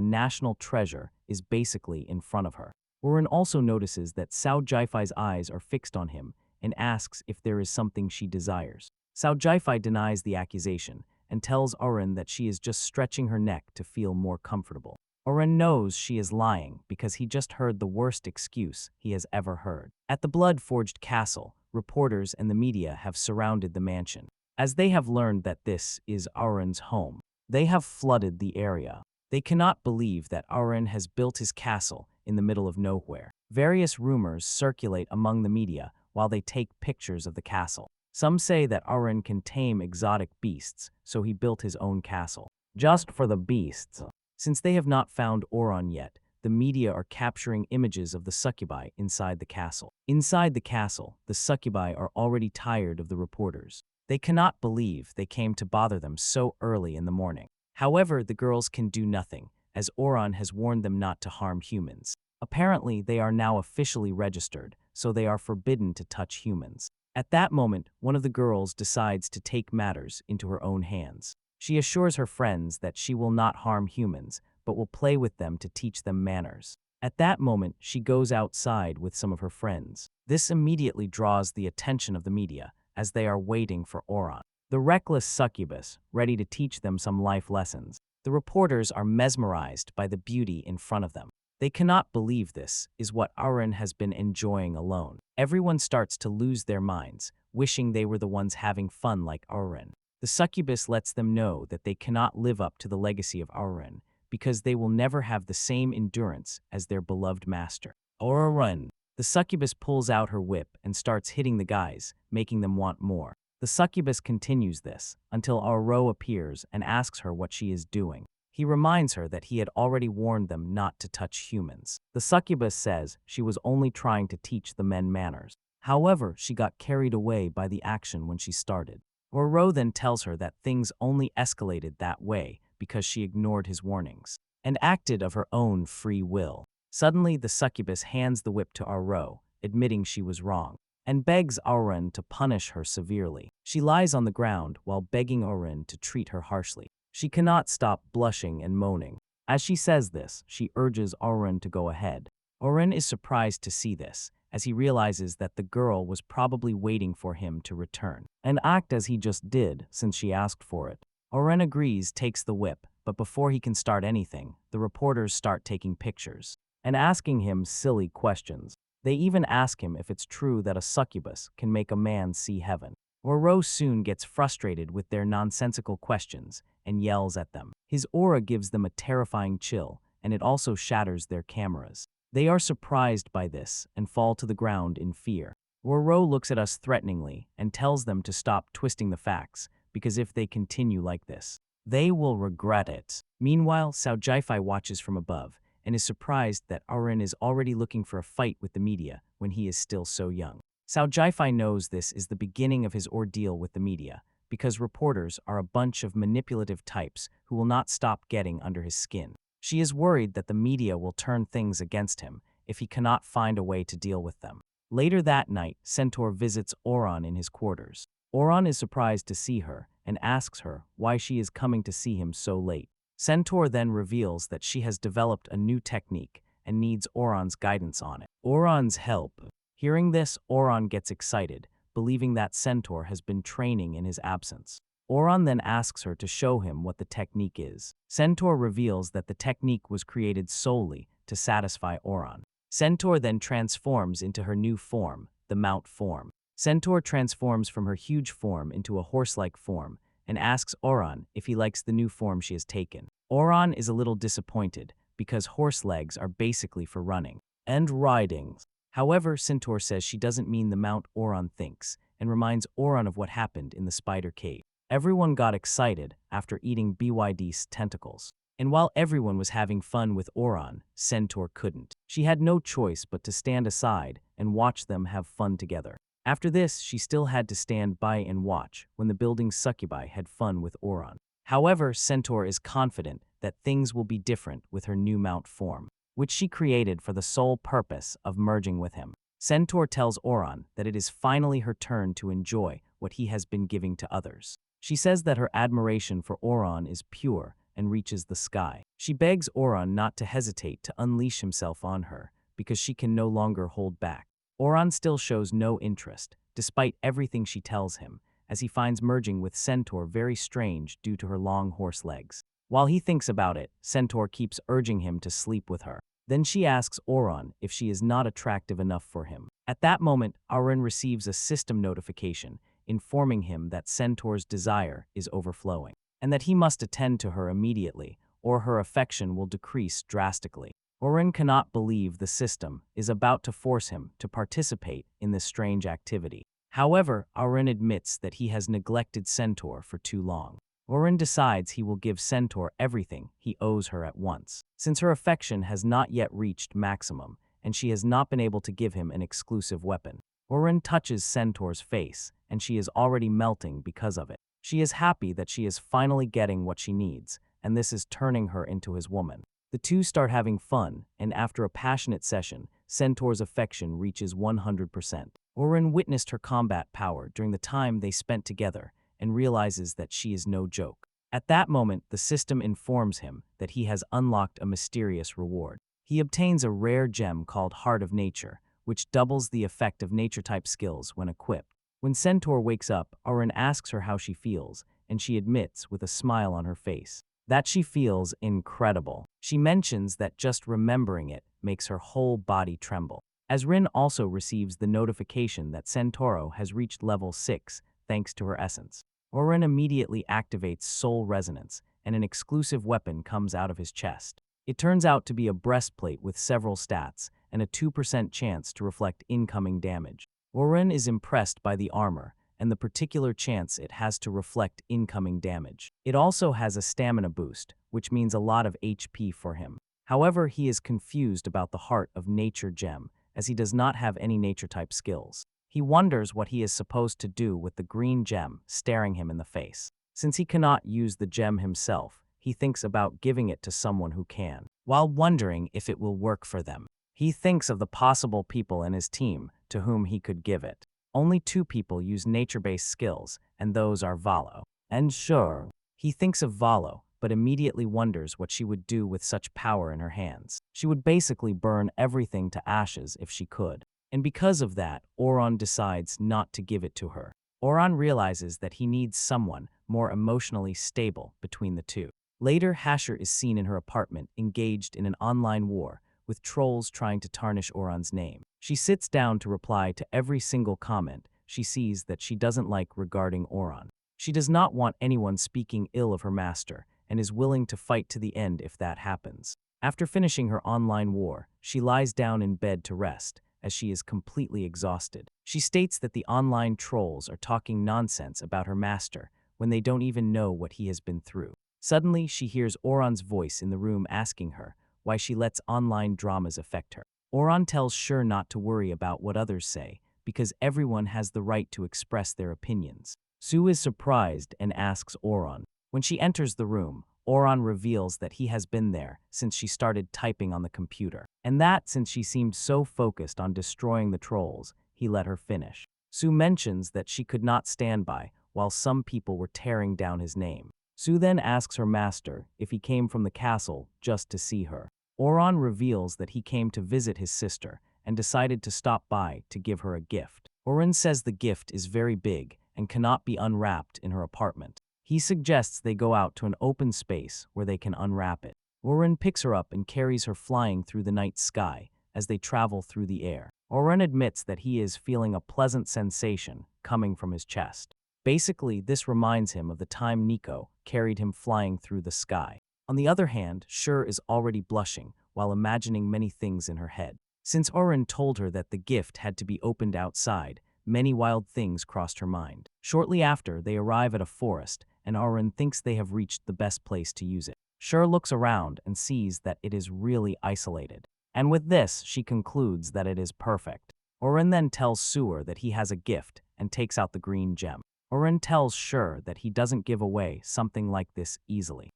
national treasure is basically in front of her. Oran also notices that Cao Jiafei's eyes are fixed on him and asks if there is something she desires. Cao Jiafei denies the accusation and tells Oran that she is just stretching her neck to feel more comfortable. Oran knows she is lying because he just heard the worst excuse he has ever heard. At the blood-forged castle, reporters and the media have surrounded the mansion. As they have learned that this is Oran's home, they have flooded the area. They cannot believe that Oran has built his castle in the middle of nowhere. Various rumors circulate among the media while they take pictures of the castle. Some say that Aran can tame exotic beasts, so he built his own castle. Just for the beasts. Since they have not found Oran yet, the media are capturing images of the succubi inside the castle. Inside the castle, the succubi are already tired of the reporters. They cannot believe they came to bother them so early in the morning. However, the girls can do nothing, as Oran has warned them not to harm humans. Apparently, they are now officially registered, so they are forbidden to touch humans. At that moment, one of the girls decides to take matters into her own hands. She assures her friends that she will not harm humans, but will play with them to teach them manners. At that moment, she goes outside with some of her friends. This immediately draws the attention of the media, as they are waiting for Oran, the reckless succubus, ready to teach them some life lessons. The reporters are mesmerized by the beauty in front of them. They cannot believe this is what Oran has been enjoying alone. Everyone starts to lose their minds, wishing they were the ones having fun like Oran. The succubus lets them know that they cannot live up to the legacy of Oran, because they will never have the same endurance as their beloved master. Oran. The succubus pulls out her whip and starts hitting the guys, making them want more. The succubus continues this until Aro appears and asks her what she is doing. He reminds her that he had already warned them not to touch humans. The succubus says she was only trying to teach the men manners. However, she got carried away by the action when she started. Aro then tells her that things only escalated that way because she ignored his warnings and acted of her own free will. Suddenly, the succubus hands the whip to Aro, admitting she was wrong, and begs Oran to punish her severely. She lies on the ground while begging Oran to treat her harshly. She cannot stop blushing and moaning. As she says this, she urges Oran to go ahead. Oran is surprised to see this, as he realizes that the girl was probably waiting for him to return and act as he just did since she asked for it. Oran agrees, takes the whip, but before he can start anything, the reporters start taking pictures and asking him silly questions. They even ask him if it's true that a succubus can make a man see heaven. Oro soon gets frustrated with their nonsensical questions and yells at them. His aura gives them a terrifying chill, and it also shatters their cameras. They are surprised by this and fall to the ground in fear. Oro looks at us threateningly and tells them to stop twisting the facts, because if they continue like this, they will regret it. Meanwhile, Sao Jai-Fi watches from above and is surprised that Arin is already looking for a fight with the media when he is still so young. Sao Jai-Fi knows this is the beginning of his ordeal with the media, because reporters are a bunch of manipulative types who will not stop getting under his skin. She is worried that the media will turn things against him if he cannot find a way to deal with them. Later that night, Centaur visits Oran in his quarters. Oran is surprised to see her and asks her why she is coming to see him so late. Centaur then reveals that she has developed a new technique and needs Oran's guidance on it. Oran's help. Hearing this, Oran gets excited, believing that Centaur has been training in his absence. Oran then asks her to show him what the technique is. Centaur reveals that the technique was created solely to satisfy Oran. Centaur then transforms into her new form, the Mount form. Centaur transforms from her huge form into a horse-like form and asks Oran if he likes the new form she has taken. Oran is a little disappointed because horse legs are basically for running and riding. However, Centaur says she doesn't mean the Mount Oran thinks and reminds Oran of what happened in the spider cave. Everyone got excited after eating BYD's tentacles. And while everyone was having fun with Oran, Centaur couldn't. She had no choice but to stand aside and watch them have fun together. After this, she still had to stand by and watch when the building's succubi had fun with Oran. However, Centaur is confident that things will be different with her new Mount form, which she created for the sole purpose of merging with him. Centaur tells Oran that it is finally her turn to enjoy what he has been giving to others. She says that her admiration for Oran is pure and reaches the sky. She begs Oran not to hesitate to unleash himself on her because she can no longer hold back. Oran still shows no interest, despite everything she tells him, as he finds merging with Centaur very strange due to her long horse legs. While he thinks about it, Centaur keeps urging him to sleep with her. Then she asks Oran if she is not attractive enough for him. At that moment, Oran receives a system notification informing him that Centaur's desire is overflowing, and that he must attend to her immediately, or her affection will decrease drastically. Oren cannot believe the system is about to force him to participate in this strange activity. However, Oren admits that he has neglected Centaur for too long. Oren decides he will give Centaur everything he owes her at once, since her affection has not yet reached maximum, and she has not been able to give him an exclusive weapon. Oren touches Centaur's face, and she is already melting because of it. She is happy that she is finally getting what she needs, and this is turning her into his woman. The two start having fun, and after a passionate session, Centaur's affection reaches 100%. Oren witnessed her combat power during the time they spent together and realizes that she is no joke. At that moment, the system informs him that he has unlocked a mysterious reward. He obtains a rare gem called Heart of Nature, which doubles the effect of nature-type skills when equipped. When Centaur wakes up, Oren asks her how she feels, and she admits with a smile on her face that she feels incredible. She mentions that just remembering it makes her whole body tremble. As Rin also receives the notification that Centauro has reached level 6 thanks to her essence. Oren immediately activates Soul Resonance, and an exclusive weapon comes out of his chest. It turns out to be a breastplate with several stats and a 2% chance to reflect incoming damage. Oren is impressed by the armor and the particular chance it has to reflect incoming damage. It also has a stamina boost, which means a lot of HP for him. However, he is confused about the Heart of Nature gem, as he does not have any nature-type skills. He wonders what he is supposed to do with the green gem staring him in the face. Since he cannot use the gem himself, he thinks about giving it to someone who can, while wondering if it will work for them. He thinks of the possible people in his team to whom he could give it. Only 2 people use nature-based skills, and those are Valo and Shur. He thinks of Valo, but immediately wonders what she would do with such power in her hands. She would basically burn everything to ashes if she could. And because of that, Oron decides not to give it to her. Oron realizes that he needs someone more emotionally stable between the two. Later, Hasher is seen in her apartment engaged in an online war, with trolls trying to tarnish Oron's name. She sits down to reply to every single comment she sees that she doesn't like regarding Oron. She does not want anyone speaking ill of her master and is willing to fight to the end if that happens. After finishing her online war, she lies down in bed to rest, as she is completely exhausted. She states that the online trolls are talking nonsense about her master when they don't even know what he has been through. Suddenly, she hears Oron's voice in the room asking her why she lets online dramas affect her. Oron tells Shur not to worry about what others say, because everyone has the right to express their opinions. Sue is surprised and asks Oron. When she enters the room, Oron reveals that he has been there since she started typing on the computer, and that since she seemed so focused on destroying the trolls, he let her finish. Sue mentions that she could not stand by while some people were tearing down his name. Sue then asks her master if he came from the castle just to see her. Oron reveals that he came to visit his sister and decided to stop by to give her a gift. Oren says the gift is very big and cannot be unwrapped in her apartment. He suggests they go out to an open space where they can unwrap it. Oren picks her up and carries her flying through the night sky as they travel through the air. Oren admits that he is feeling a pleasant sensation coming from his chest. Basically, this reminds him of the time Nico carried him flying through the sky. On the other hand, Shur is already blushing while imagining many things in her head. Since Oren told her that the gift had to be opened outside, many wild things crossed her mind. Shortly after, they arrive at a forest, and Oren thinks they have reached the best place to use it. Shur looks around and sees that it is really isolated. And with this, she concludes that it is perfect. Oren then tells Sewer that he has a gift and takes out the green gem. Oren tells Shur that he doesn't give away something like this easily.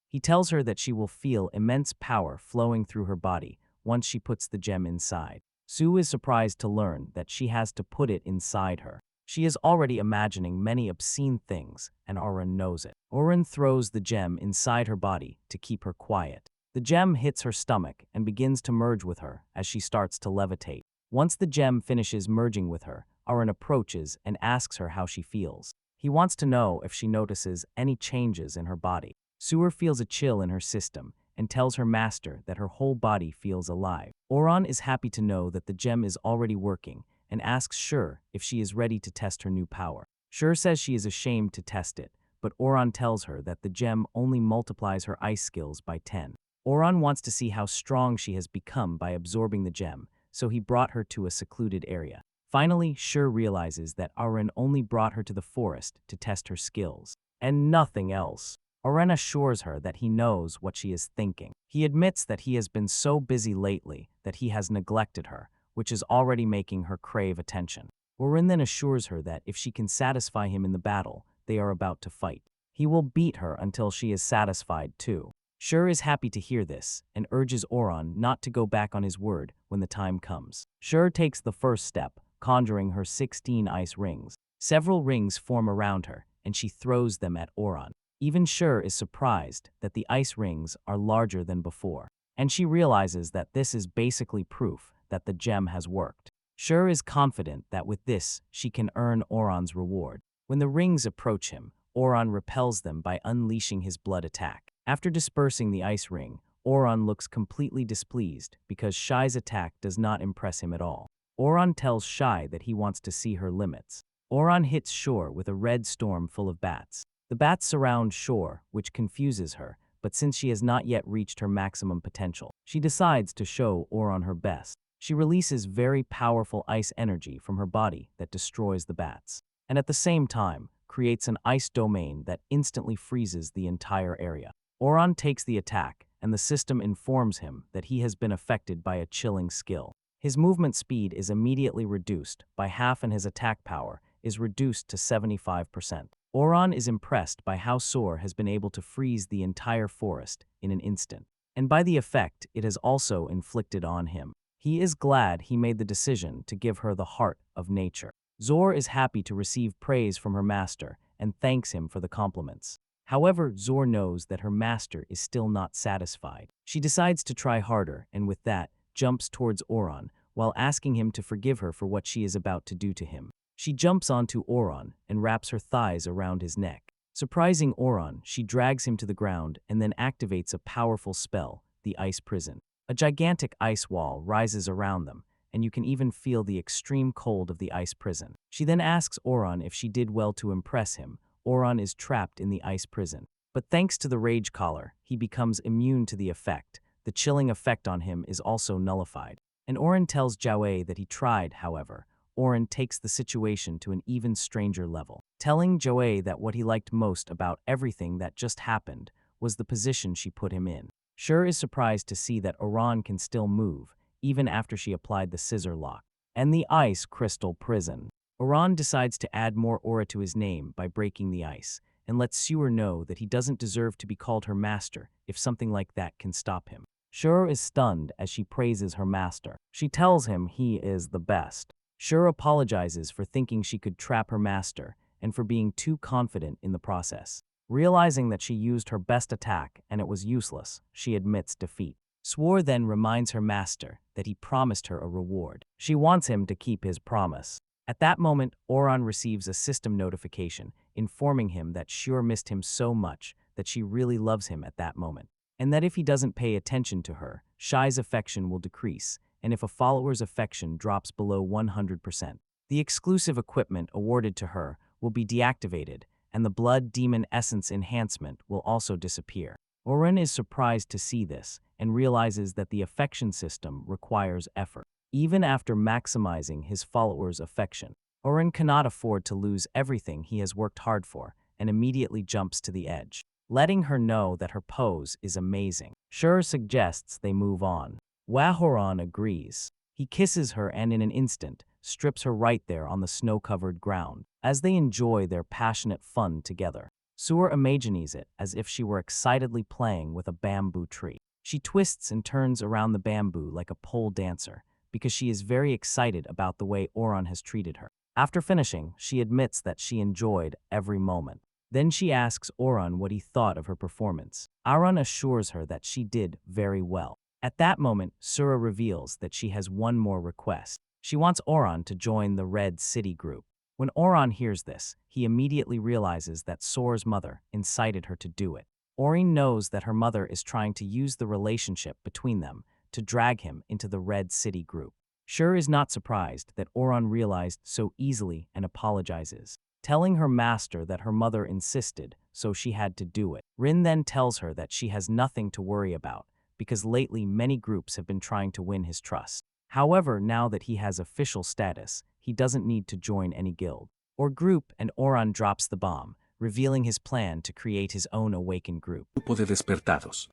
He tells her that she will feel immense power flowing through her body once she puts the gem inside. Sue is surprised to learn that she has to put it inside her. She is already imagining many obscene things, and Oren knows it. Oren throws the gem inside her body to keep her quiet. The gem hits her stomach and begins to merge with her as she starts to levitate. Once the gem finishes merging with her, Oren approaches and asks her how she feels. He wants to know if she notices any changes in her body. Sewer feels a chill in her system and tells her master that her whole body feels alive. Oron is happy to know that the gem is already working and asks Shur if she is ready to test her new power. Shur says she is ashamed to test it, but Oron tells her that the gem only multiplies her ice skills by 10. Oran wants to see how strong she has become by absorbing the gem, so he brought her to a secluded area. Finally, Shur realizes that Oran only brought her to the forest to test her skills, and nothing else. Oran assures her that he knows what she is thinking. He admits that he has been so busy lately that he has neglected her, which is already making her crave attention. Oran then assures her that if she can satisfy him in the battle they are about to fight, he will beat her until she is satisfied too. Shur is happy to hear this and urges Oran not to go back on his word when the time comes. Shur takes the first step, conjuring her 16 ice rings. Several rings form around her, and she throws them at Oran. Even Shur is surprised that the ice rings are larger than before, and she realizes that this is basically proof that the gem has worked. Shur is confident that with this she can earn Oran's reward. When the rings approach him, Oran repels them by unleashing his blood attack. After dispersing the ice ring, Oran looks completely displeased because Shai's attack does not impress him at all. Oran tells Shai that he wants to see her limits. Oran hits Shur with a red storm full of bats. The bats surround Shur, which confuses her, but since she has not yet reached her maximum potential, she decides to show Oran her best. She releases very powerful ice energy from her body that destroys the bats, and at the same time, creates an ice domain that instantly freezes the entire area. Oran takes the attack, and the system informs him that he has been affected by a chilling skill. His movement speed is immediately reduced by half and his attack power is reduced to 75%. Oran is impressed by how Soar has been able to freeze the entire forest in an instant, and by the effect it has also inflicted on him. He is glad he made the decision to give her the heart of nature. Zor is happy to receive praise from her master and thanks him for the compliments. However, Zor knows that her master is still not satisfied. She decides to try harder and with that, jumps towards Oran while asking him to forgive her for what she is about to do to him. She jumps onto Oran and wraps her thighs around his neck. Surprising Oran, she drags him to the ground and then activates a powerful spell, the Ice Prison. A gigantic ice wall rises around them, and you can even feel the extreme cold of the ice prison. She then asks Oran if she did well to impress him. Oran is trapped in the ice prison, but thanks to the rage collar, he becomes immune to the effect. The chilling effect on him is also nullified. And Oran tells Jiaowei that he tried, however. Oran takes the situation to an even stranger level, telling Jiaowei that what he liked most about everything that just happened was the position she put him in. Shur is surprised to see that Oran can still move, even after she applied the scissor lock and the ice crystal prison. Oran decides to add more aura to his name by breaking the ice, and lets Sewer know that he doesn't deserve to be called her master if something like that can stop him. Shur is stunned as she praises her master. She tells him he is the best. Shur apologizes for thinking she could trap her master and for being too confident in the process. Realizing that she used her best attack and it was useless, she admits defeat. Swore then reminds her master that he promised her a reward. She wants him to keep his promise. At that moment, Oran receives a system notification informing him that Shur missed him so much that she really loves him at that moment, and that if he doesn't pay attention to her, Shai's affection will decrease, and if a follower's affection drops below 100%, the exclusive equipment awarded to her will be deactivated, and the Blood Demon Essence enhancement will also disappear. Oran is surprised to see this and realizes that the affection system requires effort. Even after maximizing his followers' affection, Oran cannot afford to lose everything he has worked hard for and immediately jumps to the edge, letting her know that her pose is amazing. Shur suggests they move on. Wahoran agrees. He kisses her and in an instant, strips her right there on the snow-covered ground, as they enjoy their passionate fun together. Sewer imagines it as if she were excitedly playing with a bamboo tree. She twists and turns around the bamboo like a pole dancer, because she is very excited about the way Oran has treated her. After finishing, she admits that she enjoyed every moment. Then she asks Oran what he thought of her performance. Oran assures her that she did very well. At that moment, Sura reveals that she has one more request. She wants Oran to join the Red City group. When Oran hears this, he immediately realizes that Sora's mother incited her to do it. Orin knows that her mother is trying to use the relationship between them to drag him into the Red City group. Shur is not surprised that Oran realized so easily and apologizes, telling her master that her mother insisted, so she had to do it. Rin then tells her that she has nothing to worry about, because lately many groups have been trying to win his trust. However, now that he has official status, he doesn't need to join any guild or group, and Oran drops the bomb, revealing his plan to create his own awakened group. Grupo de despertados.